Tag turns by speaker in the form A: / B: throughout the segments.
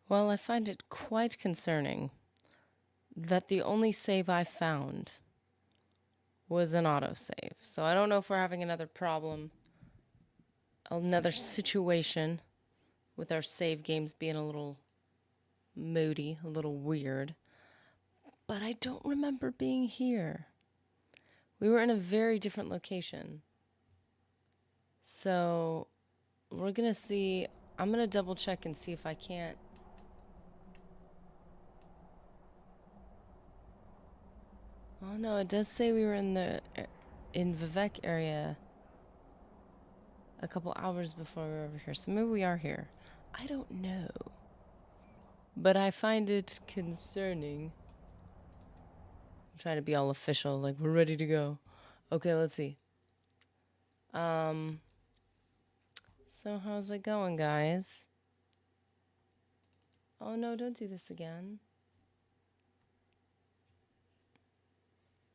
A: Well, I find it quite concerning that the only save I found was an autosave. So I don't know if we're having another problem, another situation with our save games being a little moody, a little weird. But I don't remember being here. We were in a very different location. So we're going to see. I'm going to double check and see if I can't. Oh no, it does say we were in Vivek area a couple hours before we were over here. So maybe we are here. I don't know. But I find it concerning. I'm trying to be all official, like we're ready to go. Okay, let's see. So how's it going, guys? Oh no, don't do this again.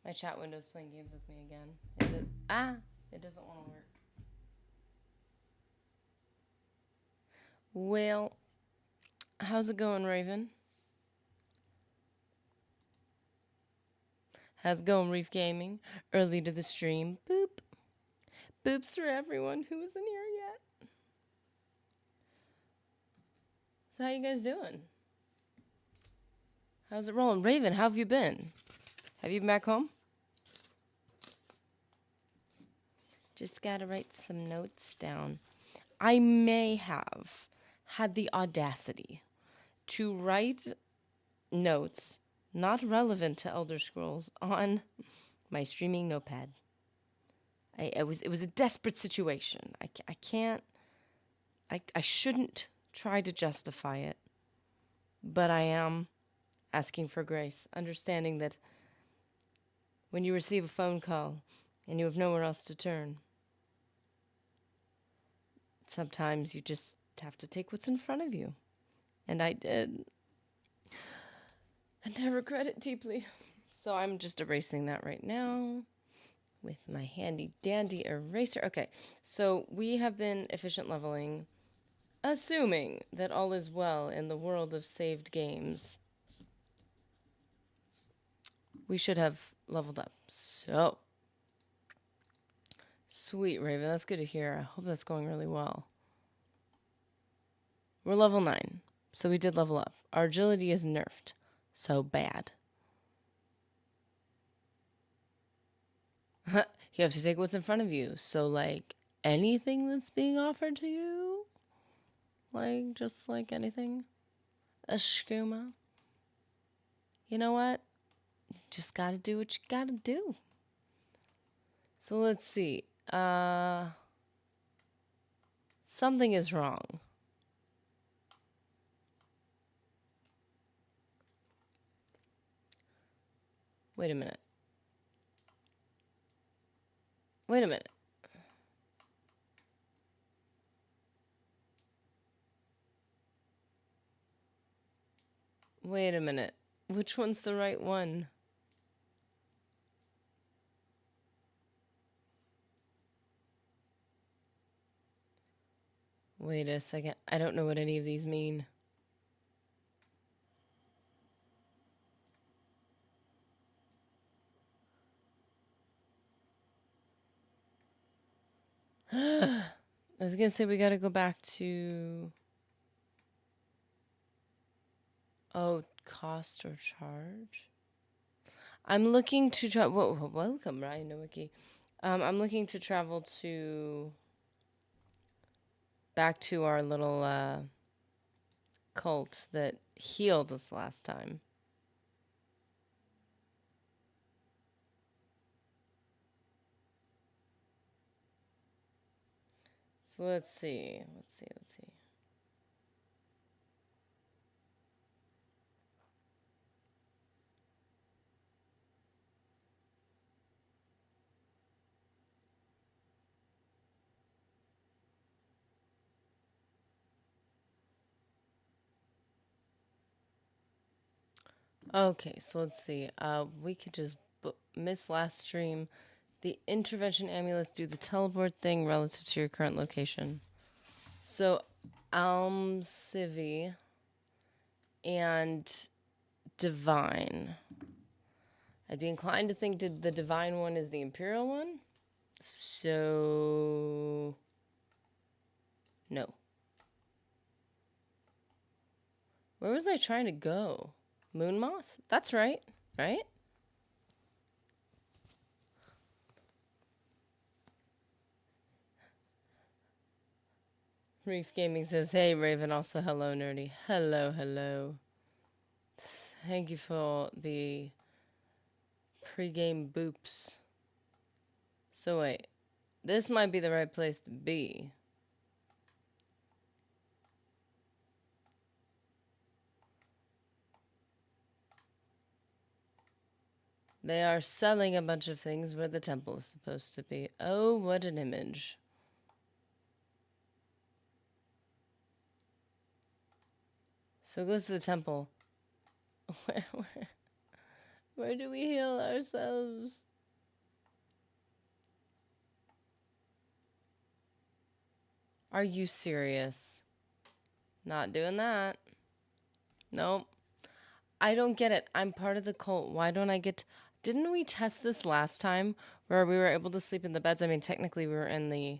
A: My chat window's playing games with me again. It doesn't want to work. Well, how's it going, Raven? How's it going, Reef Gaming? Early to the stream. Boop. Boops for everyone who isn't here yet. So how you guys doing? How's it rolling? Raven, how have you been? Have you been back home? Just gotta write some notes down. I may have had the audacity to write notes not relevant to Elder Scrolls on my streaming notepad. It was a desperate situation. I shouldn't try to justify it, but I am asking for grace, understanding that when you receive a phone call and you have nowhere else to turn, sometimes you just have to take what's in front of you. And I did. And I regret it deeply. So I'm just erasing that right now with my handy dandy eraser. Okay, so we have been efficient leveling, assuming that all is well in the world of saved games. We should have leveled up. So, sweet, Raven. That's good to hear. I hope that's going really well. We're level 9, so we did level up. Our agility is nerfed. So bad. You have to take what's in front of you. So, like, anything that's being offered to you? Like, just like anything? A skooma? You know what? You just gotta do what you gotta do. So let's see. Something is wrong. Wait a minute. Wait a minute. Wait a minute. Which one's the right one? Wait a second. I don't know what any of these mean. I was gonna say we gotta go back to... Oh, cost or charge? I'm looking to welcome, Ryan Nowicki. I'm looking to travel to... Back to our little, cult that healed us last time. So let's see. Okay, so let's see. We could just miss last stream. The intervention amulets do the teleport thing relative to your current location. So, Almcivi and divine. I'd be inclined to think the divine one is the imperial one. So, no. Where was I trying to go? Moon Moth? That's right, right? Reef Gaming says, hey, Raven. Also, hello, Nerdy. Hello, hello. Thank you for the pre-game boops. So, wait. This might be the right place to be. They are selling a bunch of things where the temple is supposed to be. Oh, what an image. So it goes to the temple. Where do we heal ourselves? Are you serious? Not doing that. Nope. I don't get it. I'm part of the cult. Why don't I get... Didn't we test this last time where we were able to sleep in the beds? I mean, technically we were in the...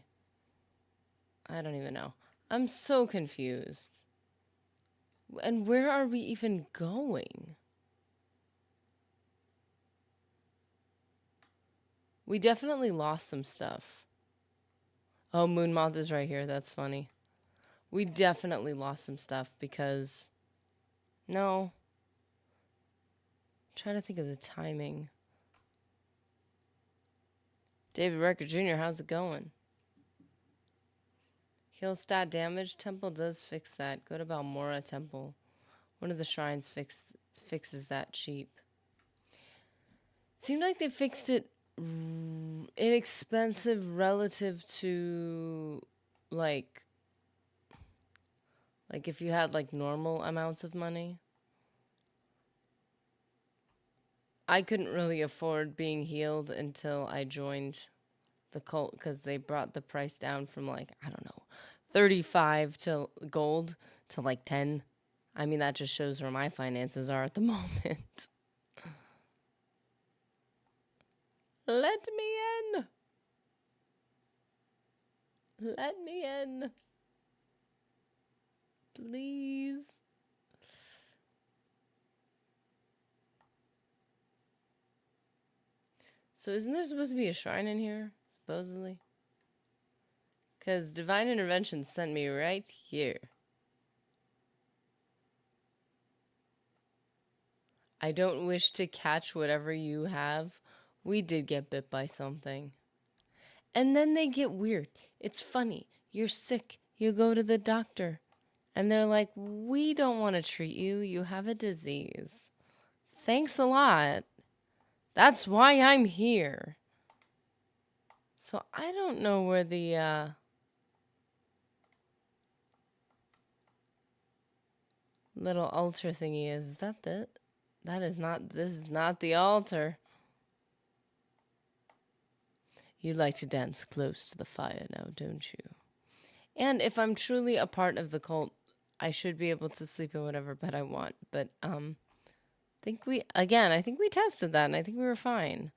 A: I don't even know. I'm so confused. And where are we even going? We definitely lost some stuff. Oh, Moon Moth is right here. That's funny. We definitely lost some stuff because... No. I'm trying to think of the timing. David Record Jr., how's it going? Heal stat damage. Temple does fix that. Go to Balmora Temple. One of the shrines fixes that cheap. Seemed like they fixed it inexpensive relative to like if you had like normal amounts of money. I couldn't really afford being healed until I joined the cult because they brought the price down from like, I don't know, 35 to gold to like 10. I mean, that just shows where my finances are at the moment. Let me in. Let me in. Please. So isn't there supposed to be a shrine in here, supposedly? Because Divine Intervention sent me right here. I don't wish to catch whatever you have. We did get bit by something. And then they get weird. It's funny. You're sick. You go to the doctor. And they're like, we don't want to treat you. You have a disease. Thanks a lot. That's why I'm here. So I don't know where the little altar thingy is. Is that it? That is not, this is not the altar. You like to dance close to the fire now, don't you? And if I'm truly a part of the cult, I should be able to sleep in whatever bed I want. But, I think we tested that and I think we were fine.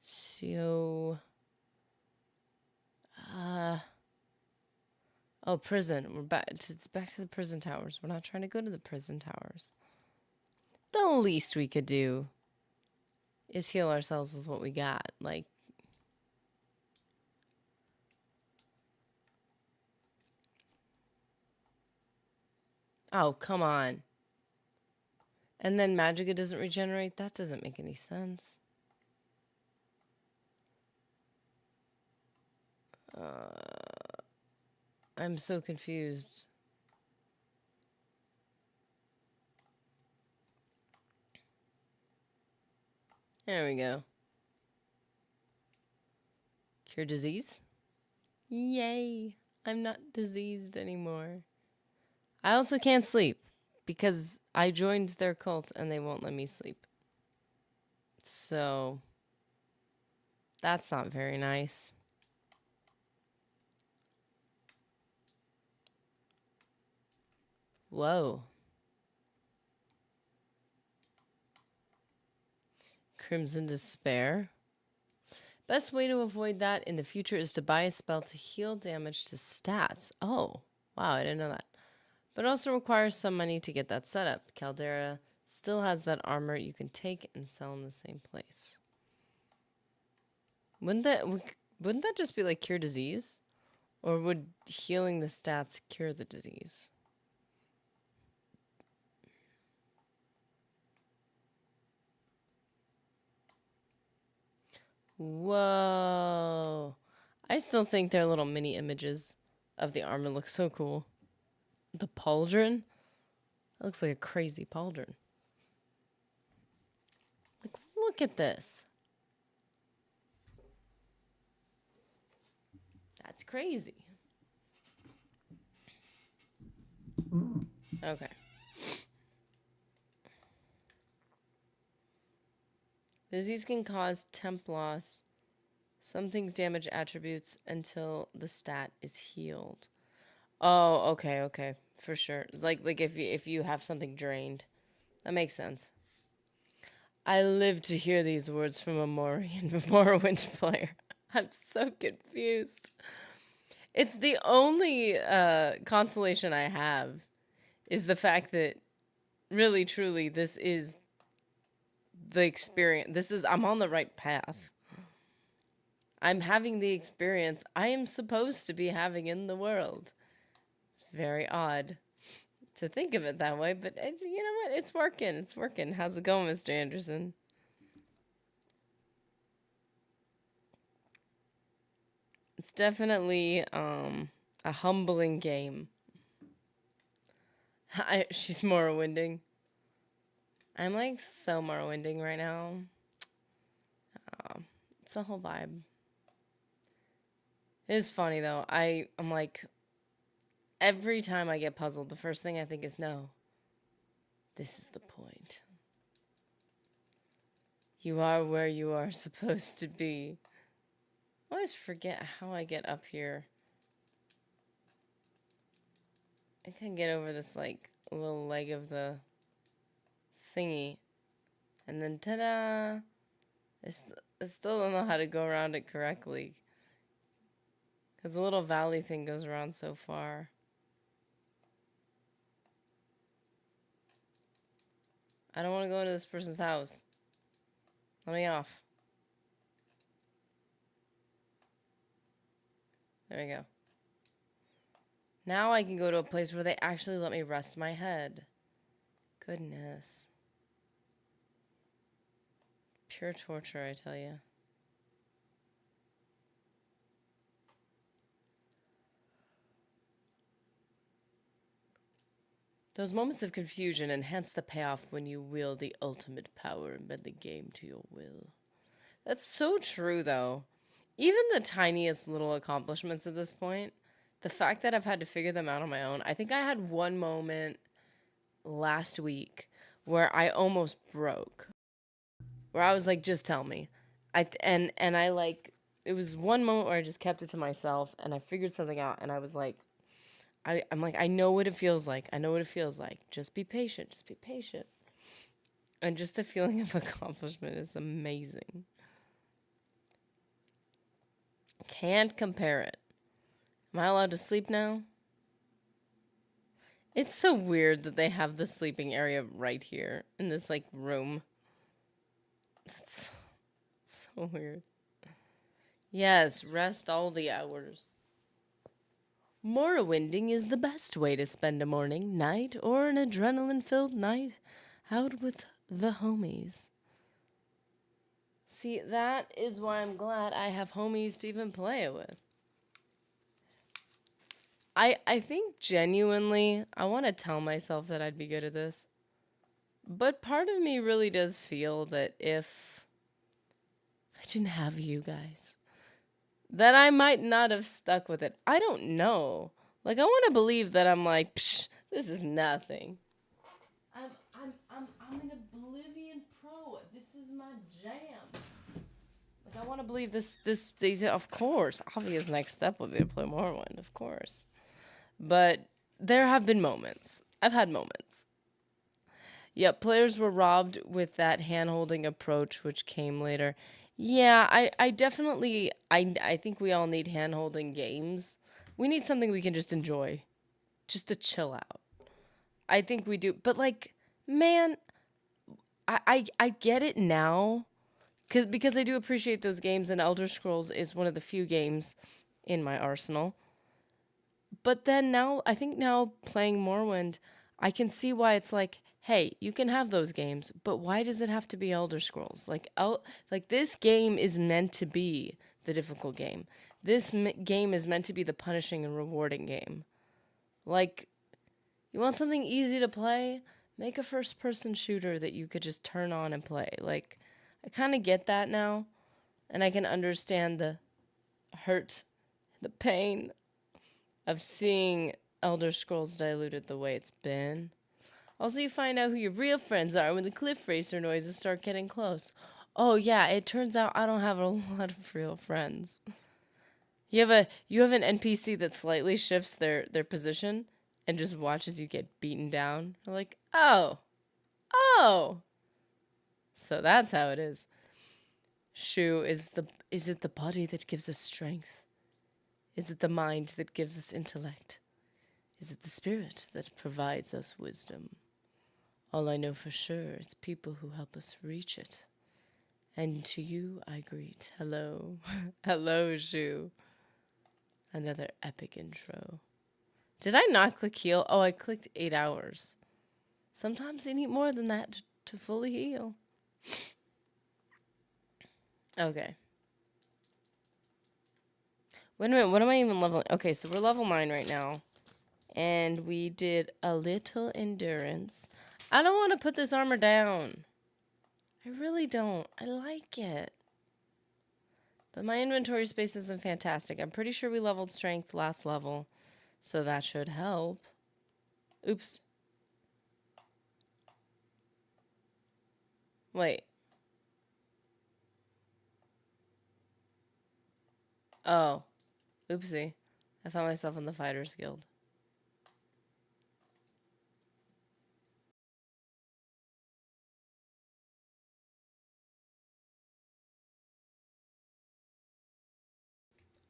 A: So, oh, prison. We're back. It's back to the prison towers. We're not trying to go to the prison towers. The least we could do is heal ourselves with what we got. Like, oh, come on. And then Magica doesn't regenerate? That doesn't make any sense. I'm so confused. There we go. Cure disease? Yay. I'm not diseased anymore. I also can't sleep because I joined their cult and they won't let me sleep. So, that's not very nice. Whoa. Crimson Despair. Best way to avoid that in the future is to buy a spell to heal damage to stats. Oh, wow, I didn't know that. But it also requires some money to get that set up. Caldera still has that armor you can take and sell in the same place. Wouldn't that just be like cure disease? Or would healing the stats cure the disease? Whoa. I still think their little mini images of the armor look so cool. The pauldron? That looks like a crazy pauldron. Like, look at this. That's crazy. Okay. Disease can cause temp loss. Some things damage attributes until the stat is healed. Oh, okay. For sure. Like if you have something drained. That makes sense. I live to hear these words from a Morrowind player. I'm so confused. It's the only consolation I have is the fact that really, truly, this is the experience. I'm on the right path. I'm having the experience I am supposed to be having in the world. It's very odd to think of it that way, but you know what? It's working. It's working. How's it going, Mr. Anderson? It's definitely a humbling game. She's Morrowinding. I'm like so Morrowinding right now. It's a whole vibe. It is funny though. I'm like, every time I get puzzled, the first thing I think is, no, this is the point. You are where you are supposed to be. I always forget how I get up here. I can get over this like little leg of the thingy. And then ta-da! I still don't know how to go around it correctly. Because the little valley thing goes around so far. I don't want to go into this person's house. Let me off. There we go. Now I can go to a place where they actually let me rest my head. Goodness. Pure torture, I tell you. Those moments of confusion enhance the payoff when you wield the ultimate power and bend the game to your will. That's so true, though. Even the tiniest little accomplishments at this point, the fact that I've had to figure them out on my own. I think I had one moment last week where I almost broke. Where I was like, just tell me. And I like, it was one moment where I just kept it to myself and I figured something out and I was like, I'm like, I know what it feels like. I know what it feels like. Just be patient. Just be patient. And just the feeling of accomplishment is amazing. Can't compare it. Am I allowed to sleep now? It's so weird that they have the sleeping area right here in this like room. That's so weird. Yes, rest all the hours. Morrowinding is the best way to spend a morning, night, or an adrenaline-filled night out with the homies. See, that is why I'm glad I have homies to even play it with. I think genuinely, I want to tell myself that I'd be good at this. But part of me really does feel that if I didn't have you guys, that I might not have stuck with it. I don't know. Like, I want to believe that I'm like, psh, this is nothing. I'm an Oblivion pro. This is my jam. Like, I want to believe this, of course, obvious next step would be to play Morrowind, of course. But there have been moments. I've had moments. Yep, players were robbed with that hand-holding approach, which came later. Yeah, I definitely, I think we all need hand-holding games. We need something we can just enjoy, just to chill out. I think we do. But like, man, I get it now, because I do appreciate those games, and Elder Scrolls is one of the few games in my arsenal. But then now, I think now playing Morrowind, I can see why it's like, hey, you can have those games, but why does it have to be Elder Scrolls? Like this game is meant to be the difficult game. This game is meant to be the punishing and rewarding game. Like, you want something easy to play? Make a first-person shooter that you could just turn on and play. Like, I kind of get that now, and I can understand the hurt, the pain of seeing Elder Scrolls diluted the way it's been. Also, you find out who your real friends are when the cliff racer noises start getting close. Oh yeah, it turns out I don't have a lot of real friends. You have an NPC that slightly shifts their position and just watches you get beaten down. You're like, oh, so that's how it is. Shu, is it the body that gives us strength? Is it the mind that gives us intellect? Is it the spirit that provides us wisdom? All I know for sure is people who help us reach it. And to you I greet. Hello. Hello, Shu. Another epic intro. Did I not click heal? Oh, I clicked 8 hours. Sometimes you need more than that to fully heal. Okay. Wait a minute, what am I even leveling? Okay, so we're level 9 right now. And we did a little endurance. I don't want to put this armor down. I really don't. I like it. But my inventory space isn't fantastic. I'm pretty sure we leveled strength last level. So that should help. Oops. Wait. Oh. Oopsie. I found myself in the Fighters Guild.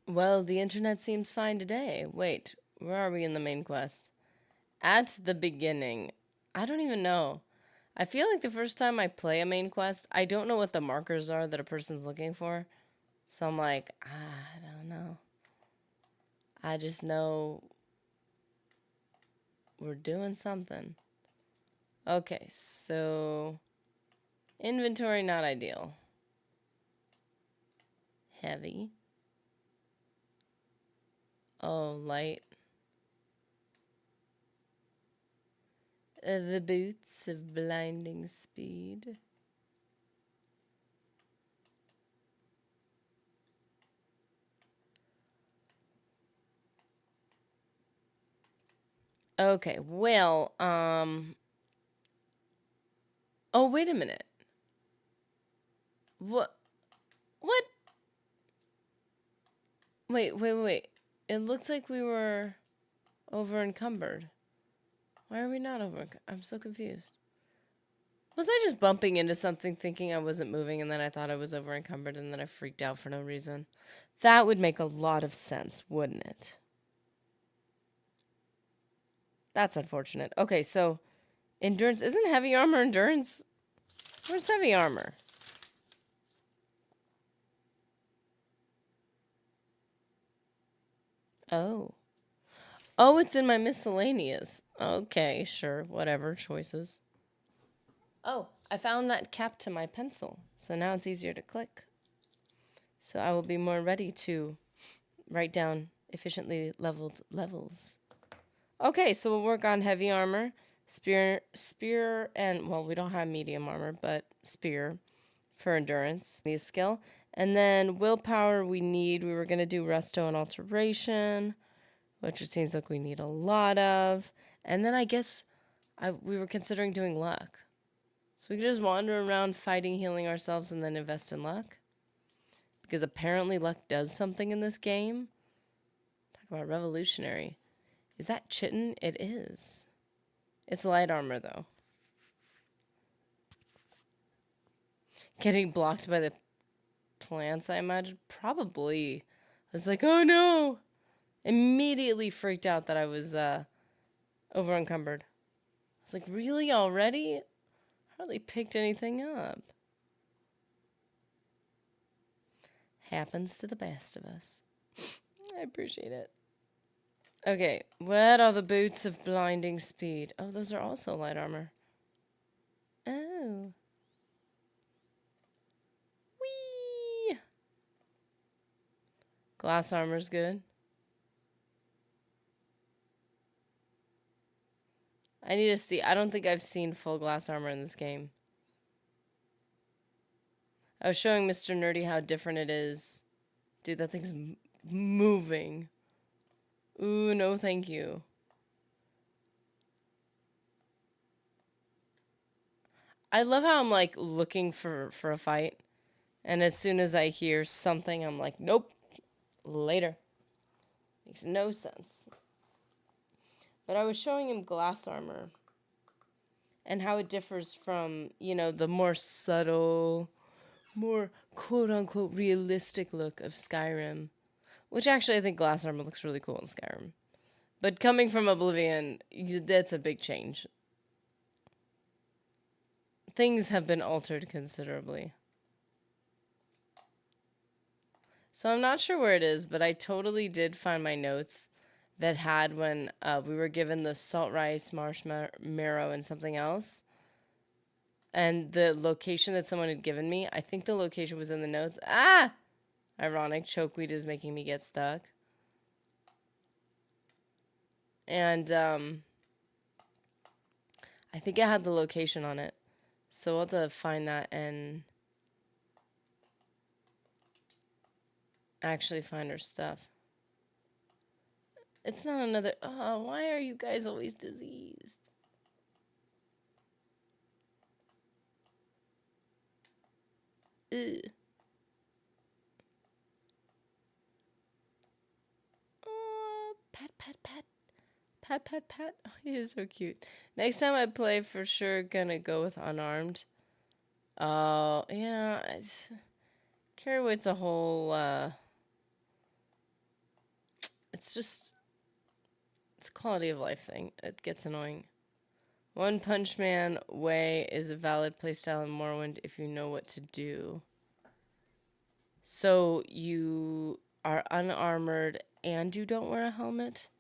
A: Well, the internet seems fine today. Wait, where are we in the main quest? At the beginning. I don't even know. I feel like the first time I play a main quest, I don't know what the markers are that a person's looking for. So I'm like, I don't know. I just know we're doing something. Okay, so inventory not ideal. Heavy. Oh, light. The boots of blinding speed. Okay, well, oh, wait a minute. What? What? Wait. It looks like we were over encumbered. Why are we not over? I'm so confused. Was I just bumping into something thinking I wasn't moving and then I thought I was over encumbered and then I freaked out for no reason? That would make a lot of sense, wouldn't it? That's unfortunate. Okay, so endurance isn't heavy armor endurance? Where's heavy armor? Oh. Oh, it's in my miscellaneous. Okay, sure, whatever, choices. Oh, I found that cap to my pencil, so now it's easier to click. So I will be more ready to write down efficiently leveled levels. Okay, so we'll work on heavy armor, spear, and, well, we don't have medium armor, but spear for endurance. Need a skill. And then willpower we were going to do resto and alteration, which it seems like we need a lot of. And then I guess we were considering doing luck. So we could just wander around fighting, healing ourselves, and then invest in luck. Because apparently luck does something in this game. Talk about revolutionary. Is that Chitin? It is. It's light armor, though. Getting blocked by the plants, I imagine. Probably. I was like, oh no! Immediately freaked out that I was over encumbered. I was like, really already? Hardly picked anything up. Happens to the best of us. I appreciate it. Okay, what are the boots of blinding speed? Oh, those are also light armor. Oh. Whee! Glass armor's good. I need to see. I don't think I've seen full glass armor in this game. I was showing Mr. Nerdy how different it is. Dude, that thing's moving. Ooh, no thank you. I love how I'm like looking for a fight. And as soon as I hear something, I'm like, nope. Later. Makes no sense. But I was showing him glass armor. And how it differs from, you know, the more subtle, more quote-unquote realistic look of Skyrim. Which actually I think glass armor looks really cool in Skyrim. But coming from Oblivion, that's a big change. Things have been altered considerably. So I'm not sure where it is, but I totally did find my notes that had when we were given the salt rice, marshmallow, and something else. And the location that someone had given me, I think the location was in the notes. Ah! Ironic, chokeweed is making me get stuck. And I think it had the location on it. So we'll have to find that and actually find her stuff. It's not another... Oh, why are you guys always diseased? Ugh. Pat, pat, pat. Pat, pat, pat. Oh, he is so cute. Next time I play, for sure gonna go with unarmed. Oh, yeah. Carry weight's a whole, it's just... It's a quality of life thing. It gets annoying. One Punch Man way is a valid playstyle in Morrowind if you know what to do. So you are unarmored and you don't wear a helmet?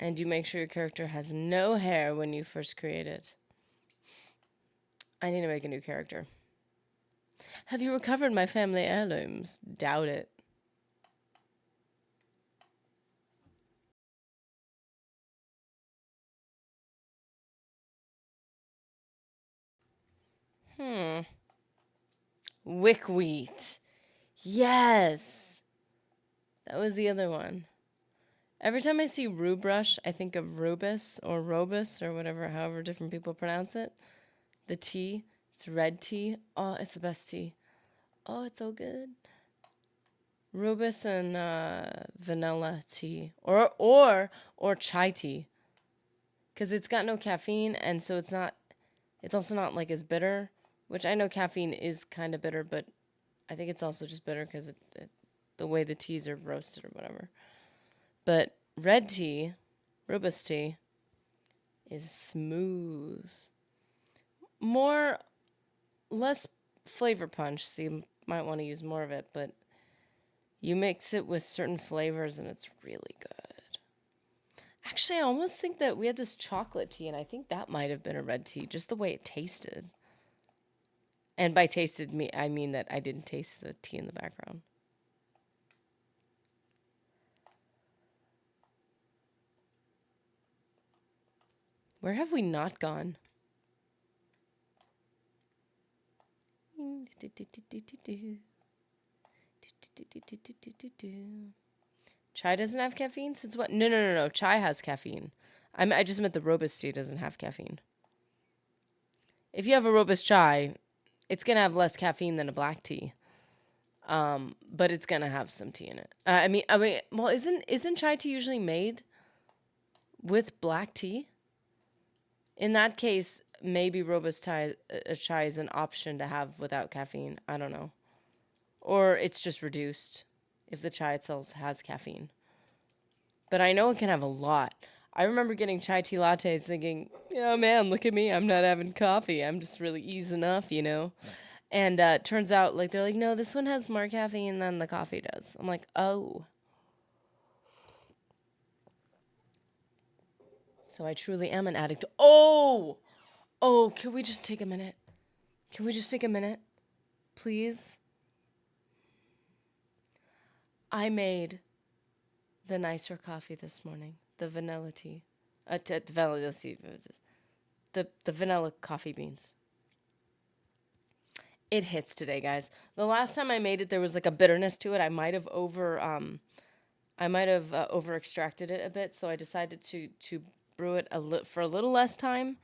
A: And you make sure your character has no hair when you first create it. I need to make a new character. Have you recovered my family heirlooms? Doubt it. Wickwheat. Yes! That was the other one. Every time I see Rubrush, I think of Rubus or Robus or whatever, however different people pronounce it. The tea. It's red tea. Oh, it's the best tea. Oh, it's so good. Rubus and vanilla tea. Or chai tea. Because it's got no caffeine, and so it's also not like as bitter. Which I know caffeine is kind of bitter, but I think it's also just bitter because the way the teas are roasted or whatever. But red tea, Rubus tea, is smooth. Less flavor punch, so you might want to use more of it, but you mix it with certain flavors and it's really good. Actually, I almost think that we had this chocolate tea, and I think that might have been a red tea, just the way it tasted. And by tasted, I mean that I didn't taste the tea in the background. Where have we not gone? Chai doesn't have caffeine? Since what? No. Chai has caffeine. I just meant the Robust tea doesn't have caffeine. If you have a Robust chai, it's going to have less caffeine than a black tea. But it's going to have some tea in it. I mean, well, isn't chai tea usually made with black tea? In that case, maybe chai is an option to have without caffeine. I don't know. Or it's just reduced if the chai itself has caffeine. But I know it can have a lot. I remember getting chai tea lattes thinking, oh man, look at me. I'm not having coffee. I'm just really easy enough, you know? And turns out, like, they're like, no, this one has more caffeine than the coffee does. I'm like, oh. So I truly am an addict. Oh! Oh, can we just take a minute? Can we just take a minute? Please? I made the nicer coffee this morning. The vanilla tea. The vanilla tea. The vanilla coffee beans. It hits today, guys. The last time I made it, there was like a bitterness to it. I might have over extracted it a bit, so I decided to brew it for a little less time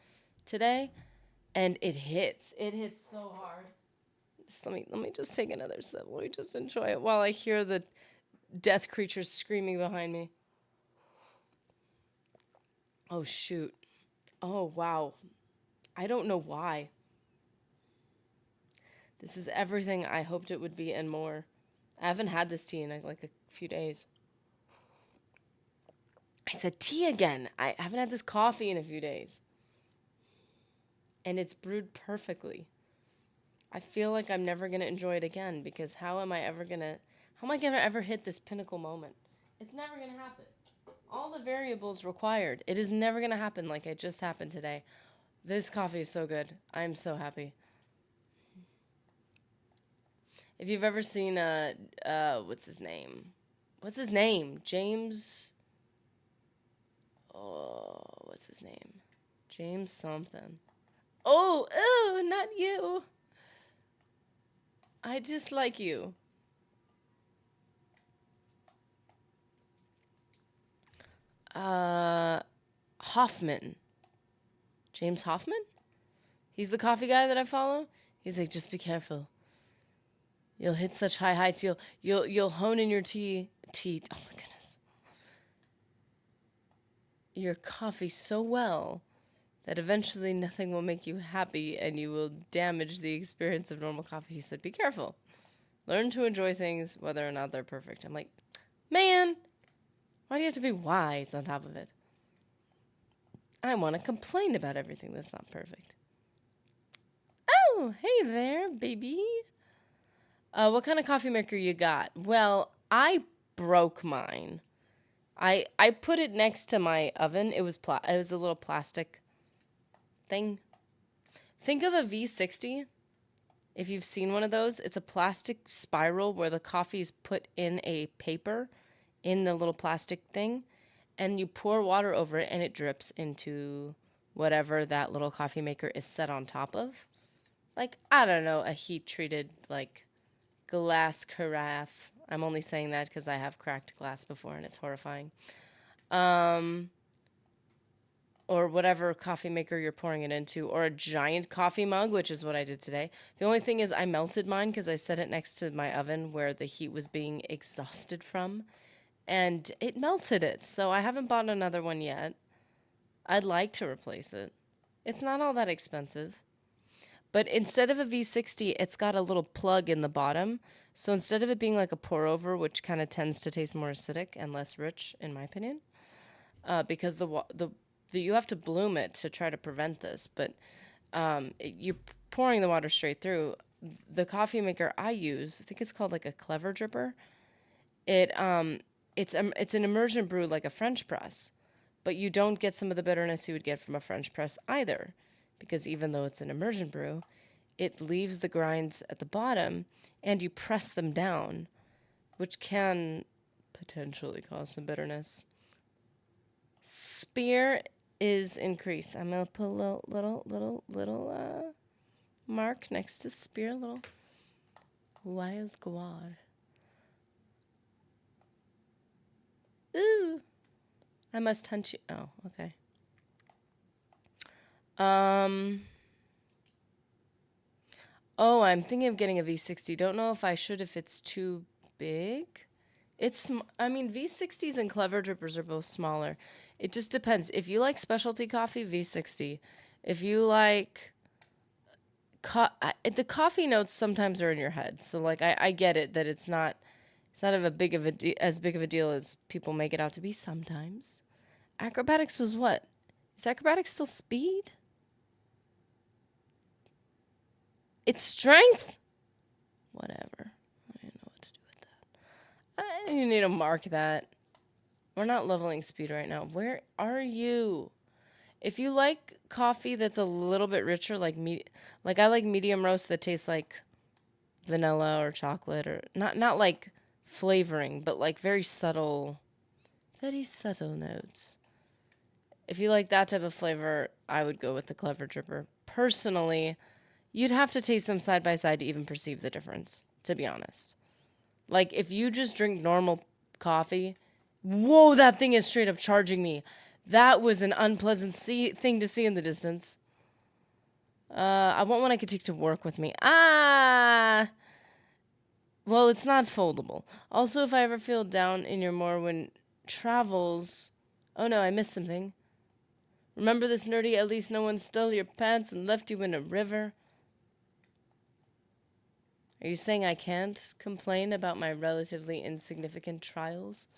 A: today, and it hits. It hits so hard. Just let me just take another sip. Let me just enjoy it while I hear the death creatures screaming behind me. Oh shoot. Oh wow. I don't know why. This is everything I hoped it would be and more. I haven't had this tea in like a few days. I said tea again. I haven't had this coffee in a few days. And it's brewed perfectly. I feel like I'm never going to enjoy it again because how am I going to ever hit this pinnacle moment? It's never going to happen. All the variables required. It is never going to happen like it just happened today. This coffee is so good. I'm so happy. If you've ever seen what's his name? James. Oh, what's his name? James something. Oh, not you. I dislike you. Hoffman. James Hoffman? He's the coffee guy that I follow. He's like, just be careful. You'll hit such high heights. You'll hone in your tea. Oh my goodness. Your coffee so well that eventually nothing will make you happy and you will damage the experience of normal coffee. He said, be careful. Learn to enjoy things whether or not they're perfect. I'm like, man, why do you have to be wise on top of it? I want to complain about everything that's not perfect. Oh, hey there, baby. What kind of coffee maker you got? Well, I broke mine. I put it next to my oven. It was a little plastic thing. Think of a V60. If you've seen one of those, it's a plastic spiral where the coffee is put in a paper in the little plastic thing, and you pour water over it, and it drips into whatever that little coffee maker is set on top of. Like, I don't know, a heat-treated, like, glass carafe. I'm only saying that because I have cracked glass before, and it's horrifying. Or whatever coffee maker you're pouring it into, or a giant coffee mug, which is what I did today. The only thing is I melted mine because I set it next to my oven where the heat was being exhausted from, and it melted it. So I haven't bought another one yet. I'd like to replace it. It's not all that expensive. But instead of a V60, it's got a little plug in the bottom. So instead of it being like a pour over, which kind of tends to taste more acidic and less rich, in my opinion, because you have to bloom it to try to prevent this, but you're pouring the water straight through. The coffee maker I use, I think it's called like a Clever Dripper. It's an immersion brew like a French press, but you don't get some of the bitterness you would get from a French press either, because even though it's an immersion brew, it leaves the grinds at the bottom, and you press them down, which can potentially cause some bitterness. Spear is increased. I'm gonna put a little mark next to spear, little wild guar. Ooh, I must hunt you. Oh, okay. Oh, I'm thinking of getting a V60. Don't know if I should if it's too big. V60s and Clever Drippers are both smaller. It just depends. If you like specialty coffee, V60. If you like the coffee notes sometimes are in your head. So like I get it that it's not of a big of a as big of a deal as people make it out to be sometimes. Acrobatics was what? Is acrobatics still speed? It's strength? Whatever. I don't know what to do with that. You need to mark that. We're not leveling speed right now. Where are you? If you like coffee that's a little bit richer, like I like medium roast that tastes like vanilla or chocolate, or not like flavoring, but like very subtle notes. If you like that type of flavor, I would go with the Clever Dripper. Personally, you'd have to taste them side by side to even perceive the difference, to be honest. Like if you just drink normal coffee, whoa, that thing is straight up charging me. That was an unpleasant thing to see in the distance. I want one I could take to work with me. Well, it's not foldable. Also, if I ever feel down in your Morrowind travels... Oh no, I missed something. Remember this, nerdy? At least no one stole your pants and left you in a river. Are you saying I can't complain about my relatively insignificant trials?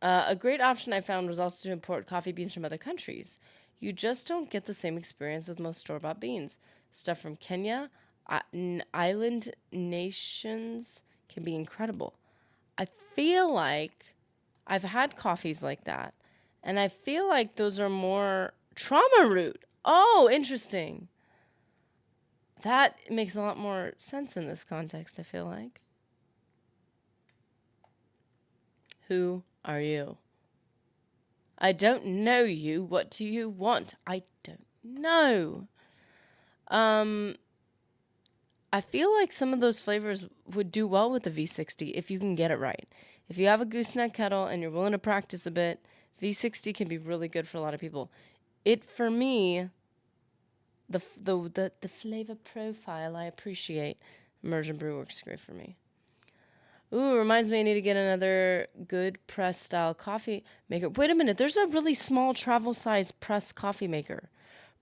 A: A great option I found was also to import coffee beans from other countries. You just don't get the same experience with most store-bought beans. Stuff from Kenya, island nations can be incredible. I feel like I've had coffees like that, and I feel like those are more trauma root. Oh, interesting. That makes a lot more sense in this context, I feel like. Who are you? I don't know you. What do you want? I don't know. I feel like some of those flavors would do well with the V60 if you can get it right. If you have a gooseneck kettle and you're willing to practice a bit, V60 can be really good for a lot of people. For me, the flavor profile I appreciate. Immersion Brew works great for me. Ooh, reminds me I need to get another good press style coffee maker. Wait a minute, there's a really small travel size press coffee maker.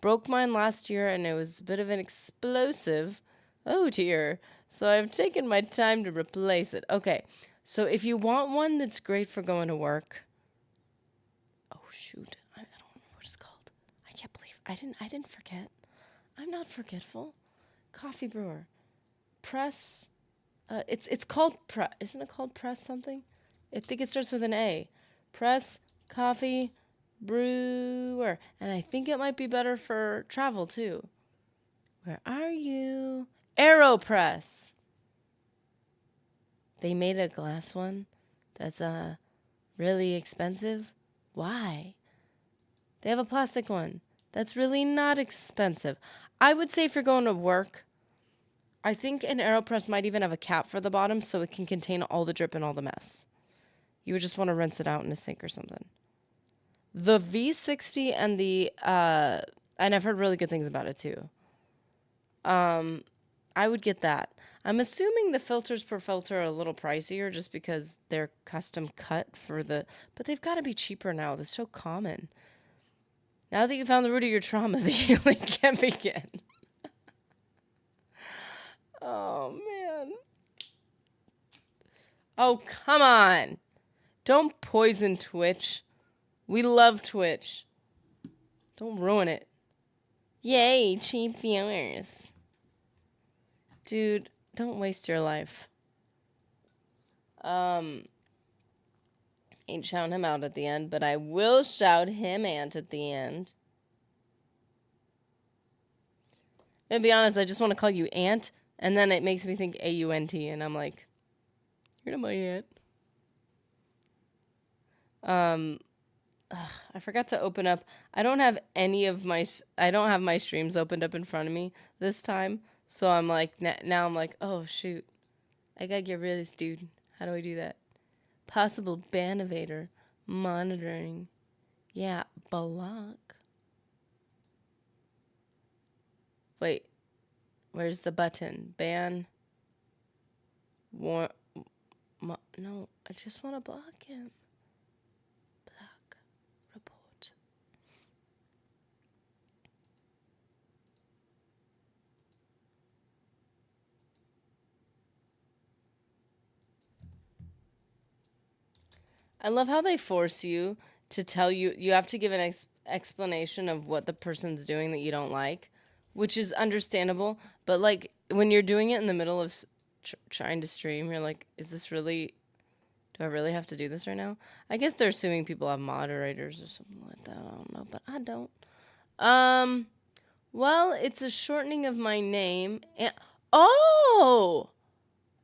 A: Broke mine last year and it was a bit of an explosive. Oh dear. So I've taken my time to replace it. Okay, so if you want one that's great for going to work. Oh shoot, I don't know what it's called. I can't believe I didn't forget. I'm not forgetful. Coffee brewer. Press. It's called press. Isn't it called press something? I think it starts with an A. Press coffee brewer, and I think it might be better for travel too. Where are you? AeroPress. They made a glass one that's really expensive. Why? They have a plastic one that's really not expensive. I would say if you're going to work, I think an AeroPress might even have a cap for the bottom so it can contain all the drip and all the mess. You would just want to rinse it out in a sink or something. The V60 and and I've heard really good things about it too. I would get that. I'm assuming the filters per filter are a little pricier just because they're custom cut but they've got to be cheaper now. That's so common. Now that you found the root of your trauma, the healing can begin. Oh, man. Oh, come on. Don't poison Twitch. We love Twitch. Don't ruin it. Yay, cheap viewers. Dude, don't waste your life. Ain't shouting him out at the end, but I will shout him ant at the end. To be honest, I just want to call you Ant, and then it makes me think A-U-N-T, and I'm like, you're not my aunt. I forgot to open up. I don't have my streams opened up in front of me this time. So I'm like, now I'm like, oh shoot. I gotta get rid of this dude. How do I do that? Possible ban evader. Monitoring. Yeah, block. Wait. Where's the button? Ban. No, I just want to block him. Block. I love how they force you to tell you, you have to give an explanation of what the person's doing that you don't like, which is understandable. But like when you're doing it in the middle of trying to stream, you're like, is this really, do I really have to do this right now? I guess they're assuming people have moderators or something like that. I don't know, but I don't. Well, it's a shortening of my name. Oh,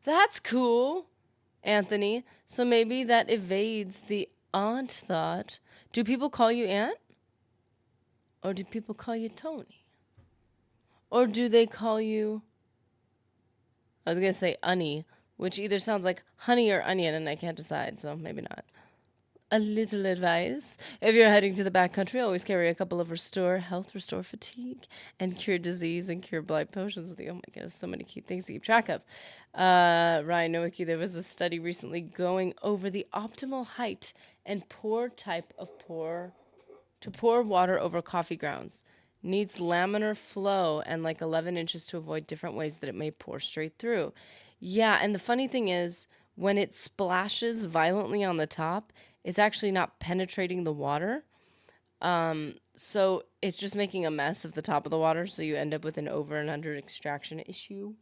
A: that's cool, Anthony. So maybe that evades the aunt thought. Do people call you Aunt? Or do people call you Tony? Or do they call you, I was going to say Unny, which either sounds like honey or onion, and I can't decide, so maybe not. A little advice. If you're heading to the backcountry, always carry a couple of restore health, restore fatigue, and cure disease and cure blight potions with you. Oh my goodness, so many key things to keep track of. Ryan Nowicki, there was a study recently going over the optimal height and pour type of pour water over coffee grounds. Needs laminar flow and like 11 inches to avoid different ways that it may pour straight through. Yeah, and the funny thing is, when it splashes violently on the top, it's actually not penetrating the water. So it's just making a mess of the top of the water, so you end up with an over and under extraction issue.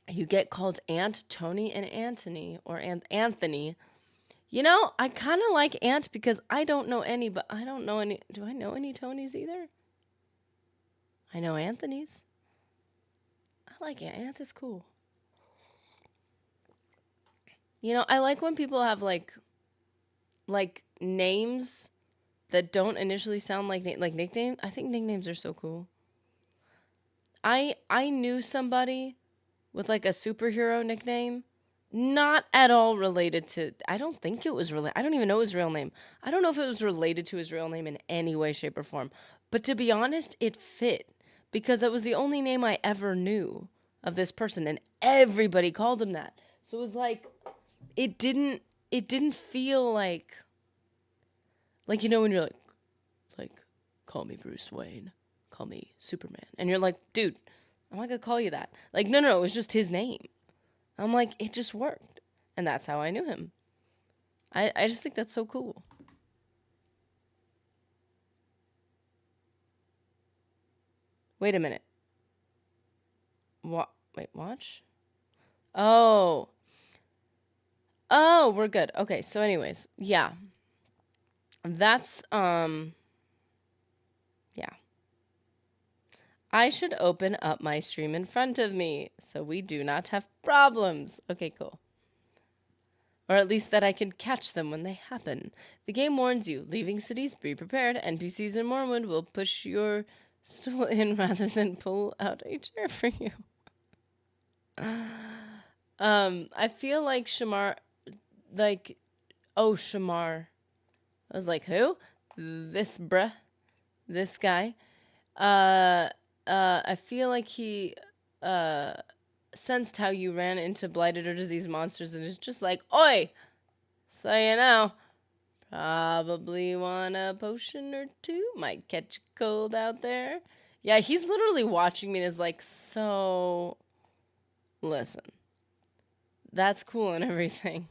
A: You get called Aunt Tony and Anthony, or Anthony. You know, I kind of like Aunt because I don't know any, but I don't know any. Do I know any Tonys either? I know Anthony's. I like Aunt. Aunt is cool. You know, I like when people have like names that don't initially sound like nicknames. I think nicknames are so cool. I knew somebody with like a superhero nickname, not at all related to. I don't think it was related. I don't even know his real name. I don't know if it was related to his real name in any way, shape, or form. But to be honest, it fit because that was the only name I ever knew of this person, and everybody called him that. So it was like, it didn't feel like you know when you're like call me Bruce Wayne, call me Superman, and you're like, dude, I'm not gonna call you that. Like no, it was just his name. I'm like, it just worked, and that's how I knew him. I just think that's so cool. Wait a minute. What? Wait, watch. Oh, we're good. Okay, so anyways, yeah. That's, yeah. I should open up my stream in front of me so we do not have problems. Okay, cool. Or at least that I can catch them when they happen. The game warns you, leaving cities, be prepared. NPCs in Morrowind will push your stool in rather than pull out a chair for you. I feel like Shamar, like, oh, Shamar. I was like, who? This guy. I feel like he sensed how you ran into blighted or diseased monsters and is just like, oi! So you know, probably want a potion or two. Might catch a cold out there. Yeah, he's literally watching me and is like, so, listen, that's cool and everything.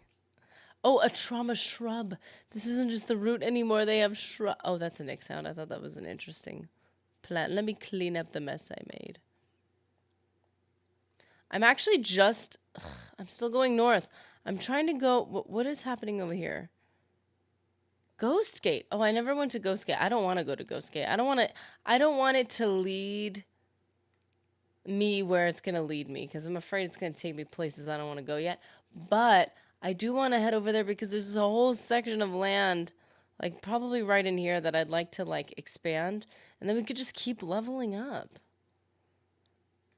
A: Oh, a trauma shrub. This isn't just the root anymore. They have shrub. Oh, that's a Nick sound. I thought that was an interesting plant. Let me clean up the mess I made. I'm actually just... I'm still going north. I'm trying to go... What is happening over here? Ghostgate. Oh, I never went to Ghostgate. I don't want to go to Ghostgate. I don't want it to lead me where it's going to lead me because I'm afraid it's going to take me places I don't want to go yet. But I do want to head over there because there's a whole section of land, like probably right in here, that I'd like to like expand, and then we could just keep leveling up.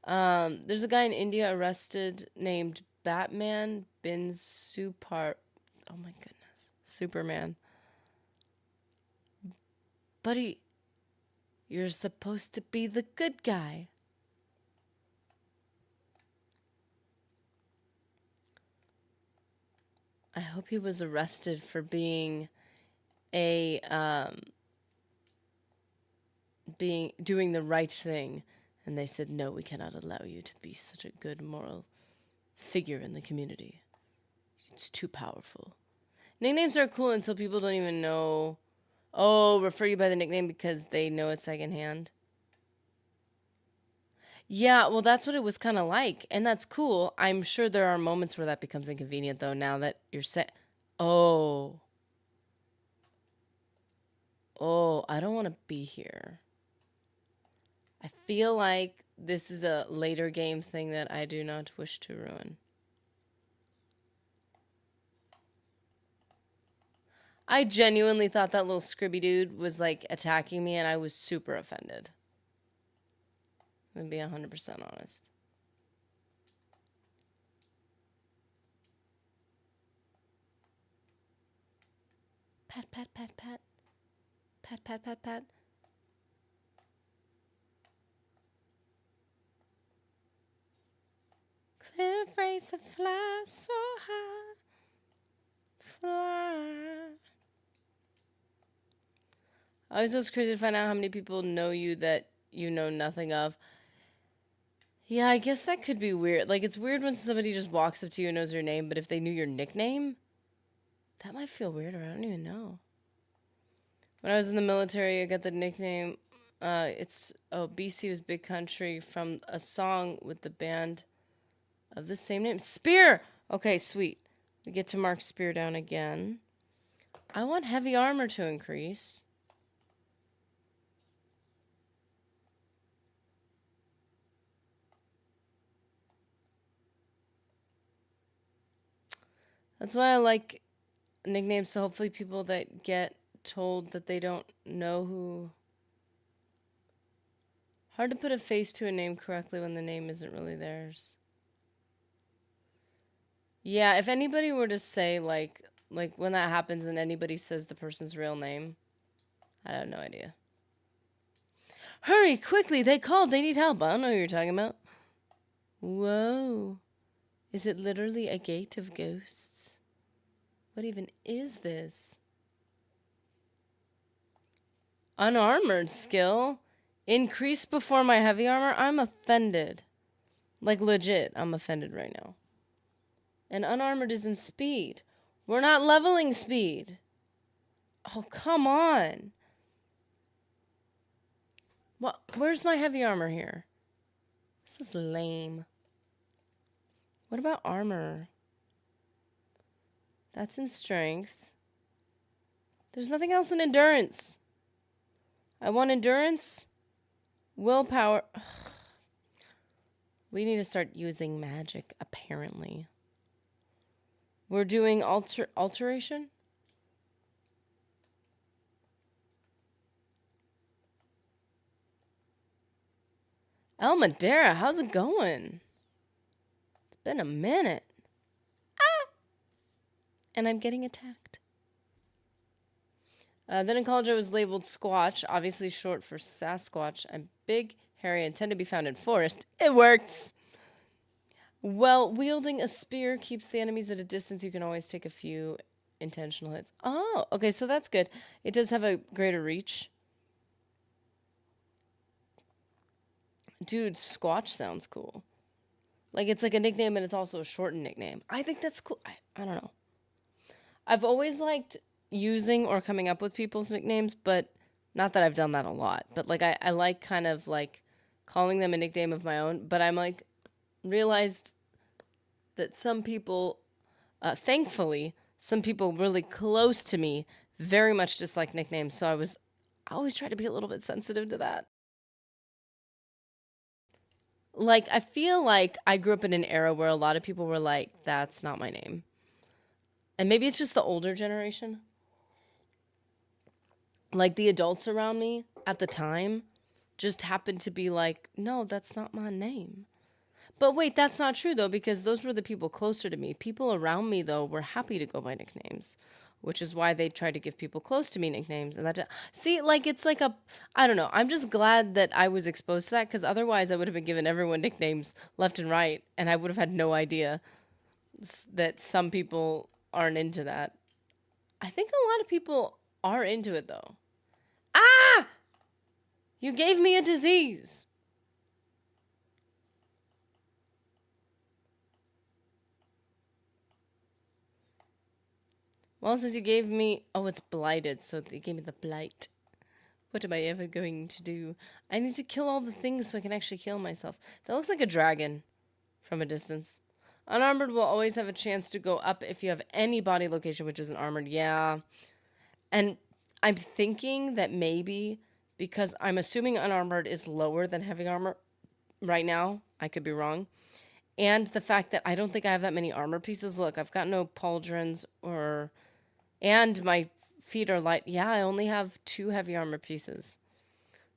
A: There's a guy in India arrested named Batman Bin Supar. Oh my goodness, Superman. Buddy, you're supposed to be the good guy. I hope he was arrested for being a doing the right thing, and they said, no, we cannot allow you to be such a good moral figure in the community. It's too powerful. Nicknames are cool until people don't even know. Oh, refer you by the nickname because they know it secondhand. Yeah, well, that's what it was kind of like. And that's cool. I'm sure there are moments where that becomes inconvenient, though, now that you're set. Oh. Oh, I don't want to be here. I feel like this is a later game thing that I do not wish to ruin. I genuinely thought that little Scribby dude was like attacking me, and I was super offended. I'm gonna be 100% honest. Pat, pat, pat, pat. Pat, pat, pat, pat. Cliff racer fly so high. Fly. I always was crazy to find out how many people know you that you know nothing of. Yeah, I guess that could be weird. Like, it's weird when somebody just walks up to you and knows your name, but if they knew your nickname, that might feel weirder. I don't even know. When I was in the military, I got the nickname. BC was Big Country from a song with the band of the same name. Spear! Okay, sweet. We get to mark Spear down again. I want heavy armor to increase. That's why I like nicknames, so hopefully people that get told that they don't know who... Hard to put a face to a name correctly when the name isn't really theirs. Yeah, if anybody were to say, like when that happens and anybody says the person's real name, I have no idea. Hurry, quickly, they called, they need help. I don't know who you're talking about. Whoa. Is it literally a gate of ghosts? What even is this? Unarmored skill? Increase before my heavy armor? I'm offended. Like, legit, I'm offended right now. And unarmored is in speed. We're not leveling speed. Oh, come on. What? Where's my heavy armor here? This is lame. What about armor? That's in strength. There's nothing else in endurance. I want endurance. Willpower. We need to start using magic, apparently. We're doing alteration? El Madeira, how's it going? It's been a minute. Ah! And I'm getting attacked. Then in college I was labeled Squatch, obviously short for Sasquatch. I'm big, hairy, and tend to be found in forest. It works! Well, wielding a spear keeps the enemies at a distance. You can always take a few intentional hits. Oh, okay, so that's good. It does have a greater reach. Dude, Squatch sounds cool. Like, it's like a nickname, and it's also a shortened nickname. I think that's cool. I don't know. I've always liked using or coming up with people's nicknames, but not that I've done that a lot. But, like, I like kind of, like, calling them a nickname of my own. But I'm, like, realized that some people, thankfully, some people really close to me very much dislike nicknames. So I always try to be a little bit sensitive to that. Like, I feel like I grew up in an era where a lot of people were like, that's not my name. And maybe it's just the older generation. Like, the adults around me at the time just happened to be like, no, that's not my name. But wait, that's not true, though, because those were the people closer to me. People around me, though, were happy to go by nicknames, which is why they tried to give people close to me nicknames. And that, see, like, it's like I don't know. I'm just glad that I was exposed to that, because otherwise I would have been giving everyone nicknames left and right, and I would have had no idea that some people aren't into that. I think a lot of people are into it, though. Ah! You gave me a disease. Well, since you gave me... Oh, it's blighted, so they gave me the blight. What am I ever going to do? I need to kill all the things so I can actually kill myself. That looks like a dragon from a distance. Unarmored will always have a chance to go up if you have any body location which isn't armored. Yeah. And I'm thinking that maybe because I'm assuming unarmored is lower than heavy armor right now. I could be wrong. And the fact that I don't think I have that many armor pieces. Look, I've got no pauldrons or... And my feet are light. Yeah, I only have 2 heavy armor pieces.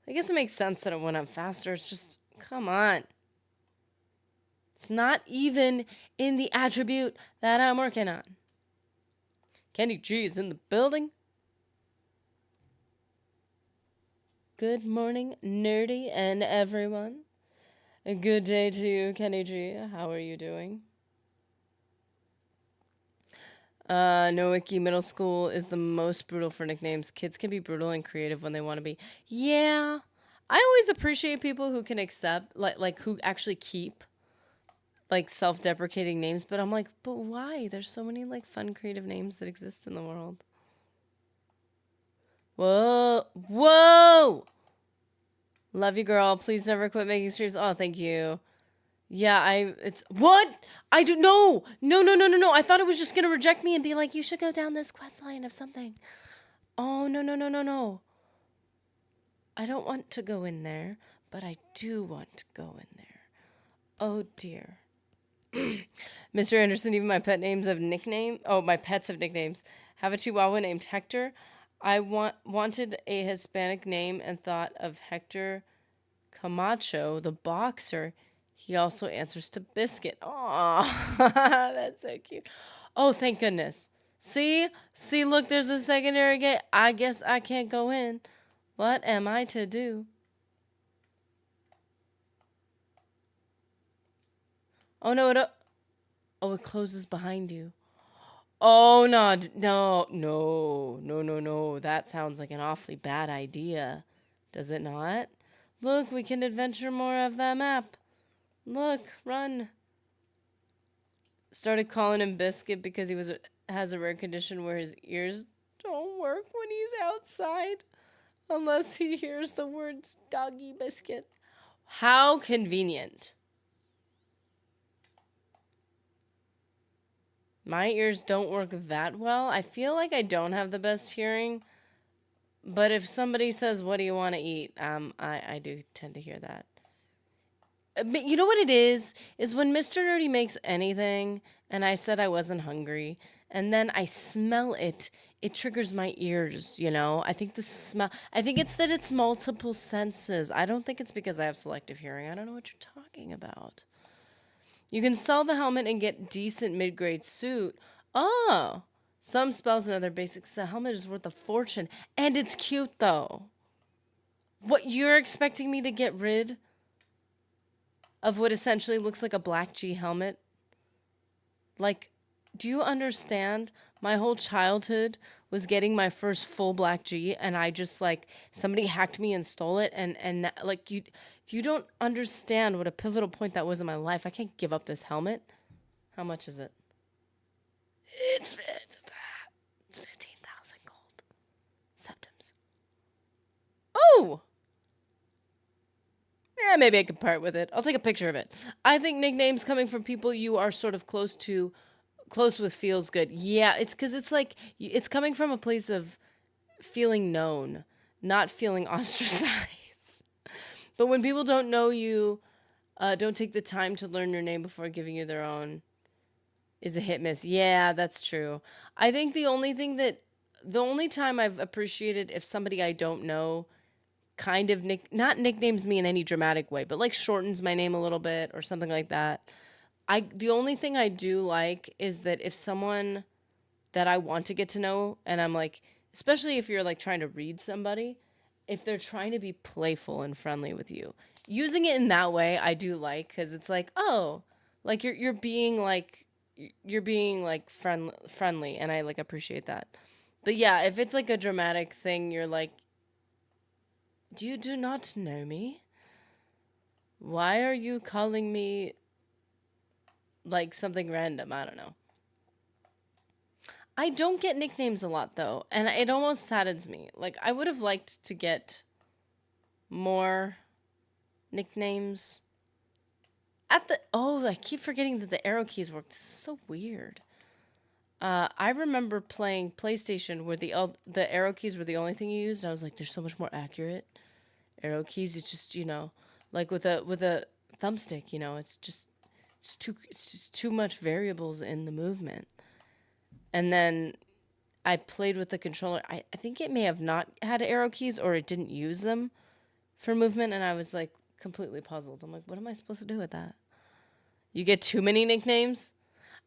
A: I guess it makes sense that it went up faster. It's just, come on. It's not even in the attribute that I'm working on. Kenny G is in the building. Good morning, nerdy and everyone. A good day to you, Kenny G. How are you doing? Nowicki Middle School is the most brutal for nicknames. Kids can be brutal and creative when they want to be. Yeah. I always appreciate people who can accept, like who actually keep, like, self-deprecating names. But I'm like, but why? There's so many, like, fun, creative names that exist in the world. Whoa. Whoa! Love you, girl. Please never quit making streams. Oh, thank you. Yeah, it's, what? I do, no. I thought it was just going to reject me and be like, you should go down this quest line of something. Oh, no. I don't want to go in there, but I do want to go in there. Oh, dear. Mr. Anderson, even my pet names have nickname. Oh, my pets have nicknames. Have a chihuahua named Hector. I wanted a Hispanic name and thought of Hector Camacho, the boxer. He also answers to Biscuit. Aw, that's so cute. Oh, thank goodness. See, look, there's a secondary gate. I guess I can't go in. What am I to do? Oh, no, it closes behind you. Oh, no. That sounds like an awfully bad idea. Does it not? Look, we can adventure more of that map. Look, run. Started calling him Biscuit because he has a rare condition where his ears don't work when he's outside. Unless he hears the words doggy biscuit. How convenient. My ears don't work that well. I feel like I don't have the best hearing. But if somebody says, what do you want to eat? I do tend to hear that. But you know what it is? Is when Mr. Nerdy makes anything and I said I wasn't hungry and then I smell it, it triggers my ears, you know? I think it's that it's multiple senses. I don't think it's because I have selective hearing. I don't know what you're talking about. You can sell the helmet and get decent mid-grade suit. Oh, some spells and other basics. The helmet is worth a fortune. And it's cute, though. What, you're expecting me to get rid of what essentially looks like a Black G helmet? Like, do you understand? My whole childhood was getting my first full Black G, and I just, like, somebody hacked me and stole it, and like, you don't understand what a pivotal point that was in my life. I can't give up this helmet. How much is it? It's 15,000 gold. Septims. Oh! Yeah, maybe I could part with it. I'll take a picture of it. I think nicknames coming from people you are sort of close with feels good. Yeah, it's because it's like, it's coming from a place of feeling known, not feeling ostracized. But when people don't know you, don't take the time to learn your name before giving you their own, is a hit miss. Yeah, that's true. I think the only time I've appreciated if somebody I don't know kind of not nicknames me in any dramatic way, but like shortens my name a little bit or something like that. The only thing I do like is that if someone that I want to get to know, and I'm like, especially if you're like trying to read somebody, if they're trying to be playful and friendly with you, using it in that way, I do like, because it's like, oh, like you're being like friendly, and I like appreciate that. But yeah, if it's like a dramatic thing, you're like, you do not know me. Why are you calling me like something random? I don't know. I don't get nicknames a lot though, and it almost saddens me. Like I would have liked to get more nicknames. I keep forgetting that the arrow keys work. This is so weird. I remember playing PlayStation where the arrow keys were the only thing you used. And I was like, they're so much more accurate. Arrow keys, it's just like with a thumbstick. It's just too much variables in the movement. And then I played with the controller. I think it may have not had arrow keys or it didn't use them for movement, and I was like completely puzzled. I'm like, what am I supposed to do with that? You get too many nicknames?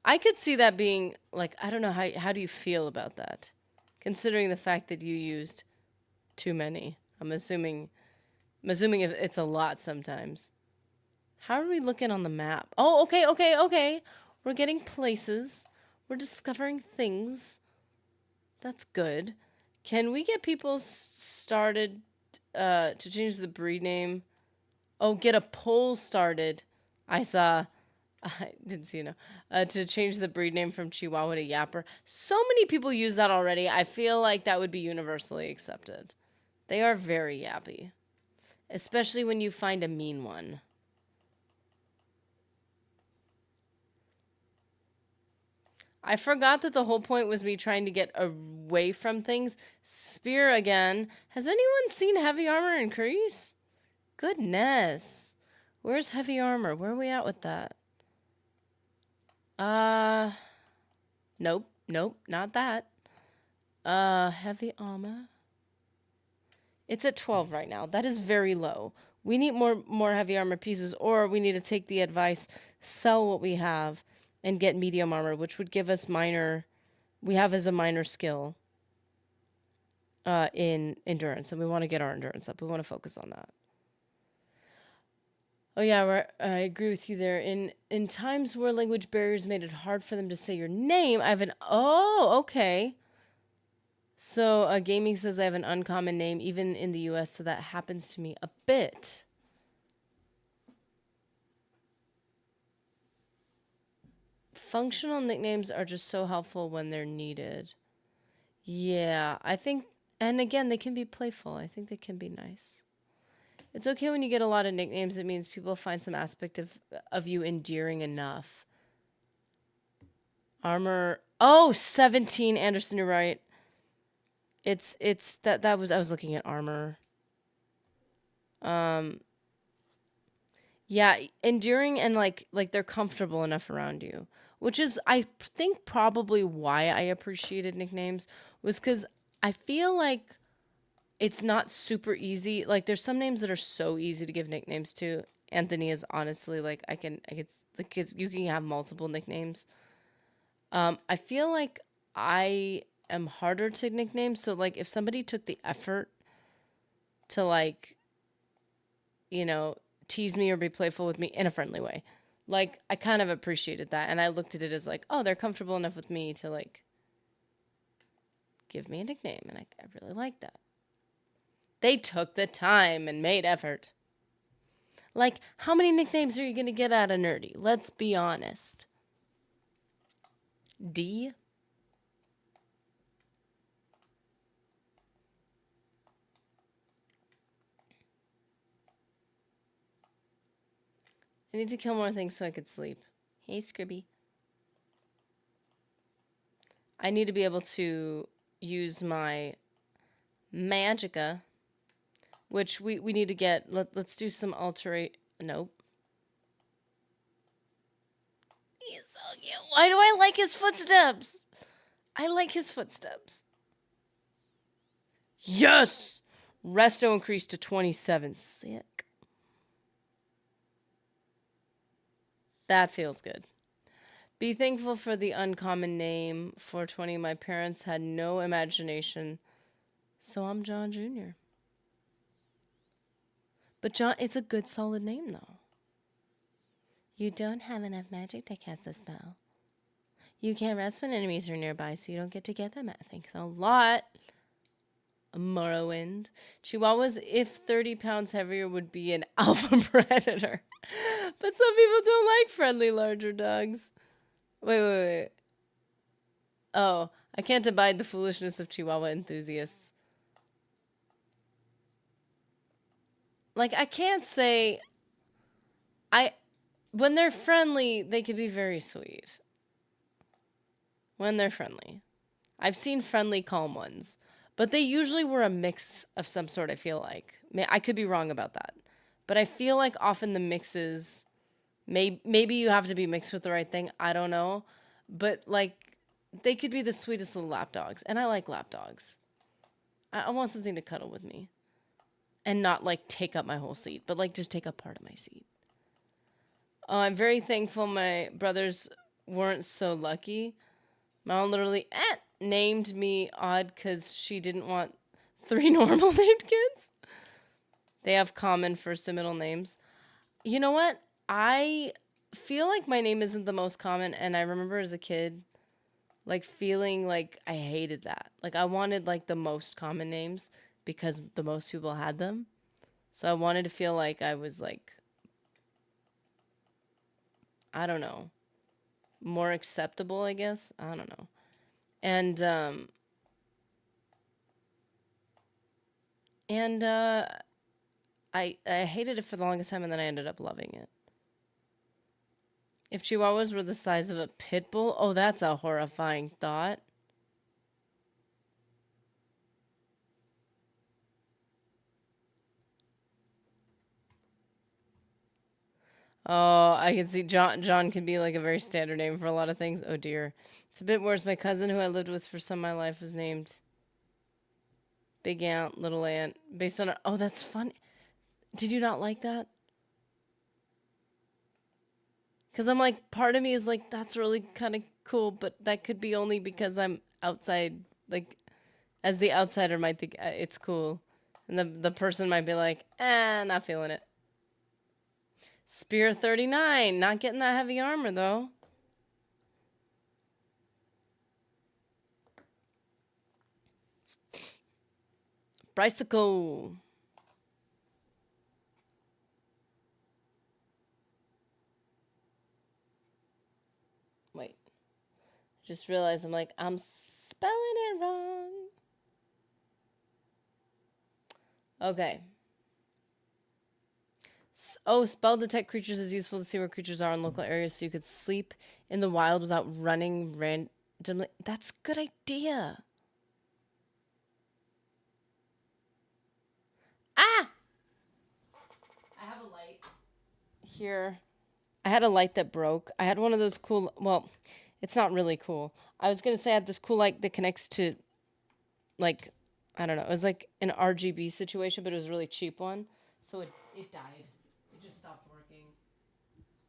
A: I could see that being like, I don't know, how do you feel about that? Considering the fact that you used too many. I'm assuming if it's a lot sometimes. How are we looking on the map? Oh, okay. We're getting places. We're discovering things. That's good. Can we get people started to change the breed name? Oh, get a poll started. I didn't see to change the breed name from Chihuahua to Yapper. So many people use that already. I feel like that would be universally accepted. They are very yappy, especially when you find a mean one. I forgot that the whole point was me trying to get away from things. Spear again. Has anyone seen heavy armor increase? Goodness. Where's heavy armor? Where are we at with that? Nope, not that. Heavy armor. It's at 12 right now. That is very low. We need more heavy armor pieces, or we need to take the advice, sell what we have, and get medium armor, which would give us we have as a minor skill in endurance, and we want to get our endurance up. We want to focus on that. Oh yeah, I agree with you there. In times where language barriers made it hard for them to say your name, okay. So gaming says I have an uncommon name even in the US, so that happens to me a bit. Functional nicknames are just so helpful when they're needed. Yeah, I think, and again, they can be playful. I think they can be nice. It's okay when you get a lot of nicknames. It means people find some aspect of you endearing enough. Armor. Oh, 17, Anderson, you're right. It's I was looking at armor. Yeah, enduring and like they're comfortable enough around you, which is I think probably why I appreciated nicknames was cuz I feel like it's not super easy. Like there's some names that are so easy to give nicknames to. Anthony is honestly like I can like you can have multiple nicknames. I feel like I am harder to nickname, so like if somebody took the effort to like tease me or be playful with me in a friendly way, like I kind of appreciated that, and I looked at it as like, oh, they're comfortable enough with me to like give me a nickname, and I really like that. They took the time and made effort. Like, how many nicknames are you going to get out of Nerdy? Let's be honest. D? I need to kill more things so I could sleep. Hey, Scribby. I need to be able to use my Magicka, which we need to get. Let's do some alterate. Nope. He's so cute. Why do I like his footsteps? I like his footsteps. Yes! Resto increased to 27. Sick. That feels good. Be thankful for the uncommon name. 420. My parents had no imagination, so I'm John Jr. But John, it's a good, solid name, though. You don't have enough magic to cast the spell. You can't rest when enemies are nearby, so you don't get to get them. Thanks a lot. Morrowind. Chihuahuas, if 30 pounds heavier, would be an alpha predator. But some people don't like friendly larger dogs. Wait. Oh, I can't abide the foolishness of Chihuahua enthusiasts. Like, I can't say... When they're friendly, they can be very sweet. When they're friendly. I've seen friendly, calm ones. But they usually were a mix of some sort, I feel like. I could be wrong about that. But I feel like often the mixes... Maybe you have to be mixed with the right thing. I don't know. But, like, they could be the sweetest little lap dogs. And I like lap dogs. I want something to cuddle with me. And not, like, take up my whole seat. But, like, just take up part of my seat. Oh, I'm very thankful my brothers weren't so lucky. My mom literally named me odd because she didn't want 3 normal named kids. They have common first and middle names. You know what? I feel like my name isn't the most common, and I remember as a kid, like, feeling like I hated that. Like, I wanted, like, the most common names because the most people had them. So I wanted to feel like I was, like, I don't know, more acceptable, I guess. I don't know. And I hated it for the longest time, and then I ended up loving it. If Chihuahuas were the size of a pit bull, oh, that's a horrifying thought. Oh, I can see John. John can be like a very standard name for a lot of things. Oh dear, it's a bit worse. My cousin, who I lived with for some of my life, was named Big Aunt, Little Aunt, based on. Oh, that's funny. Did you not like that? Because I'm like, part of me is like, that's really kind of cool, but that could be only because I'm outside. Like, as the outsider might think it's cool, and the person might be like, not feeling it. Spear 39, not getting that heavy armor though. Bicycle. Wait. Just realized I'm like, I'm spelling it wrong. Okay. Oh, spell detect creatures is useful to see where creatures are in local areas so you could sleep in the wild without running randomly. That's a good idea. Ah! I have a light here. I had a light that broke. I had one of those cool, well, it's not really cool. I was going to say I had this cool light that connects to, like, I don't know. It was like an RGB situation, but it was a really cheap one. So it died. It just stopped working.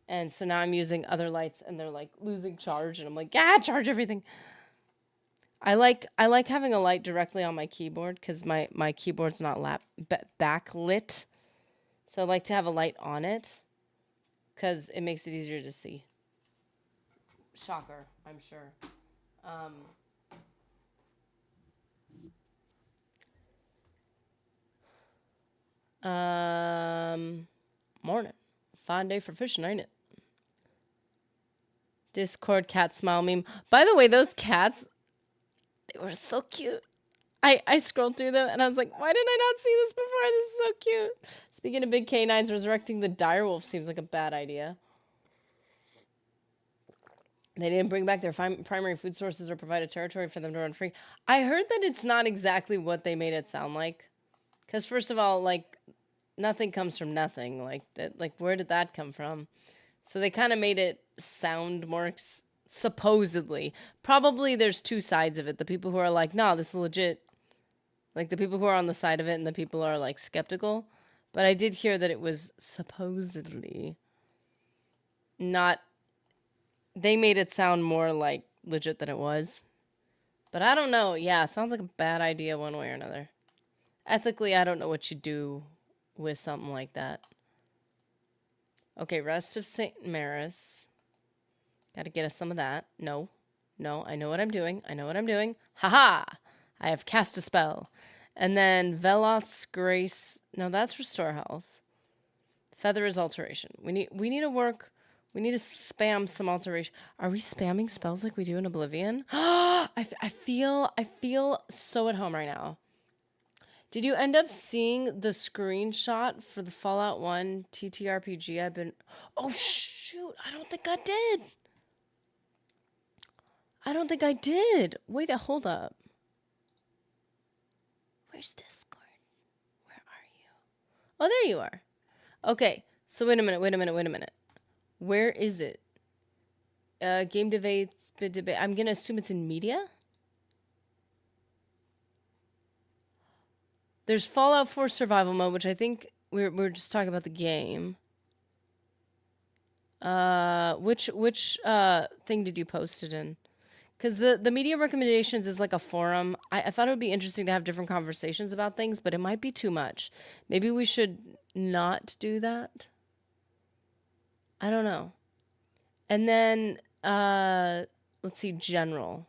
A: And so now I'm using other lights and they're like losing charge. And I'm like, charge everything. I like having a light directly on my keyboard because my keyboard's not backlit. So I like to have a light on it because it makes it easier to see. Shocker, I'm sure. Morning. Fine day for fishing, ain't it? Discord cat smile meme. By the way, those cats, they were so cute. I scrolled through them and I was like, why did I not see this before? This is so cute. Speaking of big canines, resurrecting the direwolf seems like a bad idea. They didn't bring back their primary food sources or provide a territory for them to run free. I heard that it's not exactly what they made it sound like. Because first of all, like, nothing comes from nothing. Like, where did that come from? So they kind of made it sound more supposedly. Probably there's 2 sides of it. The people who are like, no, this is legit. Like, the people who are on the side of it and the people who are, like, skeptical. But I did hear that it was supposedly not... They made it sound more, like, legit than it was. But I don't know. Yeah, sounds like a bad idea one way or another. Ethically, I don't know what you do with something like that. Okay, Rest of St. Maris. Gotta get us some of that. No, I know what I'm doing. Haha! I have cast a spell. And then Veloth's Grace. No, that's Restore Health. Feather is Alteration. We need to work We need to spam some alteration. Are we spamming spells like we do in Oblivion? I feel so at home right now. Did you end up seeing the screenshot for the Fallout 1 TTRPG I've been... Oh, shoot. I don't think I did. I don't think I did. Wait, hold up. Where's Discord? Where are you? Oh, there you are. Okay. So wait a minute. Where is it? Game debate. I'm going to assume it's in media. There's Fallout 4 survival mode, which I think we're just talking about the game. Which thing did you post it in? Because the media recommendations is like a forum. I thought it would be interesting to have different conversations about things, but it might be too much. Maybe we should not do that. I don't know. And then, let's see, general.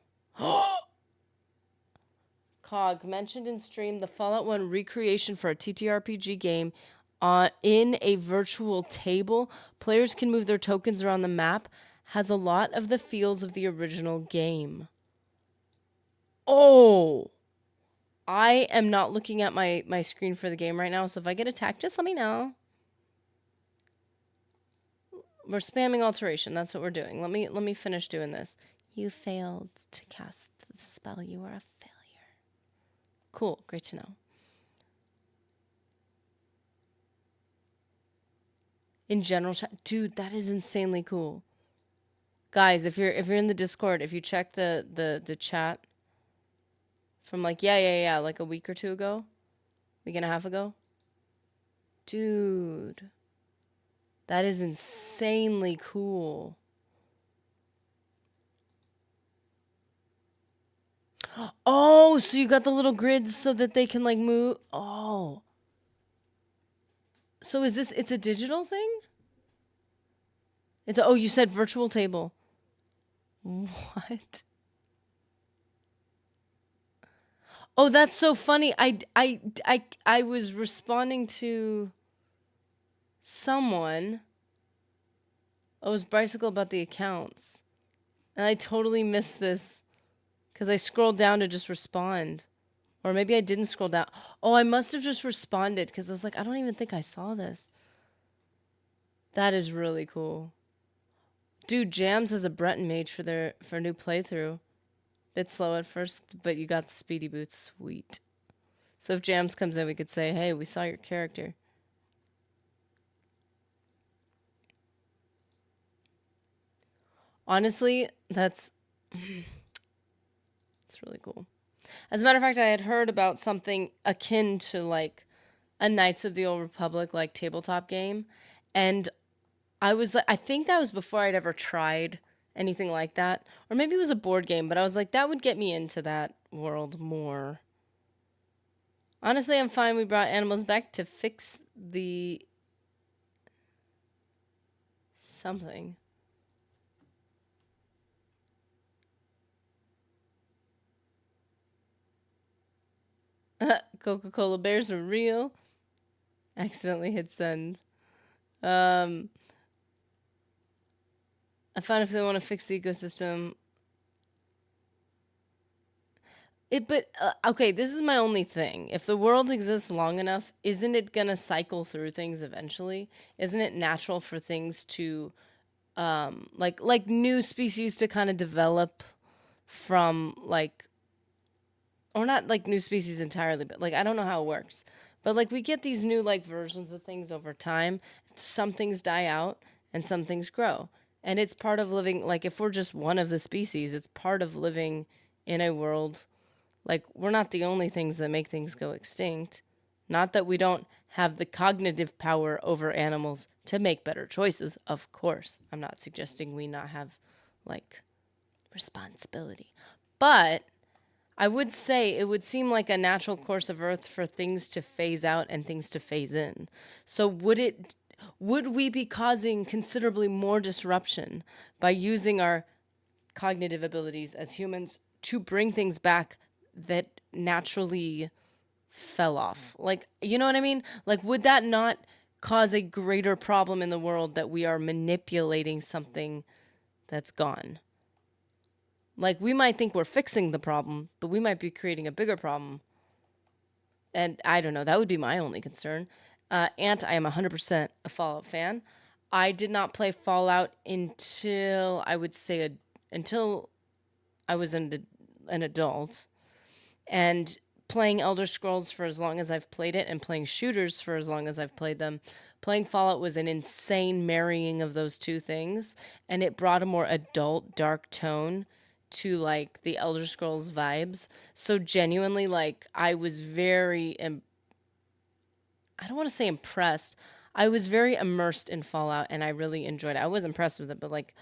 A: Cog mentioned in stream the Fallout 1 recreation for a TTRPG game in a virtual table. Players can move their tokens around the map. Has a lot of the feels of the original game. Oh! I am not looking at my screen for the game right now, so if I get attacked, just let me know. We're spamming alteration. That's what we're doing. Let me finish doing this. You failed to cast the spell. You are a failure. Cool. Great to know. In general chat, dude, that is insanely cool. Guys, if you're in the Discord, if you check the chat from like like a week or two ago, week and a half ago, dude, that is insanely cool. Oh, so you got the little grids so that they can like move. Oh. So it's a digital thing? Oh, you said virtual table. What? Oh, that's so funny. I was responding to someone. Oh, it was Bicycle about the accounts. And I totally missed this because I scrolled down to just respond. Or maybe I didn't scroll down. Oh, I must have just responded because I was like, I don't even think I saw this. That is really cool. Dude, Jams has a Breton mage for a new playthrough. Bit slow at first, but you got the speedy boots. Sweet. So if Jams comes in, we could say, hey, we saw your character. Honestly, that's it's really cool. As a matter of fact, I had heard about something akin to like a Knights of the Old Republic like tabletop game, and I was like, I think that was before I'd ever tried anything like that, or maybe it was a board game, but I was like, that would get me into that world more. Honestly, I'm fine. We brought animals back to fix the something. Coca-Cola bears are real. Accidentally hit send. I found if they want to fix the ecosystem. Okay, this is my only thing. If the world exists long enough, isn't it gonna cycle through things eventually? Isn't it natural for things to, like new species to kind of develop from like, or not like new species entirely, but like I don't know how it works, but like we get these new like versions of things over time. Some things die out and some things grow, and it's part of living. Like if we're just one of the species, it's part of living in a world. Like, we're not the only things that make things go extinct. Not that we don't have the cognitive power over animals to make better choices, of course. I'm not suggesting we not have, like, responsibility. But I would say it would seem like a natural course of Earth for things to phase out and things to phase in. So would we be causing considerably more disruption by using our cognitive abilities as humans to bring things back that naturally fell off? Like, you know what I mean? Like, would that not cause a greater problem in the world that we are manipulating something that's gone. Like, we might think we're fixing the problem, but we might be creating a bigger problem. And I don't know, that would be my only concern. And I am 100% a Fallout fan. I did not play Fallout until I would say until I was an adult. And playing Elder Scrolls for as long as I've played it and playing shooters for as long as I've played them, playing Fallout was an insane marrying of those two things. And it brought a more adult, dark tone to like the Elder Scrolls vibes. So genuinely, like, I was I don't want to say impressed. I was very immersed in Fallout and I really enjoyed it. I was impressed with it, but like,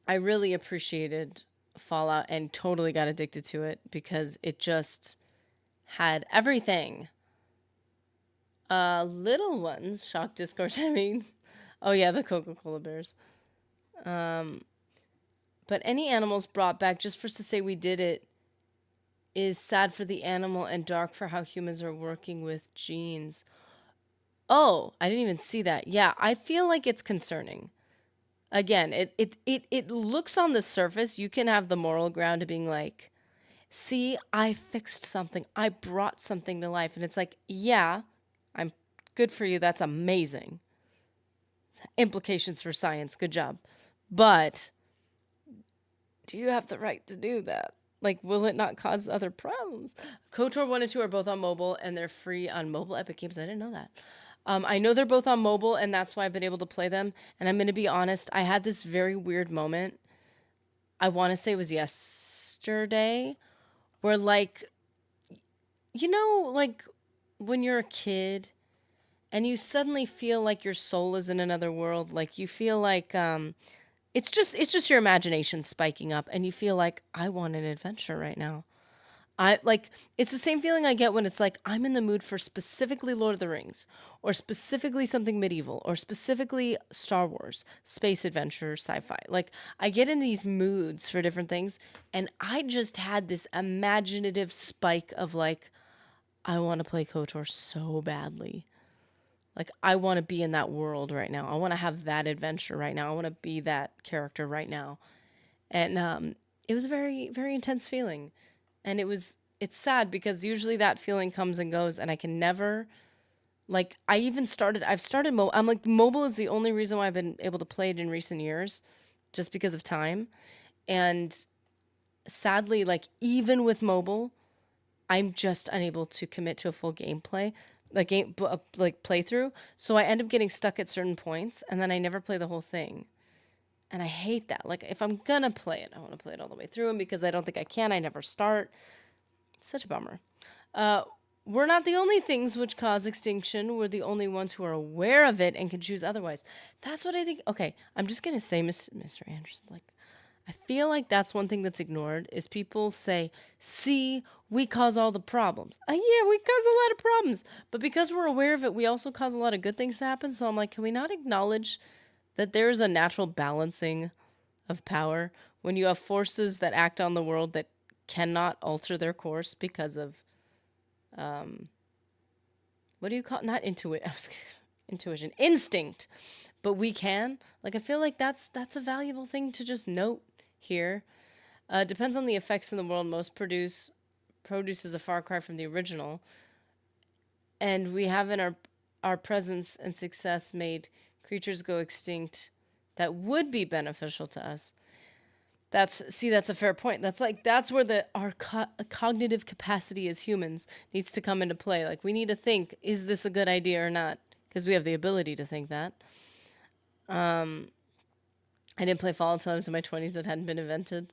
A: I really appreciated Fallout and totally got addicted to it because it just had everything. Little ones, shock discourse. I mean, oh yeah, the Coca-Cola bears. But any animals brought back just for us to say we did it is sad for the animal and dark for how humans are working with genes. Oh, I didn't even see that. Yeah, I feel like it's concerning. Again, it looks on the surface, you can have the moral ground of being like, see, I fixed something. I brought something to life. And it's like, yeah, I'm good for you. That's amazing. Implications for science. Good job. But do you have the right to do that? Like, will it not cause other problems? KOTOR 1 and 2 are both on mobile, and they're free on mobile Epic Games. I didn't know that. I know they're both on mobile, and that's why I've been able to play them. And I'm going to be honest, I had this very weird moment. I want to say it was yesterday, where, like, you know, like, when you're a kid and you suddenly feel like your soul is in another world, like, you feel like, it's just your imagination spiking up and you feel like I want an adventure right now. I like it's the same feeling I get when it's like I'm in the mood for specifically Lord of the Rings or specifically something medieval or specifically Star Wars, space adventure, sci-fi. Like I get in these moods for different things and I just had this imaginative spike of like I want to play KOTOR so badly. Like, I want to be in that world right now. I want to have that adventure right now. I want to be that character right now. And it was a very, very intense feeling. And it's sad because usually that feeling comes and goes, and I can never, like, I'm like, mobile is the only reason why I've been able to play it in recent years, just because of time. And sadly, like, even with mobile, I'm just unable to commit to a full gameplay like playthrough. So I end up getting stuck at certain points and then I never play the whole thing. And I hate that. Like if I'm gonna play it, I want to play it all the way through. And because I don't think I can, I never start. It's such a bummer. We're not the only things which cause extinction. We're the only ones who are aware of it and can choose otherwise. That's what I think. Okay, I'm just gonna say, Mr. Anderson, like I feel like that's one thing that's ignored is people say, see, we cause all the problems. Yeah, we cause a lot of problems. But because we're aware of it, we also cause a lot of good things to happen. So I'm like, can we not acknowledge that there is a natural balancing of power when you have forces that act on the world that cannot alter their course because of, what do you call it? Not intuition, instinct. But we can. Like, I feel like that's a valuable thing to just note here. Depends on the effects in the world. Most produce is a far cry from the original. And we have in our presence and success made creatures go extinct that would be beneficial to us. That's a fair point. That's where our cognitive capacity as humans needs to come into play. Like we need to think, is this a good idea or not? Because we have the ability to think that. I didn't play Fallout until I was in my 20s. It hadn't been invented.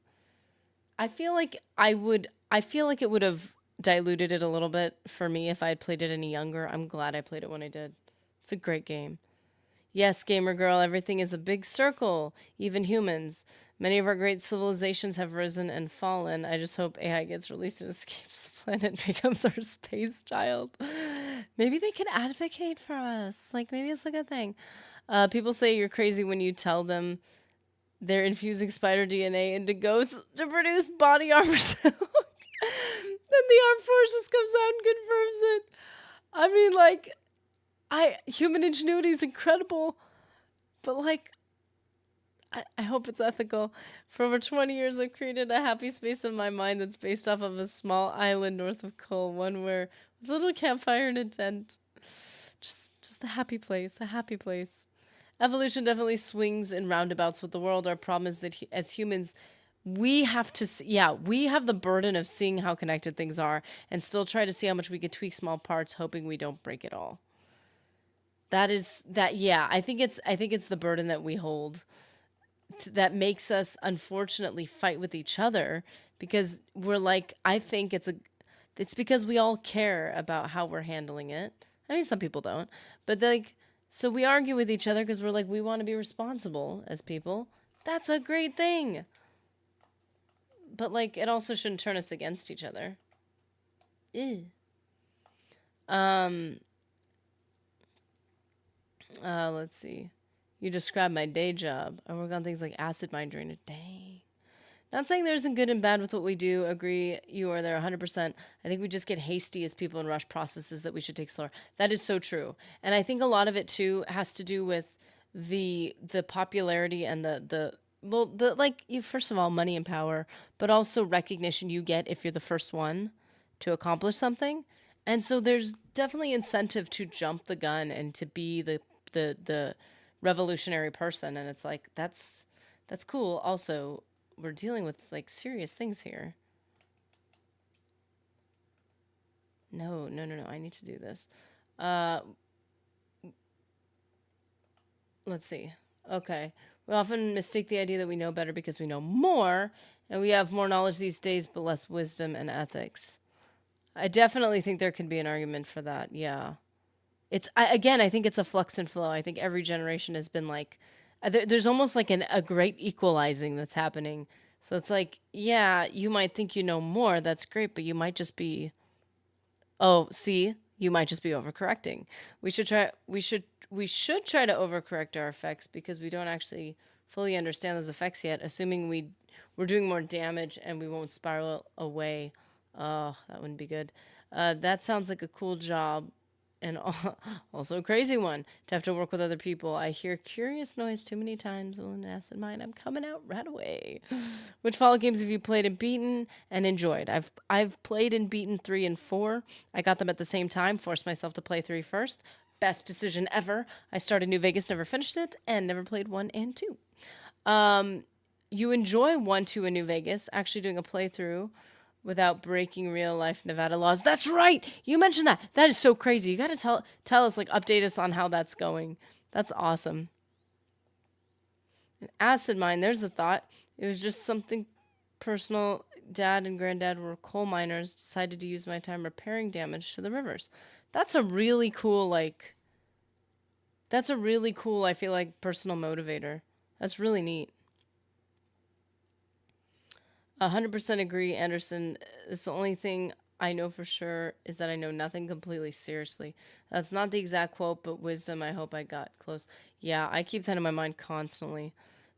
A: I feel like it would have diluted it a little bit for me if I had played it any younger. I'm glad I played it when I did. It's a great game. Yes, gamer girl, everything is a big circle, even humans. Many of our great civilizations have risen and fallen. I just hope AI gets released and escapes the planet and becomes our space child. Maybe they can advocate for us. Like, maybe it's a good thing. People say you're crazy when you tell them they're infusing spider DNA into goats to produce body armor. Then the armed forces comes out and confirms it. I mean, like, human ingenuity is incredible, but like I hope it's ethical. For over 20 years, I've created a happy space in my mind that's based off of a small island north of Cole, one where with a little campfire and a tent. Just a happy place, a happy place. Evolution definitely swings in roundabouts with the world. Our problem is that as humans, we have to see, yeah, we have the burden of seeing how connected things are and still try to see how much we could tweak small parts, hoping we don't break it all. Yeah, I think it's the burden that we hold that makes us unfortunately fight with each other, because we're like, I think it's because we all care about how we're handling it. I mean, some people don't, but like, so we argue with each other because we're like, we want to be responsible as people. That's a great thing. But like, it also shouldn't turn us against each other. Ew. Um, let's see. You describe my day job. I work on things like acid mine drainage. Dang. Not saying there isn't good and bad with what we do. Agree, you are there 100%. I think we just get hasty as people and rush processes that we should take slower. That is so true. And I think a lot of it too has to do with the popularity and the well, the like you first of all, money and power, but also recognition you get if you're the first one to accomplish something. And so there's definitely incentive to jump the gun and to be the revolutionary person, and it's like that's cool. Also, we're dealing with like serious things here. No, no, no, no. I need to do this. Uh, let's see. Okay. We often mistake the idea that we know better because we know more, and we have more knowledge these days, but less wisdom and ethics. I definitely think there can be an argument for that. Yeah. Again, I think it's a flux and flow. I think every generation has been like, there's almost like a great equalizing that's happening. So it's like, yeah, you might think you know more. That's great, but you might just be, oh, see, you might just be overcorrecting. We should try to overcorrect our effects because we don't actually fully understand those effects yet, assuming we're doing more damage and we won't spiral away. Oh, that wouldn't be good. That sounds like a cool job, and also a crazy one to have to work with other people. I hear curious noise too many times. Well, an acid mine, I'm coming out right away. Which Fallout games have you played and beaten and enjoyed? I've played and beaten 3 and 4. I got them at the same time. Forced myself to play 3 first. Best decision ever. I started New Vegas, never finished it, and never played 1 and 2. You enjoy 1, 2, and New Vegas. Actually doing a playthrough without breaking real life Nevada laws. That's right. You mentioned that. That is so crazy. You got to tell us, like, update us on how that's going. That's awesome. An acid mine. There's a thought. It was just something personal. Dad and granddad were coal miners. Decided to use my time repairing damage to the rivers. That's a really cool, like. That's a really cool, I feel like, personal motivator. That's really neat. 100% agree, Anderson. It's the only thing I know for sure is that I know nothing completely seriously. That's not the exact quote, but wisdom. I hope I got close. Yeah, I keep that in my mind constantly.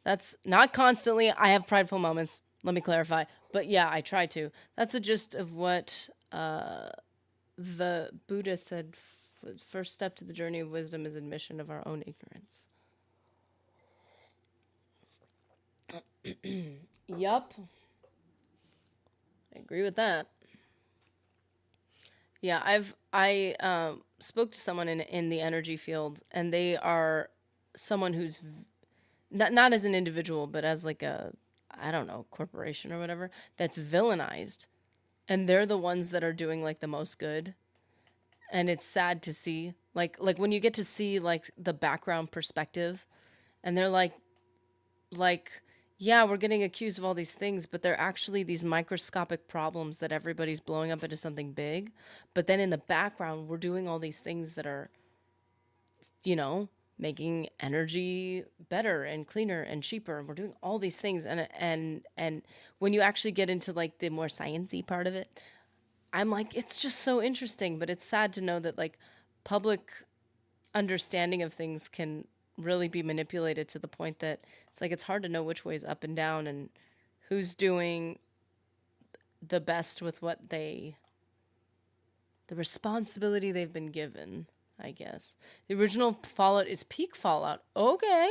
A: That's not constantly. I have prideful moments. Let me clarify. But yeah, I try to. That's a gist of what the Buddha said. First step to the journey of wisdom is admission of our own ignorance. Yup. I agree with that. Yeah, I spoke to someone in the energy field, and they are someone who's not as an individual, but as like a, I don't know, corporation or whatever, that's villainized, and they're the ones that are doing like the most good, and it's sad to see, like when you get to see like the background perspective, and they're like, yeah, we're getting accused of all these things, but they're actually these microscopic problems that everybody's blowing up into something big. But then in the background, we're doing all these things that are, you know, making energy better and cleaner and cheaper. And we're doing all these things. And when you actually get into like the more sciencey part of it, I'm like, it's just so interesting. But it's sad to know that like public understanding of things can really be manipulated to the point that it's like it's hard to know which way's up and down and who's doing the best with what the responsibility they've been given. I guess. The original Fallout is peak Fallout. Okay.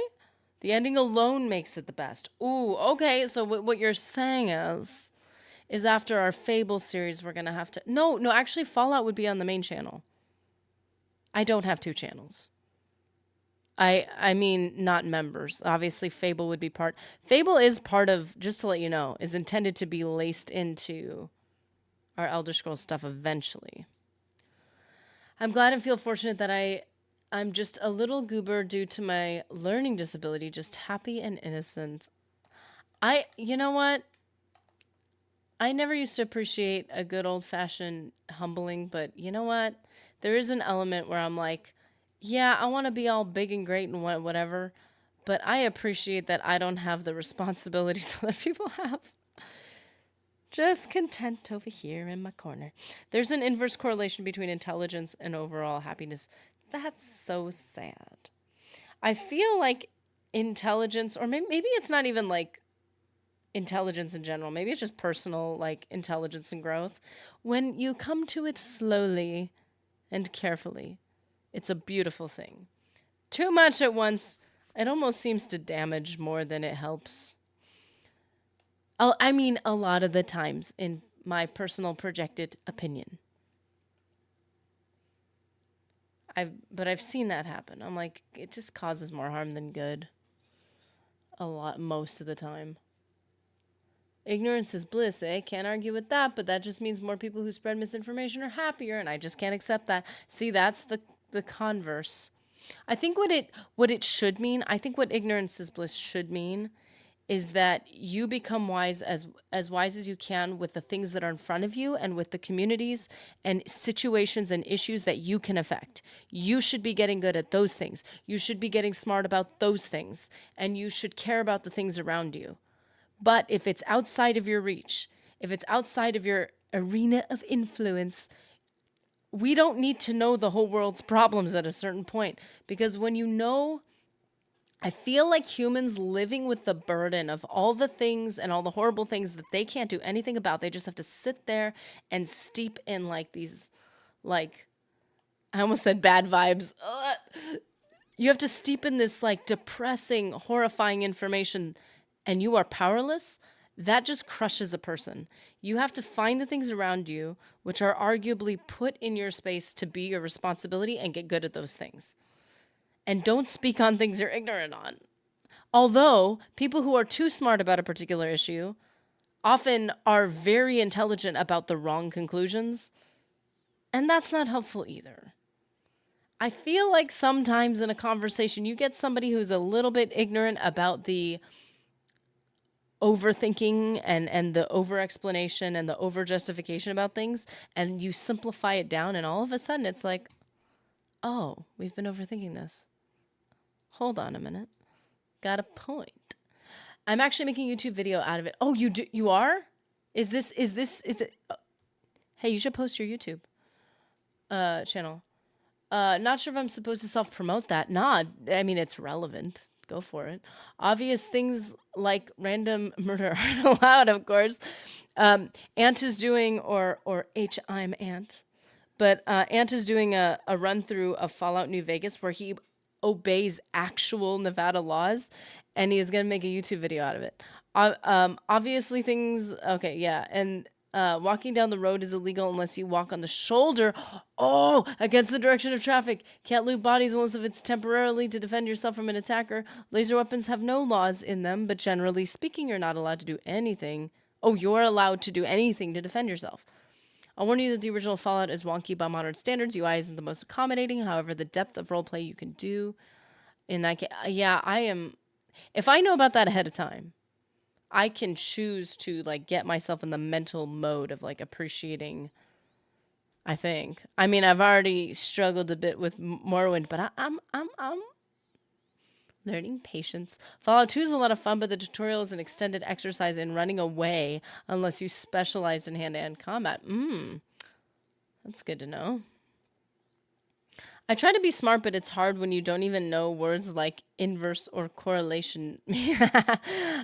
A: The ending alone makes it the best. Ooh, okay. So what you're saying is after our Fable series, we're gonna have to. No, no. Actually, Fallout would be on the main channel. I don't have two channels. I mean, not members. Obviously, Fable would be part. Fable is part of. Just to let you know, is intended to be laced into our Elder Scrolls stuff eventually. I'm glad and feel fortunate that I'm just a little goober due to my learning disability, just happy and innocent. You know what? I never used to appreciate a good old fashioned humbling, but you know what? There is an element where I'm like, yeah, I want to be all big and great and whatever, but I appreciate that I don't have the responsibilities other people have. Just content over here in my corner. There's an inverse correlation between intelligence and overall happiness. That's so sad. I feel like intelligence, or maybe it's not even like intelligence in general, maybe it's just personal, like intelligence and growth. When you come to it slowly and carefully, it's a beautiful thing. Too much at once, it almost seems to damage more than it helps. I mean, a lot of the times, in my personal projected opinion. But I've seen that happen. I'm like, it just causes more harm than good. Most of the time. Ignorance is bliss, eh? Can't argue with that, but that just means more people who spread misinformation are happier, and I just can't accept that. See, that's the converse. I think what it should mean, I think what ignorance is bliss should mean is that you become wise as you can with the things that are in front of you and with the communities and situations and issues that you can affect. You should be getting good at those things. You should be getting smart about those things, and you should care about the things around you. But if it's outside of your reach, if it's outside of your arena of influence, we don't need to know the whole world's problems at a certain point, because when you know, I feel like humans living with the burden of all the things and all the horrible things that they can't do anything about. They just have to sit there and steep in like these, like, I almost said bad vibes. Ugh. You have to steep in this like depressing, horrifying information, and you are powerless. That just crushes a person. You have to find the things around you which are arguably put in your space to be your responsibility and get good at those things. And don't speak on things you're ignorant on. Although people who are too smart about a particular issue often are very intelligent about the wrong conclusions, and that's not helpful either. I feel like sometimes in a conversation you get somebody who's a little bit ignorant about the overthinking and the over explanation and the over justification about things, and you simplify it down, and all of a sudden it's like, oh, we've been overthinking this. Hold on a minute. Got a point. I'm actually making a YouTube video out of it. Oh, you are? Is it? Hey, you should post your YouTube channel. Not sure if I'm supposed to self-promote that. Nah, I mean, it's relevant. Go for it. Obvious things like random murder aren't allowed, of course. Ant is doing, or H, I'm Ant. But Ant is doing a run-through of Fallout New Vegas where he obeys actual Nevada laws, and he is going to make a YouTube video out of it. Obviously things, okay, yeah, and walking down the road is illegal unless you walk on the shoulder. Oh, against the direction of traffic. Can't loot bodies unless if it's temporarily to defend yourself from an attacker. Laser weapons have no laws in them, but generally speaking, you're not allowed to do anything. Oh, you're allowed to do anything to defend yourself. I'll warn you that the original Fallout is wonky by modern standards. UI isn't the most accommodating. However, the depth of roleplay you can do in that game, yeah, I am. If I know about that ahead of time, I can choose to like get myself in the mental mode of like appreciating. I think. I mean, I've already struggled a bit with Morrowind, but I'm learning patience. Fallout 2 is a lot of fun, but the tutorial is an extended exercise in running away unless you specialize in hand-to-hand combat. That's good to know. I try to be smart, but it's hard when you don't even know words like inverse or correlation.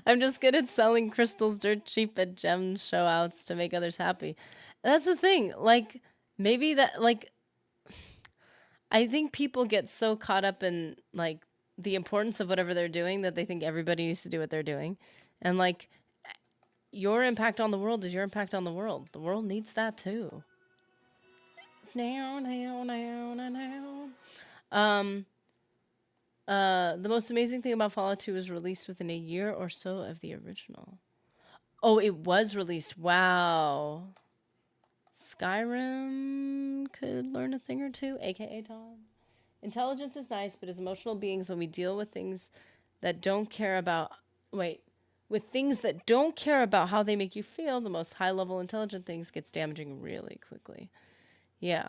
A: I'm just good at selling crystals dirt cheap at gem show-outs to make others happy. That's the thing. Like, maybe that, like, I think people get so caught up in like the importance of whatever they're doing that they think everybody needs to do what they're doing. And like your impact on the world is your impact on the world. The world needs that too. Now, now, now, now, now. Um, the most amazing thing about Fallout 2 was released within a year or so of the original. Oh, it was released. Wow. Skyrim could learn a thing or two, aka Tom. Intelligence is nice, but as emotional beings, when we deal with things that don't care about, wait, with things that don't care about how they make you feel, the most high level intelligent things gets damaging really quickly. Yeah.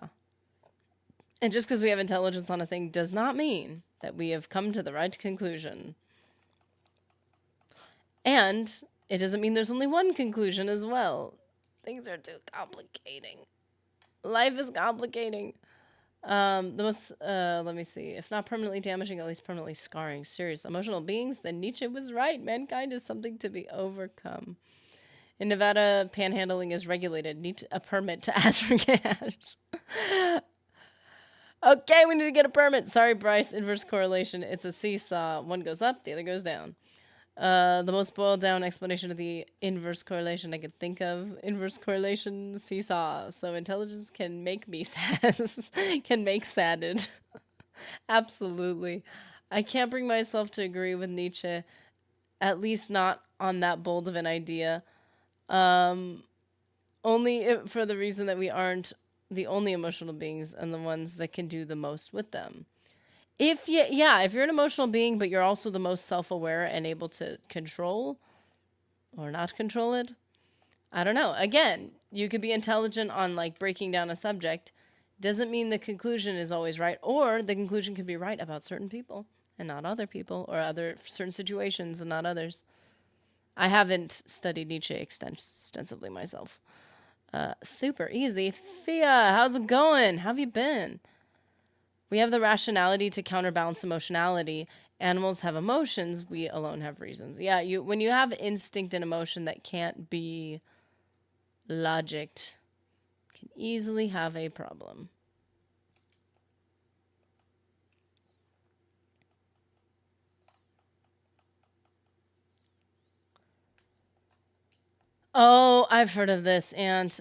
A: And just because we have intelligence on a thing does not mean that we have come to the right conclusion. And it doesn't mean there's only one conclusion as well. Things are too complicating. Life is complicating. The most, let me see. If not permanently damaging, at least permanently scarring. Serious emotional beings, then Nietzsche was right. Mankind is something to be overcome. In Nevada, panhandling is regulated. Need a permit to ask for cash. Okay, we need to get a permit. Sorry, Bryce. Inverse correlation. It's a seesaw. One goes up, the other goes down. The most boiled down explanation of the inverse correlation I could think of. Inverse correlation seesaw. So intelligence can make me sad. Can make sadded. Absolutely. I can't bring myself to agree with Nietzsche, at least not on that bold of an idea. Only for the reason that we aren't the only emotional beings and the ones that can do the most with them. If you're an emotional being, but you're also the most self-aware and able to control or not control it, I don't know. Again, you could be intelligent on like breaking down a subject. Doesn't mean the conclusion is always right, or the conclusion could be right about certain people and not other people, or other certain situations and not others. I haven't studied Nietzsche extensively myself. Super easy. Fia, how's it going? How have you been? We have the rationality to counterbalance emotionality. Animals have emotions. We alone have reasons. Yeah, when you have instinct and emotion that can't be logicked, can easily have a problem. Oh, I've heard of this, and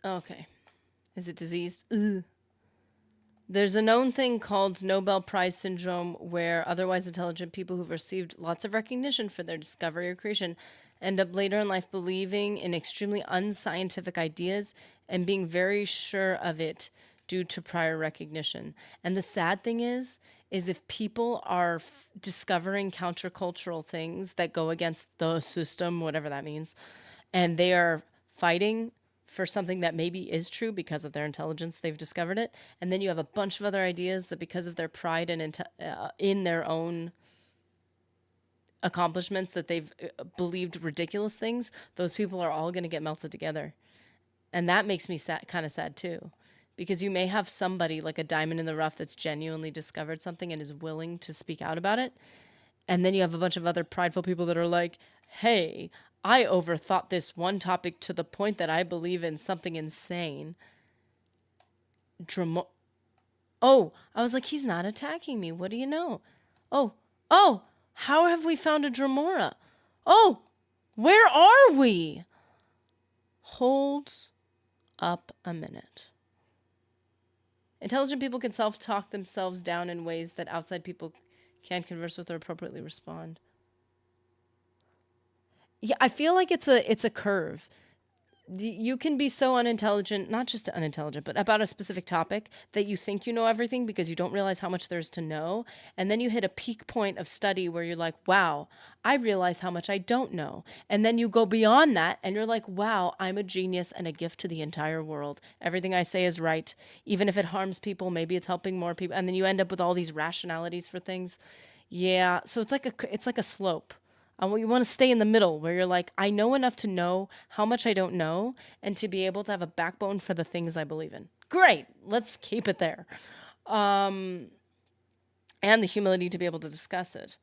A: okay. Is it diseased? Ugh. There's a known thing called Nobel Prize syndrome where otherwise intelligent people who've received lots of recognition for their discovery or creation end up later in life believing in extremely unscientific ideas and being very sure of it due to prior recognition. And the sad thing is if people are discovering countercultural things that go against the system, whatever that means, and they are fighting for something that maybe is true because of their intelligence, they've discovered it, and then you have a bunch of other ideas that because of their pride and in their own accomplishments that they've believed ridiculous things, those people are all going to get melted together. And that makes me kind of sad too, because you may have somebody like a diamond in the rough that's genuinely discovered something and is willing to speak out about it, and then you have a bunch of other prideful people that are like, hey, I overthought this one topic to the point that I believe in something insane. Oh, I was like, he's not attacking me. What do you know? Oh, how have we found a Dremora? Oh, where are we? Hold up a minute. Intelligent people can self-talk themselves down in ways that outside people can't converse with or appropriately respond. Yeah, I feel like it's a curve. You can be so unintelligent, not just unintelligent, but about a specific topic that you think you know everything because you don't realize how much there's to know. And then you hit a peak point of study where you're like, wow, I realize how much I don't know. And then you go beyond that and you're like, wow, I'm a genius and a gift to the entire world. Everything I say is right. Even if it harms people, maybe it's helping more people. And then you end up with all these rationalities for things. Yeah. So it's like a slope. You want to stay in the middle where you're like, I know enough to know how much I don't know and to be able to have a backbone for the things I believe in. Great. Let's keep it there. And the humility to be able to discuss it.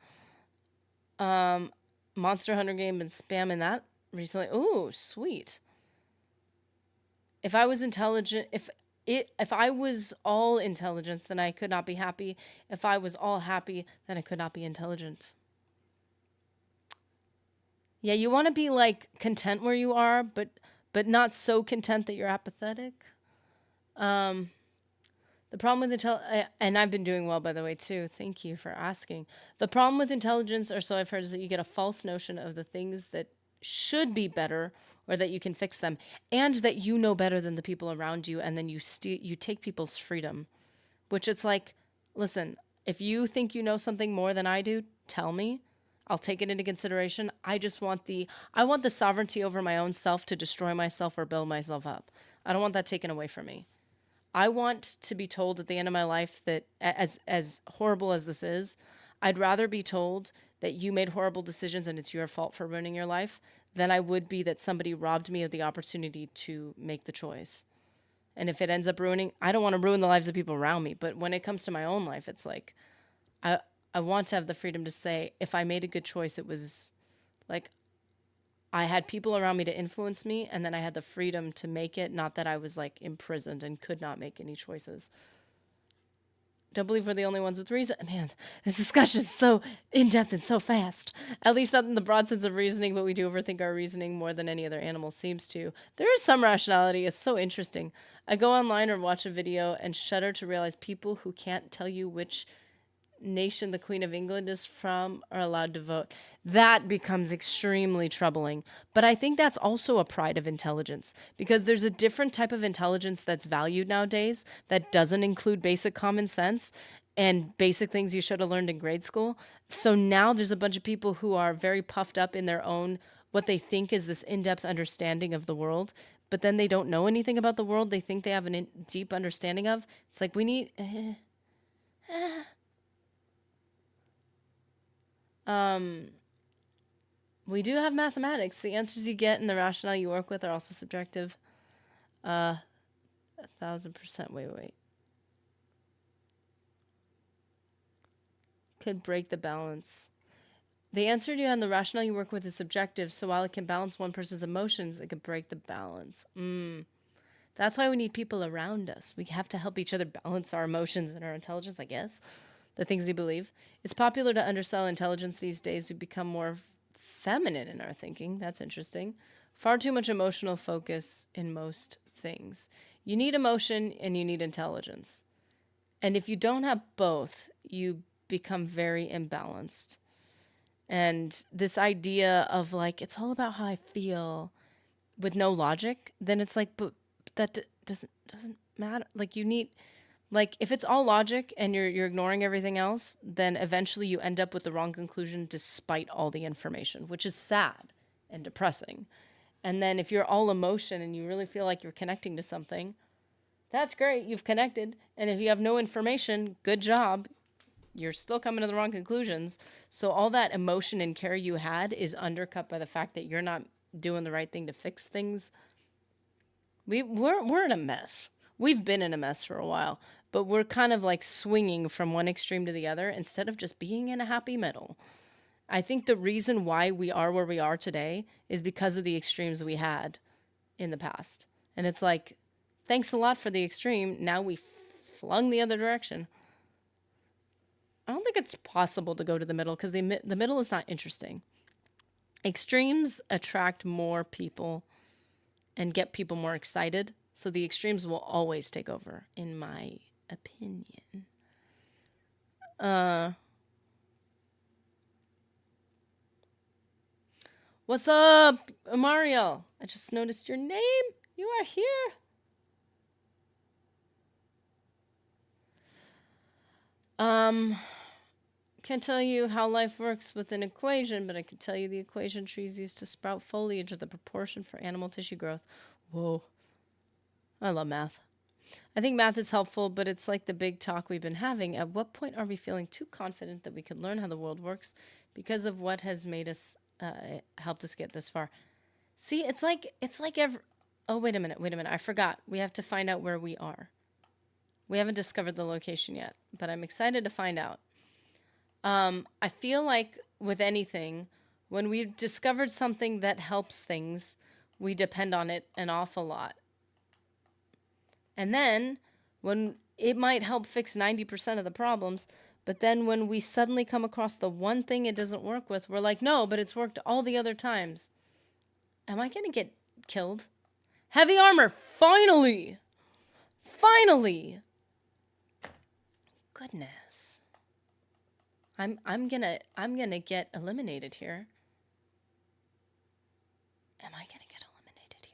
A: Monster Hunter game been spamming that recently. Ooh, sweet. If I was intelligent, if I was all intelligence, then I could not be happy. If I was all happy, then I could not be intelligent. Yeah, you want to be like content where you are, but not so content that you're apathetic. Um, the problem with and I've been doing well, by the way, too. Thank you for asking. The problem with intelligence, or so I've heard, is that you get a false notion of the things that should be better, or that you can fix them, and that you know better than the people around you, and then you take people's freedom, which it's like, listen, if you think you know something more than I do, tell me. I'll take it into consideration. I want the sovereignty over my own self to destroy myself or build myself up. I don't want that taken away from me. I want to be told at the end of my life that, as horrible as this is, I'd rather be told that you made horrible decisions and it's your fault for ruining your life than I would be that somebody robbed me of the opportunity to make the choice. And if it ends up ruining, I don't want to ruin the lives of people around me. But when it comes to my own life, it's like, I, I want to have the freedom to say, if I made a good choice, it was like I had people around me to influence me, and then I had the freedom to make it, not that I was like imprisoned and could not make any choices. Don't believe we're the only ones with reason. Man, this discussion is so in depth and so fast. At least not in the broad sense of reasoning, but we do overthink our reasoning more than any other animal seems to. There is some rationality. It's so interesting. I go online or watch a video and shudder to realize people who can't tell you which nation the Queen of England is from are allowed to vote. That becomes extremely troubling. But I think that's also a pride of intelligence, because there's a different type of intelligence that's valued nowadays that doesn't include basic common sense and basic things you should have learned in grade school. So now there's a bunch of people who are very puffed up in their own, what they think is this in-depth understanding of the world, but then they don't know anything about the world they think they have a deep understanding of. It's like we need we do have mathematics. The answers you get and the rationale you work with are also subjective. 1,000%. Wait. Could break the balance. The answer to you and the rationale you work with is subjective, so while it can balance one person's emotions, it could break the balance. That's why we need people around us. We have to help each other balance our emotions and our intelligence, I guess. The things we believe. It's popular to undersell intelligence these days. We become more feminine in our thinking. That's interesting. Far too much emotional focus in most things. You need emotion and you need intelligence. And if you don't have both, you become very imbalanced. And this idea of like, it's all about how I feel with no logic, then it's like, but that doesn't matter. Like you need, like if it's all logic and you're ignoring everything else, then eventually you end up with the wrong conclusion despite all the information, which is sad and depressing. And then if you're all emotion and you really feel like you're connecting to something, that's great, you've connected. And if you have no information, good job. You're still coming to the wrong conclusions. So all that emotion and care you had is undercut by the fact that you're not doing the right thing to fix things. We're in a mess. We've been in a mess for a while, but we're kind of like swinging from one extreme to the other instead of just being in a happy middle. I think the reason why we are where we are today is because of the extremes we had in the past. And it's like, thanks a lot for the extreme. Now we flung the other direction. I don't think it's possible to go to the middle because the middle is not interesting. Extremes attract more people and get people more excited. So the extremes will always take over, in my opinion. What's up, Mario? I just noticed your name. You are here. Can't tell you how life works with an equation, but I can tell you the equation trees used to sprout foliage are the proportion for animal tissue growth. Whoa. I love math. I think math is helpful, but it's like the big talk we've been having. At what point are we feeling too confident that we could learn how the world works because of what has made us, helped us get this far? See, it's like oh, wait a minute. I forgot. We have to find out where we are. We haven't discovered the location yet, but I'm excited to find out. I feel like with anything, When we've discovered something that helps things, we depend on it an awful lot. And then when it might help fix 90% of the problems, but then when we suddenly come across the one thing it doesn't work with, we're like, no, but it's worked all the other times. Am I going to get killed? Heavy armor, finally! Finally! Goodness. I'm gonna get eliminated here. Am I gonna get eliminated here?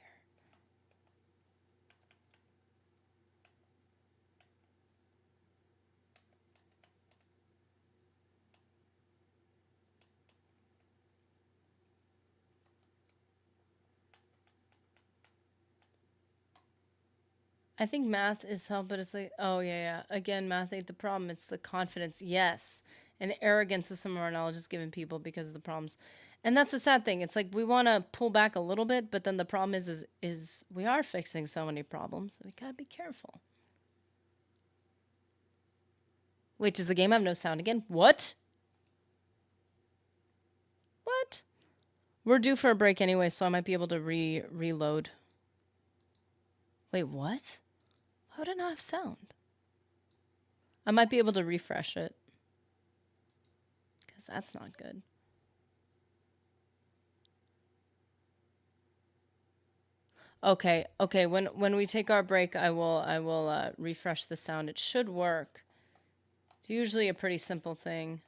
A: I think math is help, but it's like, oh yeah. Again, math ain't the problem. It's the confidence, yes, and arrogance of some of our knowledge is given people because of the problems, and that's the sad thing. It's like we want to pull back a little bit, but then the problem is we are fixing so many problems. We gotta be careful. Wait, does the game have no sound again? What? What? We're due for a break anyway, so I might be able to reload. Wait, what? How did it not have sound? I might be able to refresh it. Because that's not good. Okay. When we take our break, I will refresh the sound. It should work. It's usually a pretty simple thing.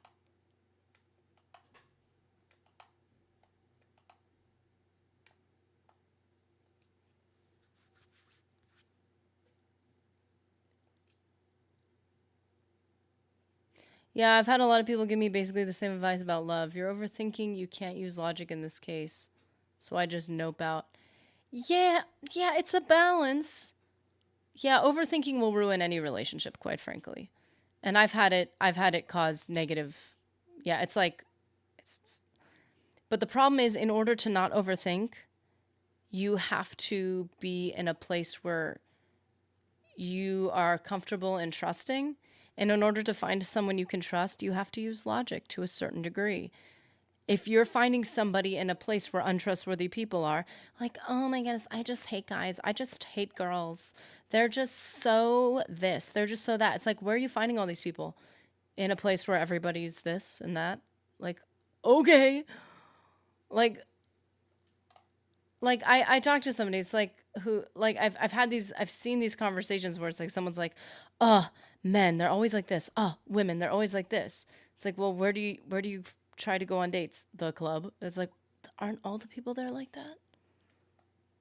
A: Yeah, I've had a lot of people give me basically the same advice about love. You're overthinking, you can't use logic in this case. So I just nope out. Yeah, it's a balance. Yeah, overthinking will ruin any relationship, quite frankly. And I've had it cause negative. Yeah, it's like but the problem is, in order to not overthink, you have to be in a place where you are comfortable and trusting. And in order to find someone you can trust, you have to use logic to a certain degree. If you're finding somebody in a place where untrustworthy people are, like, oh my goodness, I just hate guys. I just hate girls. They're just so this. They're just so that. It's like, where are you finding all these people? In a place where everybody's this and that? Like, okay. Like I talked to somebody, it's like, who, like, I've seen these conversations where it's like someone's like, oh, men, they're always like this. Oh, women, they're always like this. It's like, well, where do you try to go on dates? The club. It's like, aren't all the people there like that?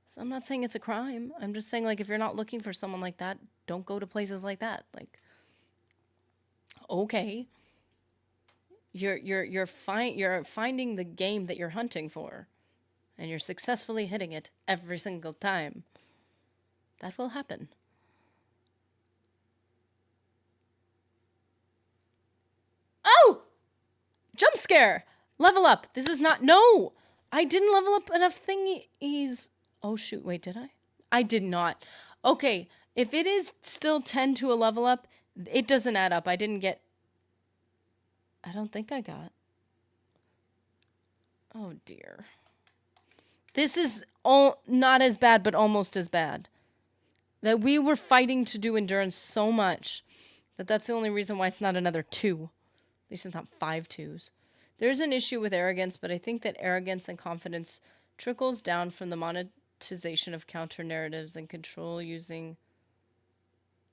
A: So I'm not saying it's a crime. I'm just saying, like, if you're not looking for someone like that, don't go to places like that. Like, okay, you're finding the game that you're hunting for, and you're successfully hitting it every single time. That will happen. Oh! Jump scare! Level up! This is not... No! I didn't level up enough thingies. Oh, shoot. Wait, did I? I did not. Okay, if it is still 10 to a level up, it doesn't add up. I didn't get... I don't think I got... Oh, dear. This is not as bad, but almost as bad. That we were fighting to do endurance so much that's the only reason why it's not another 2. At least it's not 5 2s. There's an issue with arrogance, but I think that arrogance and confidence trickles down from the monetization of counter narratives and control using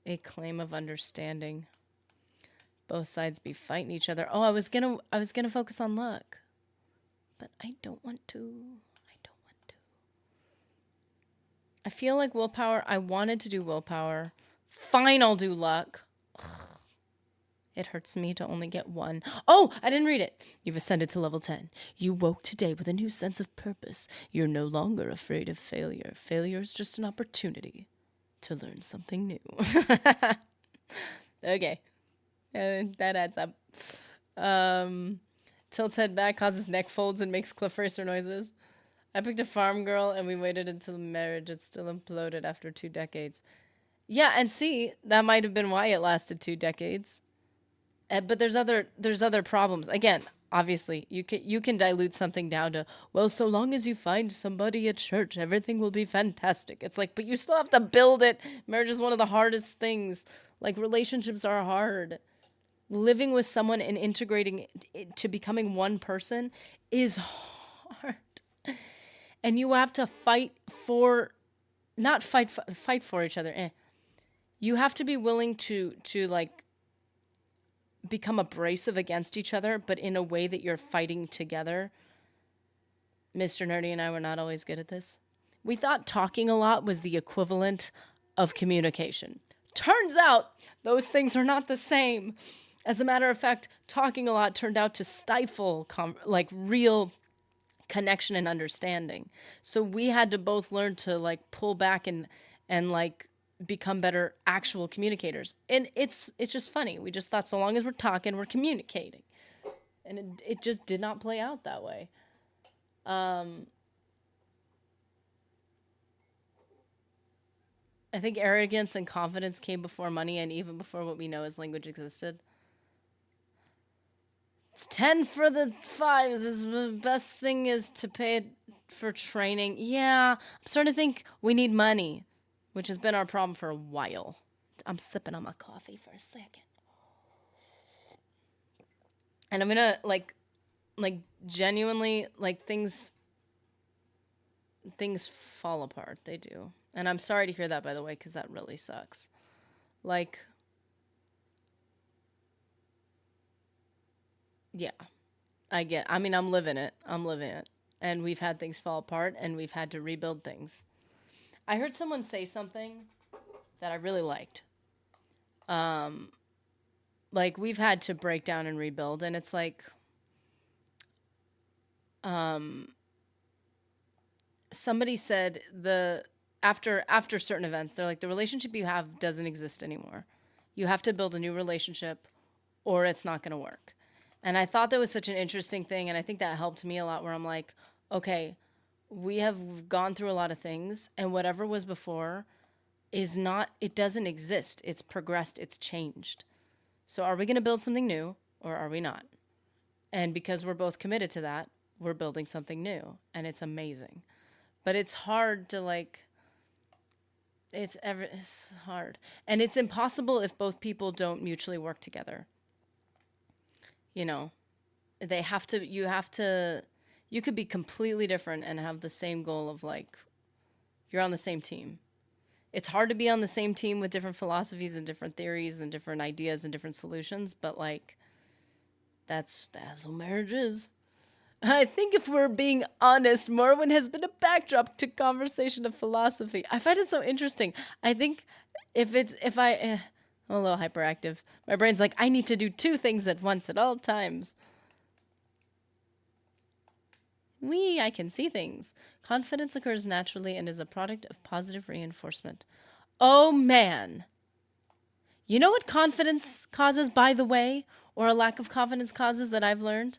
A: a claim of understanding. Both sides be fighting each other. Oh, I was gonna focus on luck, but I don't want to. I feel like willpower. I wanted to do willpower. Fine, I'll do luck. Ugh. It hurts me to only get 1. Oh, I didn't read it. You've ascended to level 10. You woke today with a new sense of purpose. You're no longer afraid of failure. Failure is just an opportunity to learn something new. Okay. That adds up. Tilt's head back, causes neck folds, and makes cliff racer noises. I picked a farm girl, and we waited until marriage. It still imploded after 2 decades. Yeah, and see, that might have been why it lasted 2 decades. But there's other problems. Again, Obviously, you can dilute something down to, well, so long as you find somebody at church, everything will be fantastic. It's like, but you still have to build it. Marriage is one of the hardest things. Like, relationships are hard. Living with someone and integrating it to becoming one person is hard. And you have to fight for, not fight for each other. You have to be willing to like become abrasive against each other, but in a way that you're fighting together. Mr. Nerdy and I were not always good at this. We thought talking a lot was the equivalent of communication. Turns out those things are not the same. As a matter of fact, talking a lot turned out to stifle like real connection and understanding. So we had to both learn to like pull back and like become better actual communicators. And it's just funny. We just thought so long as we're talking, we're communicating. And it just did not play out that way. I think arrogance and confidence came before money and even before what we know as language existed. It's 10 for the fives. The best thing is to pay it for training. Yeah, I'm starting to think we need money, which has been our problem for a while. I'm sipping on my coffee for a second. And I'm gonna like genuinely, like, things fall apart. They do. And I'm sorry to hear that, by the way, because that really sucks. Like, yeah, I mean, I'm living it. And we've had things fall apart and we've had to rebuild things. I heard someone say something that I really liked. Like, we've had to break down and rebuild, and it's like, somebody said after certain events, they're like, the relationship you have doesn't exist anymore. You have to build a new relationship or it's not going to work. And I thought that was such an interesting thing, and I think that helped me a lot, where I'm like, okay, we have gone through a lot of things, and whatever was before it doesn't exist. It's progressed, it's changed. So are we going to build something new or are we not? And because we're both committed to that, we're building something new, and it's amazing. But it's hard to, like, it's hard. And it's impossible if both people don't mutually work together. You know, you could be completely different and have the same goal of, like, you're on the same team. It's hard to be on the same team with different philosophies and different theories and different ideas and different solutions, but, like, that's what marriage is. I think if we're being honest, Morwen has been a backdrop to conversation of philosophy. I find it so interesting. I think I'm a little hyperactive. My brain's like, I need to do two things at once at all times. I can see things. Confidence occurs naturally and is a product of positive reinforcement. Oh, man. You know what confidence causes, by the way, or a lack of confidence causes that I've learned?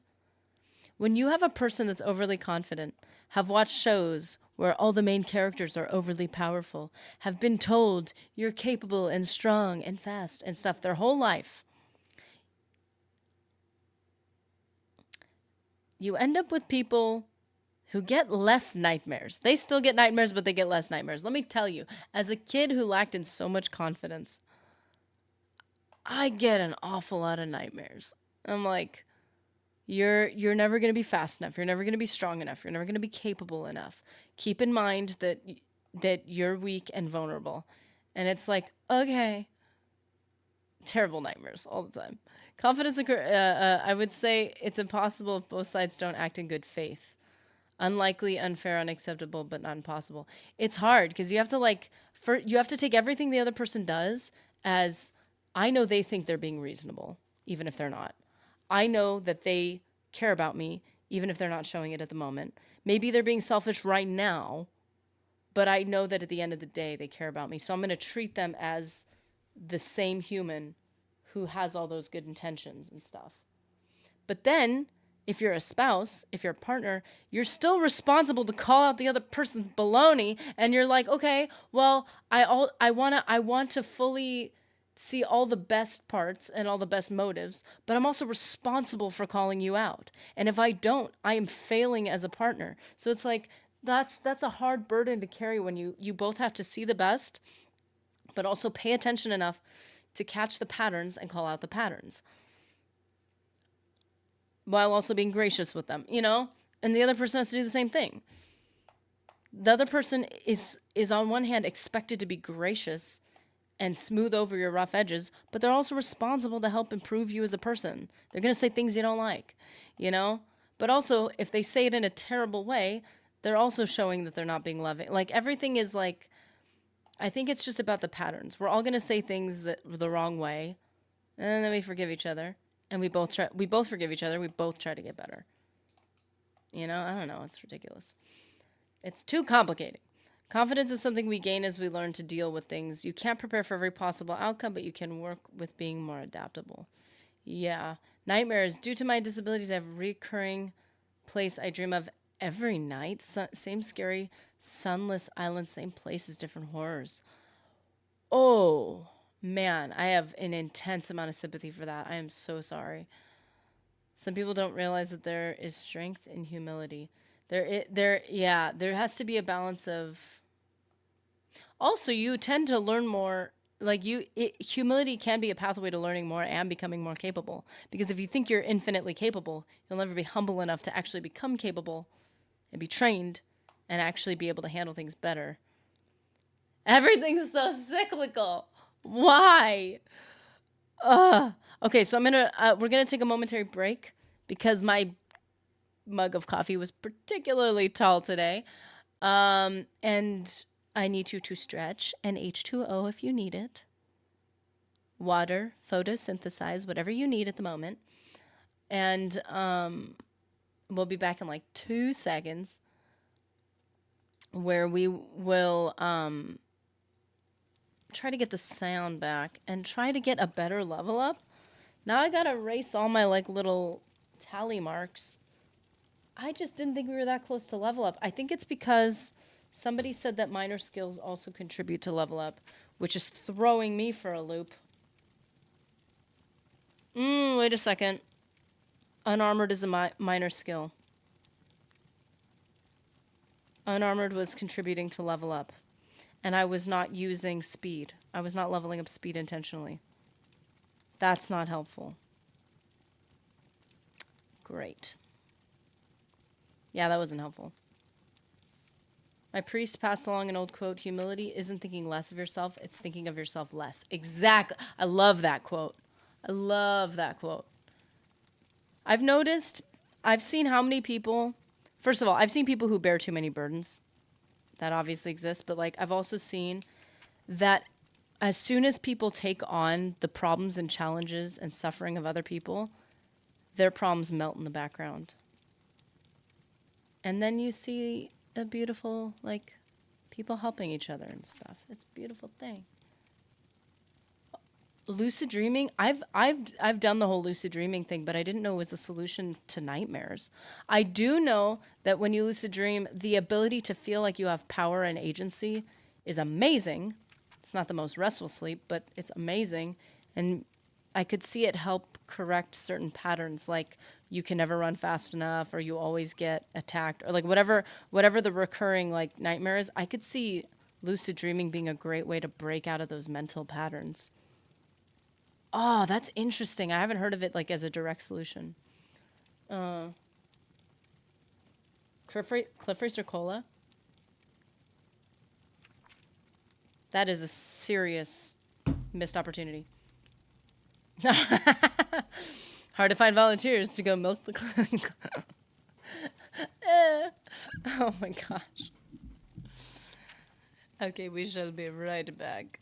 A: When you have a person that's overly confident, have watched shows where all the main characters are overly powerful, have been told you're capable and strong and fast and stuff their whole life, you end up with people who get less nightmares. They still get nightmares, but they get less nightmares. Let me tell you, as a kid who lacked in so much confidence, I get an awful lot of nightmares. I'm like, you're never going to be fast enough. You're never going to be strong enough. You're never going to be capable enough. Keep in mind that you're weak and vulnerable. And it's like, okay. Terrible nightmares all the time. Confidence I would say it's impossible if both sides don't act in good faith. Unlikely, unfair, unacceptable, but not impossible. It's hard because you have to you have to take everything the other person does as, I know they think they're being reasonable, even if they're not. I know that they care about me, even if they're not showing it at the moment. Maybe they're being selfish right now, but I know that at the end of the day, they care about me. So I'm going to treat them as the same human who has all those good intentions and stuff. But then, if you're a spouse, if you're a partner, you're still responsible to call out the other person's baloney, and you're like, okay, well, I want to fully see all the best parts and all the best motives, but I'm also responsible for calling you out. And if I don't, I am failing as a partner. So it's like that's a hard burden to carry when you both have to see the best, but also pay attention enough to catch the patterns and call out the patterns while also being gracious with them, you know? And the other person has to do the same thing. The other person is on one hand expected to be gracious and smooth over your rough edges, but they're also responsible to help improve you as a person. They're going to say things you don't like, you know? But also, if they say it in a terrible way, they're also showing that they're not being loving. Like, everything is like, I think it's just about the patterns. We're all going to say things that the wrong way, and then we forgive each other, and we both forgive each other. We both try to get better. You know, I don't know. It's ridiculous. It's too complicated. Confidence is something we gain as we learn to deal with things. You can't prepare for every possible outcome, but you can work with being more adaptable. Yeah. Nightmares. Due to my disabilities, I have a recurring place I dream of every night. Same scary, sunless island, same places, different horrors. Oh, man. I have an intense amount of sympathy for that. I am so sorry. Some people don't realize that there is strength in humility. There has to be a balance of. Also, you tend to learn more. Like humility can be a pathway to learning more and becoming more capable. Because if you think you're infinitely capable, you'll never be humble enough to actually become capable and be trained and actually be able to handle things better. Everything's so cyclical. Why? Ugh. Okay, so we're gonna take a momentary break because my mug of coffee was particularly tall today. And I need you to stretch and H2O if you need it. Water, photosynthesize, whatever you need at the moment. And we'll be back in like 2 seconds where we will try to get the sound back and try to get a better level up. Now I gotta erase all my like little tally marks. I just didn't think we were that close to level up. I think it's because somebody said that minor skills also contribute to level up, which is throwing me for a loop. Wait a second. Unarmored is a minor skill. Unarmored was contributing to level up. And I was not using speed. I was not leveling up speed intentionally. That's not helpful. Great. Yeah, that wasn't helpful. My priest passed along an old quote, humility isn't thinking less of yourself, it's thinking of yourself less. Exactly. I love that quote. I love that quote. I've seen how many people, first of all, I've seen people who bear too many burdens. That obviously exists, but like I've also seen that as soon as people take on the problems and challenges and suffering of other people, their problems melt in the background. And then you see a beautiful, like, people helping each other and stuff. It's a beautiful thing. Lucid dreaming, I've done the whole lucid dreaming thing, but I didn't know it was a solution to nightmares. I do know that when you lucid dream, the ability to feel like you have power and agency is amazing. It's not the most restful sleep, but it's amazing. And I could see it help correct certain patterns, like you can never run fast enough, or you always get attacked, or like whatever the recurring like nightmares. I could see lucid dreaming being a great way to break out of those mental patterns. Oh, that's interesting. I haven't heard of it like as a direct solution. Cliff Racer Cola. That is a serious missed opportunity. Hard to find volunteers to go milk the clinic. Oh my gosh. Okay, we shall be right back.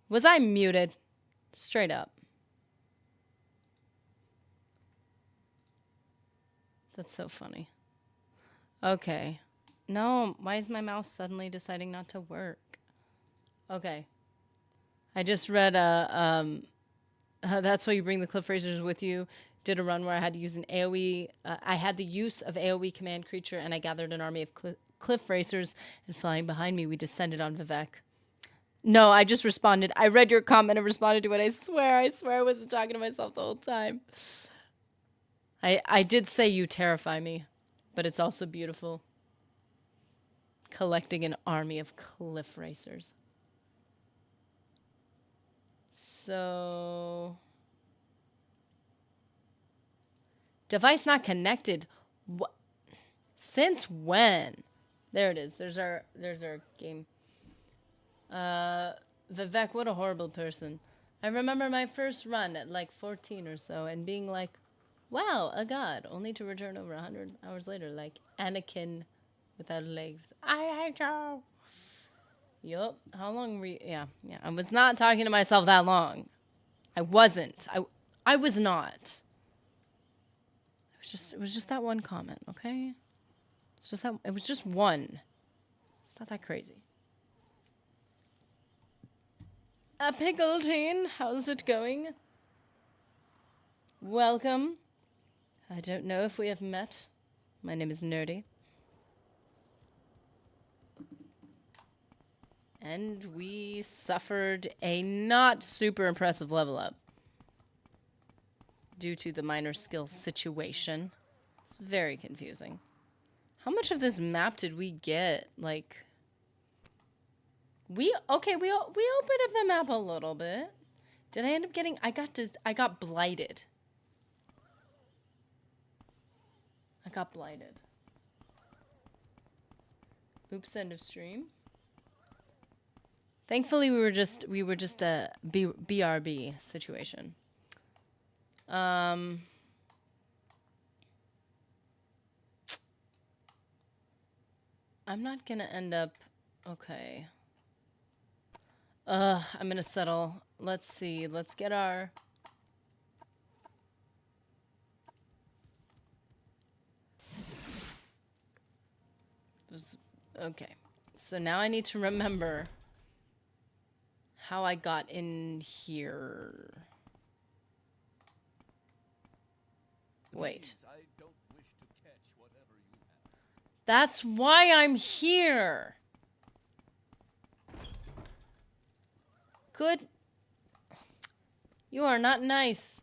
A: Was I muted? Straight up. That's so funny. Okay. No, why is my mouse suddenly deciding not to work? Okay. I just read That's Why You Bring the Cliff Racers With You. Did a run where I had to use an AoE. I had the use of AoE command creature, and I gathered an army of cliff racers, and flying behind me, we descended on Vivek. No, I just responded. I read your comment and responded to it. I swear I wasn't talking to myself the whole time. I did say you terrify me, but it's also beautiful. Collecting an army of cliff racers. So... Device not connected. What? Since when? There it is. There's our game. Vivek, what a horrible person. I remember my first run at like 14 or so and being like, wow, a god, only to return over 100 hours later like Anakin without legs. I hate you. Yup. How long were you? Yeah. I was not talking to myself that long. I wasn't. I was not. It was just that one comment, okay? It was just one. It's not that crazy. Pickle Teen, how's it going? Welcome. I don't know if we have met. My name is Nerdy. And we suffered a not super impressive level up due to the minor skill situation. It's very confusing. How much of this map did we get? Like, we opened up the map a little bit. Did I end up getting? I got blighted. Oops, end of stream. Thankfully, we were just a BRB situation. I'm not gonna end up. Okay. I'm gonna settle. Let's see. Let's get our. Okay. So now I need to remember how I got in here. Wait. That's why I'm here. Good. You are not nice.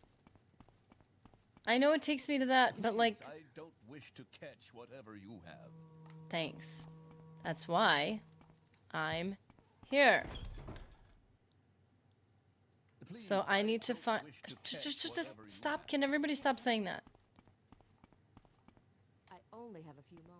A: I know it takes me to that, but like. I don't wish to catch whatever you have. Thanks. That's why I'm here. Please, so I need to find. Just stop. Can everybody stop saying that?
B: I only have a few moments.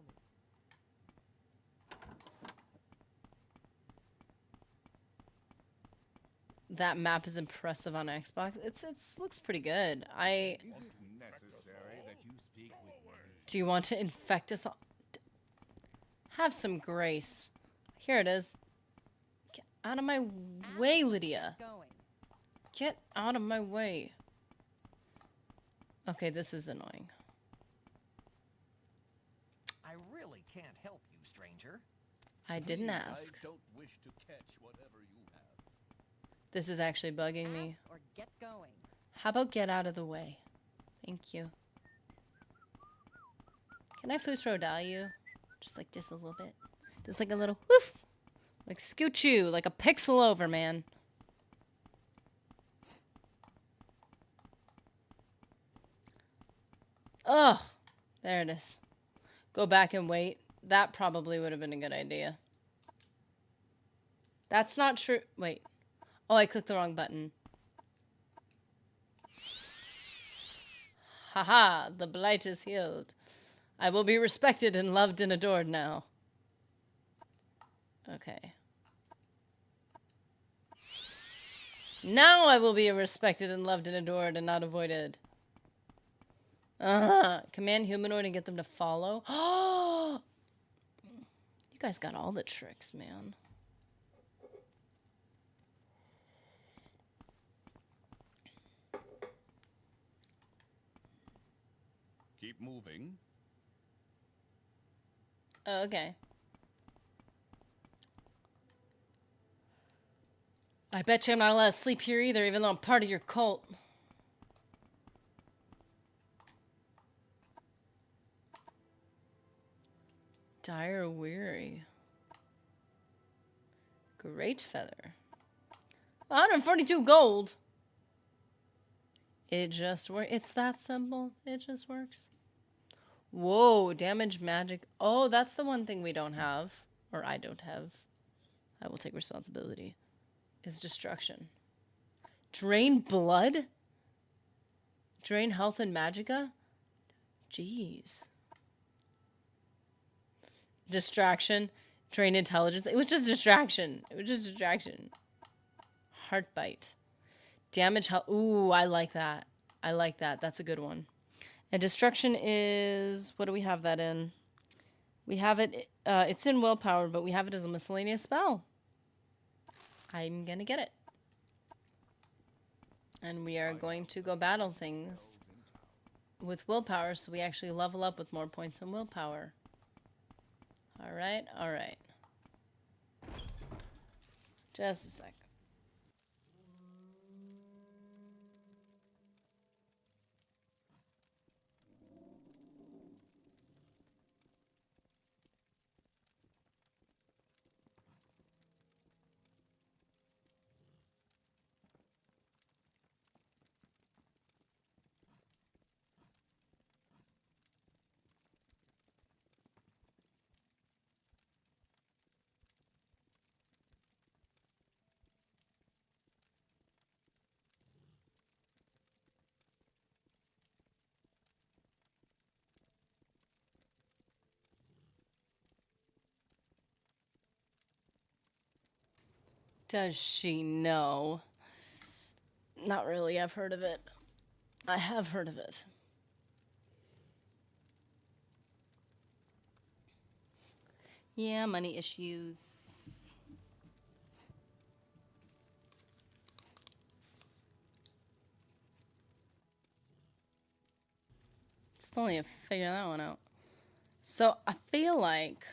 A: That map is impressive on Xbox. It looks pretty good. Is it necessary that you speak with words? Do you want to infect us all? Have some grace. Here it is. Get out of my way, Lydia. Get out of my way. Okay, this is annoying.
C: I really can't help you, stranger.
A: I didn't ask.
C: I don't wish to catch whatever you have.
A: This is actually bugging me.
B: Or get going.
A: How about get out of the way? Thank you. Can I Fusro dial you? Just like just a little bit. Just like a little woof. Like scoot you, like a pixel over, man. Oh, there it is. Go back and wait. That probably would have been a good idea. That's not true. Wait. Oh, I clicked the wrong button. Haha, the blight is healed. I will be respected and loved and adored now. Okay. Now I will be respected and loved and adored and not avoided. Command humanoid and get them to follow. Oh, you guys got all the tricks, man.
C: Keep moving.
A: Oh, okay. I bet you I'm not allowed to sleep here either, even though I'm part of your cult. Dire Weary. Great Feather. 142 gold. It just works. It's that simple. It just works. Whoa, damage magic. Oh, that's the one thing we don't have. Or I don't have. I will take responsibility. Is destruction. Drain blood? Drain health and magicka? Jeez. Distraction. Drain intelligence. It was just distraction. It was just distraction. Heartbite. Damage health. Ooh, I like that. I like that. That's a good one. And destruction is... What do we have that in? We have it... it's in willpower, but we have it as a miscellaneous spell. I'm gonna get it. And we are going to go battle things with willpower, so we actually level up with more points in willpower. Alright, alright. Just a sec. Does she know? Not really. I've heard of it. I have heard of it. Yeah, money issues. Still need to figure that one out. So I feel like...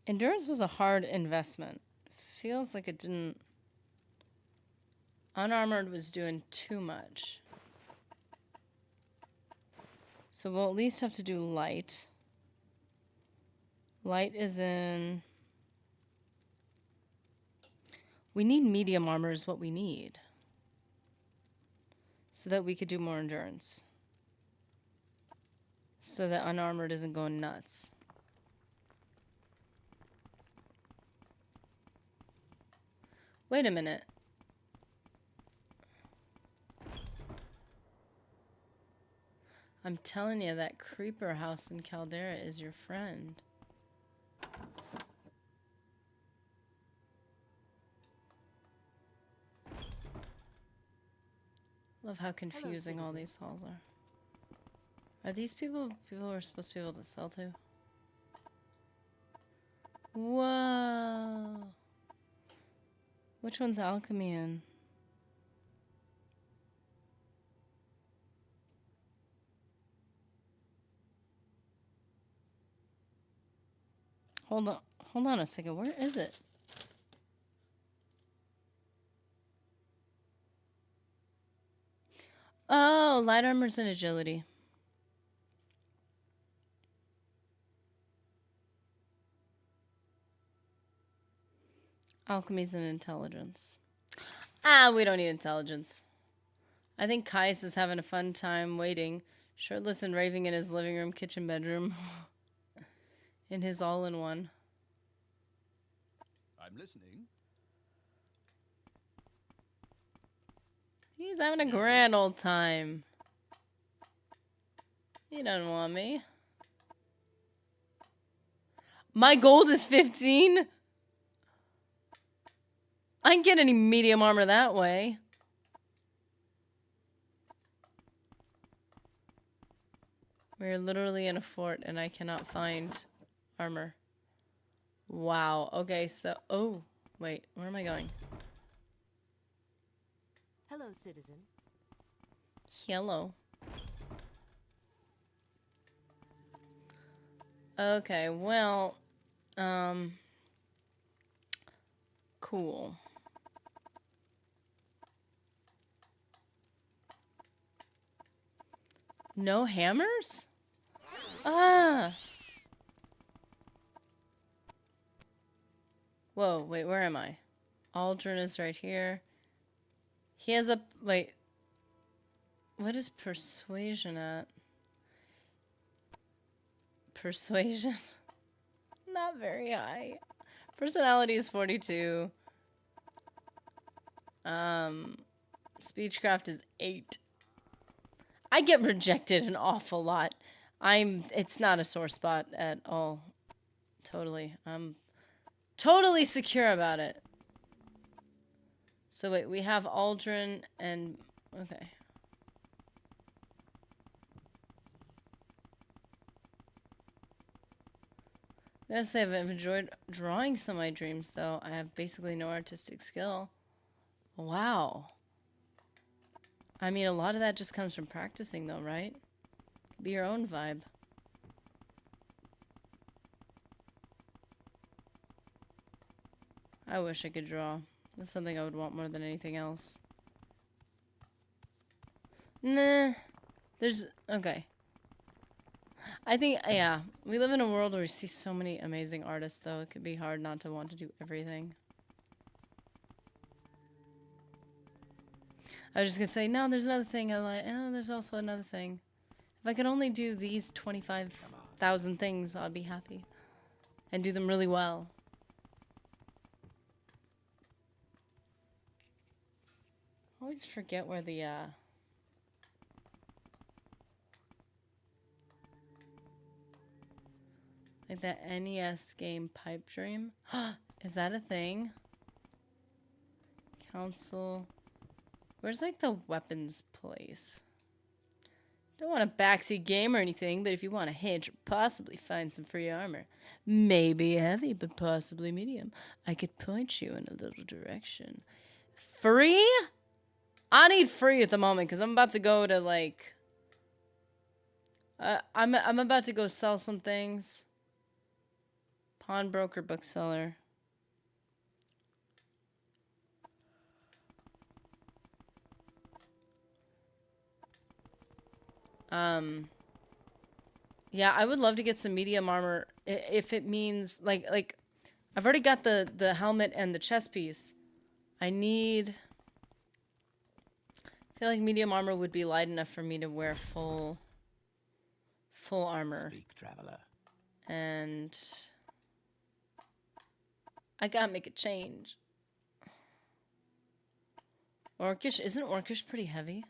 A: Endurance was a hard investment. Feels like it didn't... Unarmored was doing too much. So we'll at least have to do light. Light is in... We need medium armor is what we need. So that we could do more endurance. So that unarmored isn't going nuts. Wait a minute. I'm telling you, that creeper house in Caldera is your friend. Love how confusing all these halls are. Are these people we're supposed to be able to sell to? Whoa. Which one's alchemy in? Hold on a second. Where is it? Oh, light armor's and agility. Alchemy's and intelligence. Ah, we don't need intelligence. I think Caius is having a fun time waiting, shirtless and raving in his living room, kitchen, bedroom. In his all-in-one.
C: I'm listening.
A: He's having a grand old time. He doesn't want me. My gold is 15? I can get any medium armor that way. We're literally in a fort and I cannot find armor. Wow. Okay, so... Oh, wait. Where am I going?
B: citizen.
A: Hello. Okay, well, cool. No hammers? Ah! Whoa, wait, where am I? Aldrin is right here. He has a... Wait. What is persuasion at? Persuasion? Not very high. Personality is 42. Speechcraft is 8. I get rejected an awful lot. It's not a sore spot at all. Totally. I'm totally secure about it. So wait, we have Aldrin and... Okay. I gotta say, I've enjoyed drawing some of my dreams, though. I have basically no artistic skill. Wow. I mean, a lot of that just comes from practicing, though, right? Be your own vibe. I wish I could draw. That's something I would want more than anything else. Nah. There's... Okay. I think, yeah. We live in a world where we see so many amazing artists, though. It could be hard not to want to do everything. I was just gonna say, no, there's another thing I like. Oh, there's also another thing. If I could only do these 25,000 things, I'd be happy. And do them really well. I always forget where the, like that NES game Pipe Dream. Is that a thing? Council. Where's like the weapons place? Don't want a backseat game or anything, but if you want to hitch or possibly find some free armor, maybe heavy, but possibly medium, I could point you in a little direction. Free? I need free at the moment because I'm about to go to like... I'm about to go sell some things. Pawnbroker, bookseller. Yeah, I would love to get some medium armor if it means like I've already got the helmet and the chest piece. I feel like medium armor would be light enough for me to wear full armor.
C: Speak, traveler.
A: And I gotta make a change. Orcish, isn't Orcish pretty heavy?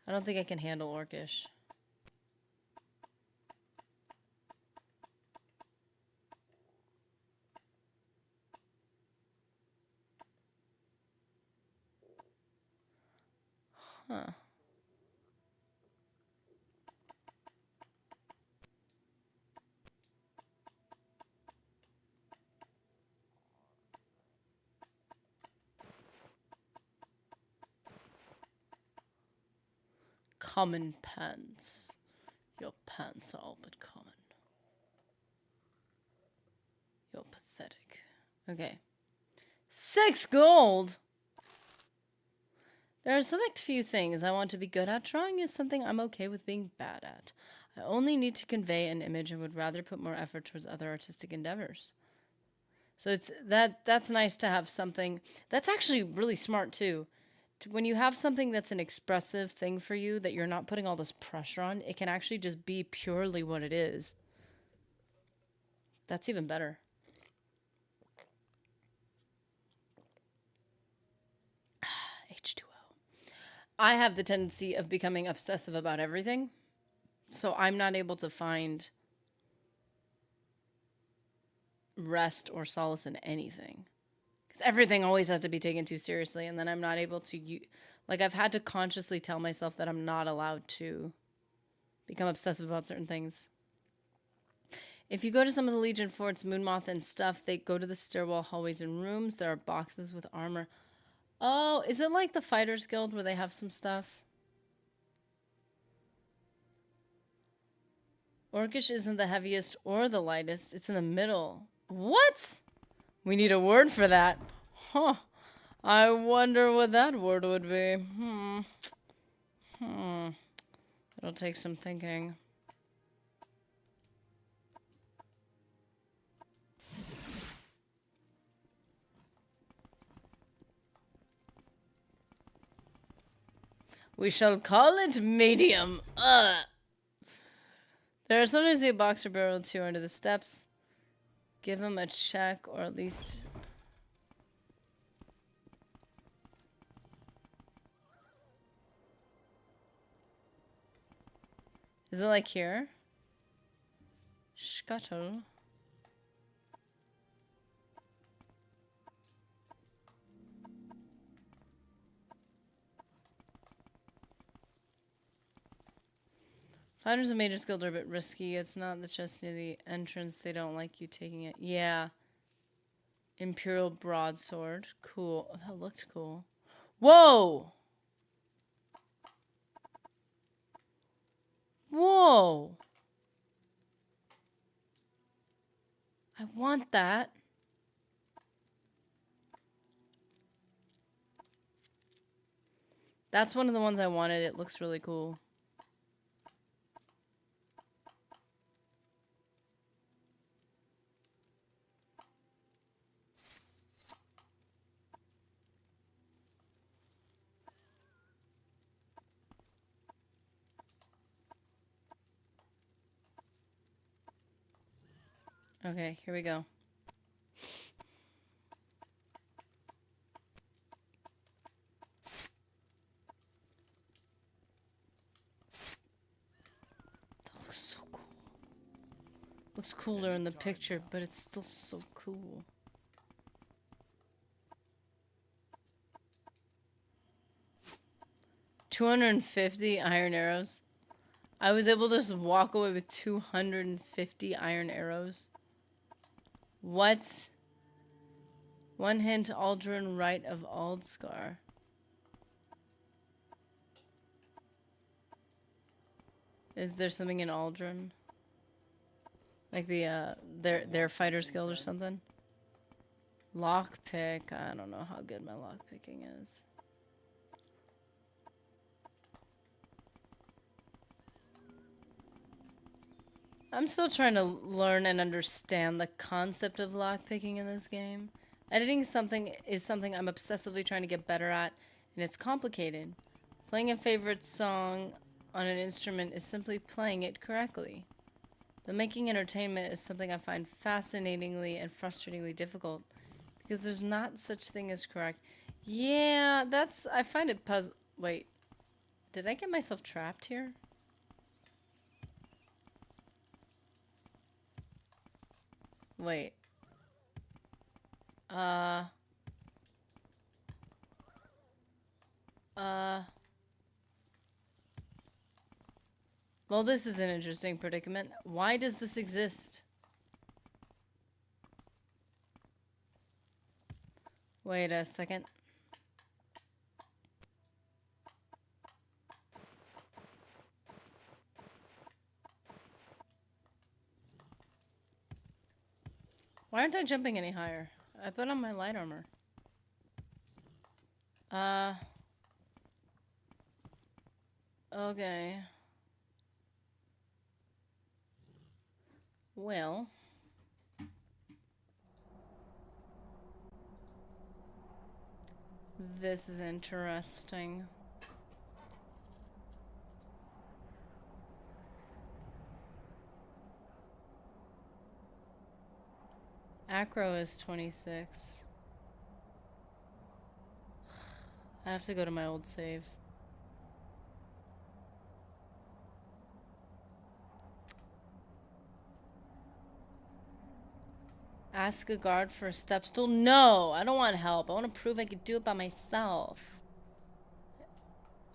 A: I don't think I can handle Orcish. Huh. Common pants. Your pants are all but common. You're pathetic. Okay. 6 gold! There are a select few things I want to be good at. Drawing is something I'm okay with being bad at. I only need to convey an image and would rather put more effort towards other artistic endeavors. So it's that's nice to have something. That's actually really smart too. When you have something that's an expressive thing for you that you're not putting all this pressure on, it can actually just be purely what it is. That's even better. H2O. I have the tendency of becoming obsessive about everything. So I'm not able to find rest or solace in anything. Because everything always has to be taken too seriously. And then I'm not able to... Like, I've had to consciously tell myself that I'm not allowed to become obsessive about certain things. If you go to some of the Legion forts, Moonmoth and stuff, they go to the stairwell, hallways, and rooms. There are boxes with armor. Oh, is it like the Fighters Guild where they have some stuff? Orcish isn't the heaviest or the lightest. It's in the middle. What? We need a word for that. Huh. I wonder what that word would be. It'll take some thinking. We shall call it medium. There are sometimes a boxer barrel two under the steps. Give him a check, or at least... Is it like here? Scuttle. Fighters and Mages Guild are a bit risky. It's not the chest near the entrance. They don't like you taking it. Yeah. Imperial Broadsword. Cool. Oh, that looked cool. Whoa! Whoa! I want that. That's one of the ones I wanted. It looks really cool. Okay, here we go. That looks so cool. Looks cooler in the picture, but it's still so cool. $250 iron arrows. I was able to just walk away with 250 iron arrows. What? One hint, Aldrin right of Aldscar. Is there something in Aldrin? Like the their Fighters Guild or something? Lockpick. I don't know how good my lockpicking is. I'm still trying to learn and understand the concept of lockpicking in this game. Editing something is something I'm obsessively trying to get better at, and it's complicated. Playing a favorite song on an instrument is simply playing it correctly. But making entertainment is something I find fascinatingly and frustratingly difficult, because there's not such thing as correct. Yeah, that's... I find it puzzle... Wait. Did I get myself trapped here? Wait. Well, this is an interesting predicament. Why does this exist? Wait a second. Why aren't I jumping any higher? I put on my light armor. Okay. Well. This is interesting. Acro is 26. I have to go to my old save. Ask a guard for a step stool? No, I don't want help. I want to prove I could do it by myself.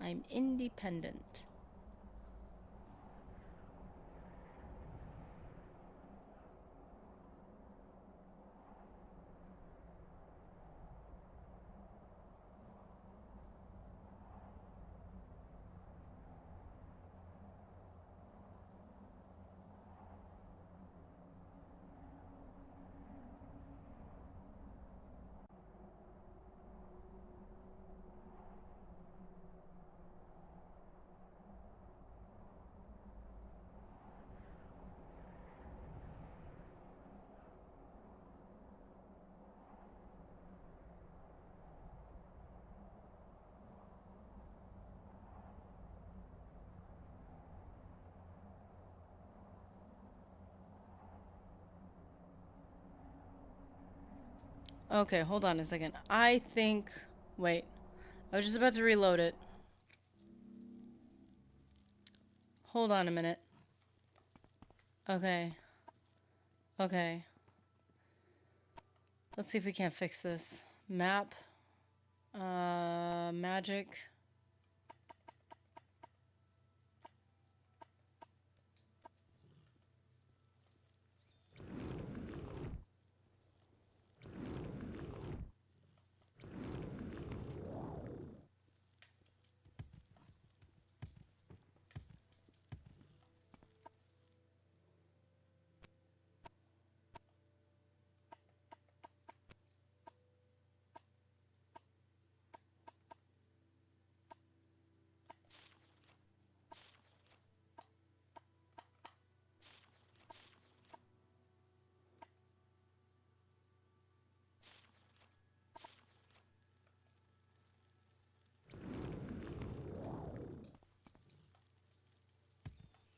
A: I'm independent. Okay, hold on a second. I think... Wait. I was just about to reload it. Hold on a minute. Okay. Okay. Let's see if we can't fix this. Map. Magic.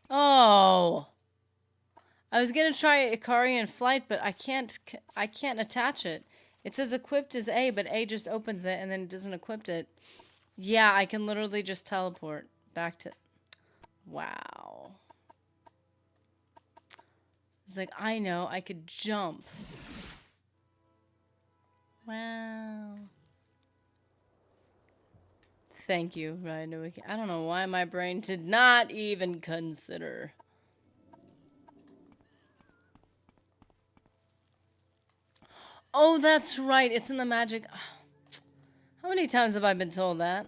A: Oh! I was gonna try Ikari in flight, but I can't attach it. It says equipped as A, but A just opens it and then it doesn't equip it. Yeah, I can literally just teleport back to... Wow. It's like, I know, I could jump. Wow. Thank you, Ryan. I don't know why my brain did not even consider. Oh, that's right. It's in the magic... How many times have I been told that?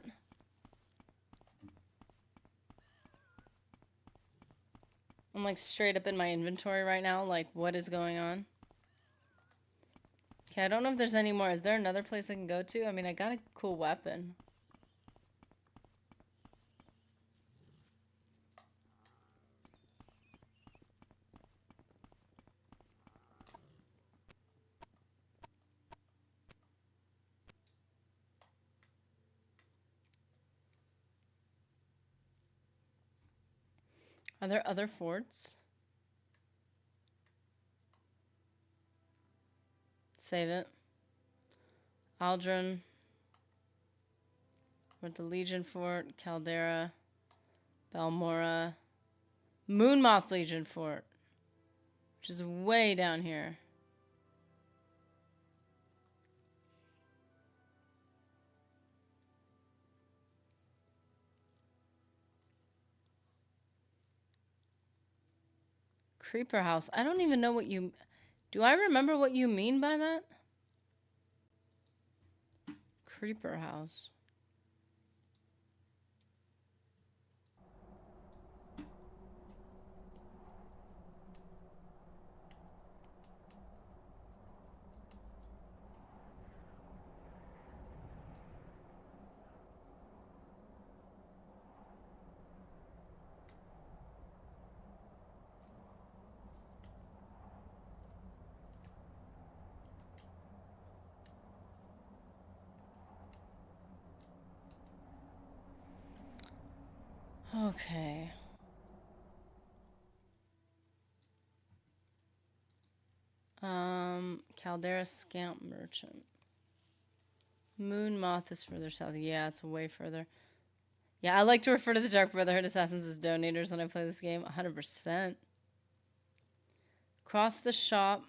A: I'm like straight up in my inventory right now. Like, what is going on? Okay, I don't know if there's any more. Is there another place I can go to? I mean, I got a cool weapon. Are there other forts? Save it. Aldrin. We're at the Legion Fort. Caldera. Balmora. Moonmoth Legion Fort. Which is way down here. Creeper House. I don't even know what you... Do I remember what you mean by that? Creeper House. Okay. Caldera Scamp Merchant. Moonmoth is further south. Yeah, it's way further. Yeah, I like to refer to the Dark Brotherhood Assassins as donators when I play this game. 100%. Cross the shop.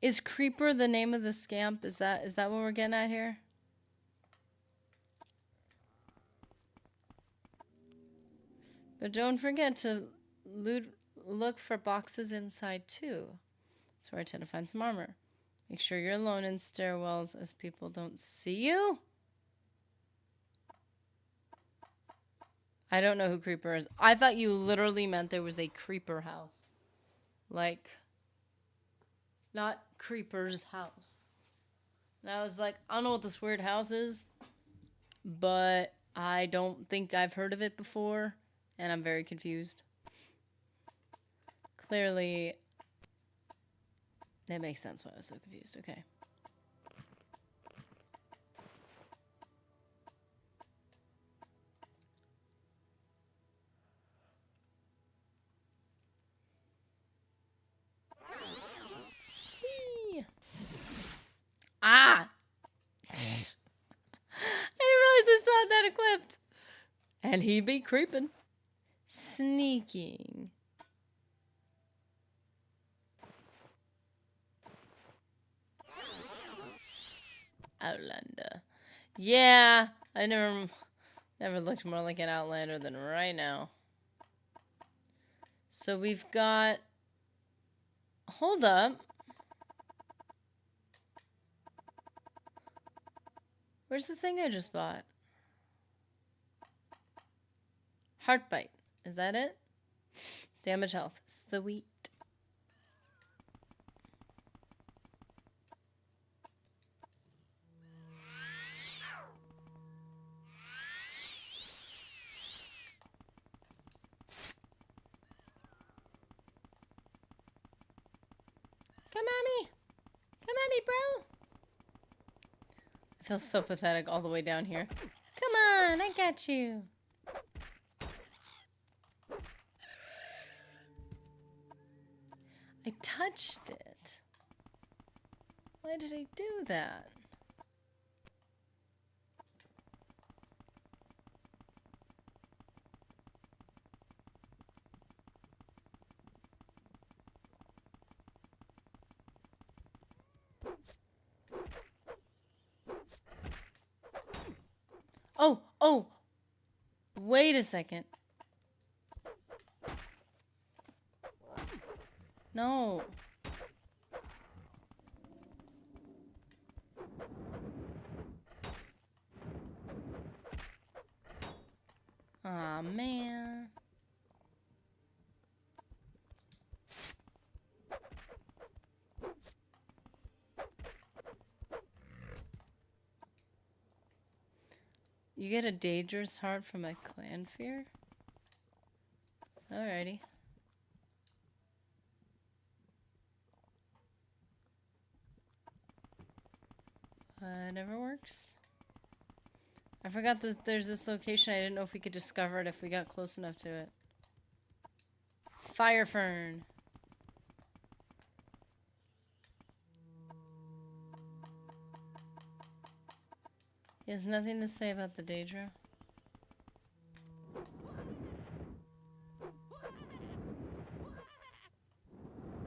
A: Is Creeper the name of the scamp? Is that what we're getting at here? But don't forget to look for boxes inside too. That's where I tend to find some armor. Make sure you're alone in stairwells as people don't see you. I don't know who Creeper is. I thought you literally meant there was a Creeper house. Like, not Creeper's house. And I was like, I don't know what this weird house is, but I don't think I've heard of it before, and I'm very confused. Clearly, that makes sense why I was so confused. Okay. And he be creeping. Sneaking. Outlander. Yeah, I never looked more like an Outlander than right now. So we've got... Hold up. Where's the thing I just bought? Heartbite. Is that it? Damage health. Sweet. Come at me. Come at me, bro. I feel so pathetic all the way down here. Come on, I got you. I touched it. Why did I do that? Oh, wait a second. No. Aw, man. You get a dangerous heart from a clan fear? Alrighty. Whatever works. I forgot that there's this location. I didn't know if we could discover it if we got close enough to it. Fire fern. He has nothing to say about the Daedra.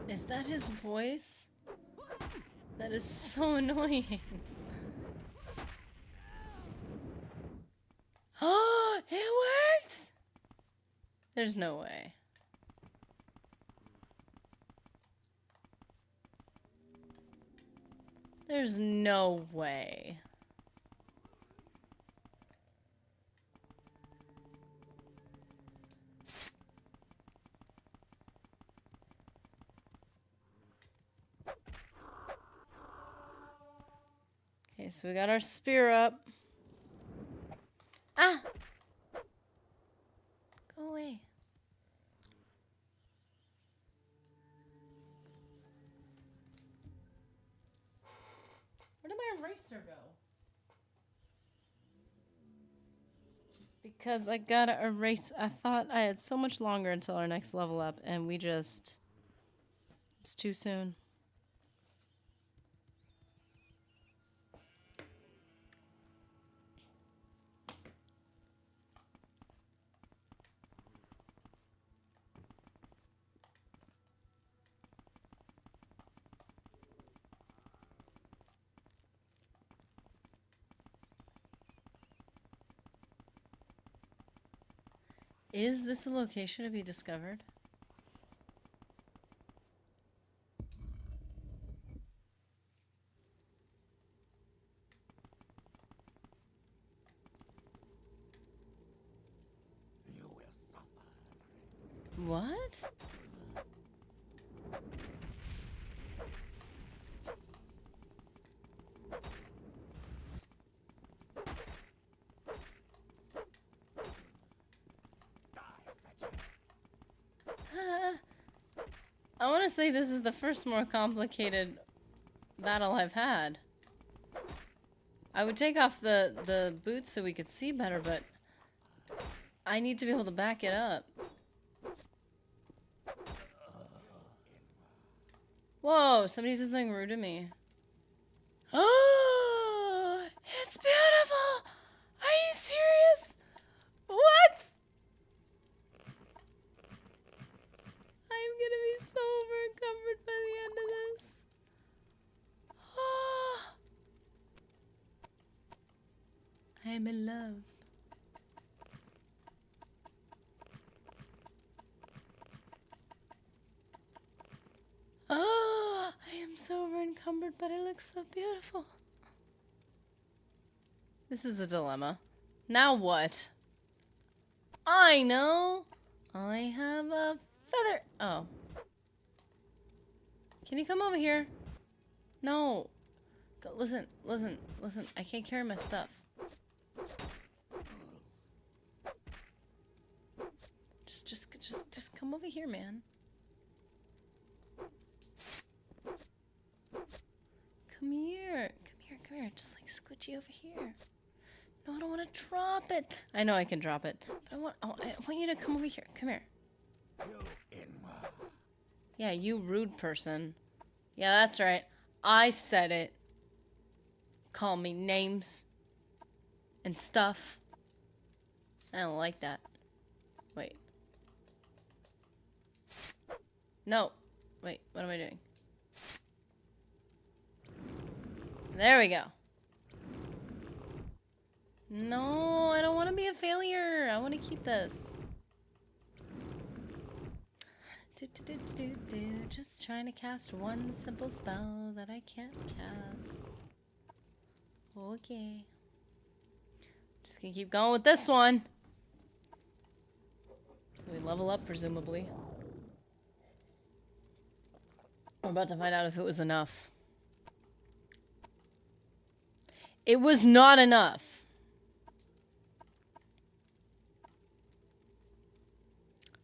A: Is that his voice? That is so annoying. Oh, it worked! There's no way. There's no way. Okay, so we got our spear up. Ah! Go away. Where did my eraser go? Because I gotta erase. I thought I had so much longer until our next level up, and we just... It's too soon. Is this a location to be discovered?
C: You will suffer.
A: What? I want to say this is the first more complicated battle I've had. I would take off the boots so we could see better, but I need to be able to back it up. Whoa, somebody said something rude to me. Oh, it's beautiful! Are you serious? What? I am in love. Oh, I am so over encumbered, but it looks so beautiful. This is a dilemma. Now what? I know. I have a feather. Oh. Can you come over here? No. Listen. I can't carry my stuff. Just come over here, man. Come here. Come here. Just like squishy over here. No, I don't want to drop it. I know I can drop it. But I want you to come over here. Come here. Yeah, you rude person. Yeah, that's right. I said it. Call me names. And stuff. I don't like that. Wait. No. Wait, what am I doing? There we go. No, I don't want to be a failure. I want to keep this. Just trying to cast one simple spell that I can't cast. Okay. Just gonna keep going with this one. We level up, presumably. We're about to find out if it was enough. It was not enough.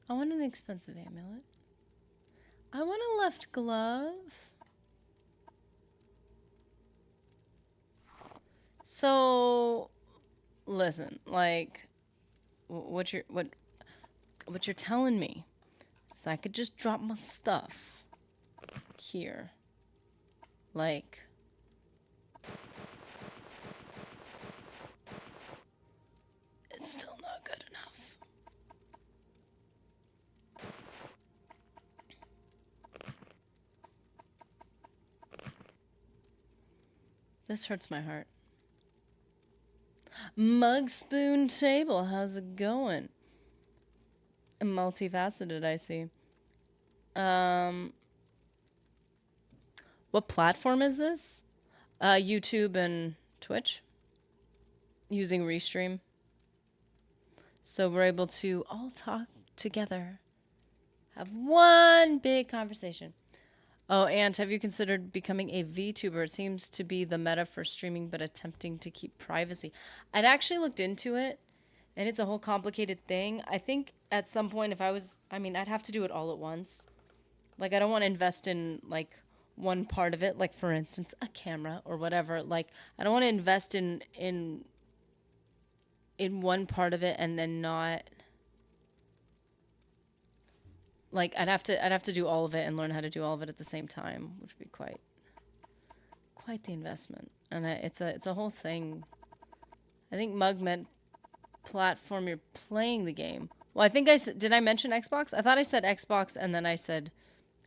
A: I want an expensive amulet. I want a left glove. So, listen, like, what you're telling me is I could just drop my stuff here, like. It's still not good enough. This hurts my heart. Mug spoon table, how's it going? Multifaceted, I see. What platform is this? YouTube and Twitch. Using Restream. So we're able to all talk together. Have one big conversation. Oh, Ant, have you considered becoming a VTuber? It seems to be the meta for streaming, but attempting to keep privacy. I'd actually looked into it, and it's a whole complicated thing. I think at some point, I'd have to do it all at once. Like, I don't want to invest in, like, one part of it. Like, for instance, a camera or whatever. Like, I don't want to invest in one part of it and then not. Like, I'd have to do all of it and learn how to do all of it at the same time, which would be quite the investment. And it's a whole thing. I think Mug meant platform you're playing the game. Well, I think did I mention Xbox? I thought I said Xbox and then I said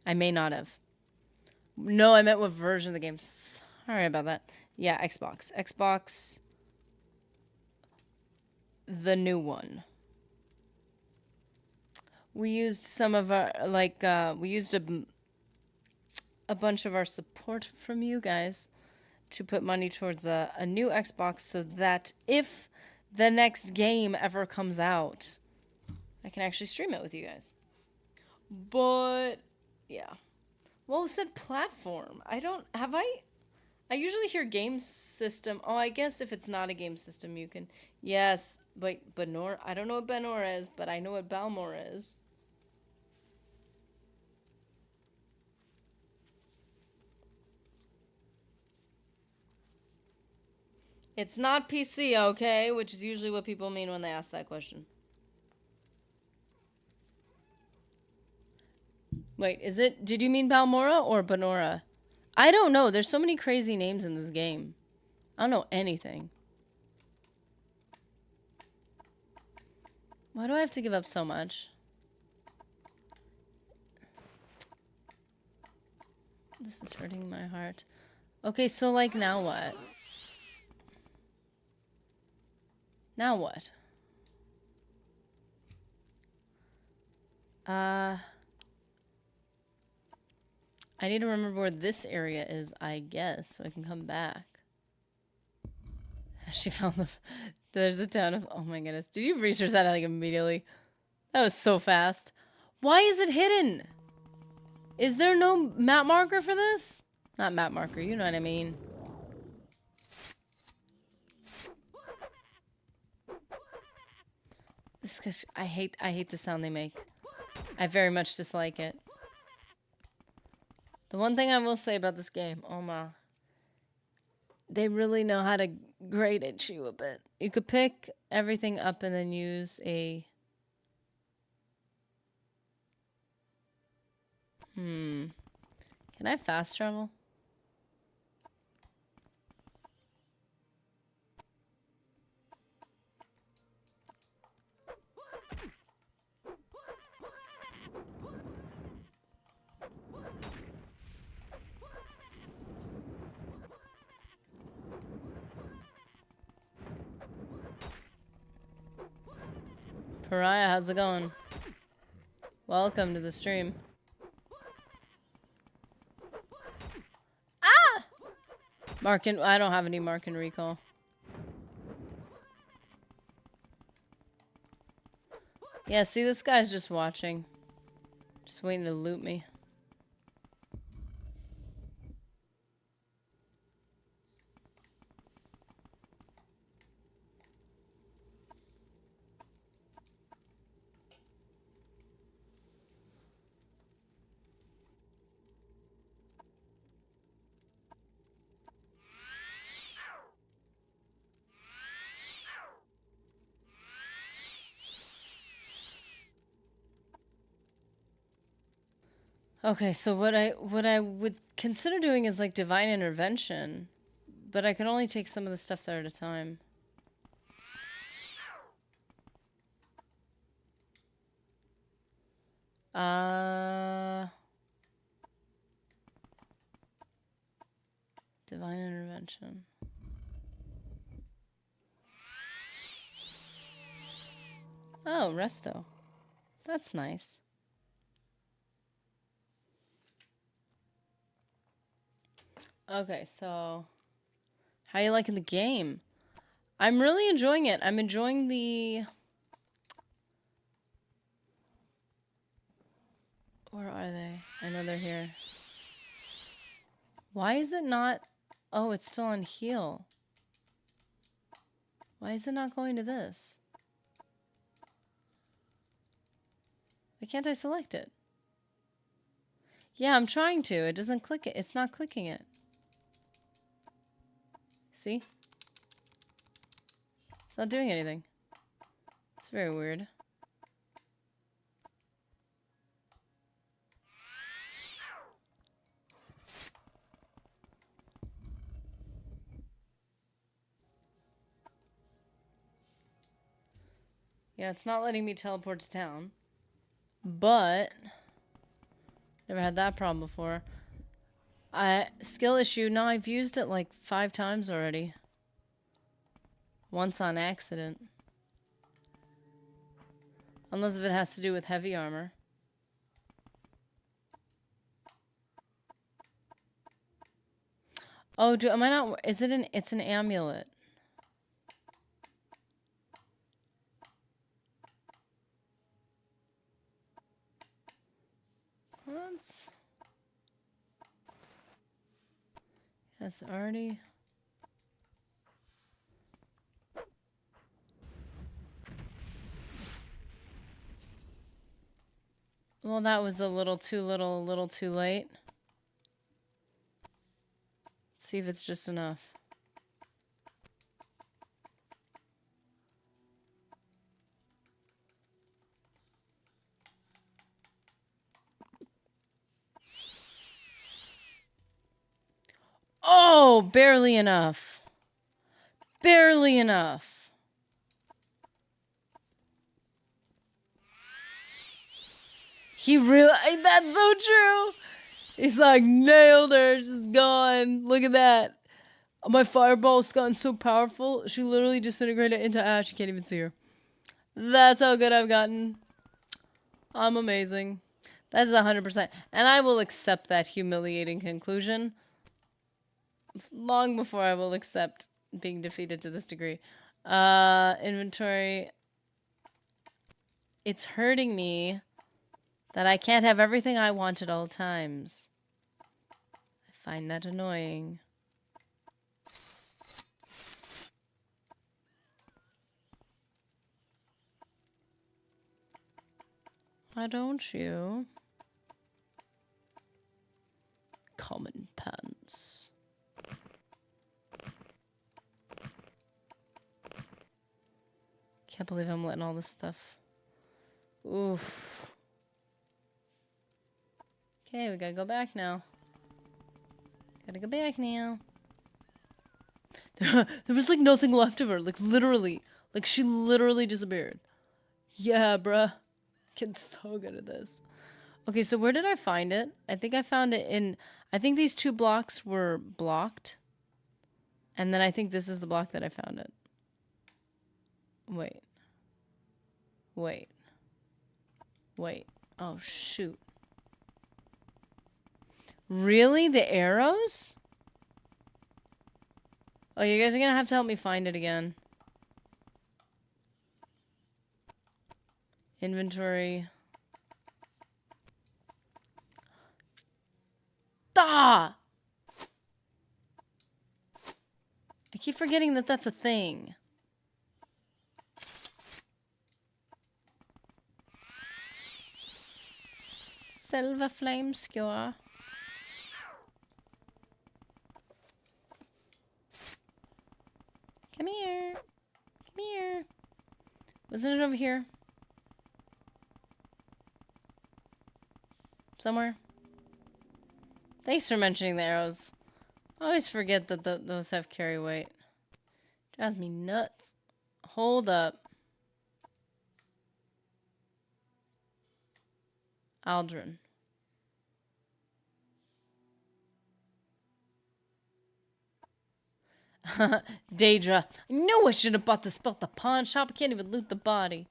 A: I may not have. No, I meant what version of the game. Sorry about that. Yeah, Xbox. Xbox, the new one. We used some of our, we used a bunch of our support from you guys to put money towards a new Xbox so that if the next game ever comes out, I can actually stream it with you guys. But, yeah. Well, who said platform? I usually hear game system. Oh, I guess if it's not a game system, you can. Yes, but Benor, I don't know what Benor is, but I know what Balmor is. It's not PC, okay? Which is usually what people mean when they ask that question. Wait, did you mean Balmora or Benora? I don't know. There's so many crazy names in this game. I don't know anything. Why do I have to give up so much? This is hurting my heart. Okay, so like now what? Now what? I need to remember where this area is, I guess, so I can come back. She found the... There's a ton of... Oh my goodness. Did you research that like immediately? That was so fast. Why is it hidden? Is there no map marker for this? Not map marker, you know what I mean. This cause I hate the sound they make. I very much dislike it. The one thing I will say about this game, oh my, they really know how to grade at you a bit. You could pick everything up and then use a... Can I fast travel? Pariah, how's it going? Welcome to the stream. Ah! Markin, I don't have any mark and recall. Yeah, see, this guy's just watching. Just waiting to loot me. Okay, so what I would consider doing is like divine intervention, but I can only take some of the stuff there at a time. Divine intervention. Oh, resto. That's nice. Okay, so how you liking the game? I'm really enjoying it. I'm enjoying the... Where are they? I know they're here. Why is it not... Oh, it's still on heal. Why is it not going to this? Why can't I select it? Yeah, I'm trying to. It doesn't click it. It's not clicking it. See? It's not doing anything. It's very weird. Yeah, it's not letting me teleport to town. But never had that problem before. Skill issue. No, I've used it like 5 times already. Once on accident. Unless if it has to do with heavy armor. Oh, am I not... Is it an... It's an amulet. That's already... Well, that was a little too late. Let's see if it's just enough. Oh, barely enough. Barely enough. He really, that's so true. He's like, nailed her, she's gone. Look at that. My fireball's gotten so powerful, she literally disintegrated into ash. You can't even see her. That's how good I've gotten. I'm amazing. That's 100%. And I will accept that humiliating conclusion long before I will accept being defeated to this degree. Inventory. It's hurting me that I can't have everything I want at all times. I find that annoying. Why don't you? Common pants. Can't believe I'm letting all this stuff. Oof. Okay, we gotta go back now. Gotta go back now. There was like nothing left of her. Like literally. Like she literally disappeared. Yeah, bruh. Getting so good at this. Okay, so where did I find it? I think I found it in... I think these 2 blocks were blocked. And then I think this is the block that I found it. Wait. Wait. Wait. Oh, shoot. Really? The arrows? Oh, you guys are gonna have to help me find it again. Inventory. Ah! I keep forgetting that that's a thing. Silver flame skewer. Come here. Come here. Wasn't it over here? Somewhere? Thanks for mentioning the arrows. I always forget that those have carry weight. Drives me nuts. Hold up. Aldrin. Daedra. I knew I should have bought the spell at the pawn shop. I can't even loot the body.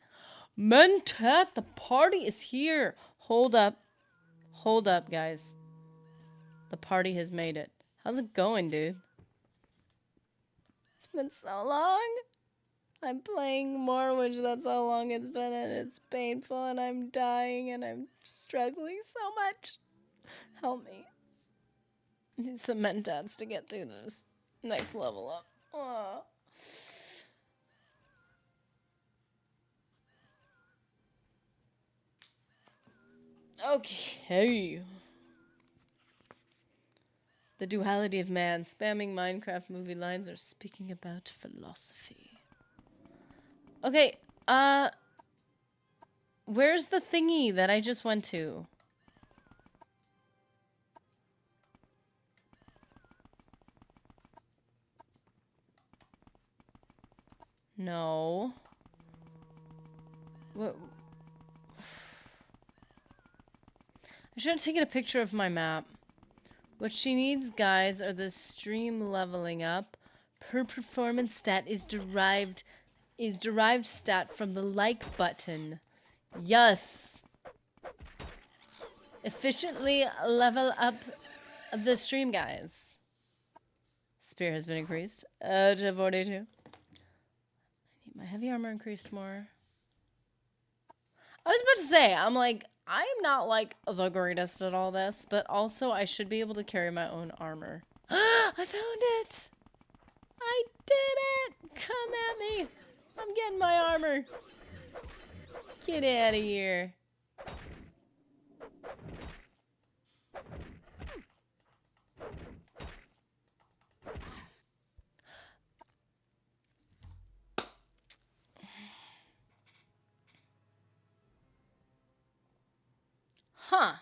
A: Mentat, the party is here. Hold up. Hold up, guys. The party has made it. How's it going, dude? It's been so long. I'm playing more, which that's how long it's been, and it's painful, and I'm dying, and I'm struggling so much. Help me. I need some mentats to get through this. Next level up. Aw. Okay. The duality of man, spamming Minecraft movie lines, or speaking about philosophy. Okay, where's the thingy that I just went to? No. What? I should have taken a picture of my map. What she needs, guys, are the stream leveling up. Per performance stat is derived stat from the like button. Yes. Efficiently level up the stream, guys. Spear has been increased to 42. I need my heavy armor increased more. I was about to say, I'm like, I'm not like the greatest at all this, but also I should be able to carry my own armor. I found it! I did it! Come at me! I'm getting my armor. Get out of here. Huh.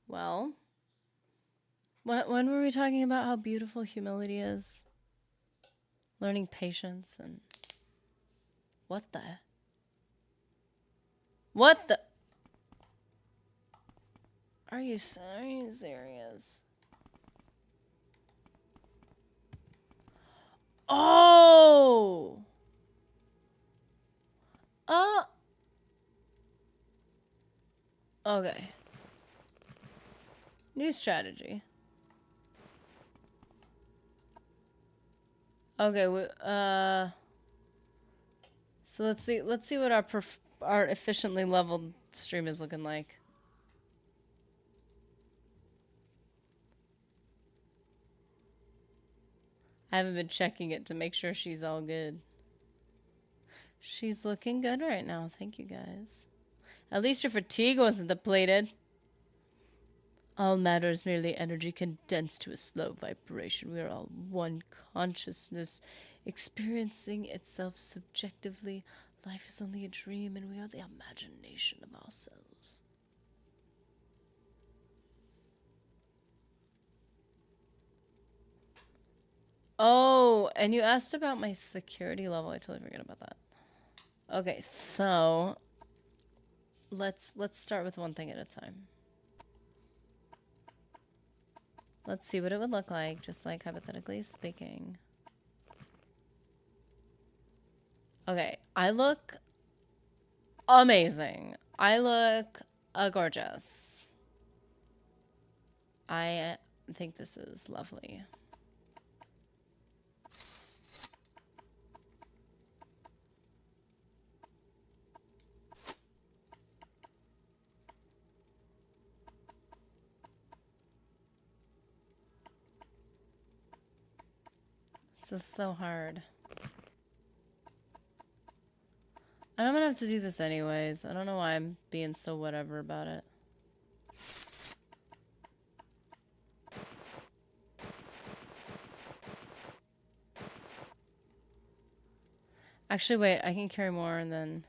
A: Well, when were we talking about how beautiful humility is? Learning patience and... What the... What the... Are you serious? Oh! Okay. New strategy. Okay, so let's see what our efficiently leveled stream is looking like. I haven't been checking it to make sure she's all good. She's looking good right now. Thank you, guys. At least your fatigue wasn't depleted. All matter is merely energy condensed to a slow vibration. We are all one consciousness, experiencing itself subjectively. Life is only a dream, and we are the imagination of ourselves. Oh, and you asked about my security level. I totally forgot about that. Okay, so let's start with one thing at a time. Let's see what it would look like, just like hypothetically speaking. Okay, I look amazing. I look gorgeous. I think this is lovely. This is so hard. And I'm gonna have to do this anyways. I don't know why I'm being so whatever about it. Actually, wait, I can carry more and then...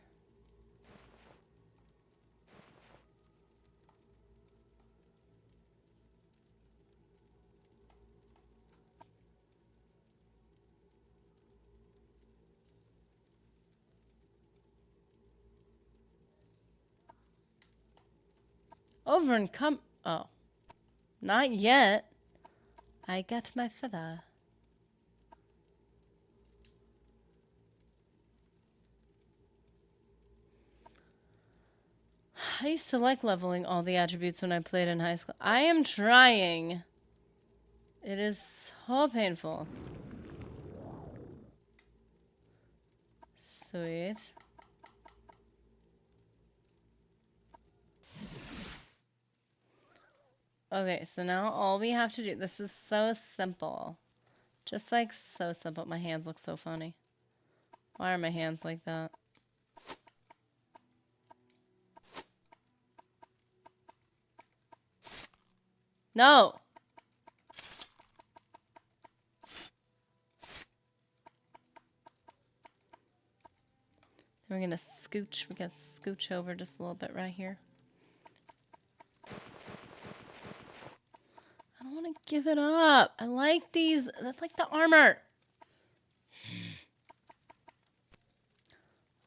A: Over and come... Oh. Not yet. I got my feather. I used to like leveling all the attributes when I played in high school. I am trying. It is so painful. Sweet. Okay, so now all we have to do, this is so simple. Just like so simple. My hands look so funny. Why are my hands like that? No! Then we're gonna scooch. We're gonna scooch over just a little bit right here. I don't want to give it up. I like these. That's like the armor.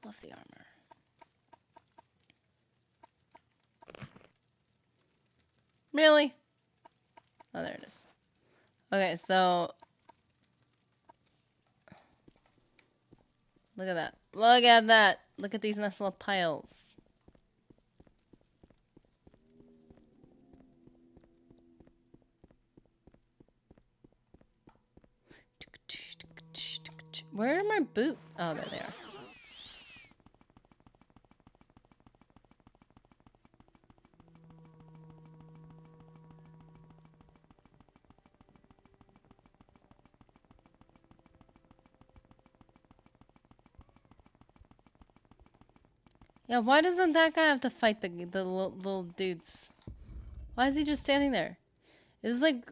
A: Love the armor. Really? Oh, there it is. Okay, so... Look at that. Look at that. Look at these nice little piles. Where are my boots? Oh, there they are. Yeah, why doesn't that guy have to fight the little dudes? Why is he just standing there? Is this like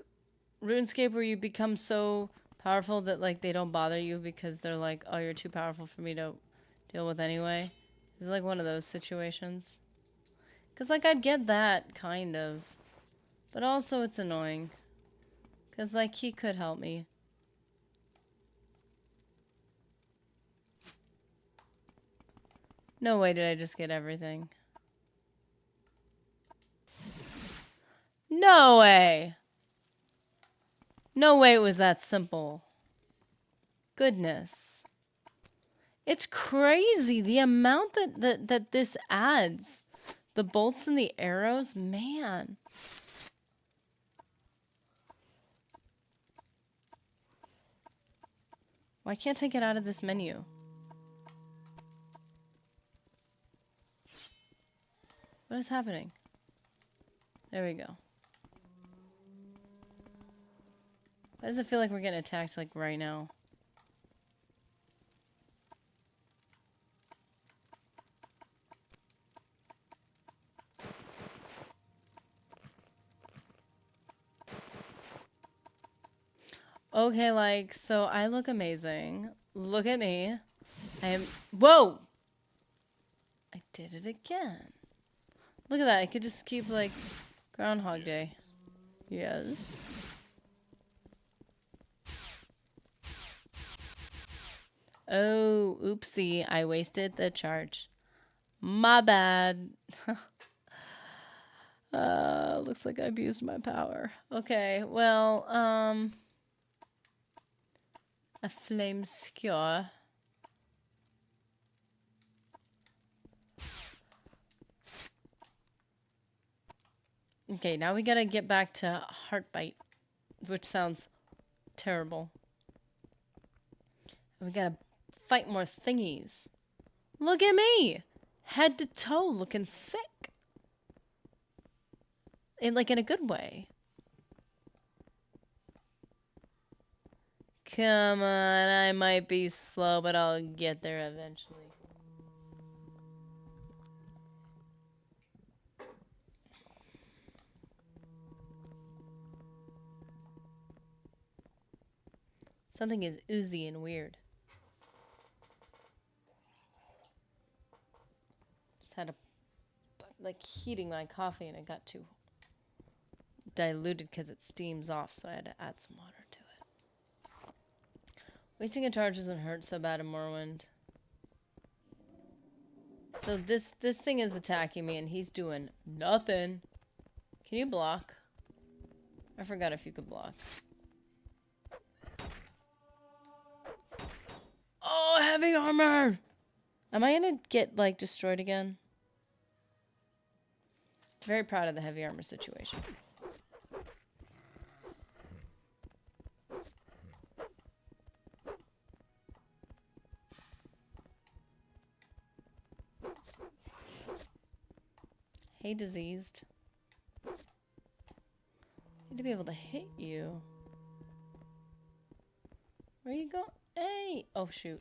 A: RuneScape where you become so powerful that like they don't bother you because they're like, oh, you're too powerful for me to deal with anyway? Is it like one of those situations? Because like I'd get that, kind of. But also it's annoying. Because like he could help me. No way did I just get everything. No way. No way it was that simple. Goodness. It's crazy the amount that this adds. The bolts and the arrows, man. Why can't I get out of this menu? What is happening? There we go. Why does it feel like we're getting attacked like right now? Okay, like, so I look amazing. Look at me. I am... Whoa! I did it again. Look at that. I could just keep, like, Groundhog Day. Yes. Oh, oopsie. I wasted the charge. My bad. Looks like I abused my power. Okay, well, a flame skewer. Okay, now we gotta get back to Heartbite, which sounds terrible. We gotta fight more thingies. Look at me! Head to toe looking sick. In a good way. Come on, I might be slow, but I'll get there eventually. Something is oozy and weird. Just had a, heating my coffee and it got too diluted because it steams off, so I had to add some water to it. Wasting a charge doesn't hurt so bad in Morrowind. So this thing is attacking me and he's doing nothing. Can you block? I forgot if you could block. Oh, heavy armor! Am I gonna get, destroyed again? Very proud of the heavy armor situation. Hey, diseased. Need to be able to hit you. Where you go? Hey! Oh, shoot.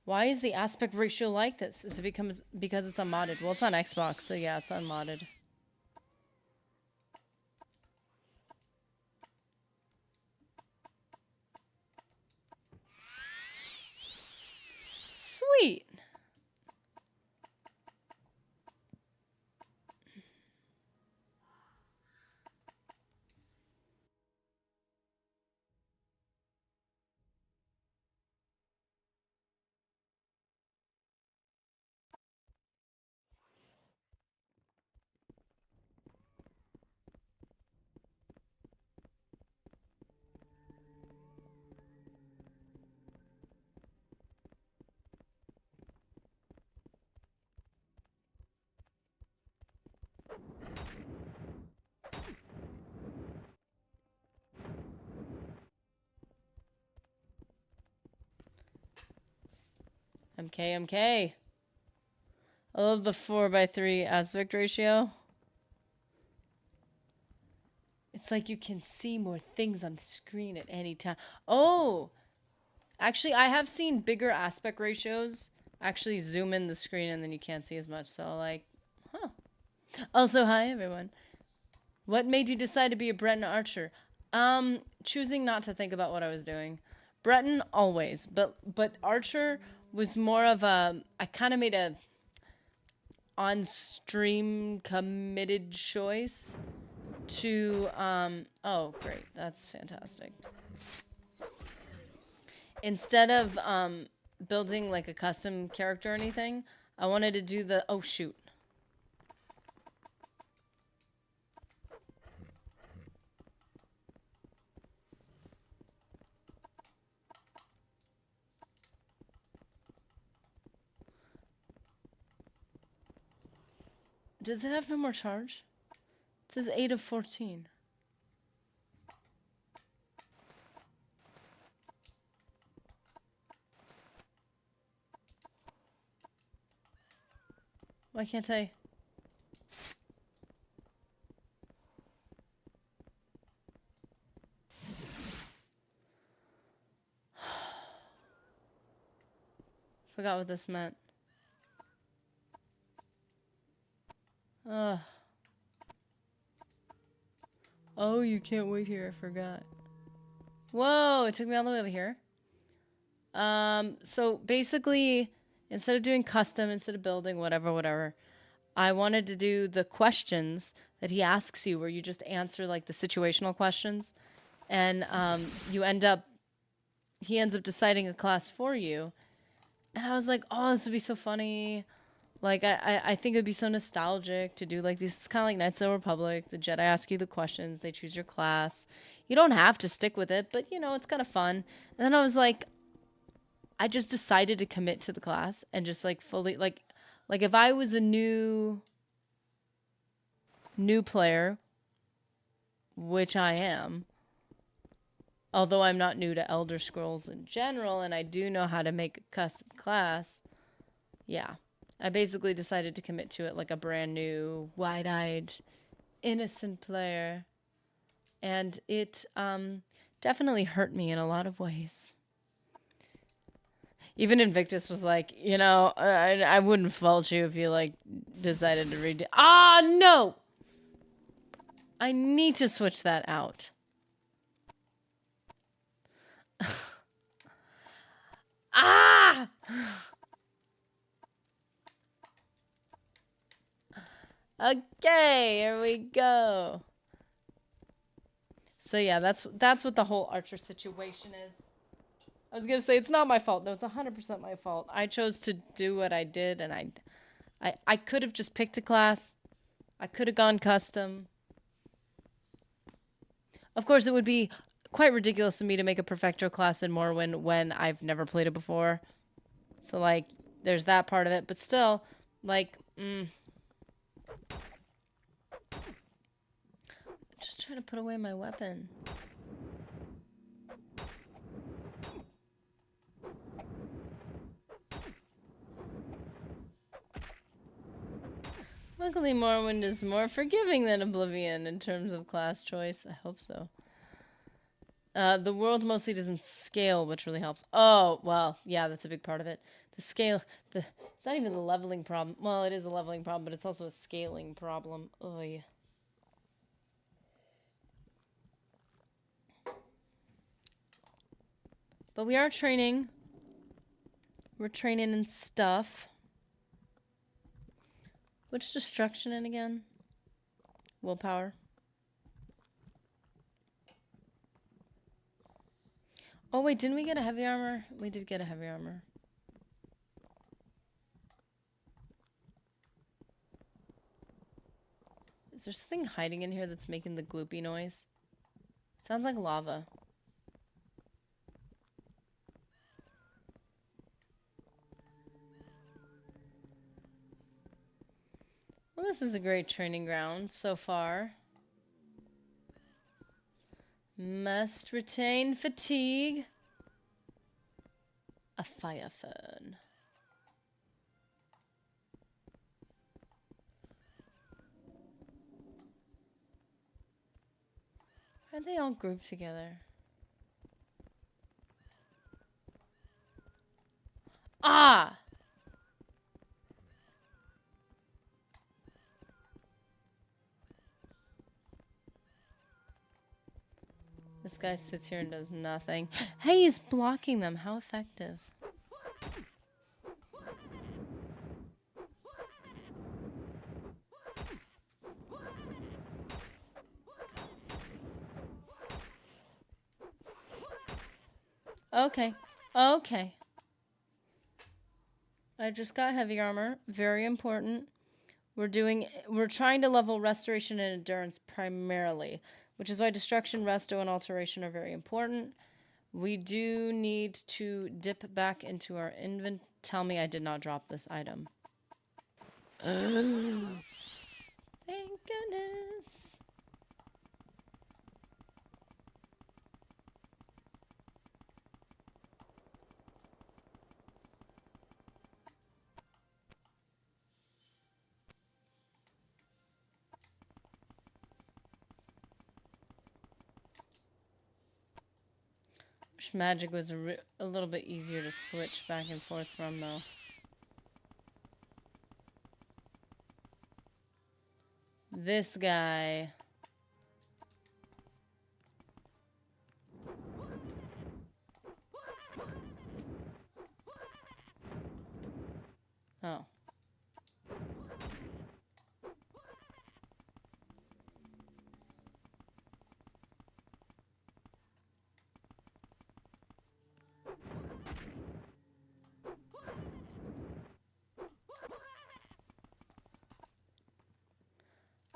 A: Why is the aspect ratio like this? Is it because it's unmodded? Well, it's on Xbox, so yeah, it's unmodded. Sweet. MK. I love the 4:3 aspect ratio. It's like you can see more things on the screen at any time. Oh! Actually, I have seen bigger aspect ratios actually zoom in the screen and then you can't see as much. So, huh. Also, hi, everyone. What made you decide to be a Breton archer? Choosing not to think about what I was doing. Breton, always. But archer was more of a... I kind of made a on-stream committed choice to, oh, great. That's fantastic. Instead of building like a custom character or anything, I wanted to do the, oh, shoot. Does it have no more charge? It says 8 of 14. Why can't I? Forgot what this meant. Ugh. Oh, you can't wait here. I forgot. Whoa, it took me all the way over here. So basically, instead of doing custom, instead of building, whatever, I wanted to do the questions that he asks you, where you just answer like the situational questions, and he ends up deciding a class for you. And I was like, oh, this would be so funny. Like, I think it would be so nostalgic to do like this. It's kind of like Knights of the Republic. The Jedi ask you the questions. They choose your class. You don't have to stick with it, but, you know, it's kind of fun. And then I was like, I just decided to commit to the class and just, like, fully, like if I was a new player, which I am, although I'm not new to Elder Scrolls in general, and I do know how to make a custom class, yeah. I basically decided to commit to it like a brand new, wide-eyed, innocent player. And it definitely hurt me in a lot of ways. Even Invictus was like, you know, I wouldn't fault you if you, like, decided to read it. Ah, no! I need to switch that out. Ah! Okay, here we go. So yeah, that's what the whole Archer situation is. I was gonna say it's not my fault. No, it's 100% my fault. I chose to do what I did, and I could have just picked a class. I could have gone custom. Of course, it would be quite ridiculous of me to make a Perfecto class in Morrowind when I've never played it before. So like, there's that part of it, but still, like, just trying to put away my weapon. Luckily, Morrowind is more forgiving than Oblivion in terms of class choice. I hope so. The world mostly doesn't scale, which really helps. Oh, well, yeah, that's a big part of it. The scale, it's not even the leveling problem. Well, it is a leveling problem, but it's also a scaling problem. Oy. But we are training. We're training and stuff. Which destruction in again? Willpower. Oh wait, didn't we get a heavy armor? We did get a heavy armor. Is there something hiding in here that's making the gloopy noise? It sounds like lava. Well, this is a great training ground so far. Must retain fatigue. A fire fern. Why are they all grouped together? Ah! This guy sits here and does nothing. Hey, he's blocking them. How effective. Okay. Okay. I just got heavy armor. Very important. We're trying to level restoration and endurance primarily, which is why destruction, resto, and alteration are very important. We do need to dip back into our invent. Tell me I did not drop this item. Thank goodness. Wish magic was a little bit easier to switch back and forth from, though. This guy. Oh.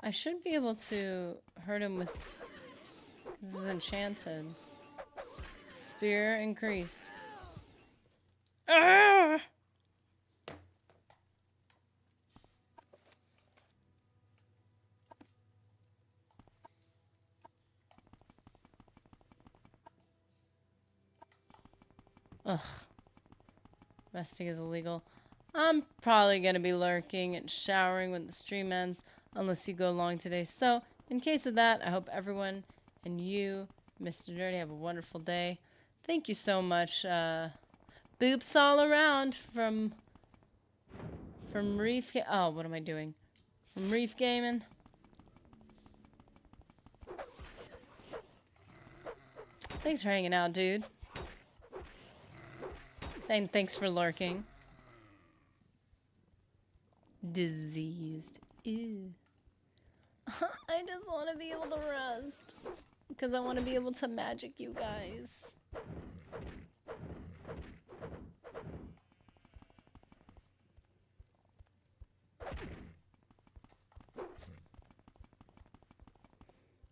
A: I should be able to hurt him with... This is enchanted. Spear increased. Ah! Ugh. Resting is illegal. I'm probably going to be lurking and showering when the stream ends, unless you go long today. So, in case of that, I hope everyone and you, Mr. Nerdy, have a wonderful day. Thank you so much. Boops all around from Reef. Oh, what am I doing? From Reef Gaming. Thanks for hanging out, dude. And thanks for lurking. Diseased. Ew. I just want to be able to rest. Because I want to be able to magic you guys.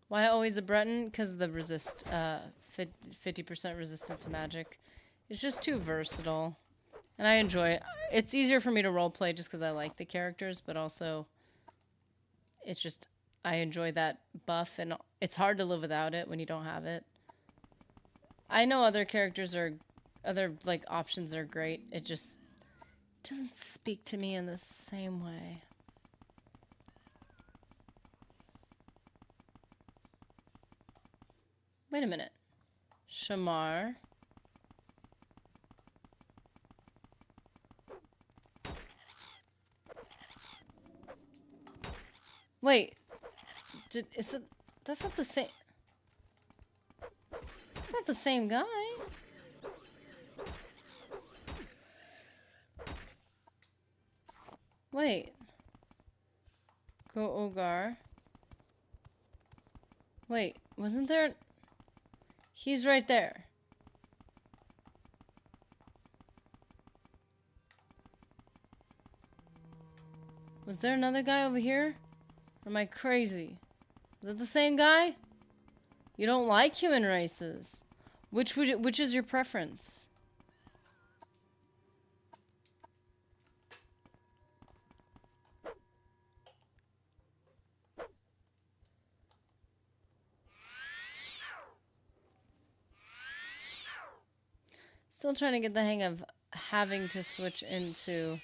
A: Why always a Breton? Because the 50% resistant to magic. It's just too versatile. And I enjoy it. It's easier for me to roleplay just because I like the characters, but also it's just, I enjoy that buff, and it's hard to live without it when you don't have it. I know other characters are, like, options are great. It just doesn't speak to me in the same way. Wait a minute. Shamar. Wait. That's not the same. It's not the same guy. Wait. Go Ogar. Wait, wasn't there... He's right there. Was there another guy over here? Or am I crazy? Is it the same guy? You don't like human races. Which is your preference? Still trying to get the hang of having to switch into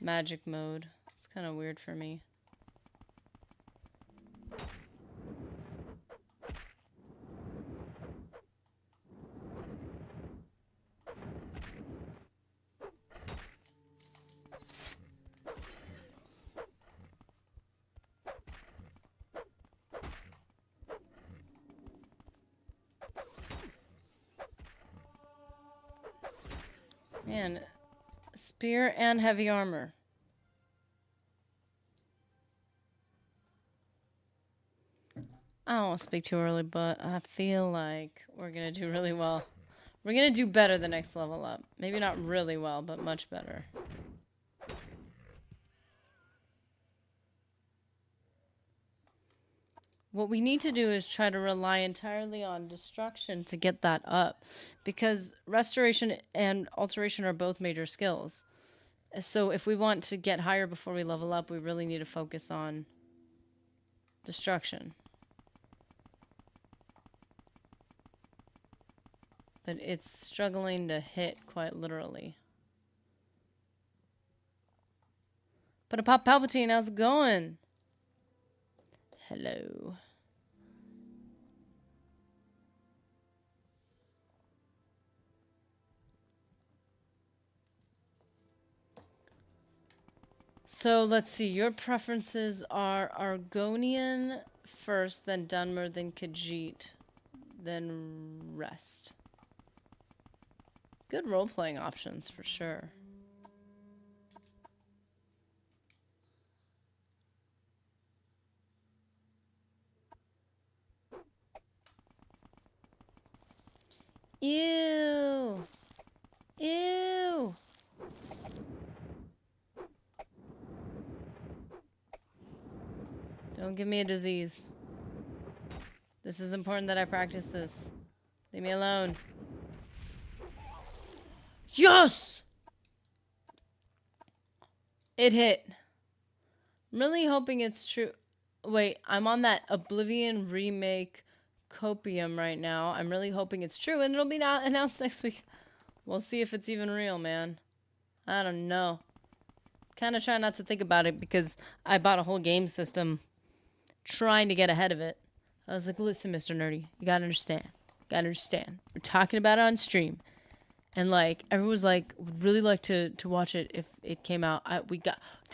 A: magic mode. It's kind of weird for me. Man, spear and heavy armor. I don't want to speak too early, but I feel like we're going to do really well We're gonna do better the next level up. Maybe not really well, but much better. What we need to do is try to rely entirely on destruction to get that up. Because restoration and alteration are both major skills. So if we want to get higher before we level up, we really need to focus on destruction. But it's struggling to hit quite literally. But a Pop Palpatine, how's it going? Hello. So let's see. Your preferences are Argonian first, then Dunmer, then Khajiit, then Rest. Good role-playing options for sure. Ew. Ew. Don't give me a disease. This is important that I practice this. Leave me alone. Yes! It hit. I'm really hoping it's true. Wait, I'm on that Oblivion remake Copium right now. I'm really hoping it's true, and it'll be announced next week. We'll see if it's even real, man. I don't know. Kind of try not to think about it because I bought a whole game system trying to get ahead of it. I was like, listen, Mr. Nerdy, you gotta understand. We're talking about it on stream. And like everyone's like, would really like to watch it if it came out.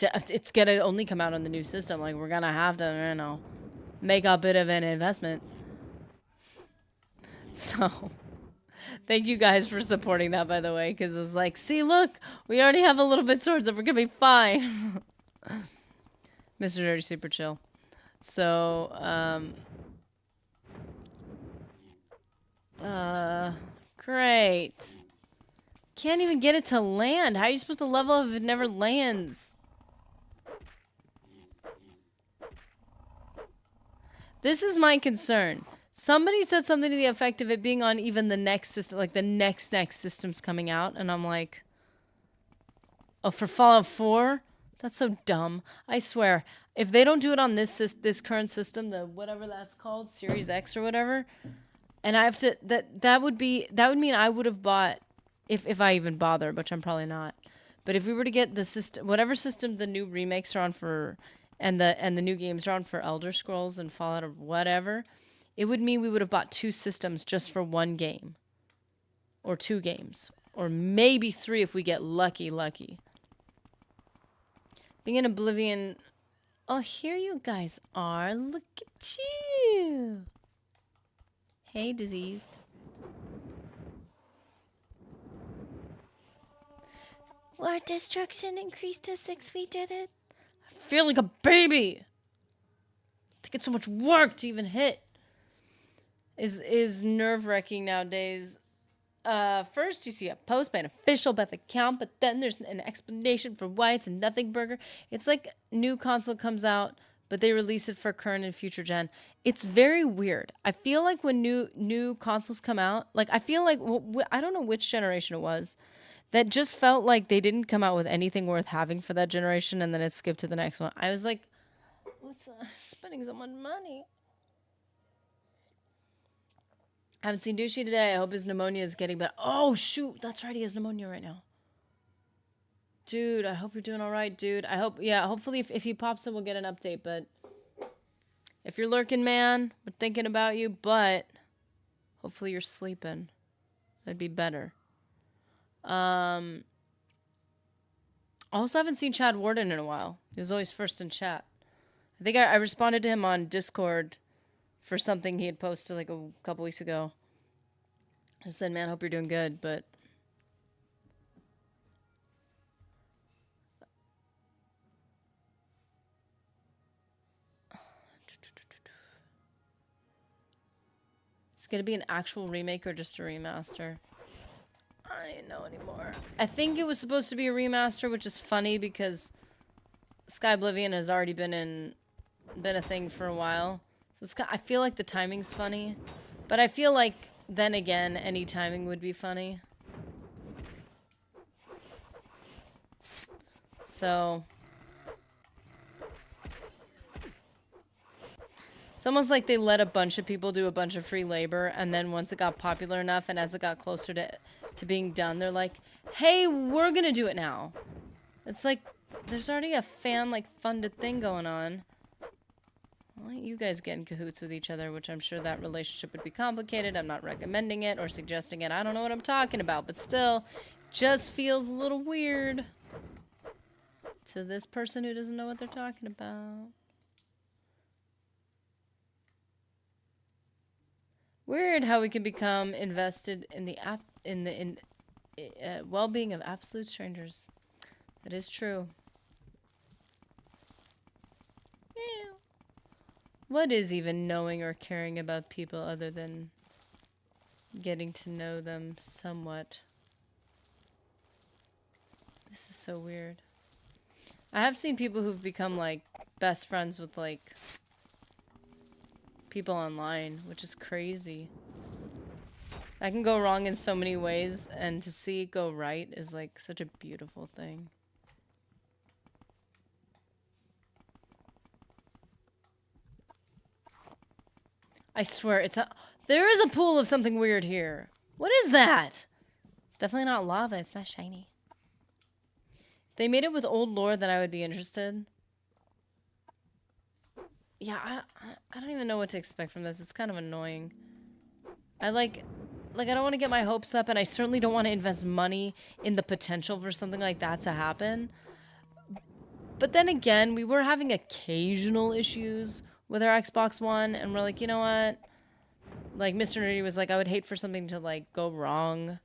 A: It's gonna only come out on the new system. Like we're gonna have to, you know, make a bit of an investment. So, thank you guys for supporting that, by the way, because it was like, see, look, we already have a little bit towards it. We're gonna be fine. Mr. Nerdy, super chill. So, great. Can't even get it to land. How are you supposed to level up if it never lands? This is my concern. Somebody said something to the effect of it being on even the next system, like the next system's coming out, and I'm like, oh, for Fallout 4? That's so dumb. I swear, if they don't do it on this current system, the whatever that's called, Series X or whatever, and I have to that would mean I would have bought, if I even bother, which I'm probably not. But if we were to get the system, whatever system the new remakes are on for, and the new games are on for Elder Scrolls and Fallout or whatever, it would mean we would have bought 2 systems just for 1 game. Or 2 games. Or maybe 3 if we get lucky. Being in Oblivion... Oh, here you guys are. Look at you. Hey, diseased. Our destruction increased to 6. We did it. I feel like a baby. It's taking so much work to even hit. Is nerve-wracking nowadays. First you see a post by an official Beth account, but then there's an explanation for why it's a nothing burger. It's like new console comes out, but they release it for current and future gen. It's very weird. I feel like when new consoles come out, like I feel like I don't know which generation it was, that just felt like they didn't come out with anything worth having for that generation, and then it skipped to the next one. I was like, what's spending so much money? I haven't seen Douchey today. I hope his pneumonia is getting better. Oh, shoot. That's right. He has pneumonia right now. Dude, I hope you're doing all right, dude. I hope, yeah, hopefully if he pops in, we'll get an update. But if you're lurking, man, we're thinking about you. But hopefully you're sleeping. That'd be better. Also haven't seen Chad Warden in a while. He was always first in chat. I think I responded to him on Discord for something he had posted like a couple weeks ago. I said, man, hope you're doing good, but... It's gonna be an actual remake or just a remaster? I didn't know anymore. I think it was supposed to be a remaster, which is funny because Sky Oblivion has already been a thing for a while. So I feel like the timing's funny, but I feel like then again any timing would be funny. So it's almost like they let a bunch of people do a bunch of free labor, and then once it got popular enough and as it got closer to being done, they're like, hey, we're gonna do it now. It's like there's already a fan like funded thing going on. I'll let you guys get in cahoots with each other, which I'm sure that relationship would be complicated. I'm not recommending it or suggesting it. I don't know what I'm talking about, but still, just feels a little weird to this person who doesn't know what they're talking about. Weird how we can become invested in the well-being of absolute strangers. That is true. Yeah. What is even knowing or caring about people other than getting to know them somewhat? This is so weird. I have seen people who've become like best friends with like people online, which is crazy. That can go wrong in so many ways, and to see it go right is like such a beautiful thing. I swear, there is a pool of something weird here. What is that? It's definitely not lava. It's not shiny. If they made it with old lore, then I would be interested. Yeah, I don't even know what to expect from this. It's kind of annoying. I don't want to get my hopes up, and I certainly don't want to invest money in the potential for something like that to happen. But then again, we were having occasional issues with our Xbox One, and we're like, you know what? Like, Mr. Nerdy was like, I would hate for something to, like, go wrong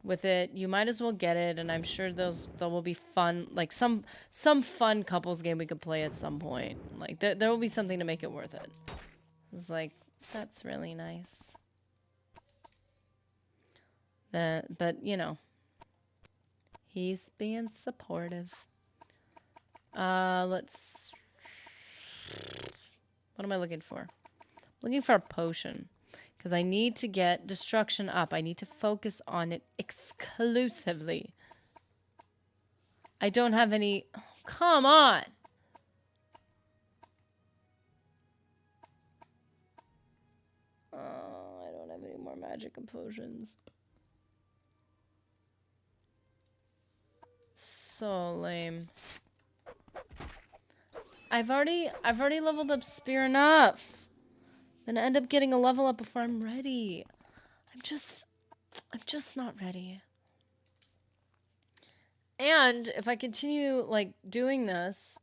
A: with it. You might as well get it, and I'm sure there will be fun, like, some fun couples game we could play at some point. Like, there will be something to make it worth it. It's like, that's really nice. But, you know, he's being supportive. Let's... What am I looking for? Looking for a potion. Because I need to get destruction up. I need to focus on it exclusively. I don't have any... Oh, come on! Oh, I don't have any more magic and potions. So lame. I've already leveled up Spear enough. I'm gonna end up getting a level up before I'm ready. I'm just not ready. And if I continue like doing this,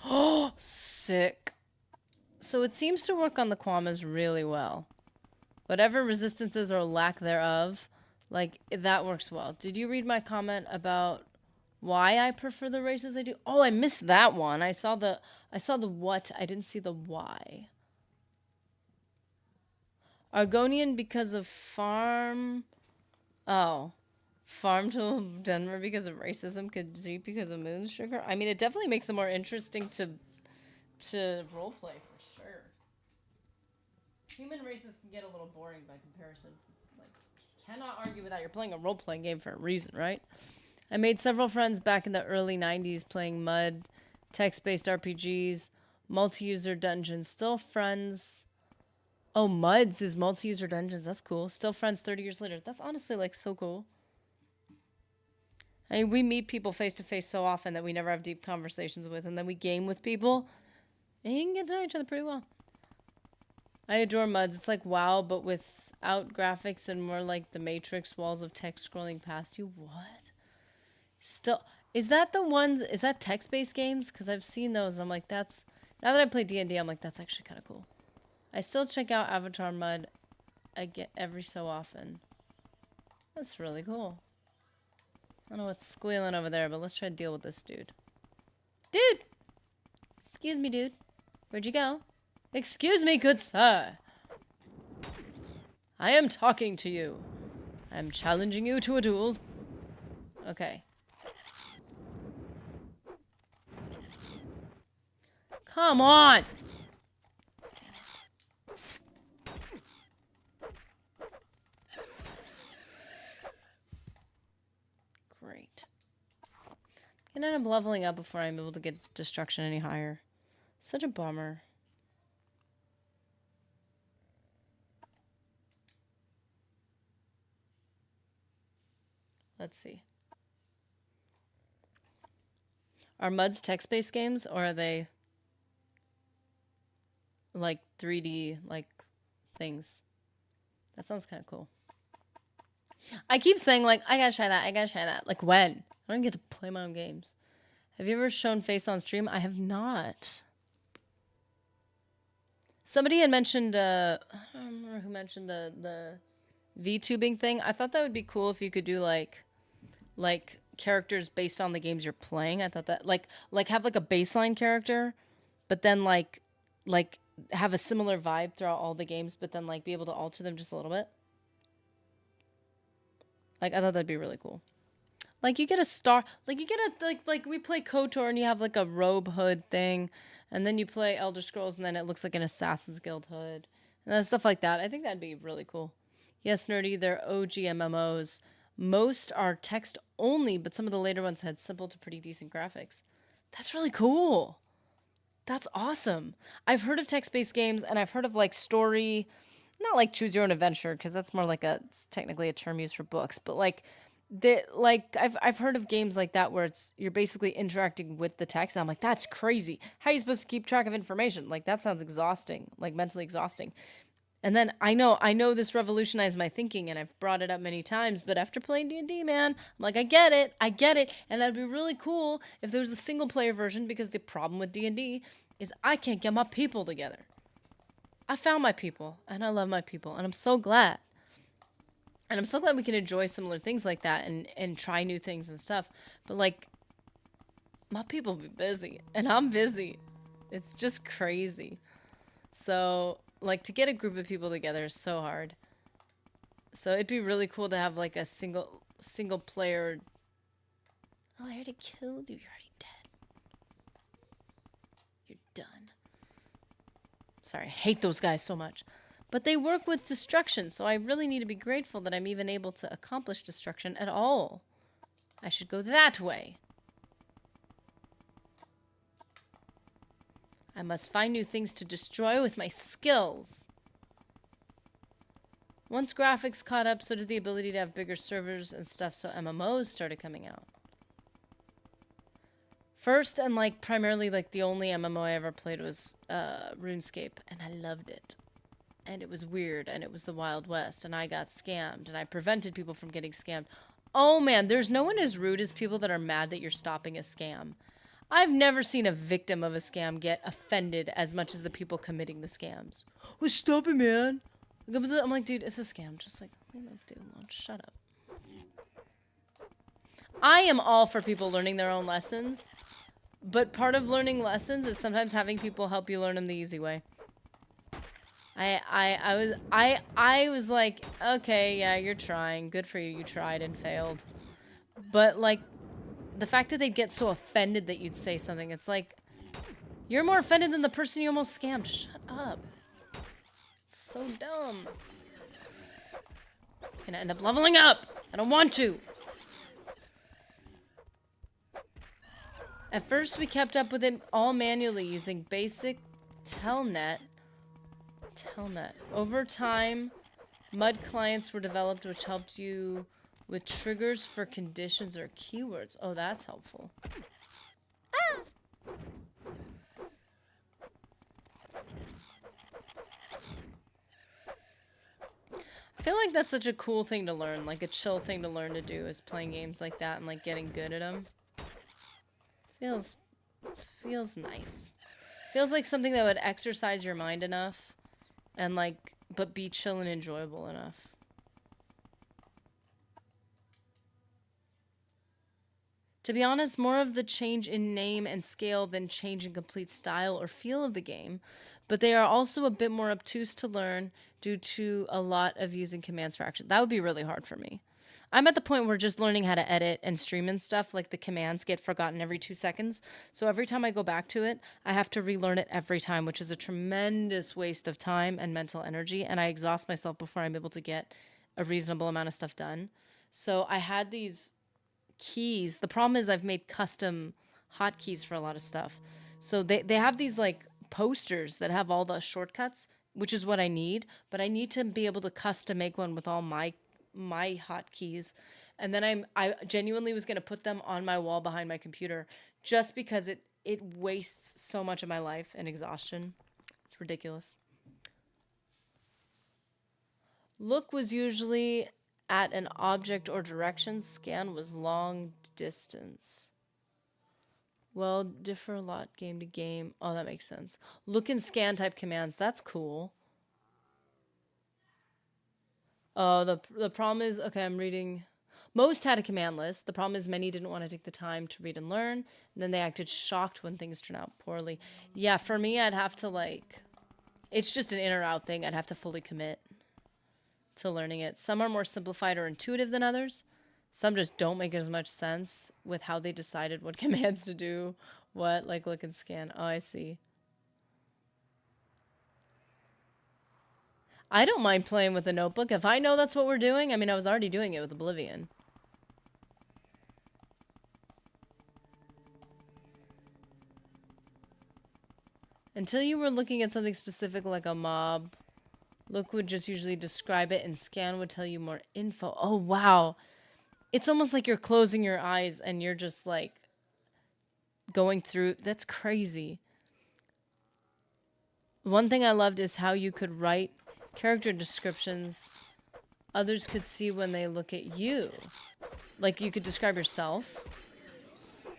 A: oh, sick. So it seems to work on the Kwamas really well. Whatever resistances or lack thereof, like, that works well. Did you read my comment about why I prefer the races I do? Oh, I missed that one. I saw the what. I didn't see the why. Argonian because of farm... Oh. Farm to Denver because of racism. Khajiit because of moon sugar. I mean, it definitely makes them more interesting to roleplay for sure. Human races can get a little boring by comparison. Like, cannot argue with that. You're playing a role-playing game for a reason, right? I made several friends back in the early 90s playing MUD, text-based RPGs, multi-user dungeons. Still friends. Oh, MUDs is multi-user dungeons. That's cool. Still friends 30 years later. That's honestly, like, so cool. I mean, we meet people face-to-face so often that we never have deep conversations with, and then we game with people, and you can get to know each other pretty well. I adore MUDs. It's like WoW, but without graphics and more like the Matrix walls of text scrolling past you. What? Still, is that text-based games? Because I've seen those. I'm like, now that I play D&D, I'm like, that's actually kind of cool. I still check out Avatar MUD every so often. That's really cool. I don't know what's squealing over there, but let's try to deal with this dude. Dude! Excuse me, dude. Where'd you go? Excuse me, good sir. I am talking to you. I am challenging you to a duel. Okay. Come on! Great. I'm gonna end up leveling up before I'm able to get destruction any higher. Such a bummer. Let's see. Are MUDs text-based games, or are they like 3D like things? That sounds kind of cool. I keep saying like, I gotta try that, I gotta try that. Like when? I don't get to play my own games. Have you ever shown face on stream? I have not. Somebody had mentioned, I don't remember who mentioned the VTubing thing. I thought that would be cool if you could do like characters based on the games you're playing. I thought that like have like a baseline character, but then like have a similar vibe throughout all the games, but then like be able to alter them just a little bit. Like I thought that'd be really cool. Like you get a star, like you get a like we play KOTOR and you have like a robe hood thing, and then you play Elder Scrolls and then it looks like an Assassin's Guild hood and stuff like that. I think that'd be really cool. Yes, nerdy, they're OG MMOs. Most are text only, but some of the later ones had simple to pretty decent graphics. That's really cool. That's awesome. I've heard of text-based games and I've heard of like story, not like choose your own adventure because that's more like it's technically a term used for books, but like I've heard of games like that where you're basically interacting with the text. And I'm like, that's crazy. How are you supposed to keep track of information? Like that sounds exhausting, like mentally exhausting. And then I know this revolutionized my thinking and I've brought it up many times, but after playing D&D, man, I'm like, I get it. And that'd be really cool if there was a single player version, because the problem with D&D is I can't get my people together. I found my people and I love my people and I'm so glad. And I'm so glad we can enjoy similar things like that and try new things and stuff. But like, my people be busy and I'm busy. It's just crazy. So like to get a group of people together is so hard. So it'd be really cool to have like a single player. Oh, I already killed you. You're already dead. You're done. Sorry, I hate those guys so much. But they work with destruction, so I really need to be grateful that I'm even able to accomplish destruction at all. I should go that way. I must find new things to destroy with my skills. Once graphics caught up, so did the ability to have bigger servers and stuff, so MMOs started coming out. First and like primarily like the only MMO I ever played was RuneScape, and I loved it. And it was weird, and it was the Wild West, and I got scammed, and I prevented people from getting scammed. Oh man, there's no one as rude as people that are mad that you're stopping a scam. I've never seen a victim of a scam get offended as much as the people committing the scams. Oh, stop it, man. I'm like, dude, it's a scam. Just like, leave that dude alone. Shut up. I am all for people learning their own lessons, but part of learning lessons is sometimes having people help you learn them the easy way. I was like, okay, yeah, you're trying. Good for you. You tried and failed. But like, the fact that they'd get so offended that you'd say something, it's like, you're more offended than the person you almost scammed. Shut up. It's so dumb. I'm gonna end up leveling up. I don't want to. At first, we kept up with it all manually using basic Telnet. Over time, MUD clients were developed which helped you with triggers for conditions or keywords. Oh, that's helpful. Ah! I feel like that's such a cool thing to learn, like a chill thing to learn to do is playing games like that and like getting good at them. Feels nice. Feels like something that would exercise your mind enough and like, but be chill and enjoyable enough. To be honest, more of the change in name and scale than change in complete style or feel of the game, but they are also a bit more obtuse to learn due to a lot of using commands for action. That would be really hard for me. I'm at the point where just learning how to edit and stream and stuff, like the commands get forgotten every 2 seconds. So every time I go back to it, I have to relearn it every time, which is a tremendous waste of time and mental energy. And I exhaust myself before I'm able to get a reasonable amount of stuff done. So I had these keys. The problem is I've made custom hotkeys for a lot of stuff. So they have these like posters that have all the shortcuts, which is what I need. But I need to be able to custom make one with all my hotkeys, and then I genuinely was gonna put them on my wall behind my computer, just because it wastes so much of my life and exhaustion. It's ridiculous. Look was usually at an object or direction. Scan was long distance. Well, differ a lot game to game. Oh, that makes sense. Look and scan type commands. That's cool. Oh, the problem is, okay, I'm reading. Most had a command list. The problem is many didn't want to take the time to read and learn, and then they acted shocked when things turned out poorly. Yeah, for me, I'd have to like, it's just an in or out thing. I'd have to fully commit to learning it. Some are more simplified or intuitive than others. Some just don't make as much sense with how they decided what commands to do, what, like look and scan. Oh, I see. I don't mind playing with a notebook. If I know that's what we're doing, I mean, I was already doing it with Oblivion. Until you were looking at something specific like a mob, look would just usually describe it and scan would tell you more info. Oh, wow. It's almost like you're closing your eyes and you're just like going through. That's crazy. One thing I loved is how you could write character descriptions others could see when they look at you. Like you could describe yourself.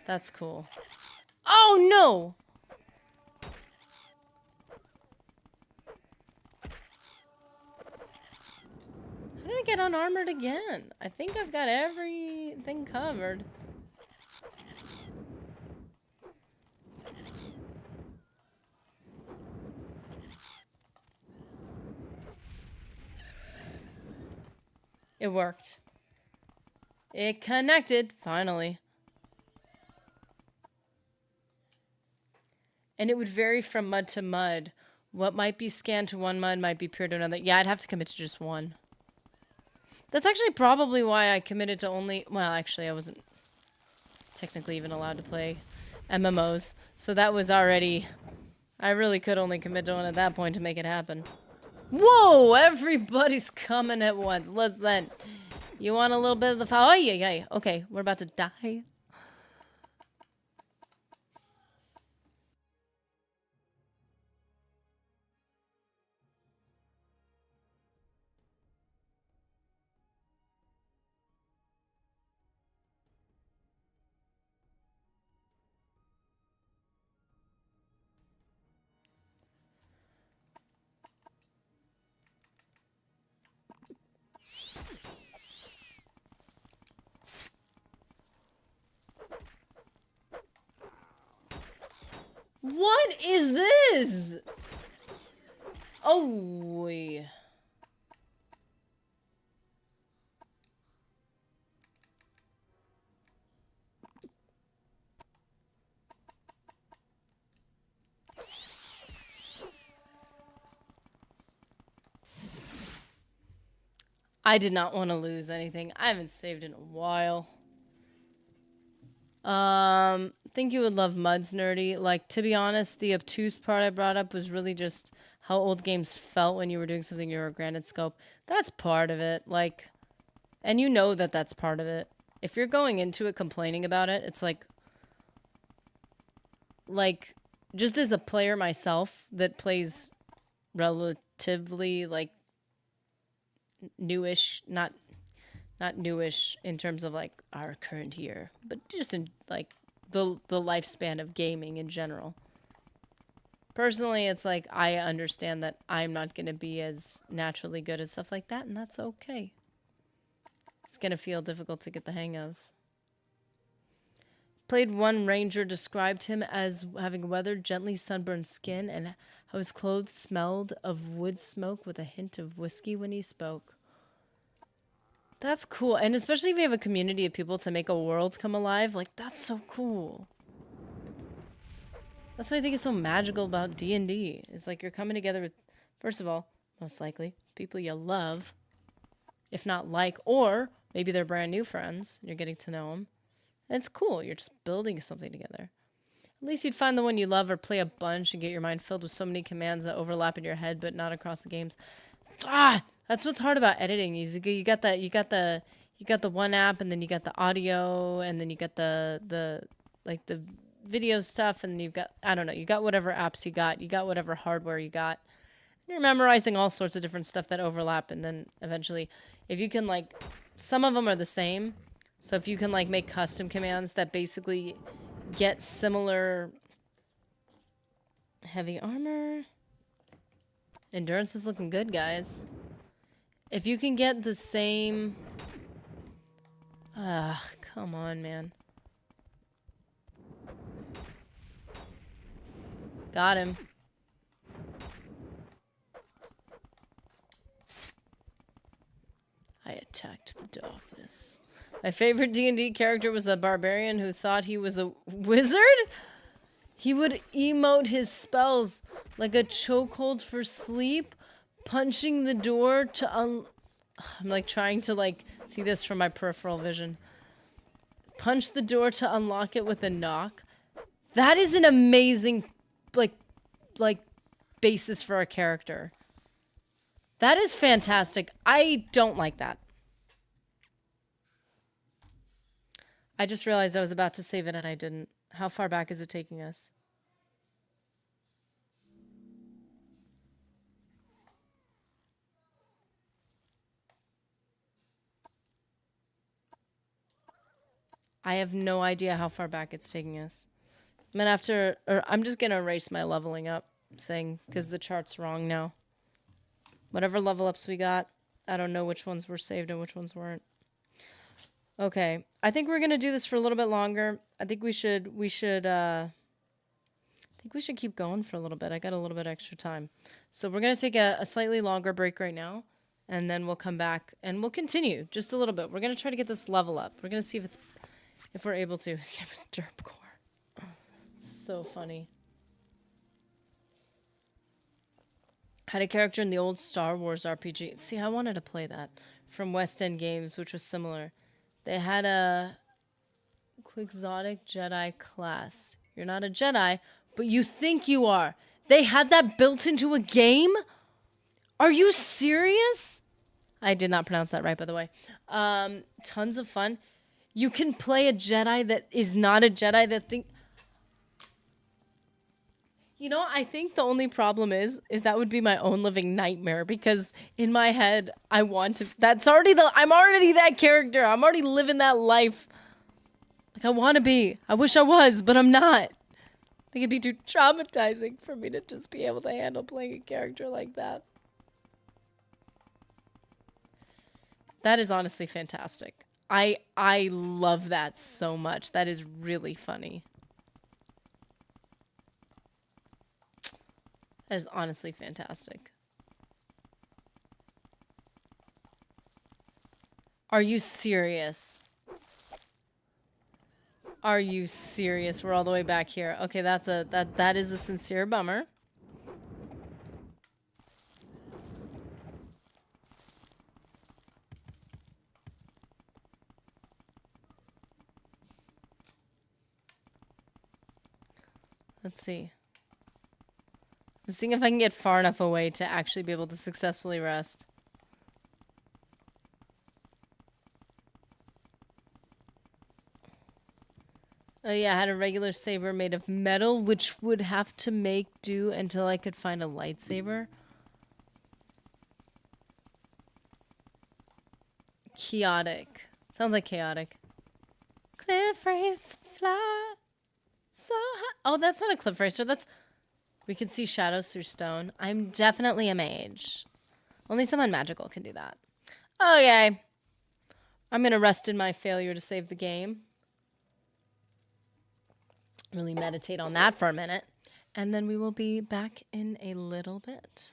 A: That's cool. Oh no! How did I get unarmored again? I think I've got everything covered. It worked. It connected, finally. And it would vary from mud to mud. What might be scanned to one mud might be peered to another. Yeah, I'd have to commit to just one. That's actually probably why I committed to only... Well, actually, I wasn't technically even allowed to play MMOs. So that was already... I really could only commit to one at that point to make it happen. Whoa! Everybody's coming at once. Listen. You want a little bit of the fire? Oh, yeah. Okay, we're about to die. What is this? Oh, I did not want to lose anything. I haven't saved in a while. Think you would love Mud's nerdy. Like, to be honest, the obtuse part I brought up was really just how old games felt when you were doing something you were granted scope. That's part of it. Like, and you know that that's part of it. If you're going into it complaining about it, it's like, just as a player myself that plays relatively, like, newish, not newish in terms of like our current year, but just in like the lifespan of gaming in general. Personally, it's like I understand that I'm not going to be as naturally good at stuff like that, and that's okay. It's going to feel difficult to get the hang of. played one ranger described him as having weathered, gently sunburned skin and how his clothes smelled of wood smoke with a hint of whiskey when he spoke. That's cool. And especially if you have a community of people to make a world come alive, like, that's so cool. That's what I think is so magical about D&D. It's like you're coming together with, first of all, most likely, people you love, if not like, or maybe they're brand new friends and you're getting to know them. And it's cool. You're just building something together. At least you'd find the one you love or play a bunch and get your mind filled with so many commands that overlap in your head but not across the games. That's what's hard about editing. You got the one app, and then you got the audio, and then you got the video stuff, and you've got, I don't know, you got whatever apps you got whatever hardware you got. You're memorizing all sorts of different stuff that overlap, and then eventually, if you can, like, some of them are the same. So if you can, like, make custom commands that basically get similar heavy armor. Endurance is looking good, guys. If you can get the same... come on, man. Got him. I attacked the darkness. My favorite D&D character was a barbarian who thought he was a wizard? He would emote his spells like a chokehold for sleep, punching the door to I'm like trying to like see this from my peripheral vision. Punch the door to unlock it with a knock. That is an amazing like basis for a character. That is fantastic. I don't like that. I just realized I was about to save it and I didn't. How far back is it taking us? I have no idea how far back it's taking us. I'm just gonna erase my leveling up thing because the chart's wrong now. Whatever level ups we got, I don't know which ones were saved and which ones weren't. Okay, I think we're gonna do this for a little bit longer. I think we should keep going for a little bit. I got a little bit extra time. So we're gonna take a slightly longer break right now, and then we'll come back and we'll continue just a little bit. We're gonna try to get this level up. We're gonna see if we're able to. His name was Derpcore. So funny. Had a character in the old Star Wars RPG. See, I wanted to play that from West End Games, which was similar. They had a Quixotic Jedi class. You're not a Jedi, but you think you are. They had that built into a game? Are you serious? I did not pronounce that right, by the way. Tons of fun. You can play a Jedi that is not a Jedi that think... You know, I think the only problem is that would be my own living nightmare because in my head, I want to... I'm already that character. I'm already living that life. Like, I want to be. I wish I was, but I'm not. I think it'd be too traumatizing for me to just be able to handle playing a character like that. That is honestly fantastic. I love that so much. That is really funny. That is honestly fantastic. Are you serious? Are you serious? We're all the way back here. Okay, that is a sincere bummer. Let's see. I'm seeing if I can get far enough away to actually be able to successfully rest. Oh yeah, I had a regular saber made of metal, which would have to make do until I could find a lightsaber. Chaotic. Sounds like chaotic. Cliff race fly so high. Oh, that's not a cliff racer. That's... We can see shadows through stone. I'm definitely a mage. Only someone magical can do that. Okay. I'm gonna rest in my failure to save the game. really meditate on that for a minute. And then we will be back in a little bit.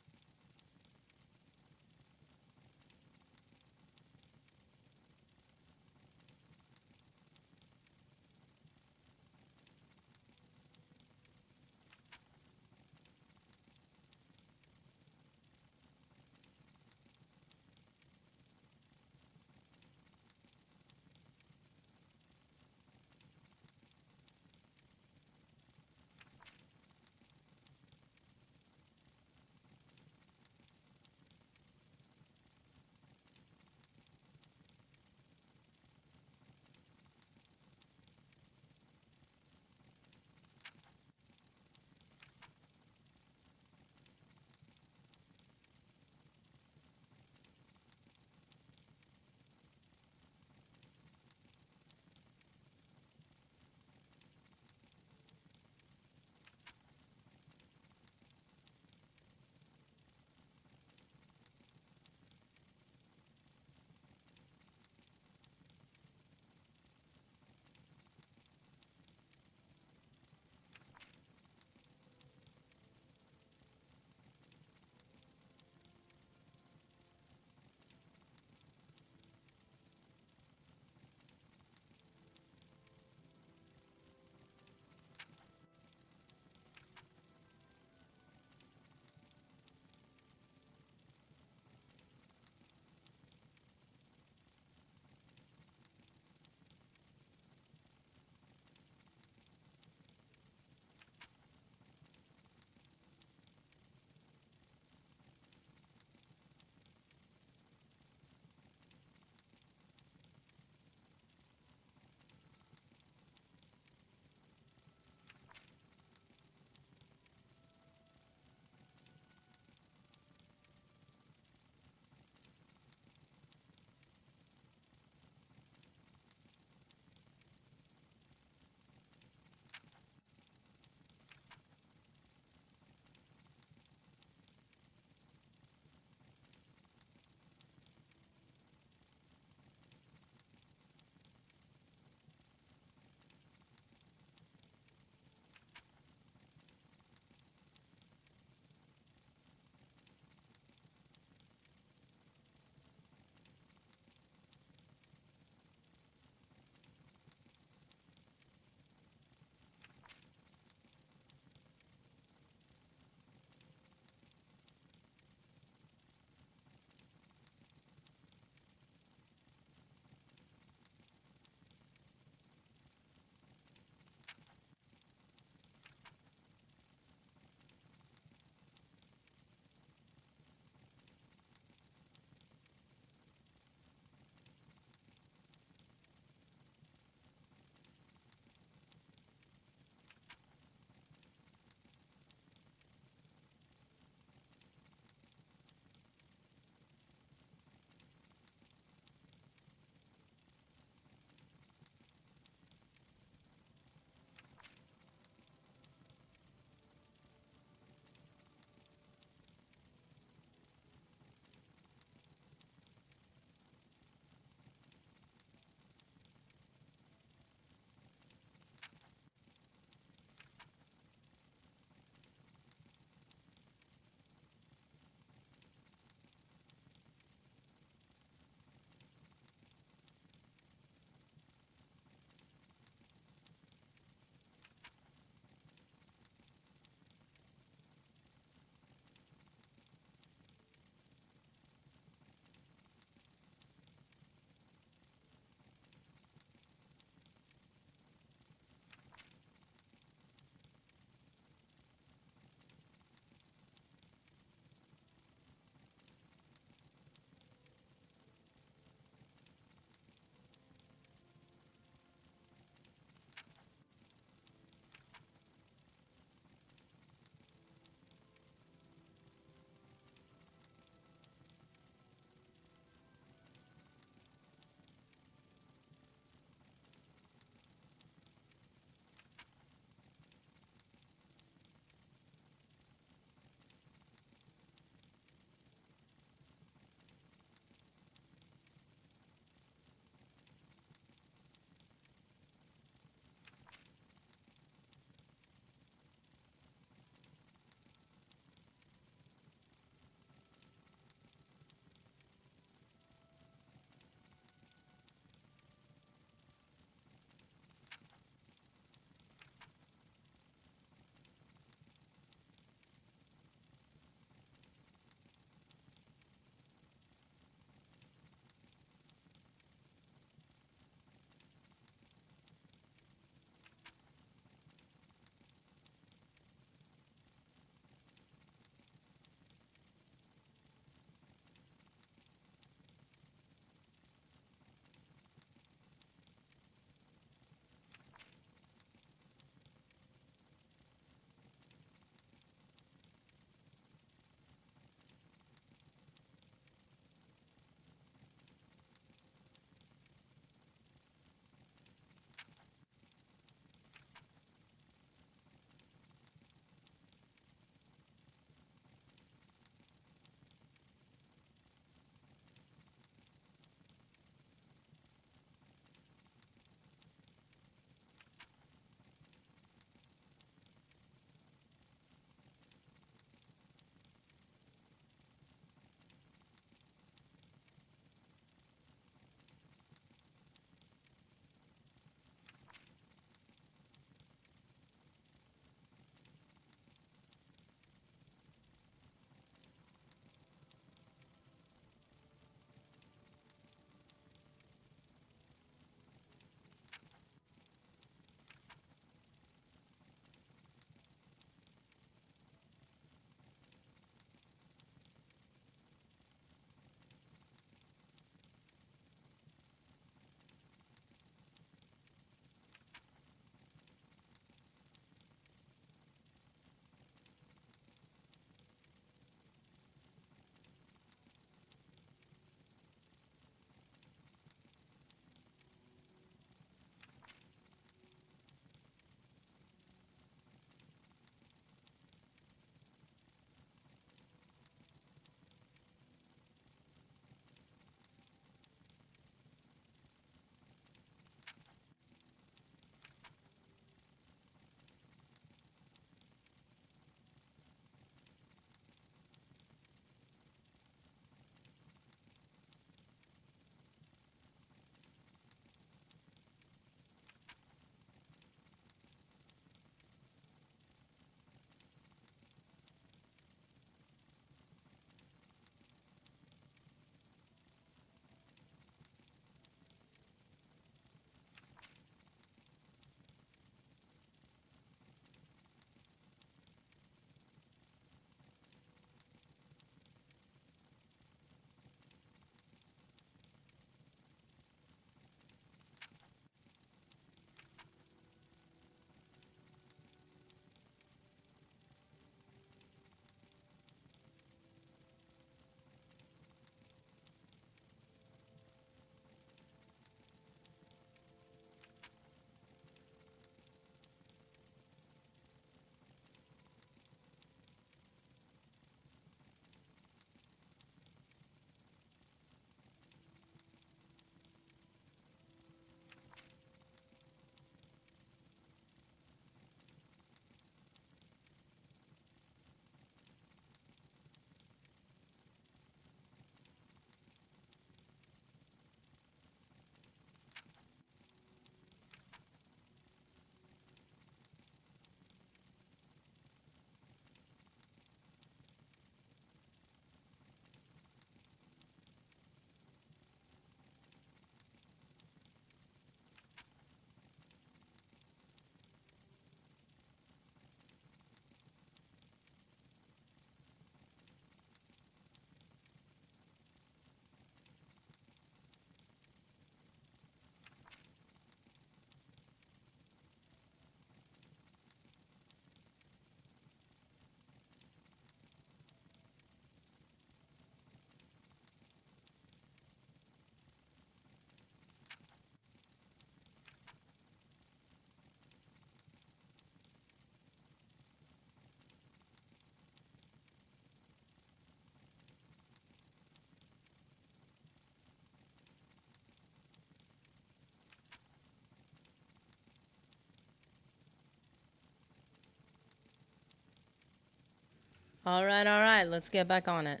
A: All right. Let's get back on it.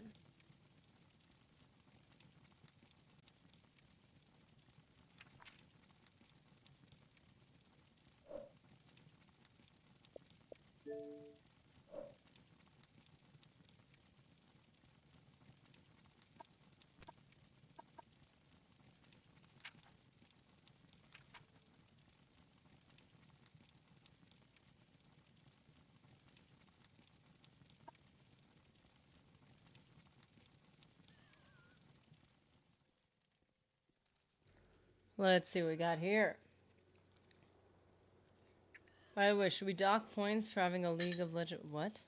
A: Let's see what we got here. By the way, should we dock points for having a League of Legends? What?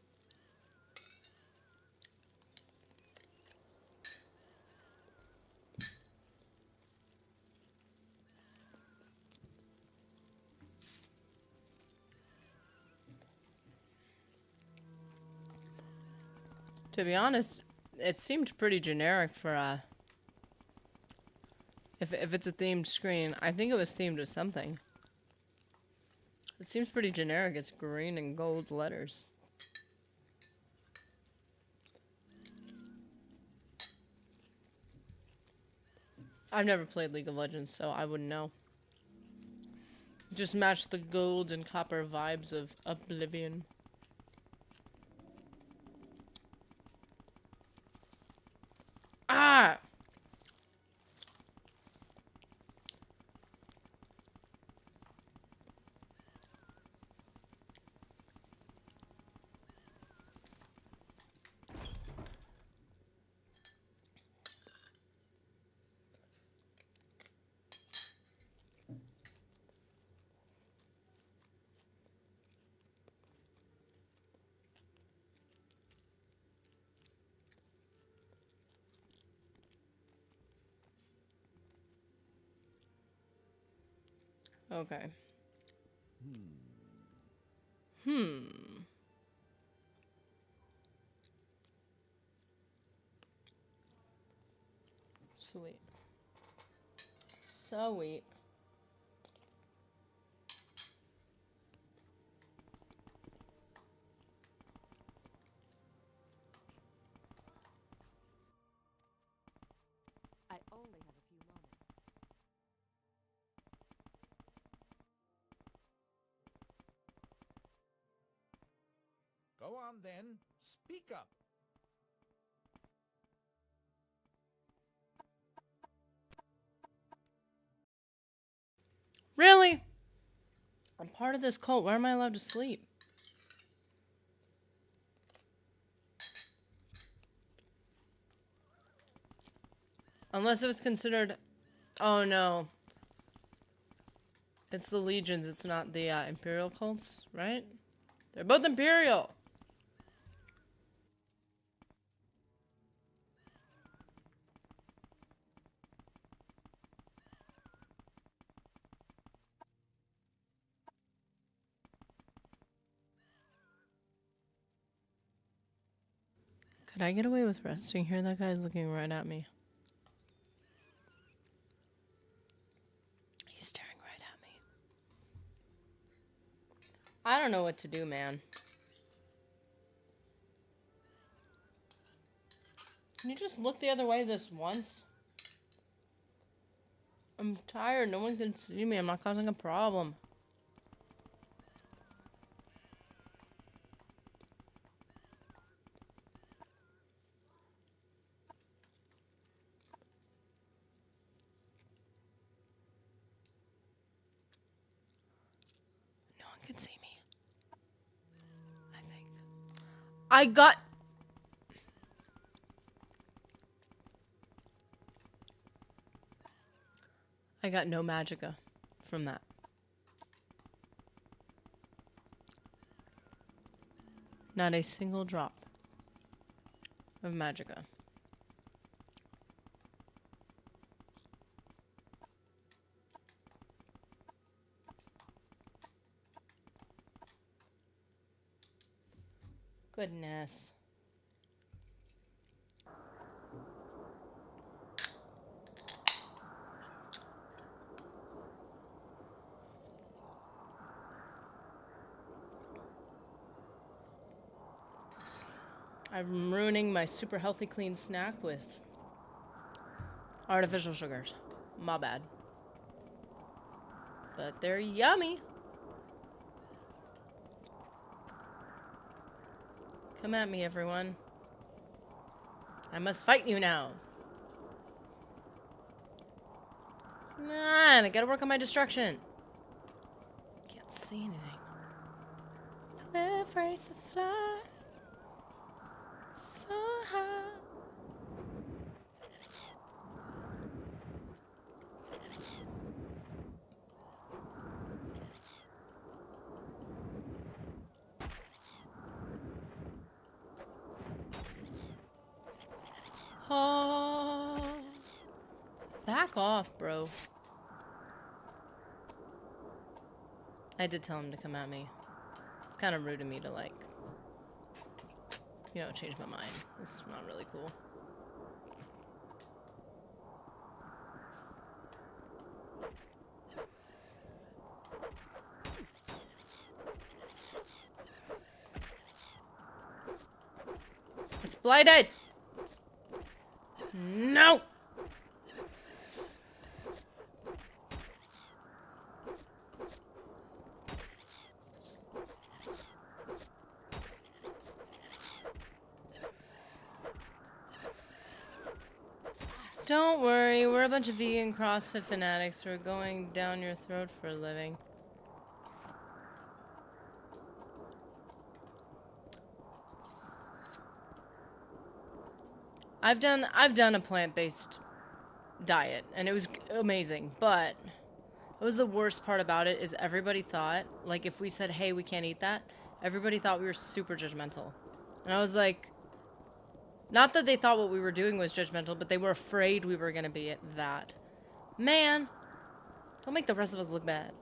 A: To be honest, it seemed pretty generic for if it's a themed screen. I think it was themed with something. It seems pretty generic. It's green and gold letters. I've never played League of Legends, so I wouldn't know. Just match the gold and copper vibes of Oblivion. Ah! Okay. Sweet. Sweet.
B: I only have a few moments.
C: Go on then. Speak up.
A: Really? I'm part of this cult. Where am I allowed to sleep? Unless it's considered... Oh, no. It's the legions. It's not the imperial cults, right? They're both imperial. Could I get away with resting here? That guy's looking right at me. He's staring right at me. I don't know what to do, man. Can you just look the other way this once? I'm tired. No one can see me. I'm not causing a problem. No one can see me. I think. I got... I got no magicka from that. Not a single drop of magicka. Goodness. I'm ruining my super healthy, clean snack with artificial sugars. My bad. But they're yummy. Come at me, everyone. I must fight you now. Come on, I gotta work on my destruction. Can't see anything. Cliff race a fly so high. Oh, back off, bro. I did tell him to come at me. It's kind of rude of me to, like, you know, change my mind. It's not really cool. It's blighted! No! Don't worry, we're a bunch of vegan CrossFit fanatics. We're going down your throat for a living. I've done a plant-based diet, and it was amazing, but it was the worst part about it is everybody thought, like, if we said, hey, we can't eat that, everybody thought we were super judgmental. And I was like, not that they thought what we were doing was judgmental, but they were afraid we were going to be at that. Man, don't make the rest of us look bad.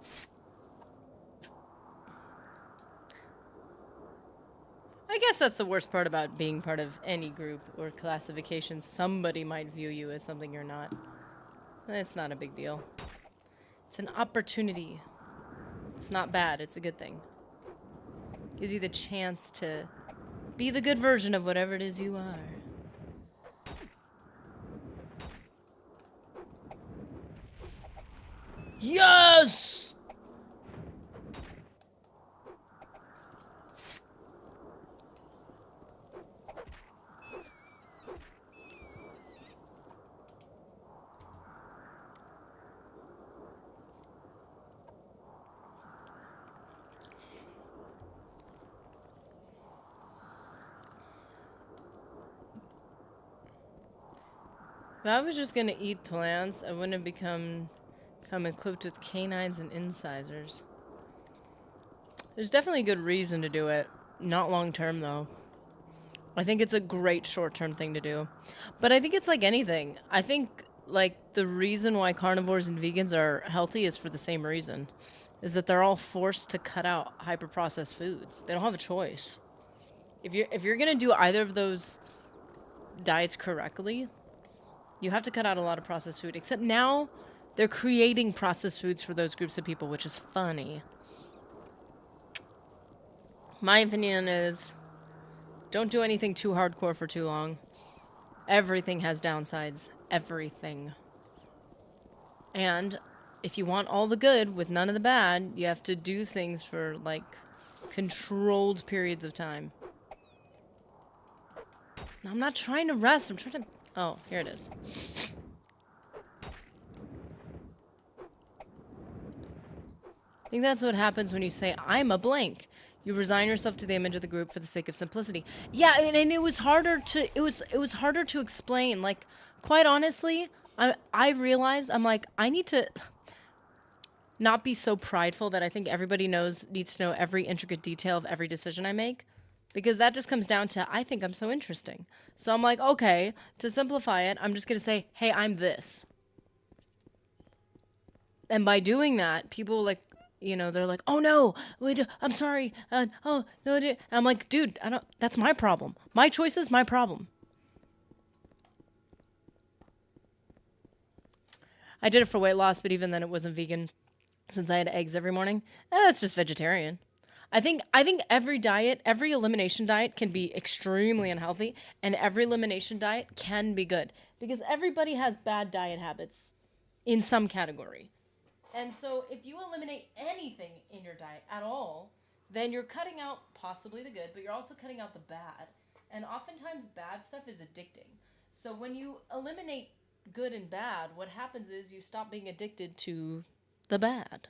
A: I guess that's the worst part about being part of any group or classification. Somebody might view you as something you're not. It's not a big deal. It's an opportunity. It's not bad. It's a good thing. Gives you the chance to be the good version of whatever it is you are. Yes! If I was just gonna eat plants, I wouldn't have become equipped with canines and incisors. There's definitely a good reason to do it. Not long term, though. I think it's a great short term thing to do. But I think it's like anything. I think, like, the reason why carnivores and vegans are healthy is for the same reason. Is that they're all forced to cut out hyper processed foods. They don't have a choice. If you're gonna do either of those diets correctly, you have to cut out a lot of processed food. Except now, they're creating processed foods for those groups of people, which is funny. My opinion is, don't do anything too hardcore for too long. Everything has downsides. Everything. And if you want all the good with none of the bad, you have to do things for, like, controlled periods of time. Now, I'm not trying to rest. I'm trying to... Oh, here it is. I think that's what happens when you say, I'm a blank. You resign yourself to the image of the group for the sake of simplicity. Yeah, and it was harder to... It was harder to explain. Like, quite honestly, I realized, I'm like, I need to not be so prideful that I think everybody needs to know every intricate detail of every decision I make. Because that just comes down to, I think I'm so interesting. So I'm like, okay, to simplify it, I'm just going to say, hey, I'm this. And by doing that, people, like, you know, they're like, oh no, wait, I'm sorry. Oh, no, I'm like, dude, that's my problem. My choice is my problem. I did it for weight loss, but even then it wasn't vegan since I had eggs every morning. That's just vegetarian. I think every diet, every elimination diet can be extremely unhealthy, and every elimination diet can be good because everybody has bad diet habits in some category. And so if you eliminate anything in your diet at all, then you're cutting out possibly the good, but you're also cutting out the bad. And oftentimes bad stuff is addicting. So when you eliminate good and bad, what happens is you stop being addicted to the bad.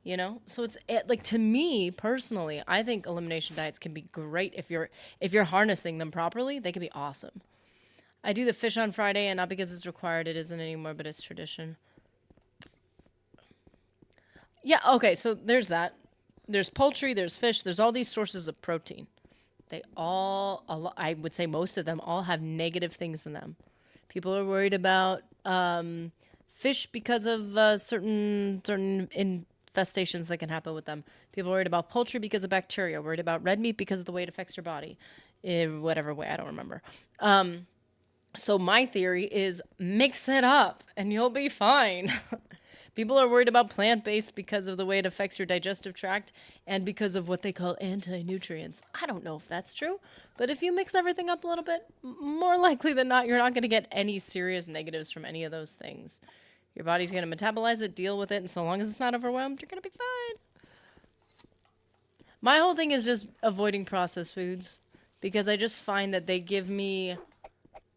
A: You know? So like to me personally, I think elimination diets can be great if you're harnessing them properly, they can be awesome. I do the fish on Friday, and not because it's required, it isn't anymore, but it's tradition. Yeah, okay, so there's that. There's poultry, there's fish, there's all these sources of protein. They all, I would say most of them, all have negative things in them. People are worried about fish because of certain infestations that can happen with them. People are worried about poultry because of bacteria, worried about red meat because of the way it affects your body. In whatever way, I don't remember. So my theory is mix it up and you'll be fine. People are worried about plant-based because of the way it affects your digestive tract and because of what they call anti-nutrients. I don't know if that's true, but if you mix everything up a little bit, more likely than not, you're not going to get any serious negatives from any of those things. Your body's going to metabolize it, deal with it, and so long as it's not overwhelmed, you're going to be fine. My whole thing is just avoiding processed foods because I just find that they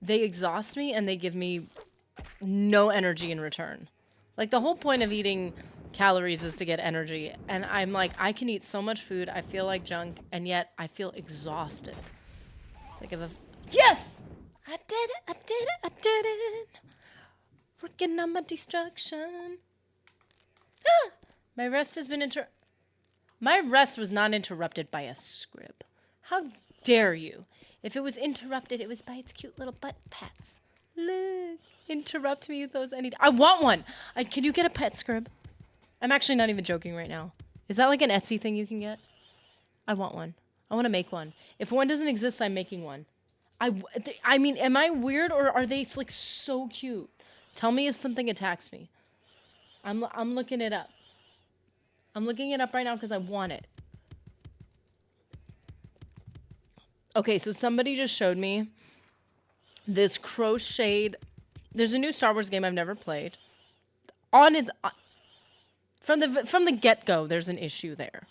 A: exhaust me and they give me no energy in return. Like, the whole point of eating calories is to get energy. And I'm like, I can eat so much food, I feel like junk, and yet I feel exhausted. It's like yes! I did it, I did it, I did it. Working on my destruction. Ah! My rest was not interrupted by a scrib. How dare you? If it was interrupted, it was by its cute little butt pats. Look, interrupt me with those any day. I want one. Can you get a pet scrib? I'm actually not even joking right now. Is that like an Etsy thing you can get? I want one. I want to make one. If one doesn't exist, I'm making one. I mean, am I weird or are they like so cute? Tell me if something attacks me. I'm looking it up. I'm looking it up right now because I want it. Okay, so somebody just showed me this crocheted. There's a new Star Wars game I've never played. From the get-go, there's an issue there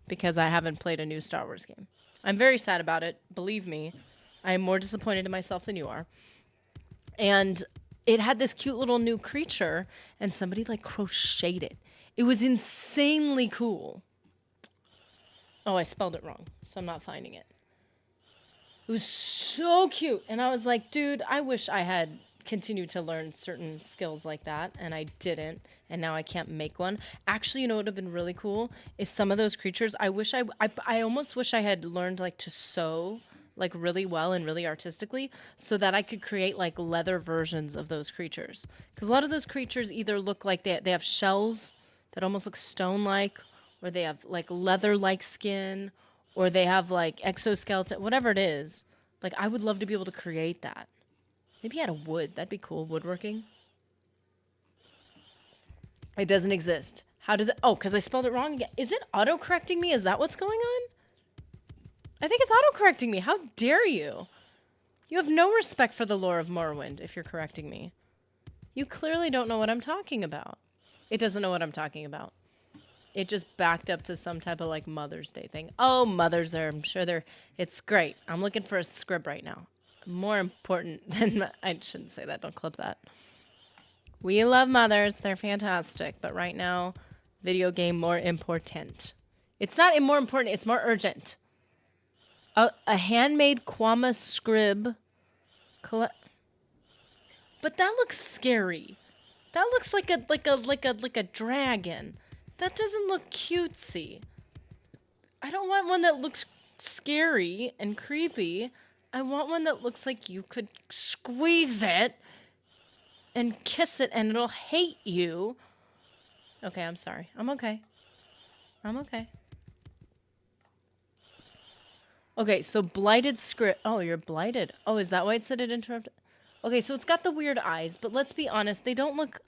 A: because I haven't played a new Star Wars game. I'm very sad about it. Believe me, I am more disappointed in myself than you are. And it had this cute little new creature, and somebody like crocheted it. It was insanely cool. Oh, I spelled it wrong, so I'm not finding it. It was so cute. And I was like, dude, I wish I had continued to learn certain skills like that. And I didn't. And now I can't make one. Actually, you know what would have been really cool is some of those creatures. I almost wish I had learned like to sew like really well and really artistically so that I could create like leather versions of those creatures. Because a lot of those creatures either look like they have shells that almost look stone-like, or they have like leather-like skin, or they have like exoskeleton, whatever it is. Like, I would love to be able to create that. Maybe out of wood. That'd be cool. Woodworking. It doesn't exist. How does it? Oh, because I spelled it wrong again. Is it auto-correcting me? Is that what's going on? I think it's auto-correcting me. How dare you? You have no respect for the lore of Morrowind if you're correcting me. You clearly don't know what I'm talking about. It doesn't know what I'm talking about. It just backed up to some type of like Mother's Day thing. Oh, mothers are, I'm sure it's great. I'm looking for a script right now. More important than, I shouldn't say that, don't clip that. We love mothers, they're fantastic. But right now, video game more important. It's not more important, it's more urgent. A handmade Kwama scrib. But that looks scary. That looks like a dragon. That doesn't look cutesy. I don't want one that looks scary and creepy. I want one that looks like you could squeeze it and kiss it and it'll hate you. Okay, I'm sorry. I'm okay. I'm okay. Okay, so blighted script. Oh, you're blighted. Oh, is that why it said it interrupted? Okay, so it's got the weird eyes, but let's be honest, they don't look...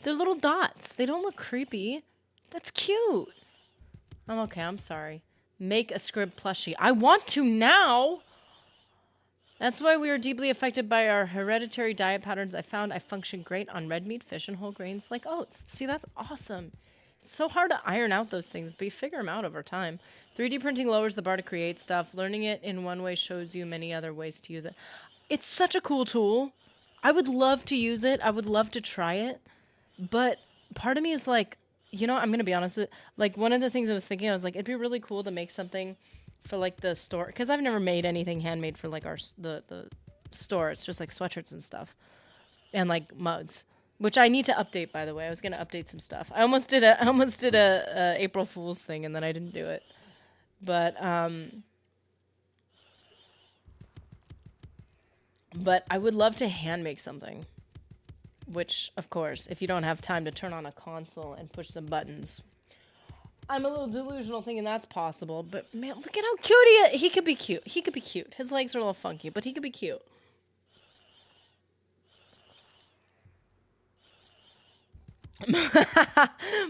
A: They're little dots. They don't look creepy. That's cute. I'm okay. I'm sorry. Make a scrib plushie. I want to now. That's why we are deeply affected by our hereditary diet patterns. I found I function great on red meat, fish, and whole grains like oats. See, that's awesome. It's so hard to iron out those things, but you figure them out over time. 3D printing lowers the bar to create stuff. Learning it in one way shows you many other ways to use it. It's such a cool tool. I would love to use it. I would love to try it. But part of me is like, you know, I'm going to be honest with, like, one of the things I was thinking, I was like, it'd be really cool to make something for like the store, because I've never made anything handmade for like the store. It's just like sweatshirts and stuff and like mugs, which I need to update, by the way. I was going to update some stuff. I almost did a April Fool's thing, and then I didn't do it. But I would love to hand make something. Which, of course, if you don't have time to turn on a console and push some buttons, I'm a little delusional thinking that's possible. But man, look at how cute he is. He could be cute. He could be cute. His legs are a little funky, but he could be cute.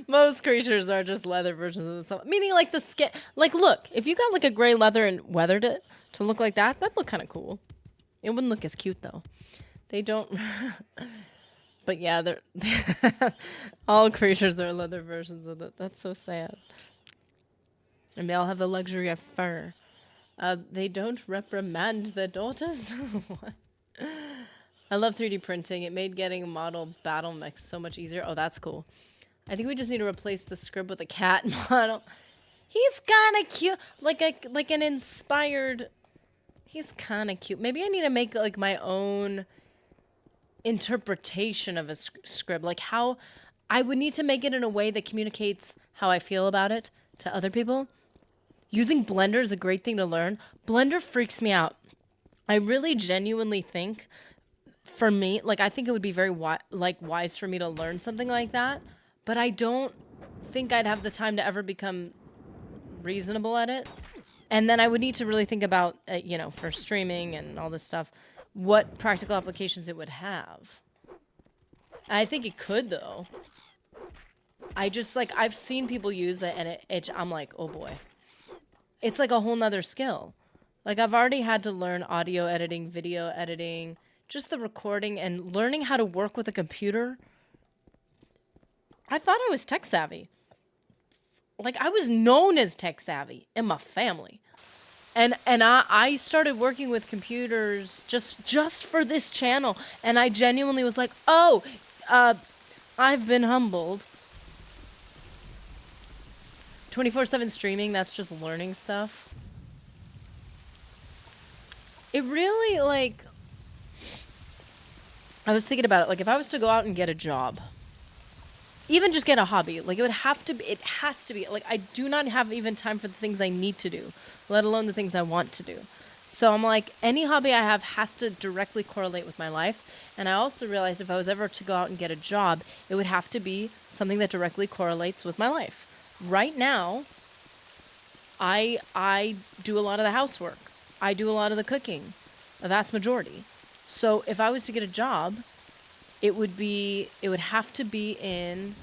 A: Most creatures are just leather versions of themselves. Meaning, like, the skin. Like, look, if you got like a gray leather and weathered it to look like that, that'd look kind of cool. It wouldn't look as cute though. They don't. But yeah, they're all creatures are leather versions of it. That's so sad. And they all have the luxury of fur. They don't reprimand their daughters. What? I love 3D printing. It made getting a model battle mech so much easier. Oh, that's cool. I think we just need to replace the scrib with a cat model. He's kind of cute, like an inspired. He's kind of cute. Maybe I need to make like my own interpretation of a scrib, like how I would need to make it in a way that communicates how I feel about it to other people. Using Blender is a great thing to learn. Blender freaks me out. I really genuinely think, for me, like, I think it would be very wise for me to learn something like that, but I don't think I'd have the time to ever become reasonable at it. And then I would need to really think about, you know, for streaming and all this stuff, what practical applications it would have. I think it could, though. I just, like, I've seen people use it, and I'm like, oh boy. It's like a whole nother skill. Like, I've already had to learn audio editing, video editing, just the recording, and learning how to work with a computer. I thought I was tech savvy. Like, I was known as tech savvy in my family. And I started working with computers just for this channel. And I genuinely was like, oh, I've been humbled. 24/7 streaming, that's just learning stuff. It really, like, I was thinking about it. Like, if I was to go out and get a job, even just get a hobby, like, it has to be, like, I do not have even time for the things I need to do, let alone the things I want to do. So I'm like, any hobby I have has to directly correlate with my life. And I also realized if I was ever to go out and get a job, it would have to be something that directly correlates with my life. Right now, I do a lot of the housework. I do a lot of the cooking, a vast majority. So if I was to get a job, it would have to be in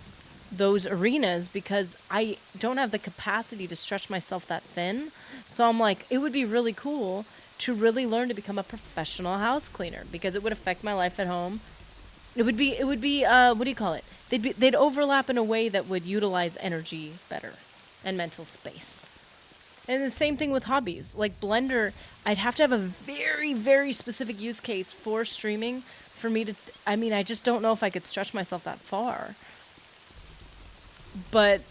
A: those arenas because I don't have the capacity to stretch myself that thin. So I'm like, it would be really cool to really learn to become a professional house cleaner because it would affect my life at home. It would be what do you call it? They'd overlap in a way that would utilize energy better and mental space. And the same thing with hobbies. Like Blender, I'd have to have a very, very specific use case for streaming for me to, I just don't know if I could stretch myself that far. But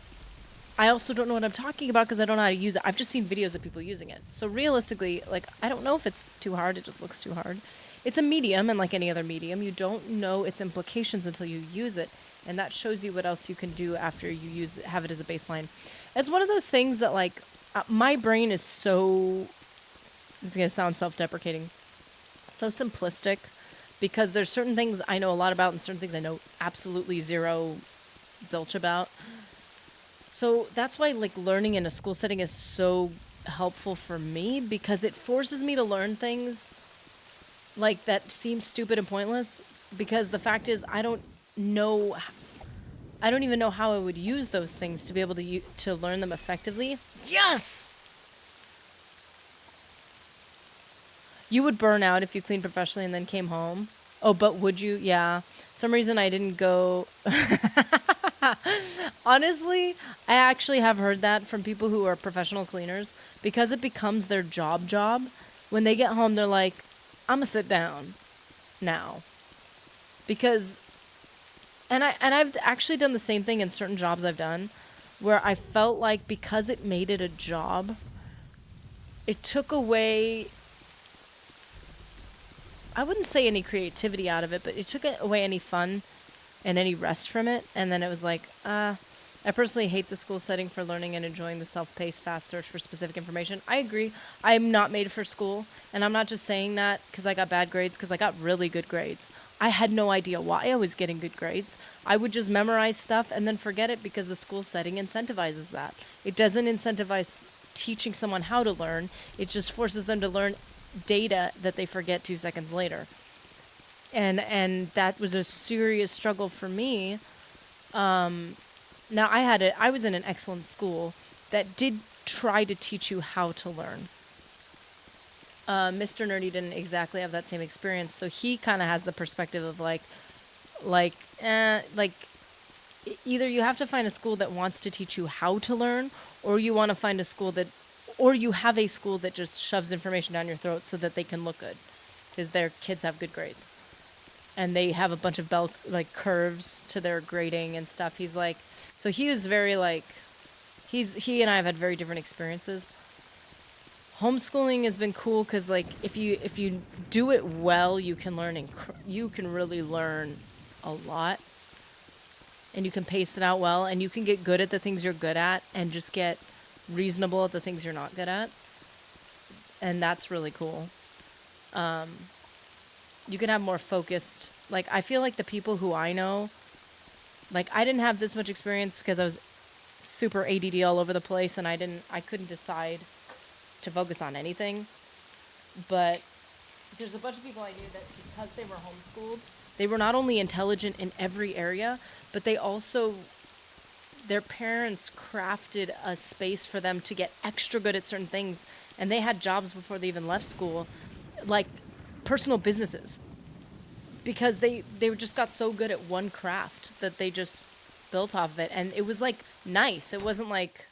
A: I also don't know what I'm talking about because I don't know how to use it. I've just seen videos of people using it. So realistically, like, I don't know if it's too hard. It just looks too hard. It's a medium, and like any other medium, you don't know its implications until you use it. And that shows you what else you can do after you have it as a baseline. It's one of those things that, like, my brain is so, this is going to sound self-deprecating, so simplistic because there's certain things I know a lot about and certain things I know absolutely zero zilch about. So that's why, like, learning in a school setting is so helpful for me because it forces me to learn things like that seem stupid and pointless because the fact is I don't know I don't even know how I would use those things to be able to learn them effectively. Yes! You would burn out if you cleaned professionally and then came home. Oh, but would you? Yeah. Some reason I didn't go. Honestly, I actually have heard that from people who are professional cleaners because it becomes their job. When they get home, they're like, I'm gonna sit down now. Because I've actually done the same thing in certain jobs I've done where I felt like because it made it a job, it took away, I wouldn't say any creativity out of it, but it took away any fun and any rest from it. And then it was like, I personally hate the school setting for learning and enjoying the self-paced, fast search for specific information. I agree. I'm not made for school. And I'm not just saying that because I got bad grades, because I got really good grades. I had no idea why I was getting good grades. I would just memorize stuff and then forget it because the school setting incentivizes that. It doesn't incentivize teaching someone how to learn. It just forces them to learn data that they forget 2 seconds later. And that was a serious struggle for me. Now I was in an excellent school that did try to teach you how to learn. Mr. Nerdy didn't exactly have that same experience, so he kind of has the perspective of either you have to find a school that wants to teach you how to learn, or you want to find a school that, or you have a school that just shoves information down your throat so that they can look good, because their kids have good grades, and they have a bunch of curves to their grading and stuff. He's like, so he was very he and I have had very different experiences. Homeschooling has been cool because if you do it well, you can you can really learn a lot, and you can pace it out well, and you can get good at the things you're good at and just get reasonable at the things you're not good at, and that's really cool. You can have more focused, I feel like the people who I know, I didn't have this much experience because I was super ADD all over the place, and I couldn't decide to focus on anything. But there's a bunch of people I knew that because they were homeschooled, they were not only intelligent in every area, but they also, their parents crafted a space for them to get extra good at certain things, and they had jobs before they even left school, like personal businesses, because they just got so good at one craft that they just built off of it, and it was nice. It wasn't like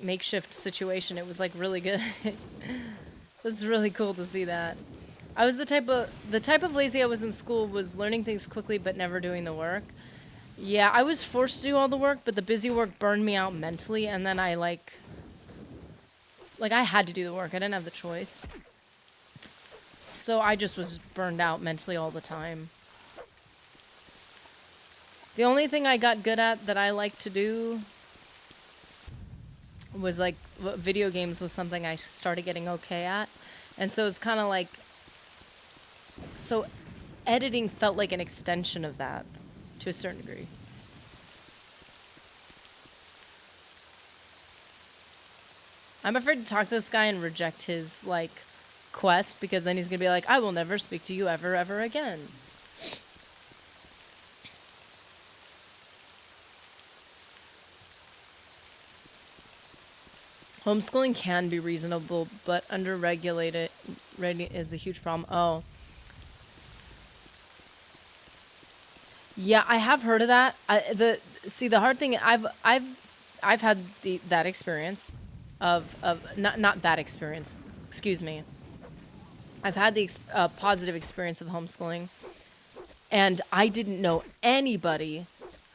A: makeshift situation. It was really good. It's really cool to see that. I was the type of lazy I was in school was learning things quickly but never doing the work. Yeah, I was forced to do all the work, but the busy work burned me out mentally, and then I I had to do the work. I didn't have the choice. So I just was burned out mentally all the time. The only thing I got good at that I like to do was video games was something I started getting okay at. And so it's kind of so editing felt like an extension of that to a certain degree. I'm afraid to talk to this guy and reject his quest, because then he's gonna be like, I will never speak to you ever again. Homeschooling can be reasonable, but under-regulated is a huge problem. Oh. Yeah, I have heard of that. The hard thing, I've had that experience of not that experience. Excuse me. I've had the positive experience of homeschooling, and I didn't know anybody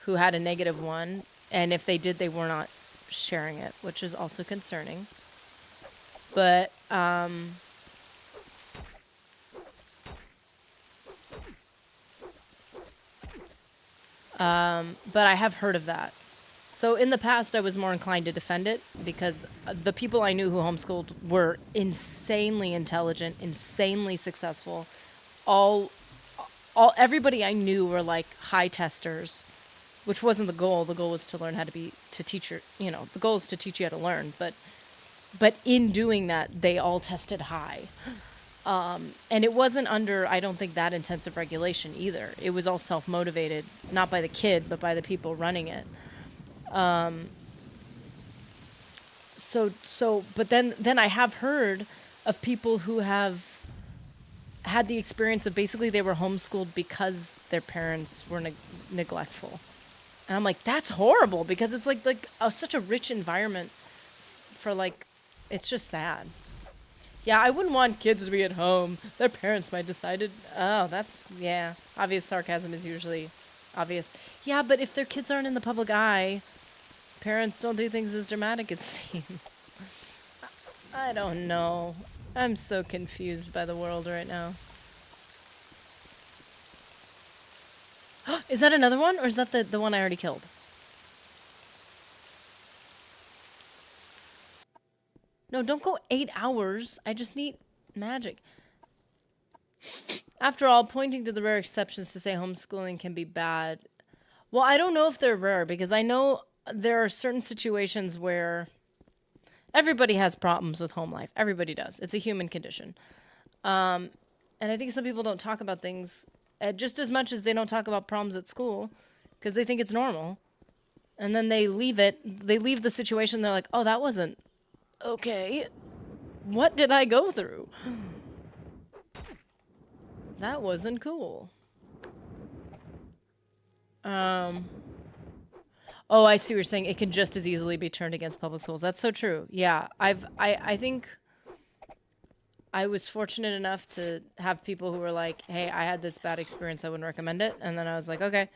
A: who had a negative one, and if they did, they were not sharing it, which is also concerning. But I have heard of that. So in the past, I was more inclined to defend it because the people I knew who homeschooled were insanely intelligent, insanely successful. Everybody I knew were high testers, which wasn't the goal. The goal was to learn how to teach the goal is to teach you how to learn. But in doing that, they all tested high. And it wasn't under, I don't think, that intensive regulation either. It was all self-motivated, not by the kid, but by the people running it. But then I have heard of people who have had the experience of basically they were homeschooled because their parents were neglectful. And I'm like, that's horrible because it's such a rich environment for like, it's just sad. Yeah, I wouldn't want kids to be at home. Their parents might decide. Oh, that's, yeah. Obvious sarcasm is usually obvious. Yeah, but if their kids aren't in the public eye, parents don't do things as dramatic, it seems. I don't know. I'm so confused by the world right now. Is that another one, or is that the one I already killed? No, don't go 8 hours. I just need magic. After all, pointing to the rare exceptions to say homeschooling can be bad. Well, I don't know if they're rare, because I know there are certain situations where everybody has problems with home life. Everybody does. It's a human condition. And I think some people don't talk about things just as much as they don't talk about problems at school because they think it's normal. And then they leave the situation. They're like, oh, that wasn't okay. What did I go through? That wasn't cool. Oh, I see what you're saying. It can just as easily be turned against public schools. That's so true. Yeah, I think I was fortunate enough to have people who were like, hey, I had this bad experience. I wouldn't recommend it. And then I was like, okay,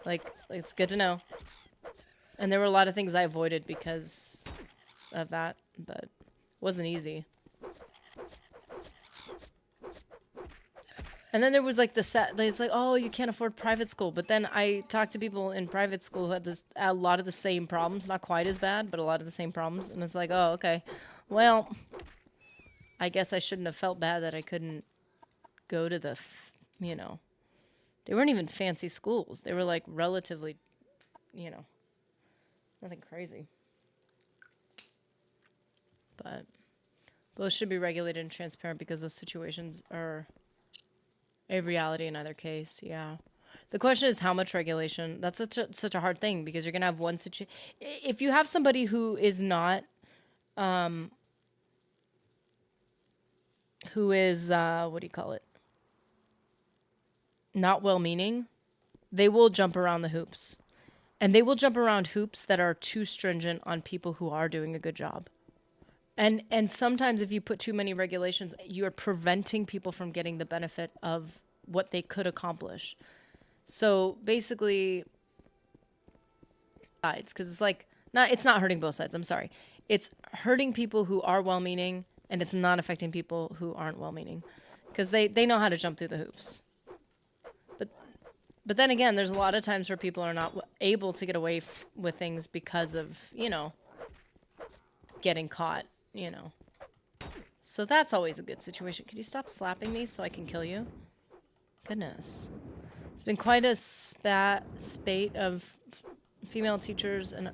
A: like, it's good to know. And there were a lot of things I avoided because of that, but it wasn't easy. And then there was like it's like, oh, you can't afford private school. But then I talked to people in private school who had a lot of the same problems, not quite as bad, but a lot of the same problems. And it's like, oh, okay, well, I guess I shouldn't have felt bad that I couldn't go to they weren't even fancy schools. They were like relatively, nothing crazy. But those should be regulated and transparent because those situations are a reality in either case. Yeah. The question is how much regulation. That's such a hard thing because you're going to have one situation. If you have somebody who is not, who is, what do you call it? Not well-meaning, they will jump around the hoops. And they will jump around hoops that are too stringent on people who are doing a good job. And sometimes if you put too many regulations, you're preventing people from getting the benefit of what they could accomplish. So basically, sides, because it's not hurting both sides. I'm sorry. It's hurting people who are well-meaning, and it's not affecting people who aren't well-meaning, because they know how to jump through the hoops. But then again, there's a lot of times where people are not able to get away with things because of, getting caught, So that's always a good situation. Could you stop slapping me so I can kill you? Goodness. It's been quite a spate of female teachers and...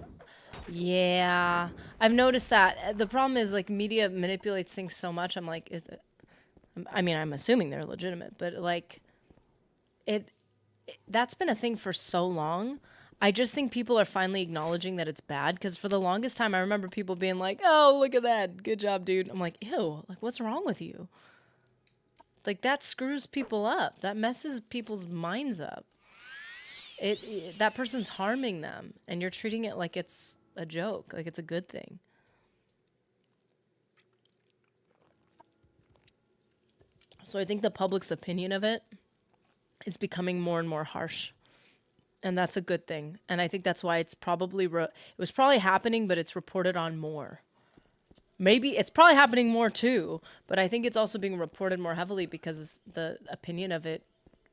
A: Yeah. I've noticed that. The problem is, like, media manipulates things so much. I'm like, is it... I mean, I'm assuming they're legitimate, but, like, that's been a thing for so long. I just think people are finally acknowledging that it's bad, because for the longest time I remember people being like, oh, look at that, good job, dude. I'm like, ew, like, what's wrong with you? Like, that screws people up. That messes people's minds up. That person's harming them, and you're treating it like it's a joke, like it's a good thing. So I think the public's opinion of it is becoming more and more harsh. And that's a good thing. And I think that's why it's probably, it was probably happening, but it's reported on more. Maybe it's probably happening more too, but I think it's also being reported more heavily because the opinion of it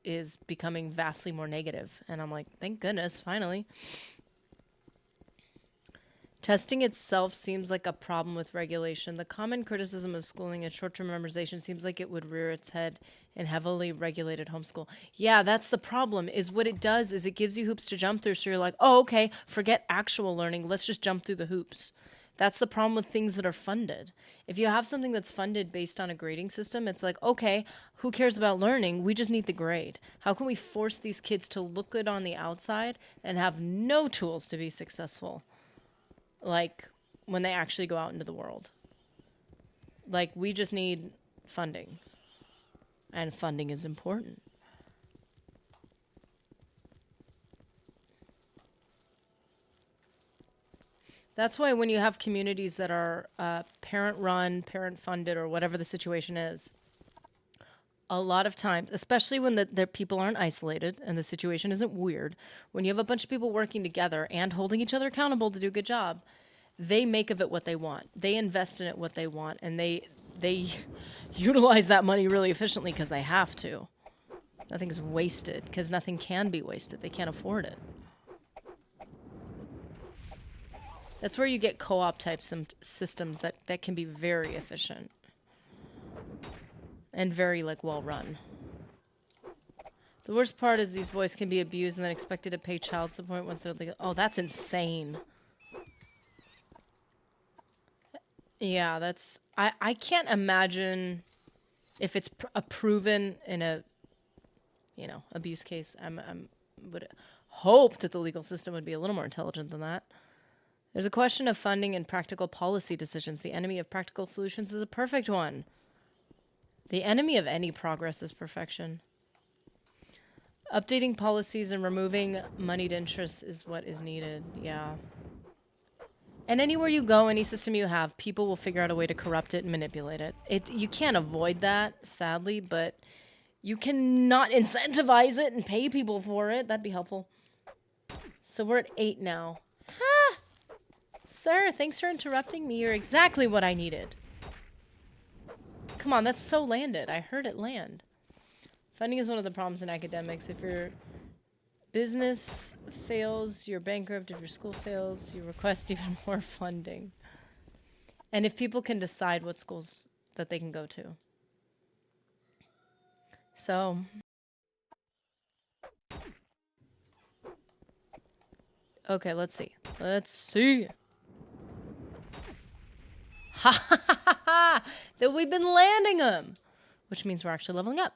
A: is becoming vastly more negative. And I'm like, thank goodness, finally. Testing itself seems like a problem with regulation. The common criticism of schooling and short-term memorization seems like it would rear its head in heavily regulated homeschool. Yeah, that's the problem, is what it does is it gives you hoops to jump through. So you're like, oh, okay, forget actual learning. Let's just jump through the hoops. That's the problem with things that are funded. If you have something that's funded based on a grading system, it's like, okay, who cares about learning? We just need the grade. How can we force these kids to look good on the outside and have no tools to be successful? Like when they actually go out into the world. Like we just need funding. And funding is important. That's why when you have communities that are parent-run, parent-funded, or whatever the situation is, a lot of times, especially when the people aren't isolated and the situation isn't weird, when you have a bunch of people working together and holding each other accountable to do a good job, they make of it what they want. They invest in it what they want, and they utilize that money really efficiently because they have to. Nothing's wasted because nothing can be wasted. They can't afford it. That's where you get co-op type systems that can be very efficient and very like well run. The worst part is these boys can be abused and then expected to pay child support once they're legal. Oh, that's insane. Yeah, that's I can't imagine if it's a proven in a abuse case. Would hope that the legal system would be a little more intelligent than that. There's a question of funding and practical policy decisions. The enemy of practical solutions is a perfect one. The enemy of any progress is perfection. Updating policies and removing moneyed interests is what is needed. Yeah. And anywhere you go, any system you have, people will figure out a way to corrupt it and manipulate it. You can't avoid that, sadly, but you cannot incentivize it and pay people for it. That'd be helpful. So we're at 8 now. Sir, thanks for interrupting me. You're exactly what I needed. Come on, that's so landed. I heard it land. Funding is one of the problems in academics. If your business fails, you're bankrupt. If your school fails, you request even more funding. And if people can decide what schools that they can go to. So... okay, let's see. Let's see. Ha ha ha ha! That we've been landing them! Which means we're actually leveling up.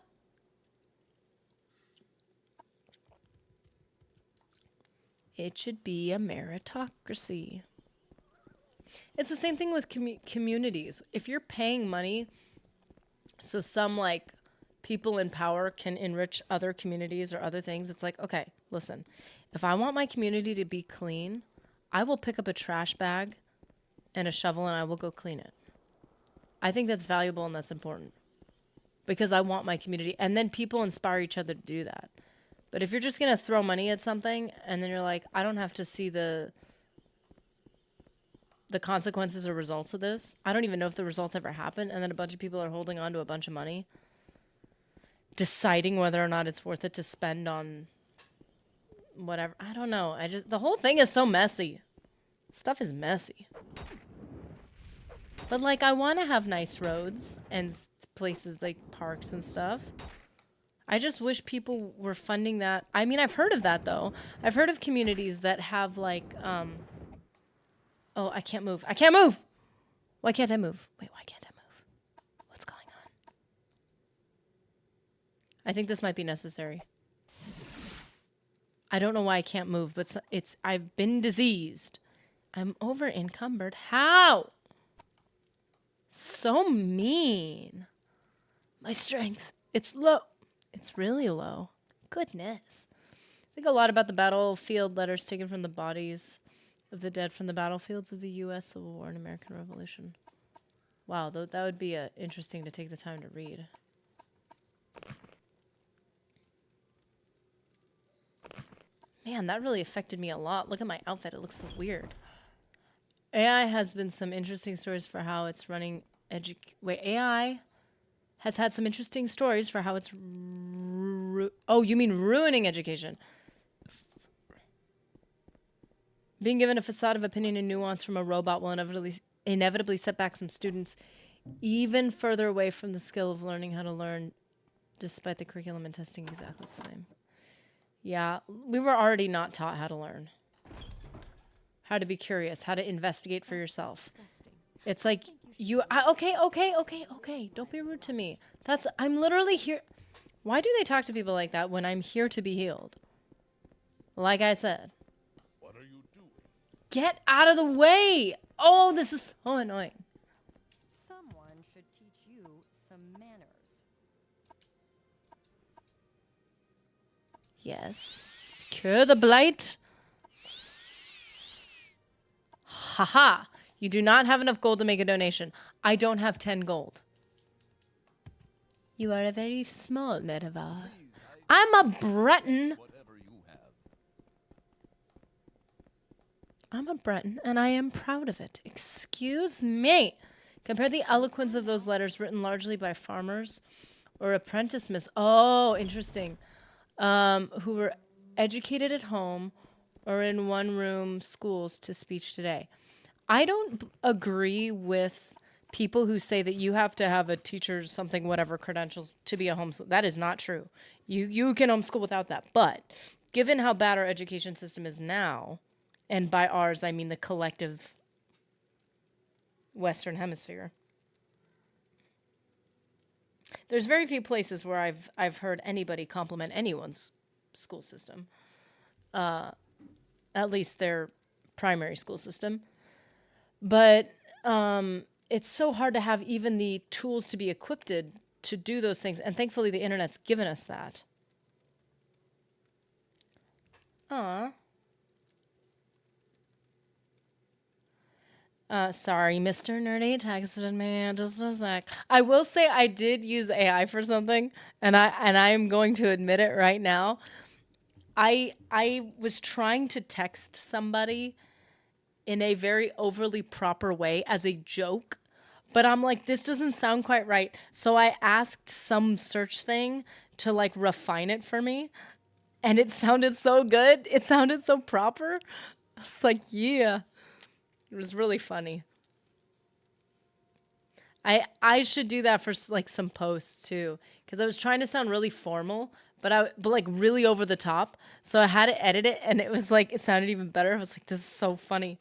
A: It should be a meritocracy. It's the same thing with communities. If you're paying money so some like people in power can enrich other communities or other things, it's like, okay, listen, if I want my community to be clean, I will pick up a trash bag and a shovel and I will go clean it. I think that's valuable and that's important because I want my community, and then people inspire each other to do that. But if you're just going to throw money at something and then you're like, I don't have to see the consequences or results of this. I don't even know if the results ever happen. And then a bunch of people are holding on to a bunch of money, deciding whether or not it's worth it to spend on whatever. I don't know. The whole thing is so messy. Stuff is messy. But like, I want to have nice roads and places like parks and stuff. I just wish people were funding that. I mean, I've heard of that though. I've heard of communities that have like, oh, I can't move. I can't move. Why can't I move? Wait, why can't I move? What's going on? I think this might be necessary. I don't know why I can't move, but I've been diseased. I'm over encumbered. How? So mean. My strength. It's low. It's really low. Goodness. I think a lot about the battlefield letters taken from the bodies of the dead from the battlefields of the U.S. Civil War and American Revolution. Wow, that would be interesting to take the time to read. Man, that really affected me a lot. Look at my outfit. It looks so weird. AI has been some interesting stories for how it's running AI has had some interesting stories for how it's oh, you mean ruining education. Being given a facade of opinion and nuance from a robot will inevitably set back some students even further away from the skill of learning how to learn, despite the curriculum and testing exactly the same. Yeah, we were already not taught how to learn. how to be curious, how to investigate for yourself.
B: Disgusting.
A: It's like okay. Don't be rude to me. I'm literally here. Why do they talk to people like that when I'm here to be healed? Like I said.
C: What are you doing?
A: Get out of the way. Oh, this is so annoying.
B: Someone should teach you some manners.
A: Yes. Cure the blight. Haha. You do not have enough gold to make a donation. I don't have 10 gold. You are a very small Nerevar. I'm a Breton.
C: Whatever you have.
A: I'm a Breton, and I am proud of it. Excuse me. Compare the eloquence of those letters written largely by farmers or apprentice miss. Oh, interesting. Who were educated at home or in one-room schools to speech today. I don't agree with people who say that you have to have a teacher, something, whatever credentials to be a homeschool. That is not true. You can homeschool without that. But given how bad our education system is now, and by ours I mean the collective Western Hemisphere, there's very few places where I've heard anybody compliment anyone's school system, at least their primary school system. But it's so hard to have even the tools to be equipped to do those things. And thankfully, the internet's given us that. Aw. Sorry, Mr. Nerdy texted me just a sec. I will say I did use AI for something, and I am going to admit it right now. I was trying to text somebody in a very overly proper way as a joke, but I'm like, this doesn't sound quite right. So I asked some search thing to like refine it for me, and it sounded so good. It sounded so proper. I was like, yeah. It was really funny. I should do that for like some posts too, because I was trying to sound really formal, but like really over the top. So I had to edit it, and it was like it sounded even better. I was like, this is so funny.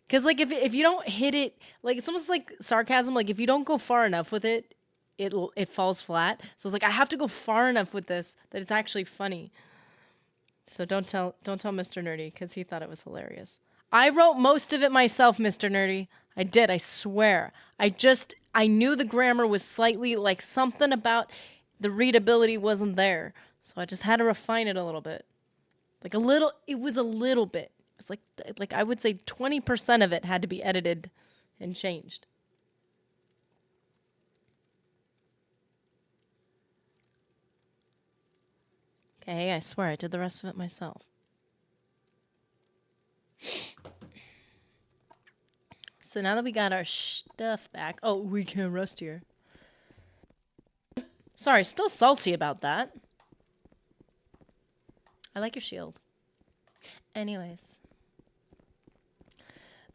A: Because like if you don't hit it, like it's almost like sarcasm. Like if you don't go far enough with it, it falls flat. So it's like I have to go far enough with this that it's actually funny. So don't tell Mr. Nerdy, because he thought it was hilarious. I wrote most of it myself, Mr. Nerdy. I did, I swear. I knew the grammar was slightly like something about the readability wasn't there. So I just had to refine it a little bit. Like a little, it was a little bit. It was like I would say 20% of it had to be edited and changed. Okay, I swear I did the rest of it myself. So now that we got our stuff back, oh, we can't rest here. Sorry, still salty about that. I like your shield. Anyways.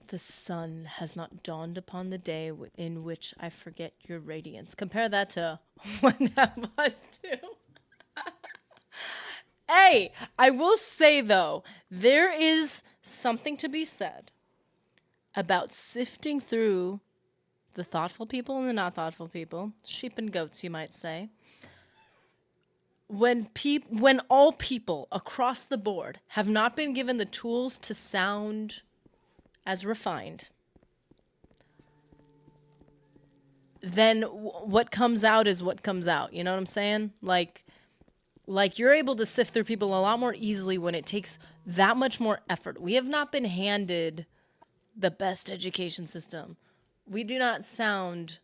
A: The sun has not dawned upon the day in which I forget your radiance. Compare that to when have I do? Hey, I will say though, there is something to be said about sifting through the thoughtful people and the not thoughtful people, sheep and goats, you might say. When all people across the board have not been given the tools to sound as refined, then what comes out is what comes out. You know what I'm saying? Like you're able to sift through people a lot more easily when it takes that much more effort. We have not been handed the best education system. We do not sound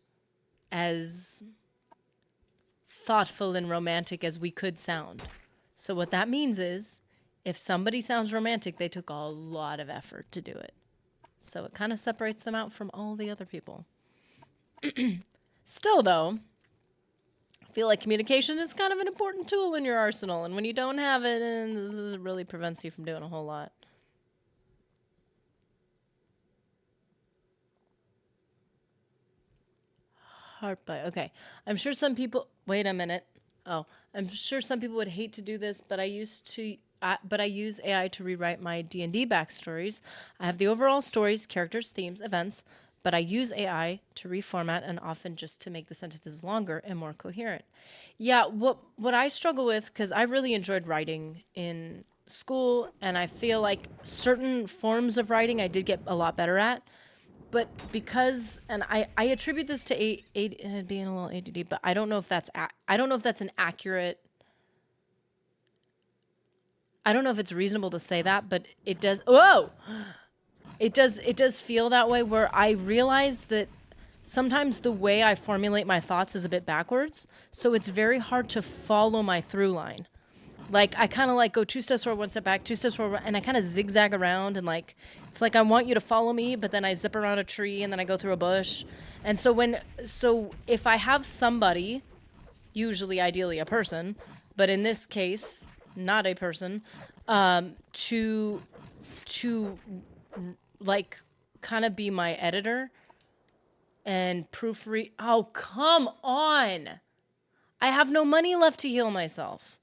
A: as thoughtful and romantic as we could sound. So what that means is if somebody sounds romantic, they took a lot of effort to do it. So it kind of separates them out from all the other people. Still, though, I feel like communication is kind of an important tool in your arsenal. And when you don't have it, it really prevents you from doing a whole lot. Heart bite. Okay. I'm sure some people... Wait a minute. Oh, I'm sure some people would hate to do this, but I used to but I use AI to rewrite my D&D backstories. I have the overall stories, characters, themes, events, but I use AI to reformat and often just to make the sentences longer and more coherent. Yeah, what I struggle with, because I really enjoyed writing in school, and I feel like certain forms of writing I did get a lot better at. But because, and I attribute this to being a little ADD, but I don't know if I don't know if that's an accurate. I don't know if it's reasonable to say that, but it does. Whoa, it does feel that way. Where I realize that sometimes the way I formulate my thoughts is a bit backwards, so it's very hard to follow my through line. Like, I kind of like go 2 steps forward, 1 step back, 2 steps forward, and I kind of zigzag around, and like, it's like I want you to follow me, but then I zip around a tree and then I go through a bush. And so if I have somebody, usually ideally a person, but in this case, not a person, to like kind of be my editor and proofread. Oh, come on. I have no money left to heal myself.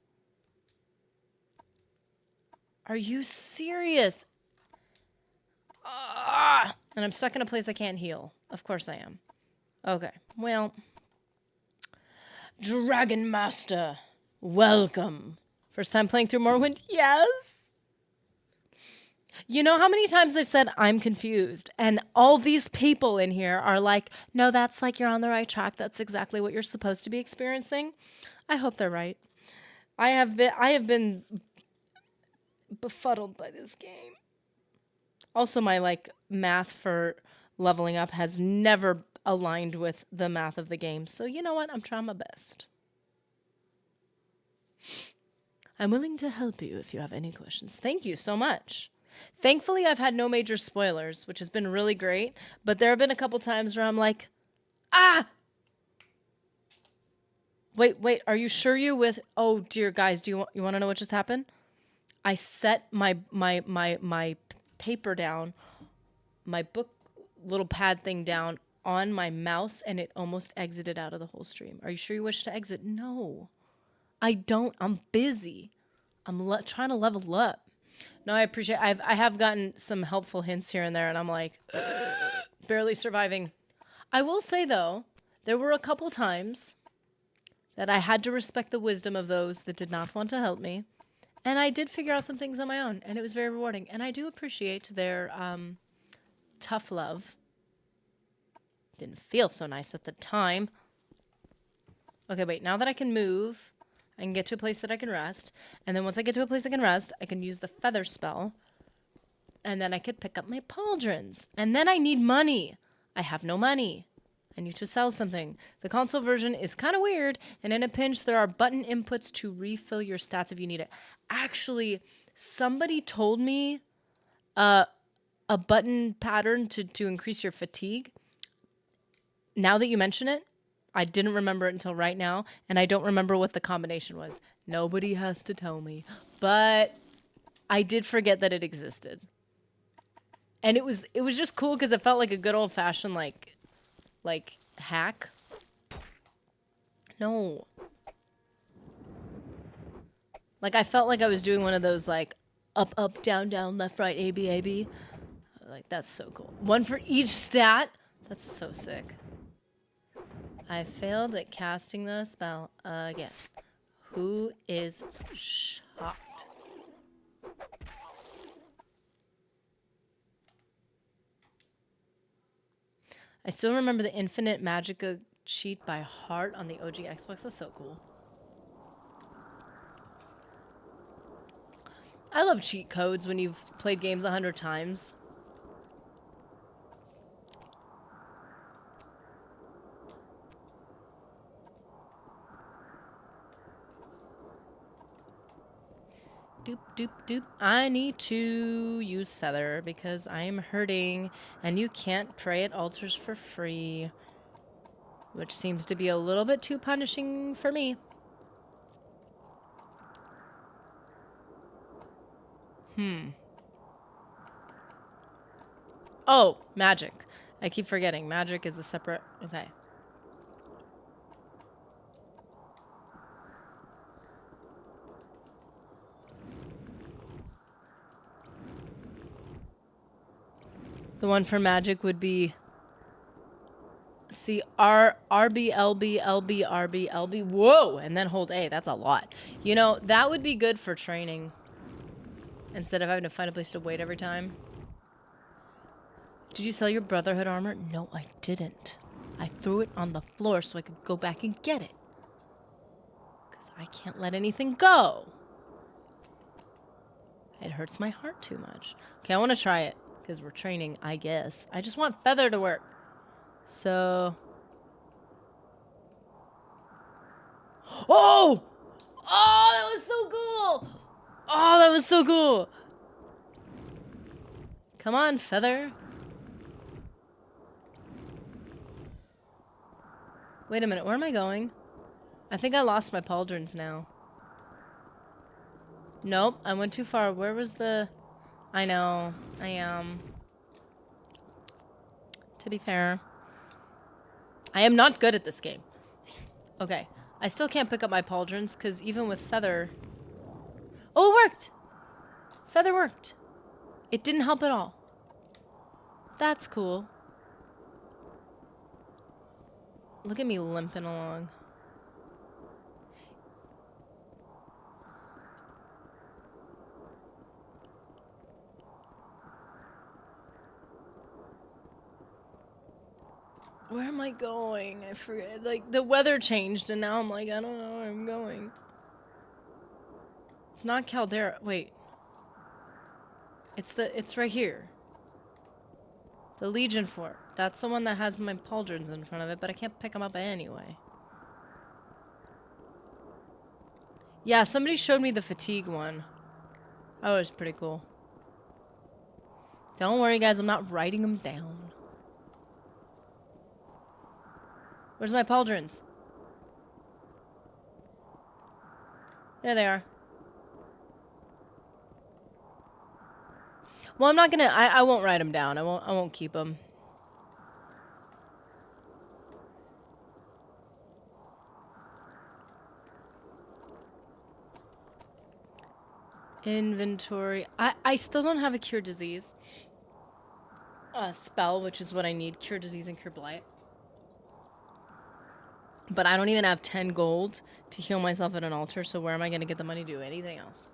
A: Are you serious? And I'm stuck in a place I can't heal. Of course I am. Okay, well. Dragon Master, welcome. First time playing through Morrowind? Yes. You know how many times I've said I'm confused, and all these people in here are like, no, that's like you're on the right track. That's exactly what you're supposed to be experiencing. I hope they're right. I have been befuddled by this game. Also, my like math for leveling up has never aligned with the math of the game. So you know what? I'm trying my best. I'm willing to help you if you have any questions. Thank you so much. Thankfully, I've had no major spoilers, which has been really great. But there have been a couple times where I'm like, Wait, are you sure you with... Oh, dear, guys, you want to know what just happened? I set my paper down, my book little pad thing down on my mouse, and it almost exited out of the whole stream. Are you sure you wish to exit? No, I don't. I'm busy. I'm trying to level up. No, I appreciate. I have gotten some helpful hints here and there, and I'm like barely surviving. I will say though, there were a couple times that I had to respect the wisdom of those that did not want to help me. And I did figure out some things on my own, and it was very rewarding. And I do appreciate their tough love. Didn't feel so nice at the time. Okay, wait. Now that I can move, I can get to a place that I can rest. And then once I get to a place I can rest, I can use the feather spell. And then I could pick up my pauldrons. And then I need money. I have no money. I need to sell something. The console version is kind of weird, and in a pinch, there are button inputs to refill your stats if you need it. Actually, somebody told me a button pattern to increase your fatigue. Now that you mention it, I didn't remember it until right now, and I don't remember what the combination was. Nobody has to tell me, but I did forget that it existed. And it was just cool because it felt like a good old-fashioned, like hack. No. Like, I felt like I was doing one of those, like, up, up, down, down, left, right, A, B, A, B. Like, that's so cool. One for each stat? That's so sick. I failed at casting the spell again. Who is shocked? I still remember the Infinite Magicka cheat by heart on the OG Xbox. That's so cool. I love cheat codes when you've played games 100 times. Doop, doop, doop. I need to use feather because I am hurting and you can't pray at altars for free, which seems to be a little bit too punishing for me. Oh, magic. I keep forgetting. Magic is a separate... Okay. The one for magic would be C R R B L B L B R B L B. Whoa, and then hold A. That's a lot. You know, that would be good for training. Instead of having to find a place to wait every time. Did you sell your Brotherhood armor? No, I didn't. I threw it on the floor so I could go back and get it. Because I can't let anything go. It hurts my heart too much. Okay, I want to try it. Because we're training, I guess. I just want Feather to work. So... Oh! Oh, that was so cool! Oh, that was so cool! Come on, Feather. Wait a minute, where am I going? I think I lost my pauldrons now. Nope, I went too far. Where was the... I know, I am. To be fair. I am not good at this game. Okay, I still can't pick up my pauldrons, because even with Feather... Oh, it worked! Feather worked. It didn't help at all. That's cool. Look at me limping along. Where am I going? I forget. Like, the weather changed and now I'm like, I don't know where I'm going. It's not Caldera. Wait. It's right here. The Legion Fort. That's the one that has my pauldrons in front of it, but I can't pick them up anyway. Yeah, somebody showed me the fatigue one. That was pretty cool. Don't worry, guys. I'm not writing them down. Where's my pauldrons? There they are. Well, I'm not gonna... I won't write them down. I won't keep them. Inventory. I still don't have a cure disease spell, which is what I need. Cure disease and cure blight. But I don't even have 10 gold to heal myself at an altar, so where am I going to get the money to do anything else?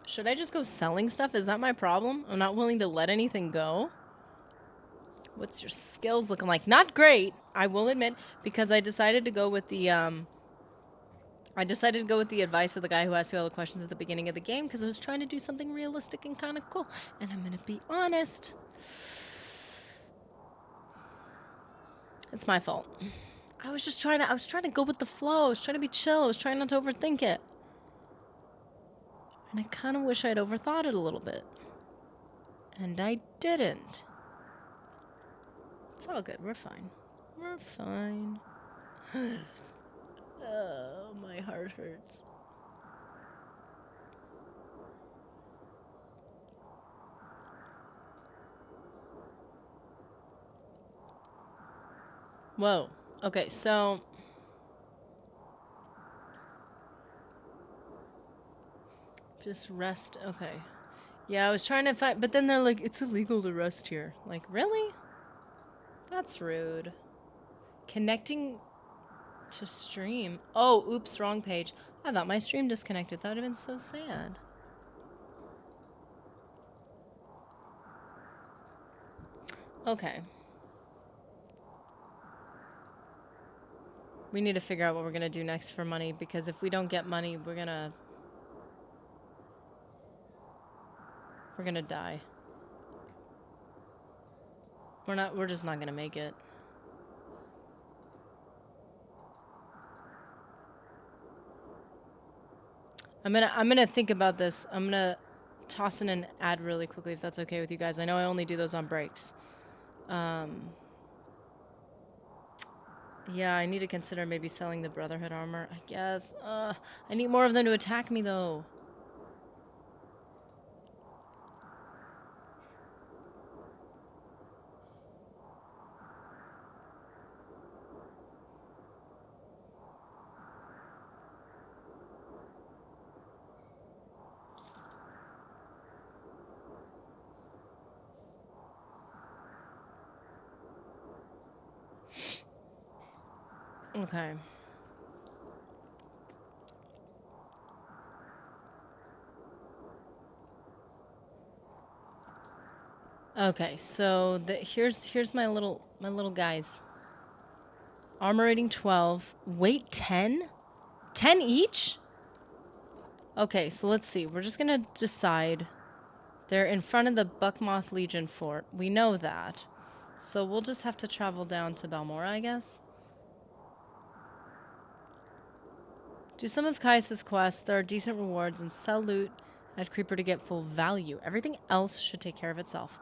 A: Should I just go selling stuff? Is that my problem? I'm not willing to let anything go? What's your skills looking like? Not great, I will admit, because I decided to go with the advice of the guy who asked you all the questions at the beginning of the game, because I was trying to do something realistic and kind of cool. And I'm going to be honest. It's my fault. I was trying to go with the flow. I was trying to be chill. I was trying not to overthink it. And I kind of wish I'd overthought it a little bit. And I didn't. It's all good. We're fine. We're fine. Oh, my heart hurts. Whoa. Okay, so... Just rest. Okay. Yeah, I was trying to find... But then they're like, it's illegal to rest here. Like, really? That's rude. Connecting to stream. Oh, oops, wrong page. I thought my stream disconnected. That would have been so sad. Okay. We need to figure out what we're going to do next for money, because if we don't get money, we're going to die. We're just not going to make it. I'm gonna think about this. I'm gonna toss in an ad really quickly if that's okay with you guys. I know I only do those on breaks. Yeah, I need to consider maybe selling the Brotherhood armor, I guess. I need more of them to attack me, though. Okay. Okay, so here's my little guys. Armor rating 12, weight 10? 10 each? Okay, so let's see. We're just gonna decide. They're in front of the Buckmoth Legion fort. We know that. So we'll just have to travel down to Balmora, I guess. Do some of Caius' quests. There are decent rewards, and sell loot at Creeper to get full value. Everything else should take care of itself.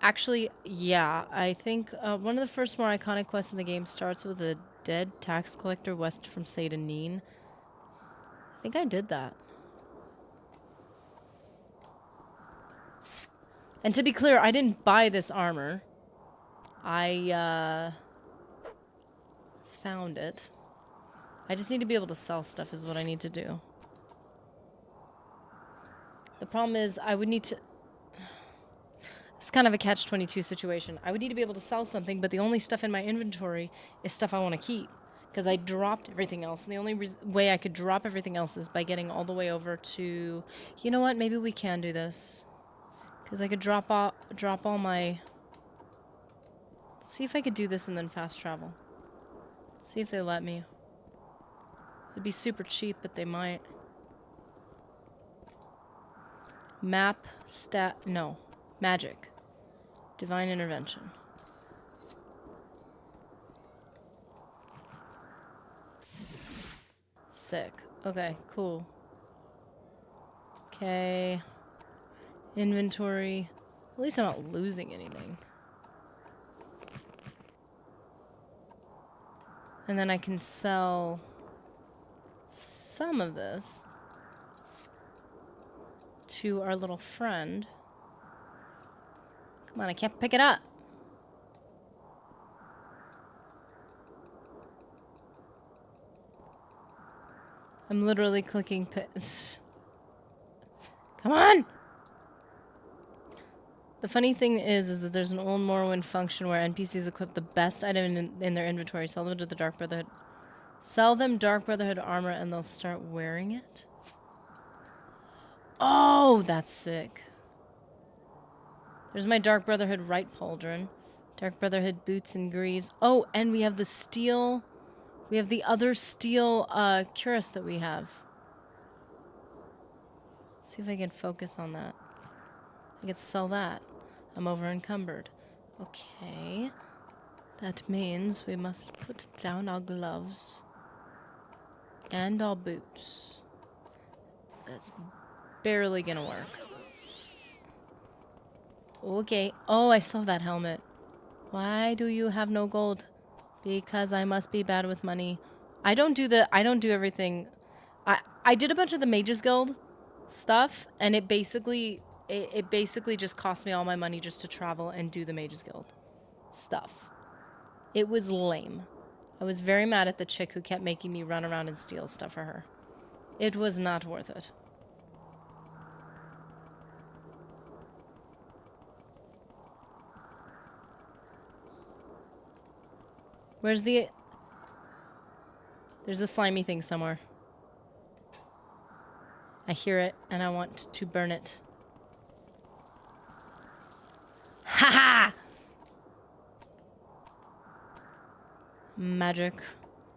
A: Actually, yeah, I think one of the first more iconic quests in the game starts with a dead tax collector west from Seyda-Neen. I think I did that. And to be clear, I didn't buy this armor. I found it. I just need to be able to sell stuff is what I need to do. The problem is I would need to... It's kind of a catch-22 situation. I would need to be able to sell something, but the only stuff in my inventory is stuff I want to keep. Because I dropped everything else. And the only way I could drop everything else is by getting all the way over to... You know what? Maybe we can do this. Because I could drop all my... Let's see if I could do this and then fast travel. See if they let me. It'd be super cheap, but they might. Map, no. Magic. Divine intervention. Sick. Okay, cool. Okay. Inventory. At least I'm not losing anything. And then I can sell some of this to our little friend. Come on, I can't pick it up. I'm literally clicking Come on! The funny thing is that there's an old Morrowind function where NPCs equip the best item in their inventory, sell them to the Dark Brotherhood. Sell them Dark Brotherhood armor and they'll start wearing it? Oh, that's sick. There's my Dark Brotherhood right pauldron. Dark Brotherhood boots and greaves. Oh, and we have the steel... We have the other steel cuirass that we have. See if I can focus on that. I could sell that. I'm over encumbered. Okay. That means we must put down our gloves. And our boots. That's barely gonna work. Okay. Oh, I still have that helmet. Why do you have no gold? Because I must be bad with money. I don't do everything. I did a bunch of the Mages Guild stuff, and it basically just cost me all my money just to travel and do the Mages Guild stuff. It was lame. I was very mad at the chick who kept making me run around and steal stuff for her. It was not worth it. Where's the... There's a slimy thing somewhere. I hear it, and I want to burn it. Ha ha! Magic.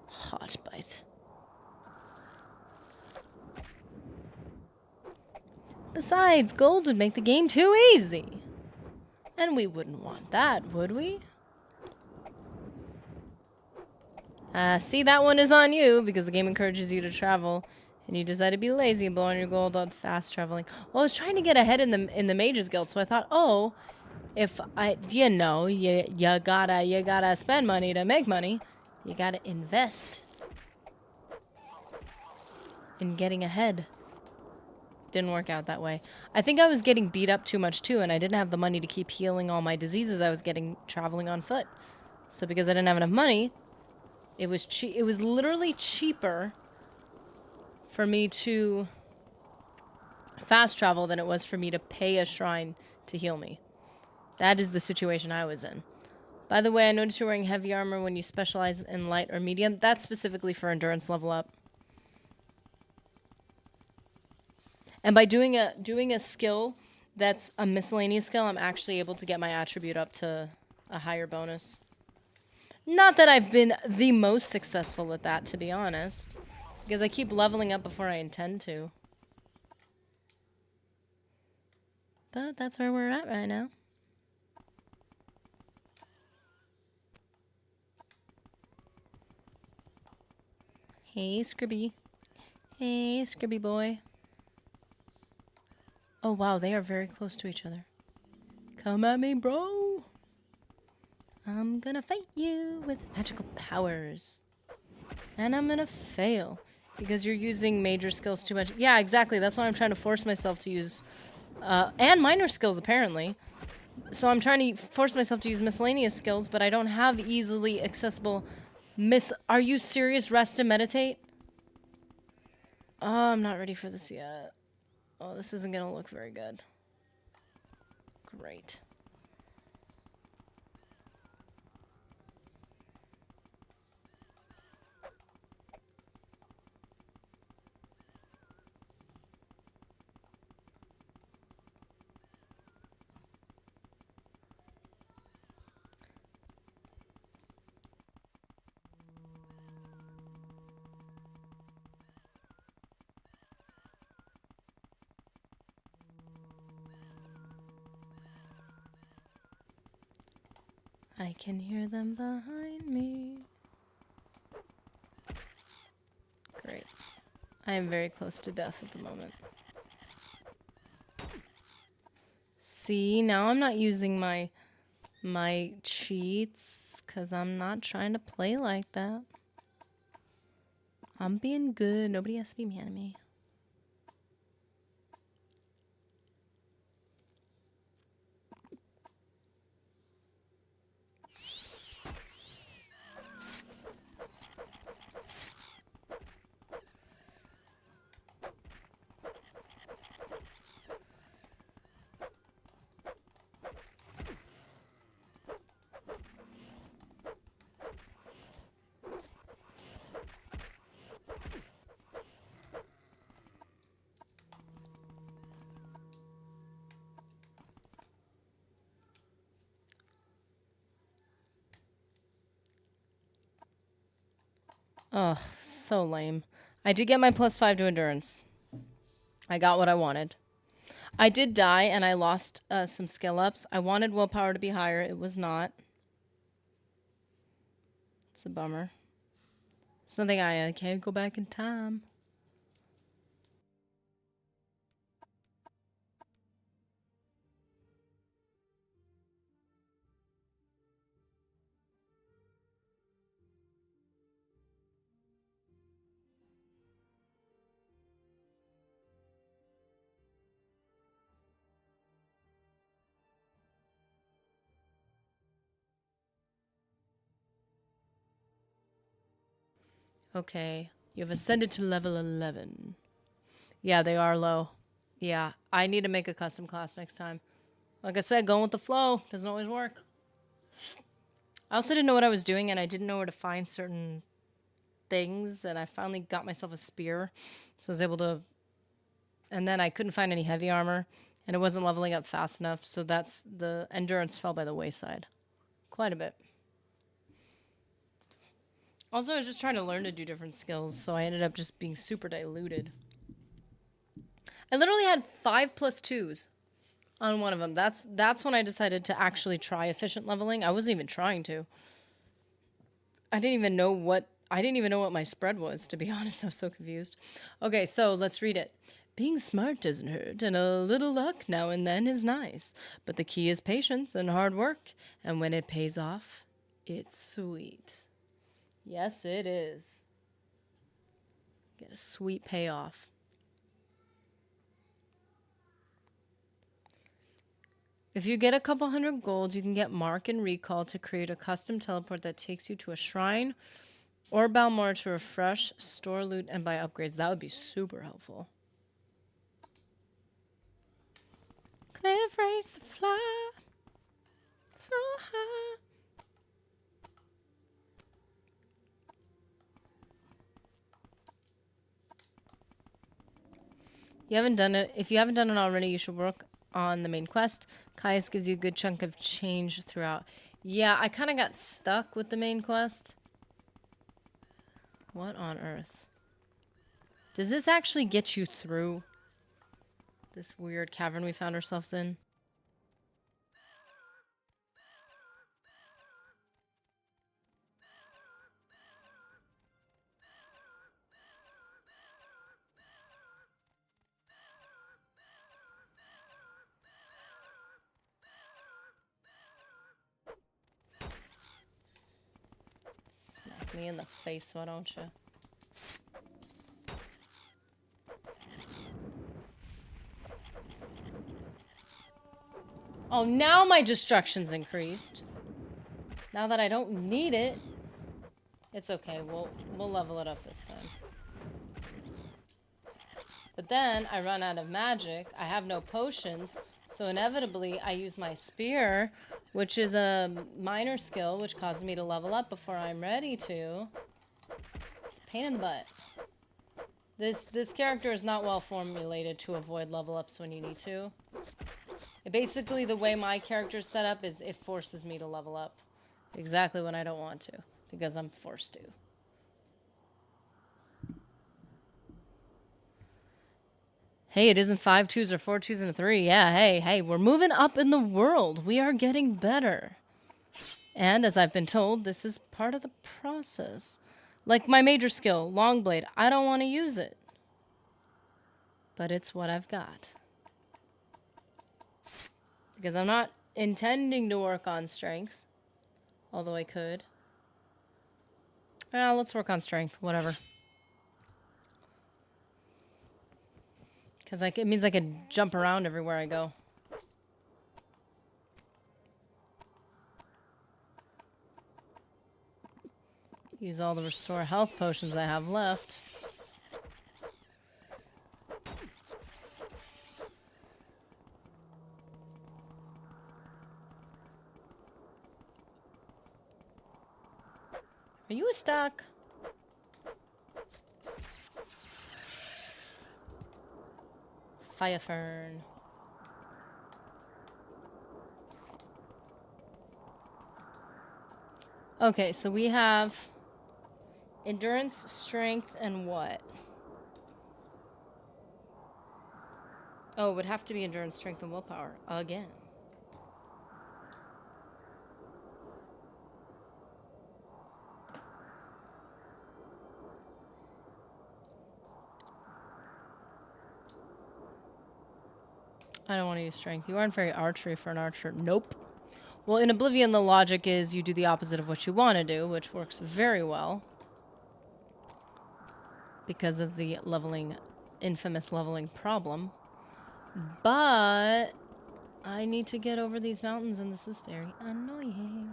A: Hot bite. Besides, gold would make the game too easy. And we wouldn't want that, would we? See, that one is on you, because the game encourages you to travel, and you decide to be lazy and blow on your gold on fast traveling. Well, I was trying to get ahead in the Mages Guild, so I thought, oh, if you gotta spend money to make money. You gotta invest in getting ahead. Didn't work out that way. I think I was getting beat up too much too, and I didn't have the money to keep healing all my diseases I was getting traveling on foot. So because I didn't have enough money, it was literally cheaper for me to fast travel than it was for me to pay a shrine to heal me. That is the situation I was in. By the way, I noticed you're wearing heavy armor when you specialize in light or medium. That's specifically for endurance level up. And by doing a skill that's a miscellaneous skill, I'm actually able to get my attribute up to a higher bonus. Not that I've been the most successful at that, to be honest. Because I keep leveling up before I intend to. But that's where we're at right now. Hey, Scribby. Hey, Scribby boy. Oh, wow, they are very close to each other. Come at me, bro. I'm gonna fight you with magical powers. And I'm gonna fail. Because you're using major skills too much. Yeah, exactly. That's why I'm trying to force myself to use... and minor skills, apparently. So I'm trying to force myself to use miscellaneous skills, but I don't have easily accessible... Are you serious? Rest and meditate? Oh, I'm not ready for this yet. Oh, this isn't gonna look very good. Great. I can hear them behind me. Great. I am very close to death at the moment. See, now I'm not using my cheats because I'm not trying to play like that. I'm being good. Nobody has to be mad at me. Ugh, so lame. I did get my +5 to endurance. I got what I wanted. I did die and I lost some skill ups. I wanted willpower to be higher. It was not. It's a bummer. Something I can't go back in time. Okay, you've ascended to level 11. Yeah, they are low. Yeah, I need to make a custom class next time. Like I said, going with the flow doesn't always work. I also didn't know what I was doing, and I didn't know where to find certain things, and I finally got myself a spear, so I was able to... And then I couldn't find any heavy armor, and it wasn't leveling up fast enough, so that's... The endurance fell by the wayside. Quite a bit. Also, I was just trying to learn to do different skills, so I ended up just being super diluted. I literally had 5 plus 2s on one of them. That's when I decided to actually try efficient leveling. I wasn't even trying to. I didn't even know what my spread was, to be honest. I was so confused. Okay, so let's read it. Being smart doesn't hurt, and a little luck now and then is nice. But the key is patience and hard work, and when it pays off, it's sweet. Yes, it is. Get a sweet payoff. If you get a couple hundred gold, you can get Mark and Recall to create a custom teleport that takes you to a shrine or Balmor to refresh, store loot, and buy upgrades. That would be super helpful. Cliff race to fly so high. You haven't done it. If you haven't done it already, you should work on the main quest. Caius gives you a good chunk of change throughout. Yeah, I kind of got stuck with the main quest. What on earth? Does this actually get you through this weird cavern we found ourselves in? Smack me in the face, why don't you? Oh, now my destruction's increased. Now that I don't need it, it's okay. We'll level it up this time. But then I run out of magic. I have no potions, so inevitably I use my spear, which is a minor skill, which causes me to level up before I'm ready to. It's a pain in the butt. This character is not well formulated to avoid level ups when you need to. Basically, the way my character's set up is it forces me to level up exactly when I don't want to, because I'm forced to. Hey, it isn't 5 twos or 4 twos and a 3. Yeah, hey, we're moving up in the world. We are getting better. And as I've been told, this is part of the process. Like my major skill, Longblade, I don't want to use it. But it's what I've got. Because I'm not intending to work on strength. Although I could. Let's work on strength, whatever. Because it means I can jump around everywhere I go. Use all the restore health potions I have left. Are you stuck? Fire Fern. Okay, so we have endurance, strength, and what? Oh, it would have to be endurance, strength, and willpower again. I don't want to use strength. You aren't very archery for an archer. Nope. Well, in Oblivion, the logic is you do the opposite of what you want to do, which works very well. Because of the infamous leveling problem. But I need to get over these mountains, and this is very annoying.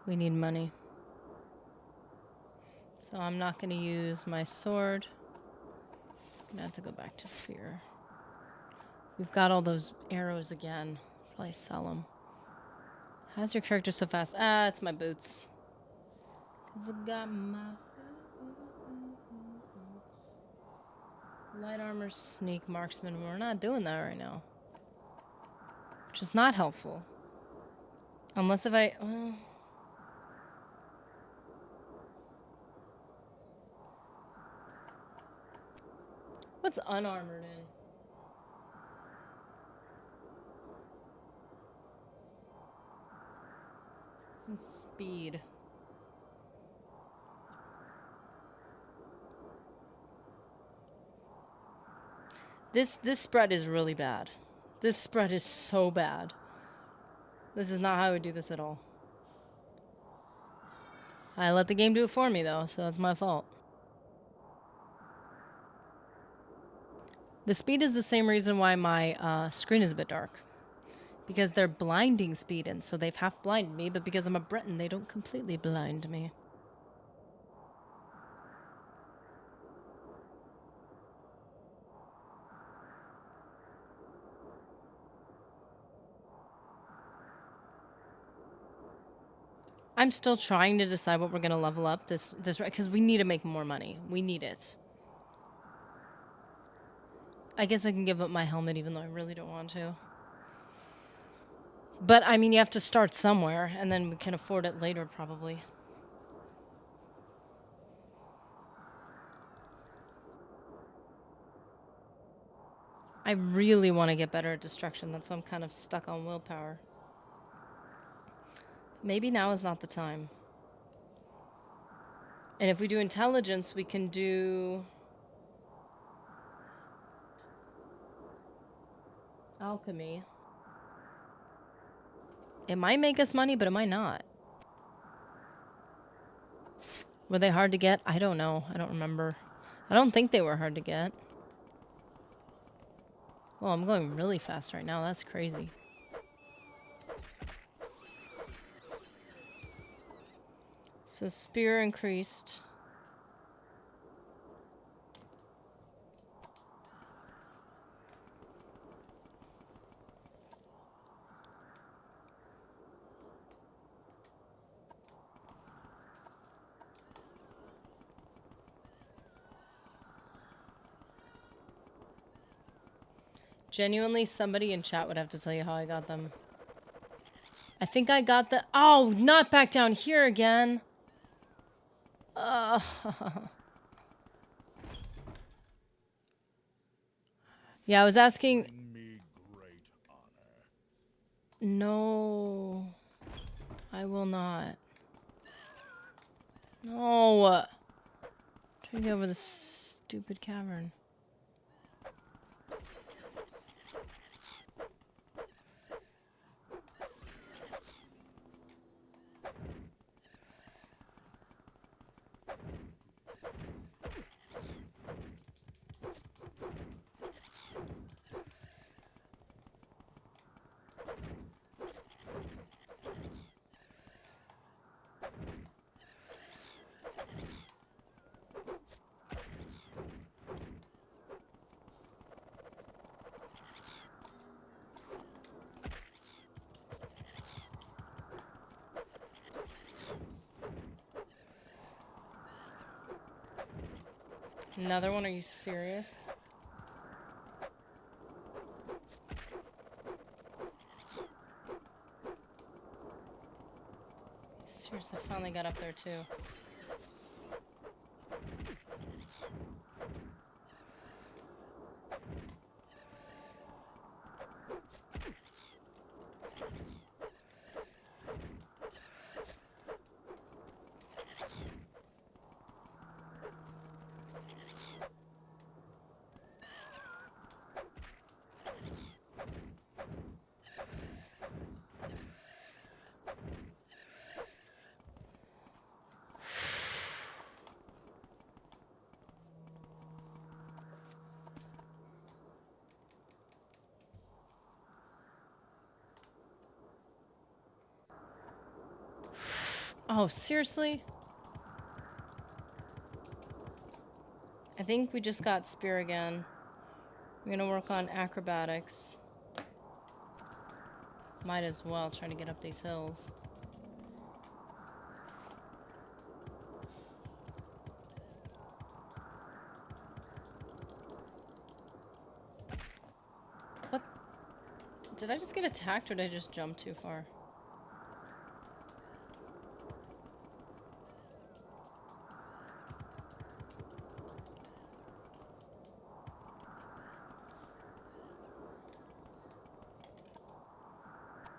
A: We need money. So I'm not going to use my sword. I'm going to have to go back to spear. We've got all those arrows again. Probably sell them. How's your character so fast? It's my boots. 'Cause I got my light armor, sneak, marksman. We're not doing that right now. Which is not helpful. Unless if I... What's unarmored in? It's in speed. This spread is really bad. This spread is so bad. This is not how I would do this at all. I let the game do it for me, though, so it's my fault. The speed is the same reason why my screen is a bit dark. Because they're blinding speed, and so they've half blinded me, but because I'm a Breton, they don't completely blind me. I'm still trying to decide what we're gonna level up this because we need to make more money. We need it. I guess I can give up my helmet even though I really don't want to. But I mean, you have to start somewhere, and then we can afford it later, probably. I really want to get better at destruction. That's why I'm kind of stuck on willpower. Maybe now is not the time. And if we do intelligence, we can do alchemy. It might make us money, but it might not. Were they hard to get? I don't know. I don't remember. I don't think they were hard to get. Well, I'm going really fast right now. That's crazy. So spear increased. Genuinely, somebody in chat would have to tell you how I got them. I think I got the... Oh, not back down here again. Yeah, I was asking...
C: Bring me great honor.
A: No. I will not. No. Trying to get over this stupid cavern. Another one? Are you serious? Seriously, I finally got up there too. Oh, seriously? I think we just got spear again. We're gonna work on acrobatics. Might as well try to get up these hills. What? Did I just get attacked or did I just jump too far?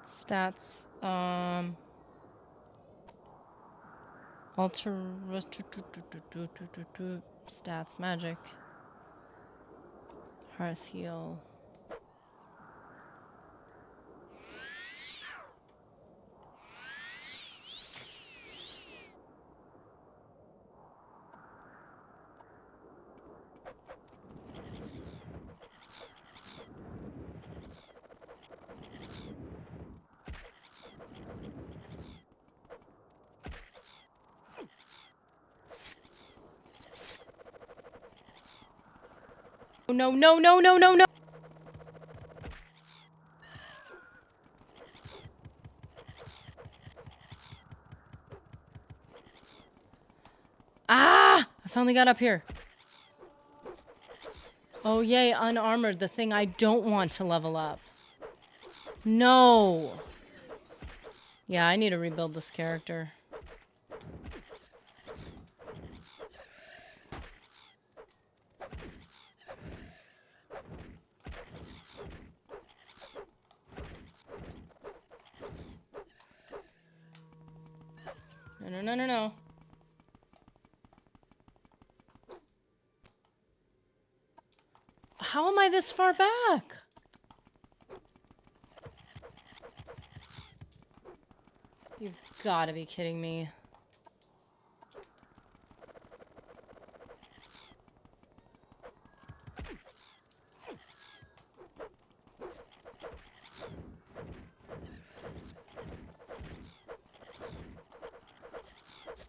A: Stats. Alter. Stats. Magic. Hearth heal. No, no, no, no, no, no! finally got up here. Oh, yay, unarmored, the thing I don't want to level up. No. Yeah, I need to rebuild this character. No, no, no, no, no. How am I this far back? You've got to be kidding me.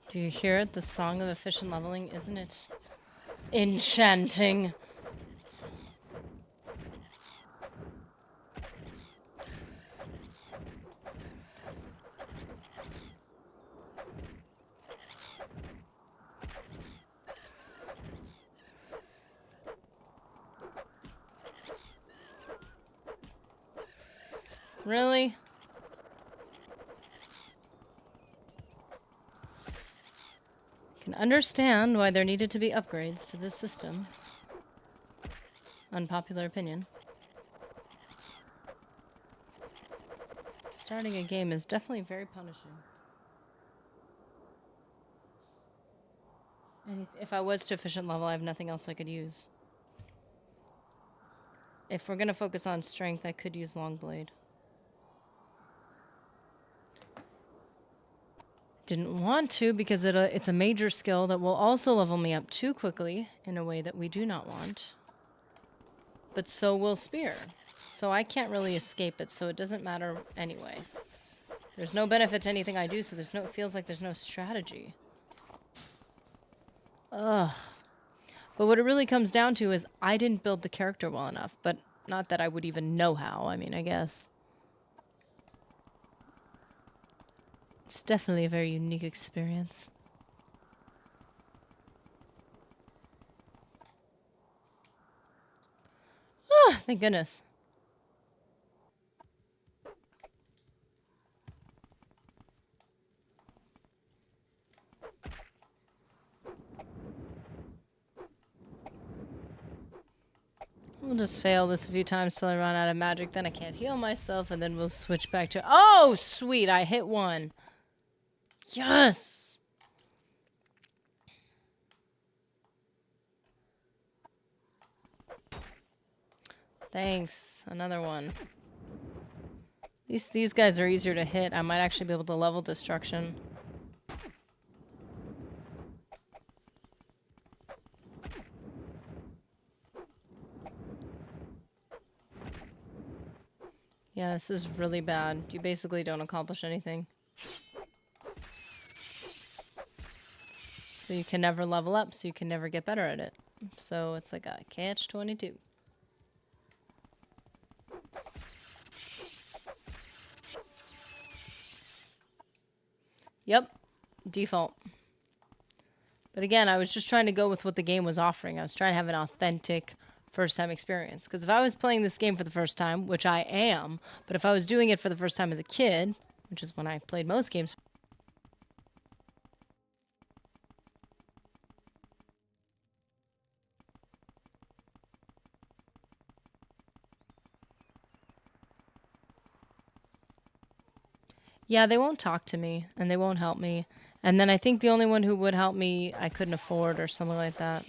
A: Do you hear it? The song of efficient leveling, isn't it enchanting? Really? Can understand why there needed to be upgrades to this system. Unpopular opinion. Starting a game is definitely very punishing. And if I was to efficient level, I have nothing else I could use. If we're gonna focus on strength, I could use Longblade. Didn't want to because it's a major skill that will also level me up too quickly in a way that we do not want. But so will Spear. So I can't really escape it, so it doesn't matter anyways. There's no benefit to anything I do, so it feels like there's no strategy. Ugh. But what it really comes down to is I didn't build the character well enough, but not that I would even know how. I mean, I guess. It's definitely a very unique experience. Ah, thank goodness. We'll just fail this a few times till I run out of magic, then I can't heal myself, and then we'll switch back to... Oh, sweet, I hit one. Yes! Thanks. Another one. At least these guys are easier to hit. I might actually be able to level destruction. Yeah, this is really bad. You basically don't accomplish anything. So you can never level up, so you can never get better at it. So it's like a catch-22. Yep. Default. But again, I was just trying to go with what the game was offering. I was trying to have an authentic first-time experience. Because if I was playing this game for the first time, which I am, but if I was doing it for the first time as a kid, which is when I played most games... Yeah, they won't talk to me, and they won't help me. And then I think the only one who would help me, I couldn't afford or something like that.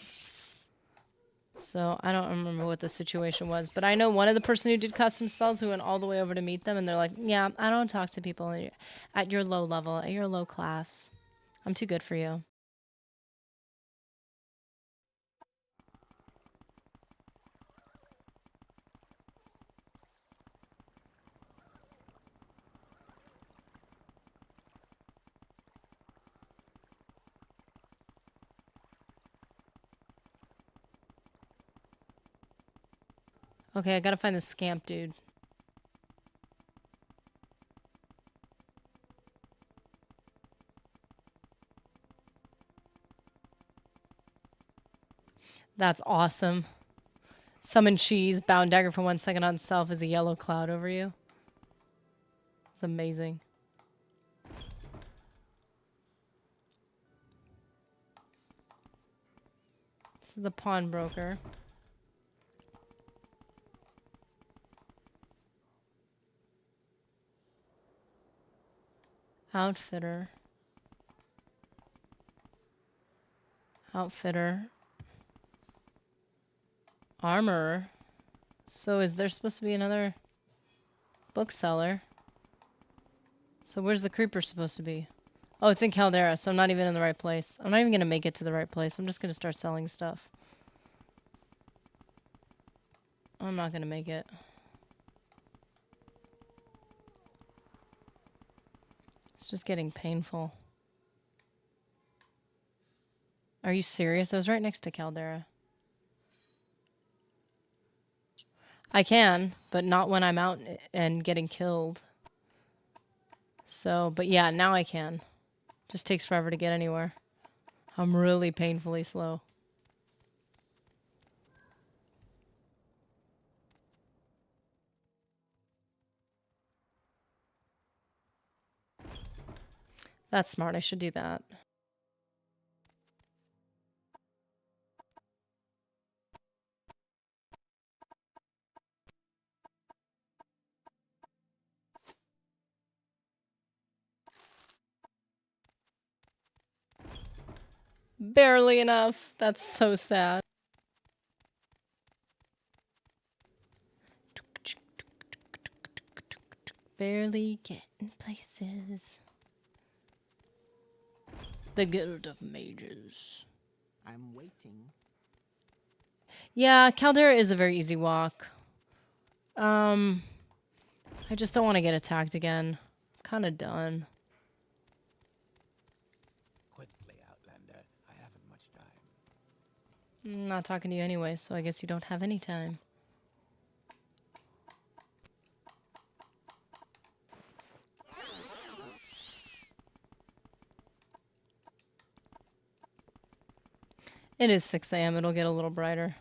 A: So I don't remember what the situation was. But I know one of the person who did custom spells who went all the way over to meet them, and they're like, yeah, I don't talk to people at your low level, at your low class. I'm too good for you. Okay, I gotta find the scamp dude. That's awesome. Summon cheese, bound dagger for 1 second on self as a yellow cloud over you. It's amazing. This is the pawnbroker. Outfitter. Outfitter. Armorer. So is there supposed to be another bookseller? So where's the creeper supposed to be? Oh, it's in Caldera, so I'm not even in the right place. I'm not even going to make it to the right place. I'm just going to start selling stuff. I'm not going to make it. It's just getting painful. Are you serious? I was right next to Caldera. I can, but not when I'm out and getting killed. So, but yeah, now I can. Just takes forever to get anywhere. I'm really painfully slow. That's smart. I should do that. Barely enough. That's so sad. Barely getting places. The Guild of Mages.
B: I'm waiting.
A: Yeah, Caldera is a very easy walk. I just don't want to get attacked again. Kind of done.
D: Quickly, Outlander. I haven't much time.
A: I'm not talking to you anyway, so I guess you don't have any time. It is 6 a.m. It'll get a little brighter.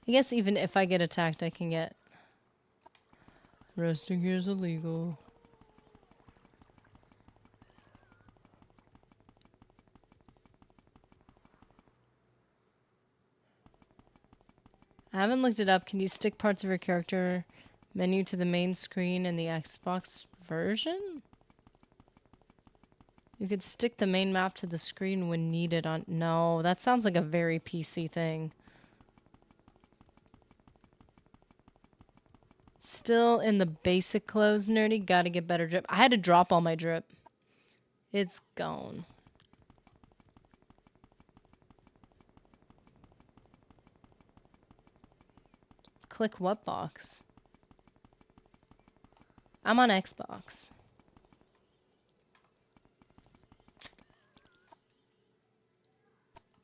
A: I guess even if I get attacked, I can get... Roasting here is illegal. I haven't looked it up. Can you stick parts of your character menu to the main screen in the Xbox version? You could stick the main map to the screen when needed on... No, that sounds like a very PC thing. Still in the basic clothes, nerdy. Gotta get better drip. I had to drop all my drip. It's gone. Click what box? I'm on Xbox.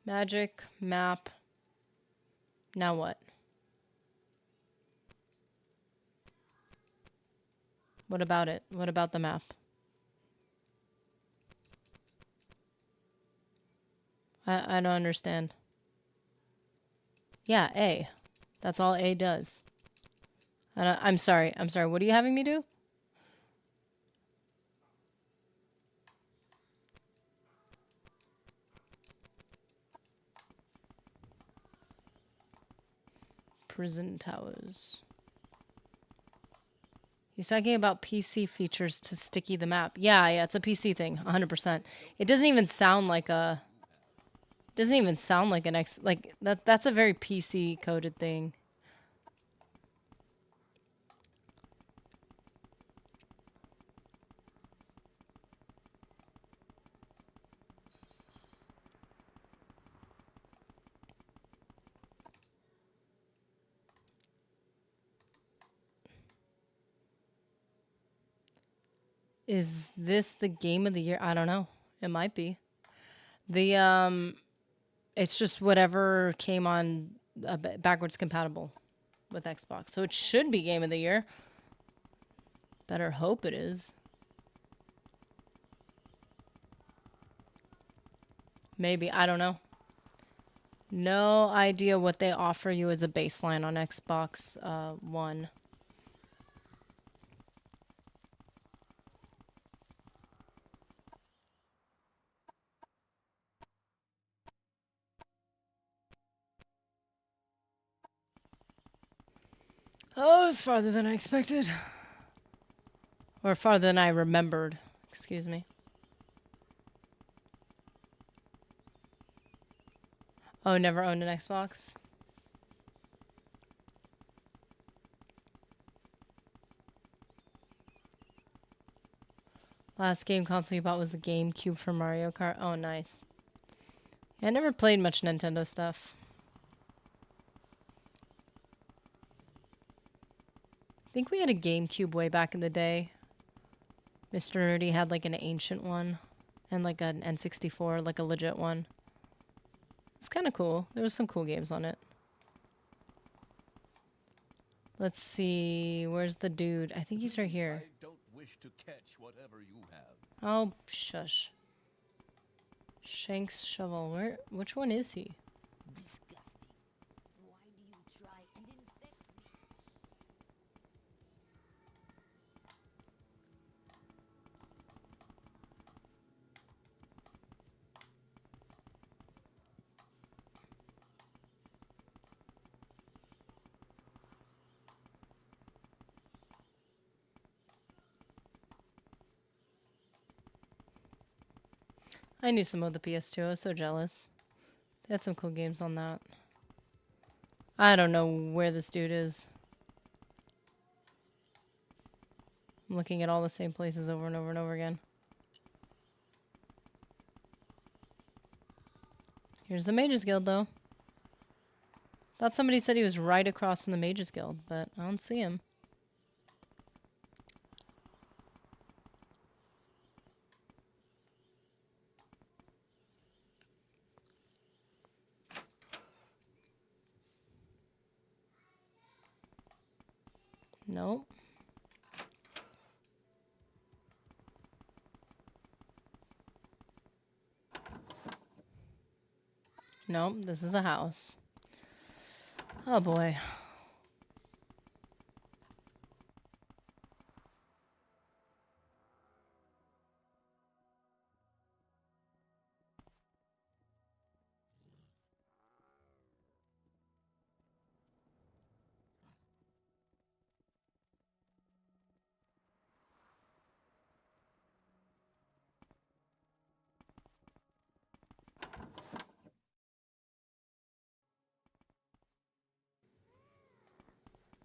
A: Magic, map. Now what? What about it? What about the map? I don't understand. Yeah, A. That's all A does. I'm sorry. I'm sorry. What are you having me do? Prison towers. He's talking about PC features to sticky the map. Yeah, it's a PC thing, 100%. It doesn't even sound like a... Doesn't even sound like an X... Like, that's a very PC coded thing. Is this the game of the year? I don't know. It might be. It's just whatever came on backwards compatible with Xbox. So it should be game of the year. Better hope it is. Maybe. I don't know. No idea what they offer you as a baseline on Xbox One. Oh, it's farther than I expected. Or farther than I remembered. Excuse me. Oh, never owned an Xbox? Last game console you bought was the GameCube for Mario Kart. Oh, nice. Yeah, I never played much Nintendo stuff. I think we had a GameCube way back in the day. Mr. Nerdy had like an ancient one. And like an N64, like a legit one. It's kind of cool. There was some cool games on it. Let's see. Where's the dude? I think he's right here.
C: I don't wish to catch whatever you have.
A: Oh, shush. Shanks Shovel. Where? Which one is he?
B: Disgusting. Why do you try and infect me?
A: I knew some of the PS2. I was so jealous. They had some cool games on that. I don't know where this dude is. I'm looking at all the same places over and over and over again. Here's the Mages Guild, though. Thought somebody said he was right across from the Mages Guild, but I don't see him. Nope. Nope, this is a house. Oh boy.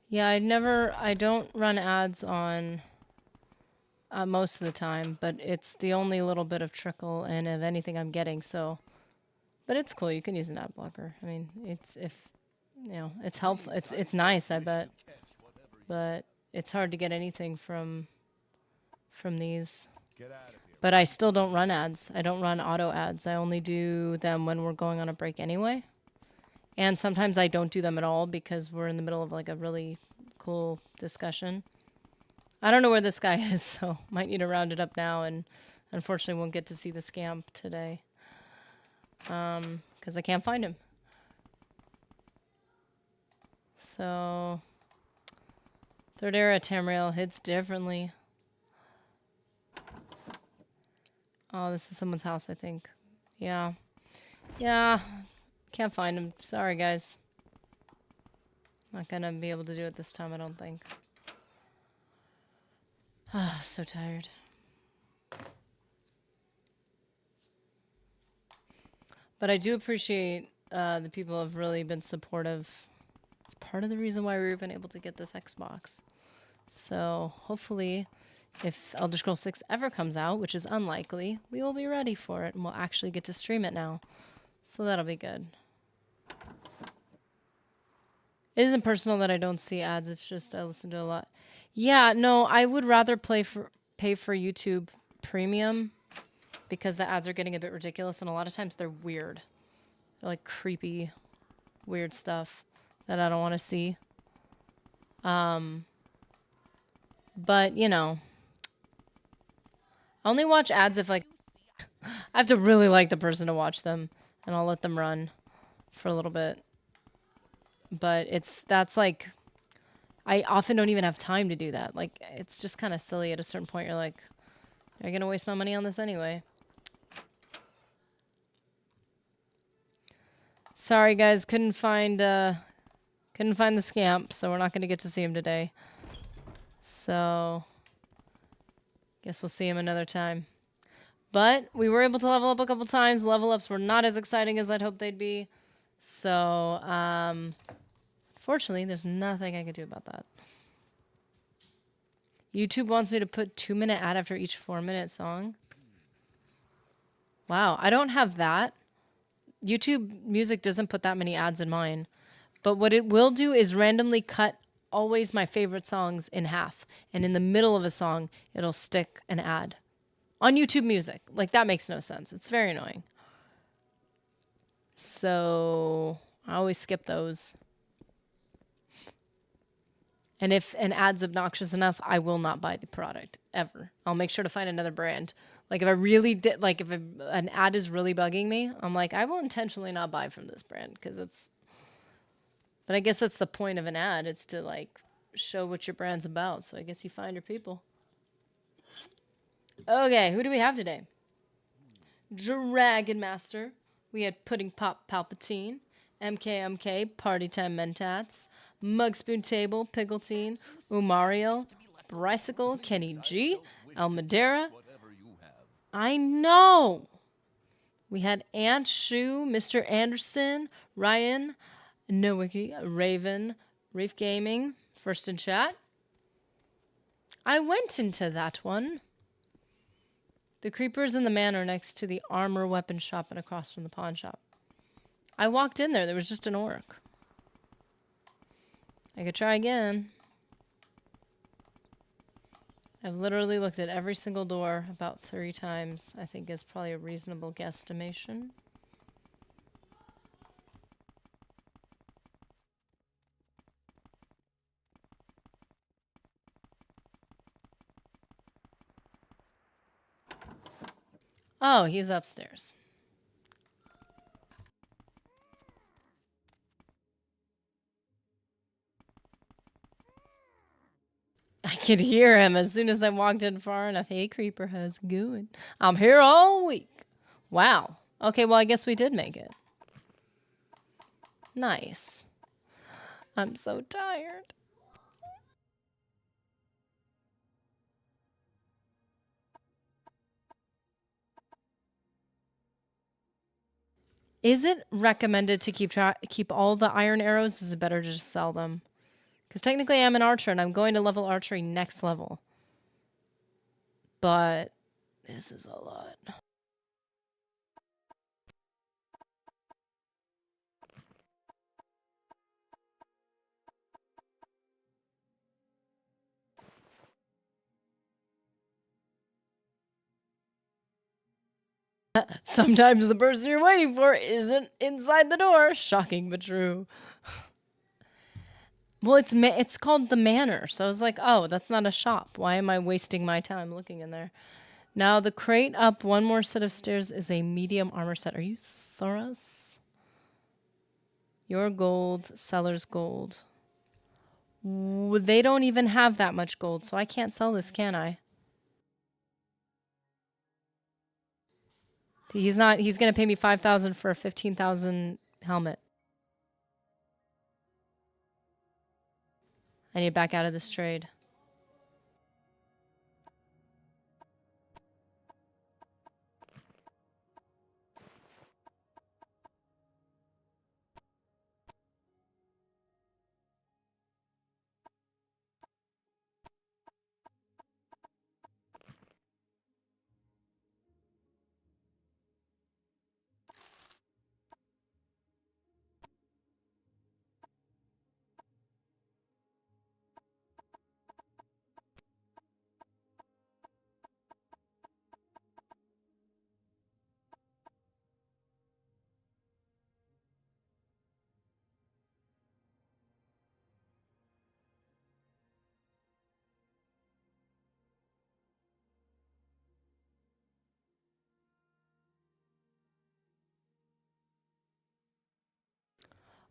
A: Yeah, I don't run ads on most of the time, but it's the only little bit of trickle and of anything I'm getting, so. But it's cool, you can use an ad blocker. I mean, it's, if, you know, it's helpful, it's nice, I bet. But it's hard to get anything from these.
C: Get out of here.
A: But I still don't run ads. I don't run auto ads. I only do them when we're going on a break anyway. And sometimes I don't do them at all because we're in the middle of like a really cool discussion. I don't know where this guy is, so might need to round it up now, and unfortunately won't get to see the scamp today. Because I can't find him. So, Third Era Tamriel hits differently. Oh, this is someone's house, I think. Yeah. Yeah. Can't find him. Sorry, guys. Not gonna be able to do it this time, I don't think. Ah, so tired. But I do appreciate the people have really been supportive. It's part of the reason why we've been able to get this Xbox. So hopefully, if Elder Scrolls 6 ever comes out, which is unlikely, we will be ready for it and we'll actually get to stream it now. So that'll be good. It isn't personal that I don't see ads. It's just I listen to a lot. Yeah, no, I would rather pay for YouTube Premium because the ads are getting a bit ridiculous, and a lot of times they're weird. They're like creepy, weird stuff that I don't want to see. But, you know, I only watch ads if like I have to really like the person to watch them, and I'll let them run for a little bit. But that's like, I often don't even have time to do that. Like, it's just kind of silly at a certain point. You're like, are you gonna waste my money on this anyway? Sorry guys, couldn't find the scamp, so we're not gonna get to see him today. So guess we'll see him another time. But we were able to level up a couple times. Level ups were not as exciting as I'd hoped they'd be. So fortunately, there's nothing I can do about that. YouTube wants me to put 2-minute ad after each 4-minute song. Wow, I don't have that. YouTube Music doesn't put that many ads in mine. But what it will do is randomly cut always my favorite songs in half. And in the middle of a song, it'll stick an ad. On YouTube Music. Like, that makes no sense. It's very annoying. So I always skip those. And if an ad's obnoxious enough, I will not buy the product ever. I'll make sure to find another brand. Like if I really did, like if an ad is really bugging me, I'm like, I will intentionally not buy from this brand because it's. But I guess that's the point of an ad. It's to like show what your brand's about. So I guess you find your people. Okay, who do we have today? Dragon Master. We had Pudding Pop Palpatine, MKMK, Party Time Mentats, Mug Spoon Table, Piggletine, Umario, Brycicle, Kenny G, El Madeira. I know! We had Ant Shoe, Mr. Anderson, Ryan, Nowiki, Raven, Reef Gaming, first in chat. I went into that one. The creepers in the manor next to the armor weapon shop and across from the pawn shop. I walked in there. There was just an orc. I could try again. I've literally looked at every single door about 3 times. I think is probably a reasonable guesstimation. Oh, he's upstairs. I could hear him as soon as I walked in far enough. Hey, creeper, how's it going? I'm here all week. Wow. Okay, well, I guess we did make it. Nice. I'm so tired. Is it recommended to keep all the iron arrows? Is it better to just sell them? Because technically I'm an archer and I'm going to level archery next level. But this is a lot. Sometimes the person you're waiting for isn't inside the door. Shocking but true. Well, it's called the Manor, so I was like, oh, that's not a shop. Why am I wasting my time looking in there? Now, the crate up one more set of stairs is a medium armor set. Are you Thoros? Your gold, seller's gold. They don't even have that much gold, so I can't sell this, can I? He's going to pay me 5,000 for a 15,000 helmet. I need to back out of this trade.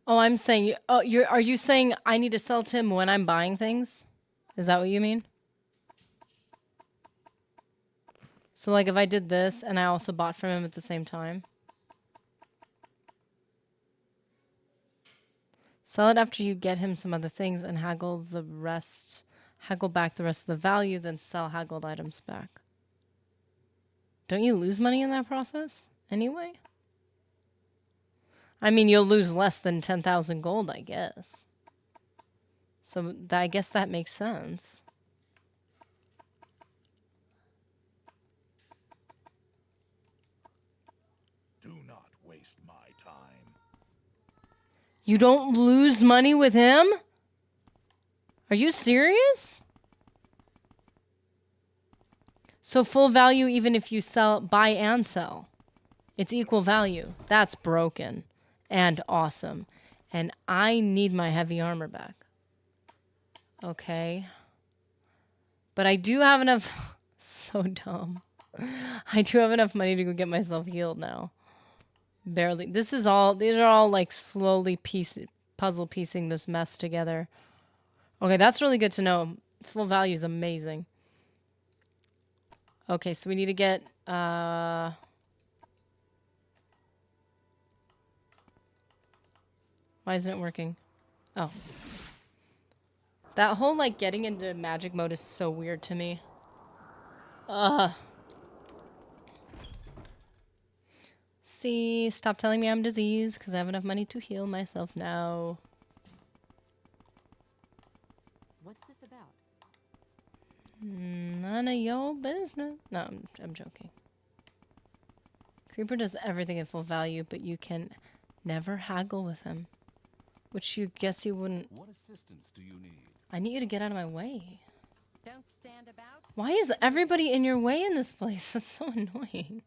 A: Oh, I'm saying you. Oh, are you saying I need to sell to him when I'm buying things? Is that what you mean? So like if I did this and I also bought from him at the same time. Sell it after you get him some other things and haggle back the rest of the value, then sell haggled items back. Don't you lose money in that process anyway? I mean, you'll lose less than 10,000 gold, I guess. So I guess that makes sense.
E: Do not waste my time.
A: You don't lose money with him? Are you serious? So full value even if you buy and sell. It's equal value. That's broken and awesome. And I need my heavy armor back. Okay. But I do have enough... So dumb. I do have enough money to go get myself healed now. Barely. These are all like slowly puzzle piecing this mess together. Okay, that's really good to know. Full value is amazing. Okay, so we need to get, why isn't it working? Oh. That whole, like, getting into magic mode is so weird to me. See, stop telling me I'm diseased, because I have enough money to heal myself now.
B: What's this about?
A: None of your business. No, I'm joking. Creeper does everything at full value, but you can never haggle with him. Which you guess you wouldn't...
C: What assistance do you need?
A: I need you to get out of my way.
B: Don't stand about.
A: Why is everybody in your way in this place? That's so annoying.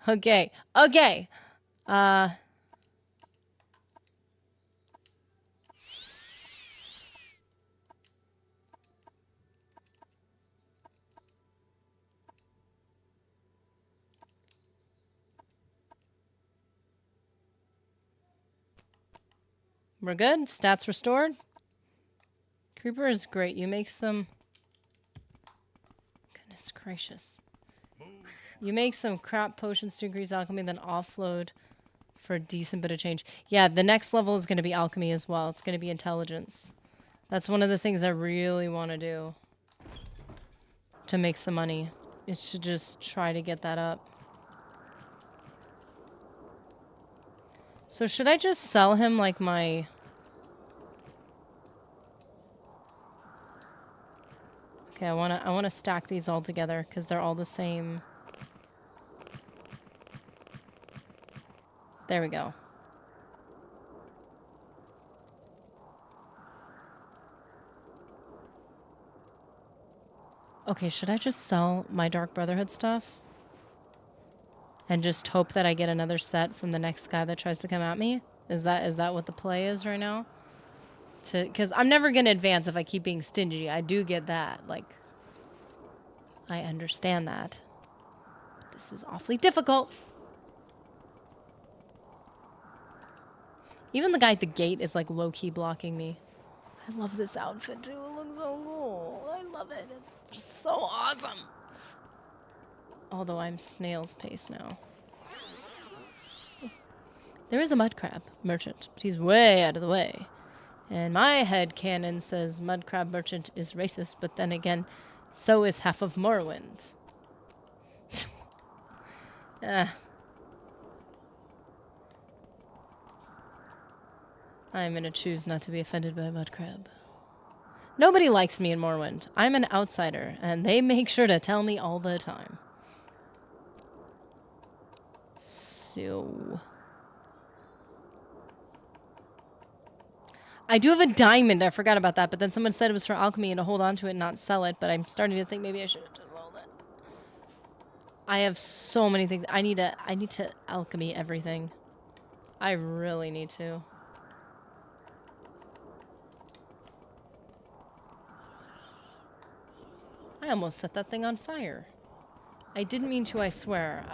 A: Okay. Okay. We're good. Stats restored. Creeper is great. You make some... Goodness gracious. You make some crap potions to increase alchemy, then offload for a decent bit of change. Yeah, the next level is going to be alchemy as well. It's going to be intelligence. That's one of the things I really want to do to make some money, is to just try to get that up. So should I just sell him like my... Okay, I wanna stack these all together because they're all the same. There we go. Okay, should I just sell my Dark Brotherhood stuff? And just hope that I get another set from the next guy that tries to come at me? Is that what the play is right now? Because I'm never going to advance if I keep being stingy. I do get that. Like, I understand that. But this is awfully difficult. Even the guy at the gate is, like, low-key blocking me. I love this outfit, too. It looks so cool. I love it. It's just so awesome. Although I'm snail's pace now. There is a mud crab merchant, but he's way out of the way. And my head canon says mud crab merchant is racist, but then again, so is half of Morrowind. I'm gonna choose not to be offended by mud crab. Nobody likes me in Morrowind. I'm an outsider, and they make sure to tell me all the time. So... I do have a diamond. I forgot about that, but then someone said it was for alchemy and to hold on to it and not sell it, but I'm starting to think maybe I should have just sold it. I have so many things. I need to alchemy everything. I really need to. I almost set that thing on fire. I didn't mean to, I swear.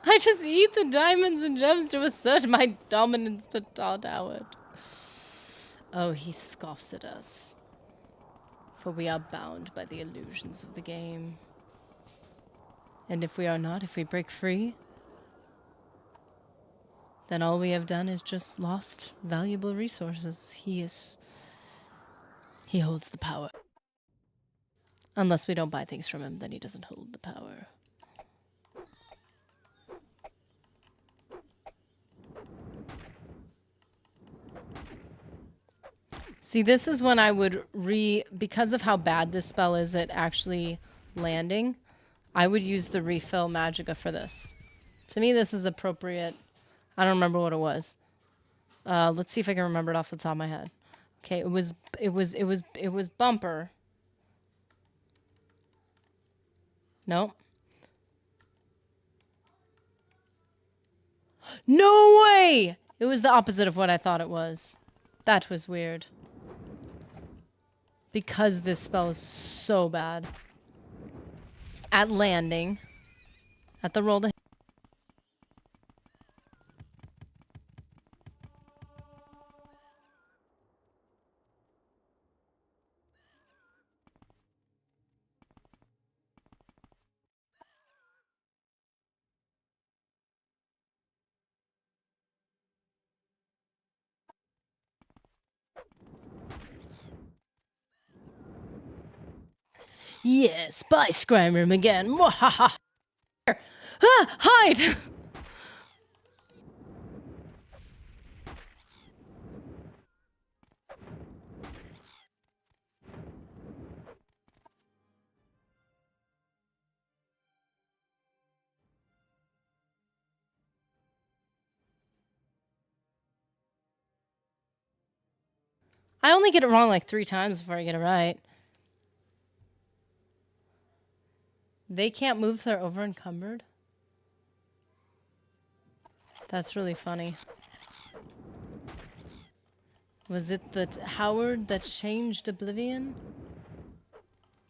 A: I just eat the diamonds and gems to assert my dominance to Todd Howard. Oh, he scoffs at us. For we are bound by the illusions of the game. And if we are not, if we break free, then all we have done is just lost valuable resources. He holds the power. Unless we don't buy things from him, then he doesn't hold the power. See, this is when I would because of how bad this spell is at actually landing, I would use the refill Magicka for this. To me, this is appropriate. I don't remember what it was. Let's see if I can remember it off the top of my head. Okay, it was Bumper. No. No way! It was the opposite of what I thought it was. That was weird. Because this spell is so bad. At landing. At the roll to hit. Yes, by Skyrim again. Mwahaha. Ah, hide! I only get it wrong like 3 times before I get it right. They can't move if they're over encumbered? That's really funny. Was it the Howard that changed Oblivion?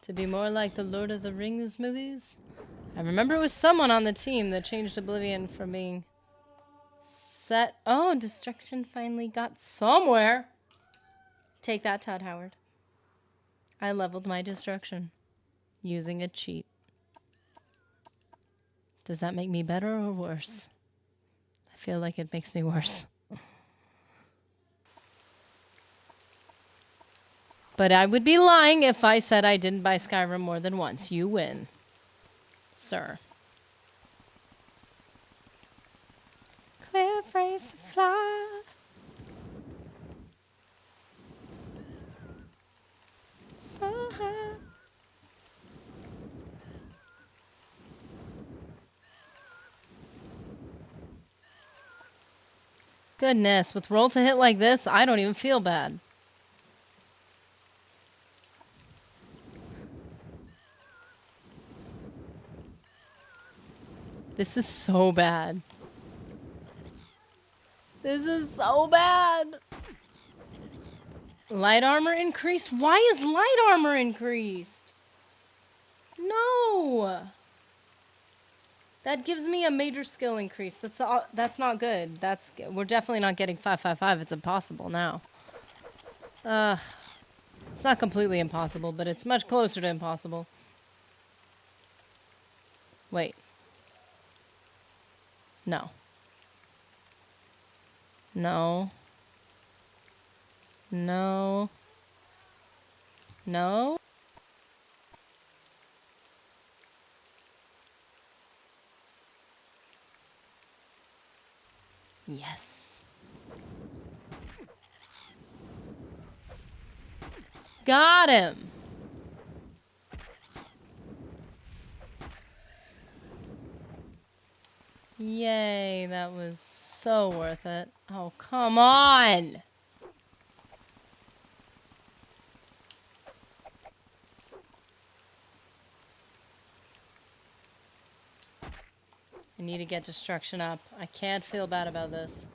A: To be more like the Lord of the Rings movies? I remember it was someone on the team that changed Oblivion from being set. Oh, Destruction finally got somewhere. Take that, Todd Howard. I leveled my Destruction using a cheat. Does that make me better or worse? I feel like it makes me worse. But I would be lying if I said I didn't buy Skyrim more than once. You win, sir. Cliff race fly. So high. Goodness, with roll to hit like this, I don't even feel bad. This is so bad. This is so bad. Light armor increased? Why is light armor increased? No. That gives me a major skill increase. That's not good. We're definitely not getting 555. It's impossible now. It's not completely impossible, but it's much closer to impossible. Wait. No. No. No. No. Yes. Got him. Yay, that was so worth it. Oh, come on. I need to get destruction up. I can't feel bad about this.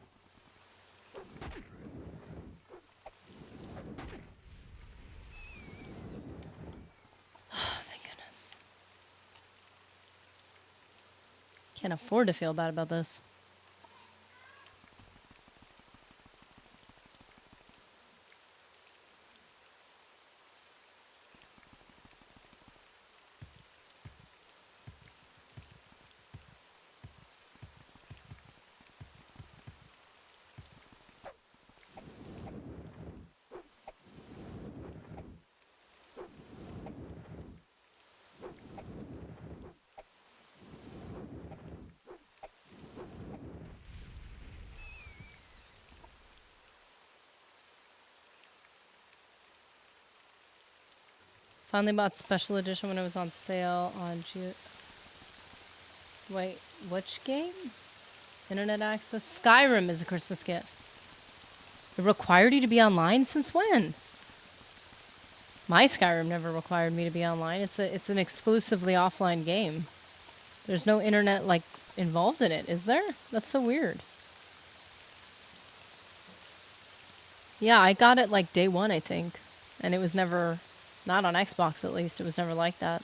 A: Oh, thank goodness. Can't afford to feel bad about this. Finally bought special edition when it was on sale on Wait, which game? Internet access? Skyrim is a Christmas gift. It required you to be online? Since when? My Skyrim never required me to be online. It's an exclusively offline game. There's no internet like involved in it, is there? That's so weird. Yeah, I got it like day one, I think. And it was never, not on Xbox at least, it was never like that.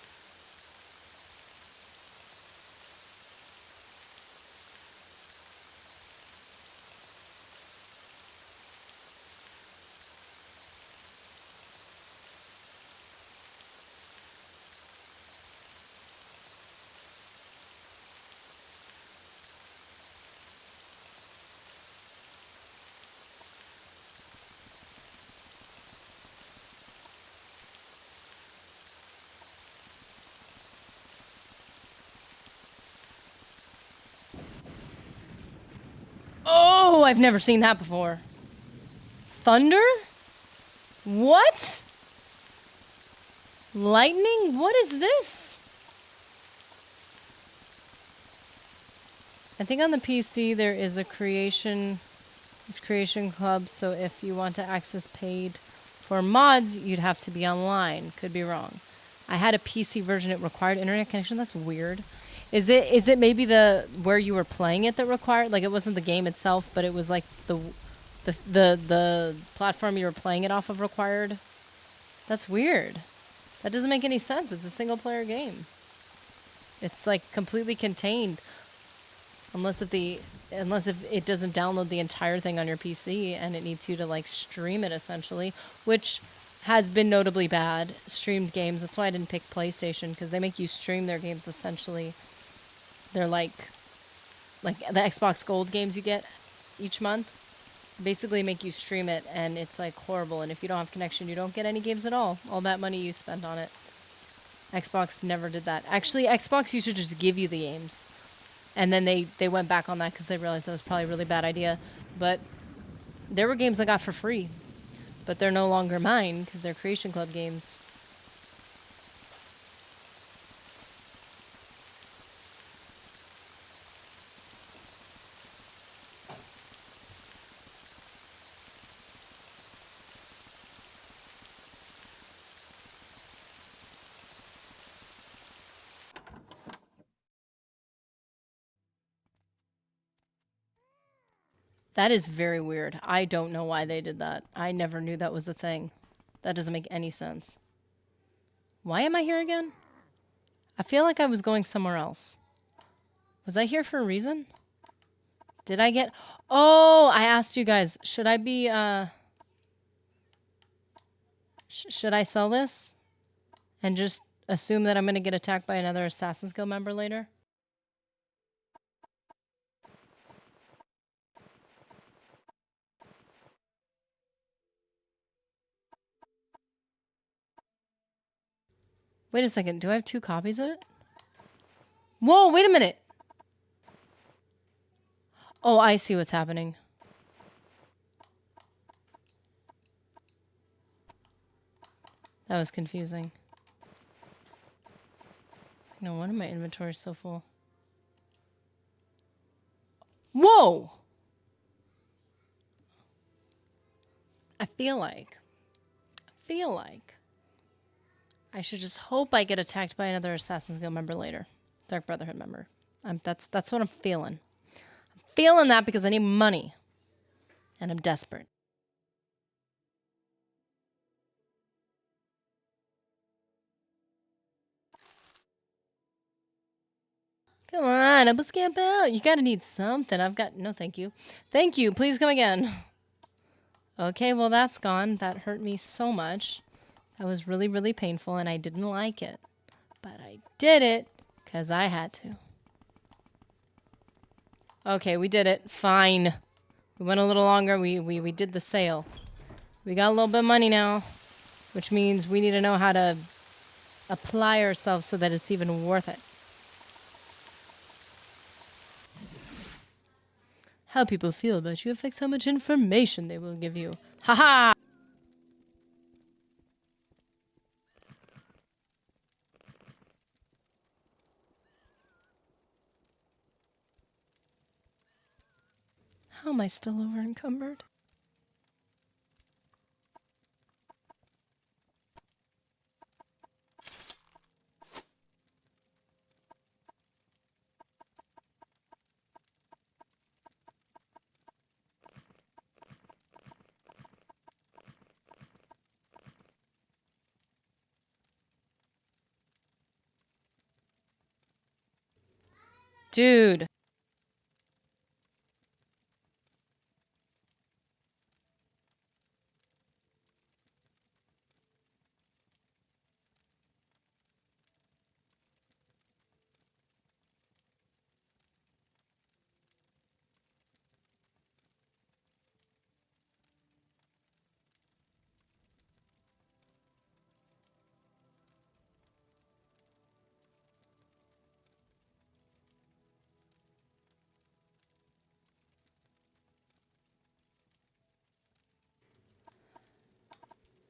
A: Oh, I've never seen that before. Thunder? What? Lightning? What is this? I think on the PC there is a creation club, so if you want to access paid for mods, you'd have to be online. Could be wrong. I had a PC version, it required internet connection. That's weird. Is it maybe the where you were playing it that required, like it wasn't the game itself, but it was like the platform you were playing it off of required? That's weird. That doesn't make any sense. It's a single player game. It's like completely contained. Unless if it doesn't download the entire thing on your PC and it needs you to like stream it essentially, which has been notably bad, streamed games. That's why I didn't pick PlayStation, because they make you stream their games essentially. They're like the Xbox Gold games you get each month. Basically make you stream it, and it's like horrible. And if you don't have connection, you don't get any games at all. All that money you spend on it. Xbox never did that. Actually, Xbox used to just give you the games. And then they went back on that because they realized that was probably a really bad idea. But there were games I got for free. But they're no longer mine because they're Creation Club games. That is very weird. I don't know why they did that. I never knew that was a thing. That doesn't make any sense. Why am I here again? I feel like I was going somewhere else. Was I here for a reason? Did I get... Oh, I asked you guys, should I be, should I sell this? And just assume that I'm going to get attacked by another Assassin's Guild member later? Wait a second, do I have 2 copies of it? Whoa, wait a minute! Oh, I see what's happening. That was confusing. No wonder my inventory is so full. Whoa! I feel like I should just hope I get attacked by another Assassin's Guild member later. Dark Brotherhood member. That's what I'm feeling. I'm feeling that because I need money. And I'm desperate. Come on. fine. I will scamp out. You gotta need something. I've got no thank you. Thank you. Please come again. Okay, well that's gone. That hurt me so much. That was really, really painful and I didn't like it. But I did it because I had to. Okay, we did it. Fine. We went a little longer. We did the sale. We got a little bit of money now, which means we need to know how to apply ourselves so that it's even worth it. How people feel about you affects how much information they will give you. Haha! How am I still over encumbered? Dude.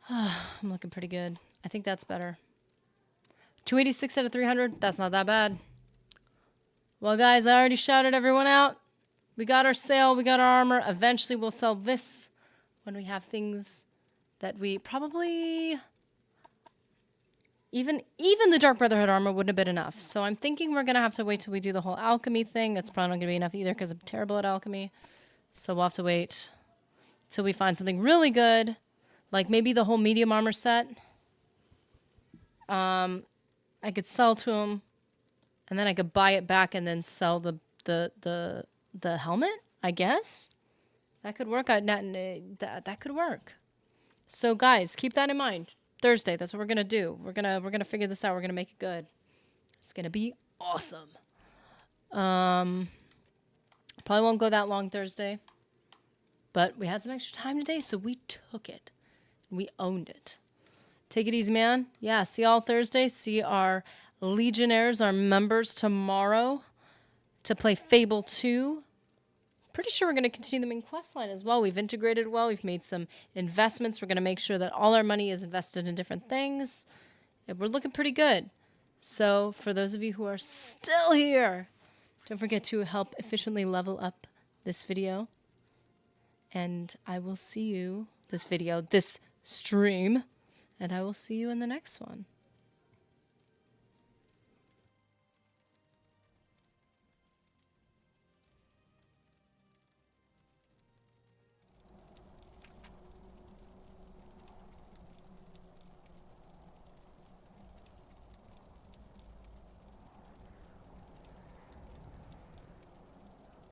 A: I'm looking pretty good. I think that's better. 286 out of 300. That's not that bad. Well, guys, I already shouted everyone out. We got our sale. We got our armor. Eventually, we'll sell this when we have things that we probably... Even the Dark Brotherhood armor wouldn't have been enough. So I'm thinking we're going to have to wait till we do the whole alchemy thing. That's probably not going to be enough either because I'm terrible at alchemy. So we'll have to wait till we find something really good. Like maybe the whole medium armor set. I could sell to him, and then I could buy it back and then sell the helmet. I guess that could work. That could work. So guys, keep that in mind. Thursday, that's what we're gonna do. We're gonna figure this out. We're gonna make it good. It's gonna be awesome. Probably won't go that long Thursday, but we had some extra time today, so we took it. We owned it. Take it easy, man. Yeah, see y'all Thursday. See our Legionnaires, our members tomorrow to play Fable 2. Pretty sure we're going to continue the main quest line as well. We've integrated well. We've made some investments. We're going to make sure that all our money is invested in different things. And we're looking pretty good. So for those of you who are still here, don't forget to help efficiently level up this video. And I will see you, this stream, and I will see you in the next one.